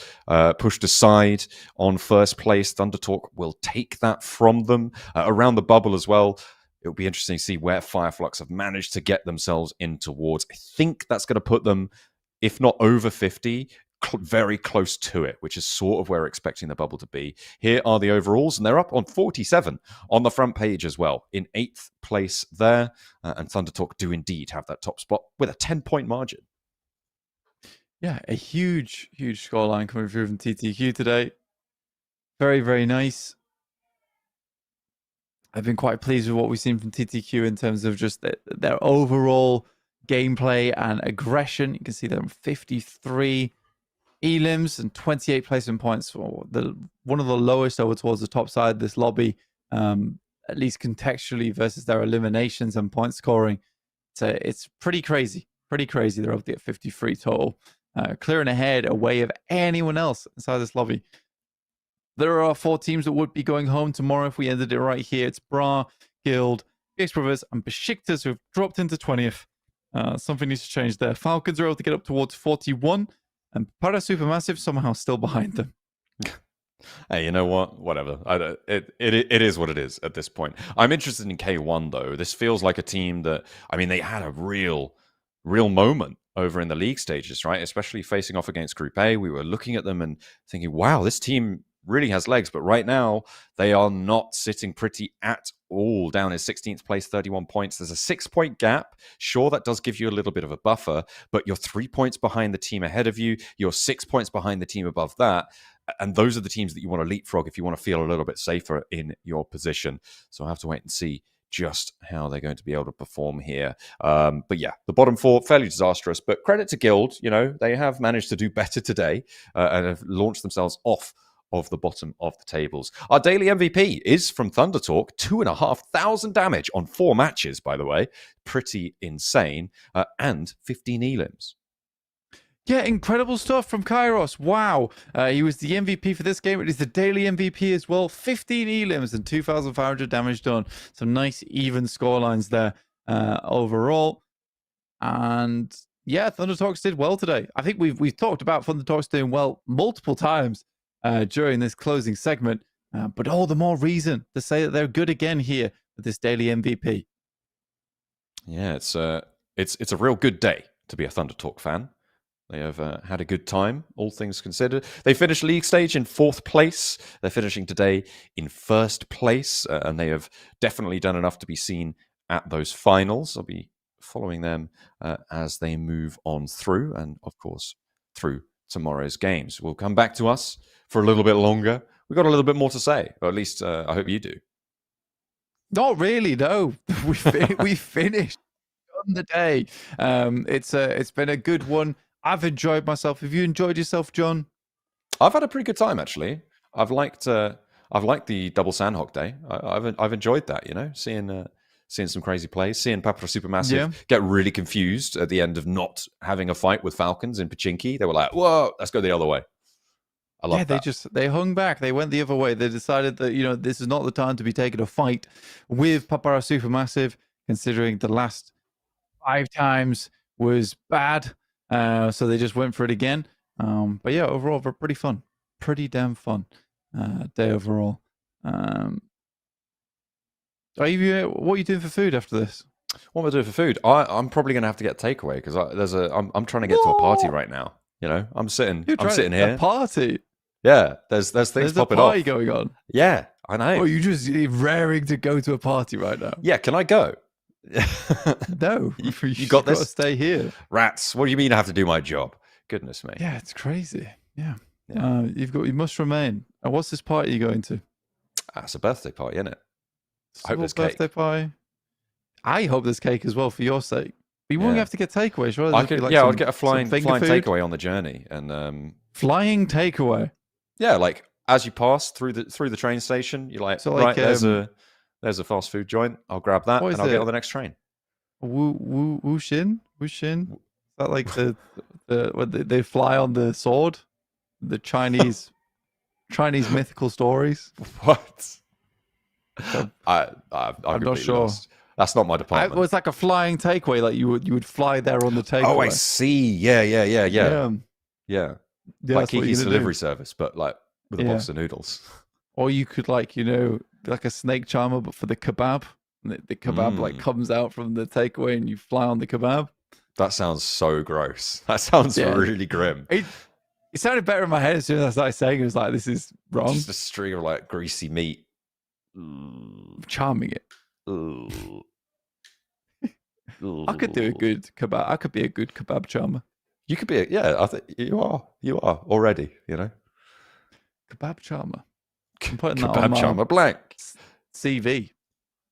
Speaker 1: pushed aside on first place. Thunder Talk will take that from them. Around the bubble as well, it'll be interesting to see where Fireflux have managed to get themselves in towards. I think that's going to put them, if not over 50, very close to it, which is sort of where we're expecting the bubble to be. Here are the overalls, and they're up on 47 on the front page as well, in 8th place there. And Thunder Talk do indeed have that top spot with a 10-point margin.
Speaker 2: Yeah, a huge scoreline coming through from TTQ today. Very, very nice. I've been quite pleased with what we've seen from TTQ in terms of just their overall gameplay and aggression. You can see they're on 53 elims and 28 placement points. For one of the lowest over towards the top side of this lobby, at least contextually versus their eliminations and point scoring. So it's pretty crazy. Pretty crazy. They're up there at 53 total. Clearing ahead away of anyone else inside this lobby. There are 4 teams that would be going home tomorrow if we ended it right here. It's Bra, Guild, BRX Brothers, and Beşiktaş who have dropped into 20th. Something needs to change there. Falcons are able to get up towards 41, and Para Supermassive somehow still behind them.
Speaker 1: Hey, you know what? Whatever. It is what it is at this point. I'm interested in K1 though. This feels like a team that, I mean, they had a real moment over in the league stages, right? Especially facing off against Group A. We were looking at them and thinking, wow, this team really has legs. But right now, they are not sitting pretty at all. Down in 16th place, 31 points. There's a 6-point gap. Sure, that does give you a little bit of a buffer, but you're 3 points behind the team ahead of you. You're 6 points behind the team above that. And those are the teams that you want to leapfrog if you want to feel a little bit safer in your position. So I have to wait and see just how they're going to be able to perform here. But yeah, the bottom 4, fairly disastrous. But credit to Guild, you know, they have managed to do better today and have launched themselves off of the bottom of the tables. Our daily MVP is from Thunder Talk, 2,500 damage on 4 matches, by the way. Pretty insane. And 15 elims.
Speaker 2: Yeah, incredible stuff from Kairos. Wow. He was the MVP for this game. It is the daily MVP as well. 15 elims and 2,500 damage done. Some nice even scorelines there overall. And yeah, Thunder Talks did well today. I think we've talked about Thunder Talks doing well multiple times during this closing segment. But all the more reason to say that they're good again here with this daily MVP.
Speaker 1: Yeah, it's a real good day to be a Thunder Talk fan. They have had a good time, all things considered. They finished league stage in 4th place. They're finishing today in 1st place, and they have definitely done enough to be seen at those finals. I'll be following them as they move on through, and of course, through tomorrow's games. Will come back to us for a little bit longer. We've got a little bit more to say, or at least I hope you do.
Speaker 2: Not really, no. We finished on the day. It's been a good one. I've enjoyed myself. Have you enjoyed yourself, John?
Speaker 1: I've had a pretty good time actually. I've liked the double Sanhok day. I've enjoyed that. You know, seeing some crazy plays, seeing Papa Supermassive get really confused at the end of not having a fight with Falcons in Pachinki. They were like, "Whoa, let's go the other way." I love that.
Speaker 2: They hung back. They went the other way. They decided that, you know, this is not the time to be taking a fight with Papara Supermassive, considering the last 5 times was bad. So they just went for it again. But yeah, overall, pretty fun. Pretty damn fun day overall. What are you doing for food after this?
Speaker 1: What am I doing for food? I'm probably going to have to get takeaway because I'm trying to get to a party right now. You know, I'm sitting here.
Speaker 2: A party?
Speaker 1: Yeah, there's things popping off.
Speaker 2: There's a party going on.
Speaker 1: Yeah, I know.
Speaker 2: Oh, you just raring to go to a party right now?
Speaker 1: Yeah, can I go?
Speaker 2: No,
Speaker 1: you got this.
Speaker 2: Gotta stay here.
Speaker 1: Rats. What do you mean I have to do my job? Goodness me.
Speaker 2: Yeah, it's crazy. Yeah. You must remain. And what's this party you're going to?
Speaker 1: It's a birthday party, isn't it?
Speaker 2: I hope there's birthday cake. Party. I hope there's cake as well for your sake. But you won't have to get takeaways, right?
Speaker 1: I'll get a flying takeaway on the journey and
Speaker 2: flying takeaway.
Speaker 1: Yeah, like as you pass through the train station, you're like, right, there's a fast food joint. I'll grab that and I'll get on the next train.
Speaker 2: Wushin? Is that like when they fly on the sword? The Chinese mythical stories?
Speaker 1: What? I'm
Speaker 2: not sure.
Speaker 1: Lost. That's not my department.
Speaker 2: It was like a flying takeaway, like you would fly there on the takeaway.
Speaker 1: Oh, I see. Yeah. Like Kiki's delivery service, but like with a box of noodles.
Speaker 2: Or you could like a snake charmer, but for the kebab. And the kebab like comes out from the takeaway, and you fly on the kebab.
Speaker 1: That sounds so gross. That sounds really grim.
Speaker 2: It sounded better in my head as soon as I started saying it. It was like, this is wrong.
Speaker 1: Just a string of like greasy meat.
Speaker 2: Charming it. I could do a good kebab. I could be a good kebab charmer.
Speaker 1: You could be, I think you are already, you know.
Speaker 2: Kebab Charmer. I'm putting that on
Speaker 1: Kebab
Speaker 2: my
Speaker 1: Charmer Blank.
Speaker 2: CV.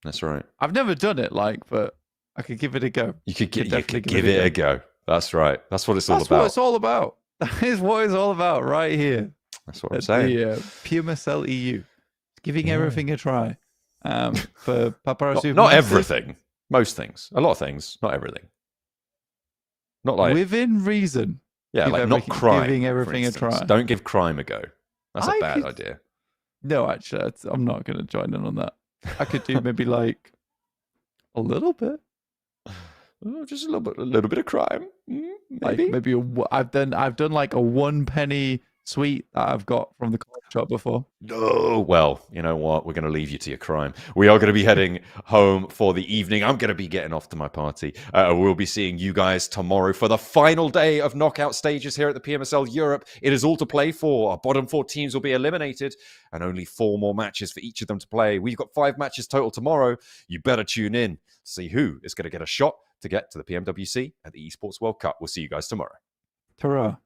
Speaker 1: That's right.
Speaker 2: I've never done it, but I could give it a go.
Speaker 1: You could give it a go. That's right. That's what it's all about.
Speaker 2: That's what it's all about. That is what it's all about right here.
Speaker 1: That's what I'm saying.
Speaker 2: The Pmsl EU. Giving everything a try. For Paparazzi.
Speaker 1: Not everything. Most things. A lot of things. Not everything. Not like
Speaker 2: within reason.
Speaker 1: Yeah, like not crime.
Speaker 2: Giving everything a try.
Speaker 1: Don't give crime a go. That's a bad idea.
Speaker 2: No, actually, I'm not going to join in on that. I could do maybe like a little bit.
Speaker 1: Just a little bit of crime. Maybe.
Speaker 2: Like maybe I've done like a 1 penny sweet that I've got from the coffee shop before.
Speaker 1: No, well, you know what? We're going to leave you to your crime. We are going to be heading home for the evening. I'm going to be getting off to my party. We'll be seeing you guys tomorrow for the final day of knockout stages here at the PMSL Europe. It is all to play for. Our bottom 4 teams will be eliminated and only 4 more matches for each of them to play. We've got 5 matches total tomorrow. You better tune in to see who is going to get a shot to get to the PMWC at the Esports World Cup. We'll see you guys tomorrow.
Speaker 2: Ta-ra.